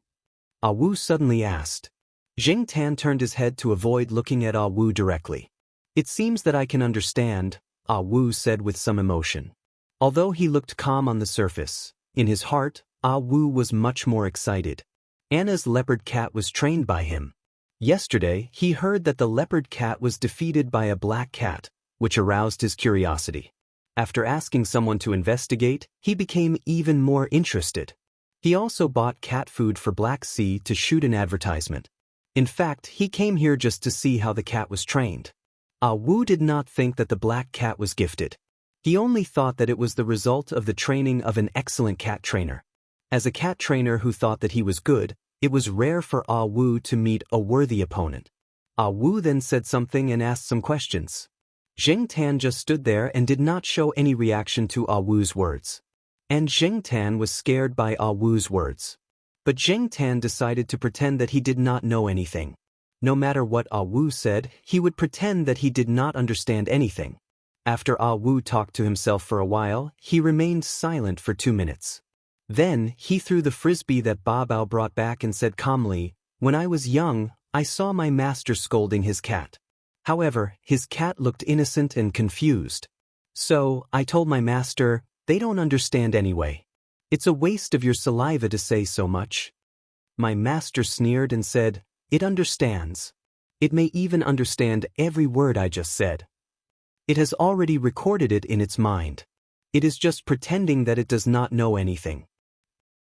Wu suddenly asked. Jing Tan turned his head to avoid looking at Wu directly. "It seems that I can understand," Wu said with some emotion. Although he looked calm on the surface, in his heart, Wu was much more excited. Anna's leopard cat was trained by him. Yesterday, he heard that the leopard cat was defeated by a black cat, which aroused his curiosity. After asking someone to investigate, he became even more interested. He also bought cat food for Black Sea to shoot an advertisement. In fact, he came here just to see how the cat was trained. Wu did not think that the black cat was gifted. He only thought that it was the result of the training of an excellent cat trainer. As a cat trainer who thought that he was good, it was rare for Wu to meet a worthy opponent. Wu then said something and asked some questions. Jing Tan just stood there and did not show any reaction to Wu's words. And Jing Tan was scared by Wu's words. But Jing Tan decided to pretend that he did not know anything. No matter what Wu said, he would pretend that he did not understand anything. After Wu talked to himself for a while, he remained silent for 2 minutes. Then, he threw the frisbee that Babao brought back and said calmly, "When I was young, I saw my master scolding his cat. However, his cat looked innocent and confused. So, I told my master, they don't understand anyway. It's a waste of your saliva to say so much." My master sneered and said, "It understands. It may even understand every word I just said. It has already recorded it in its mind. It is just pretending that it does not know anything."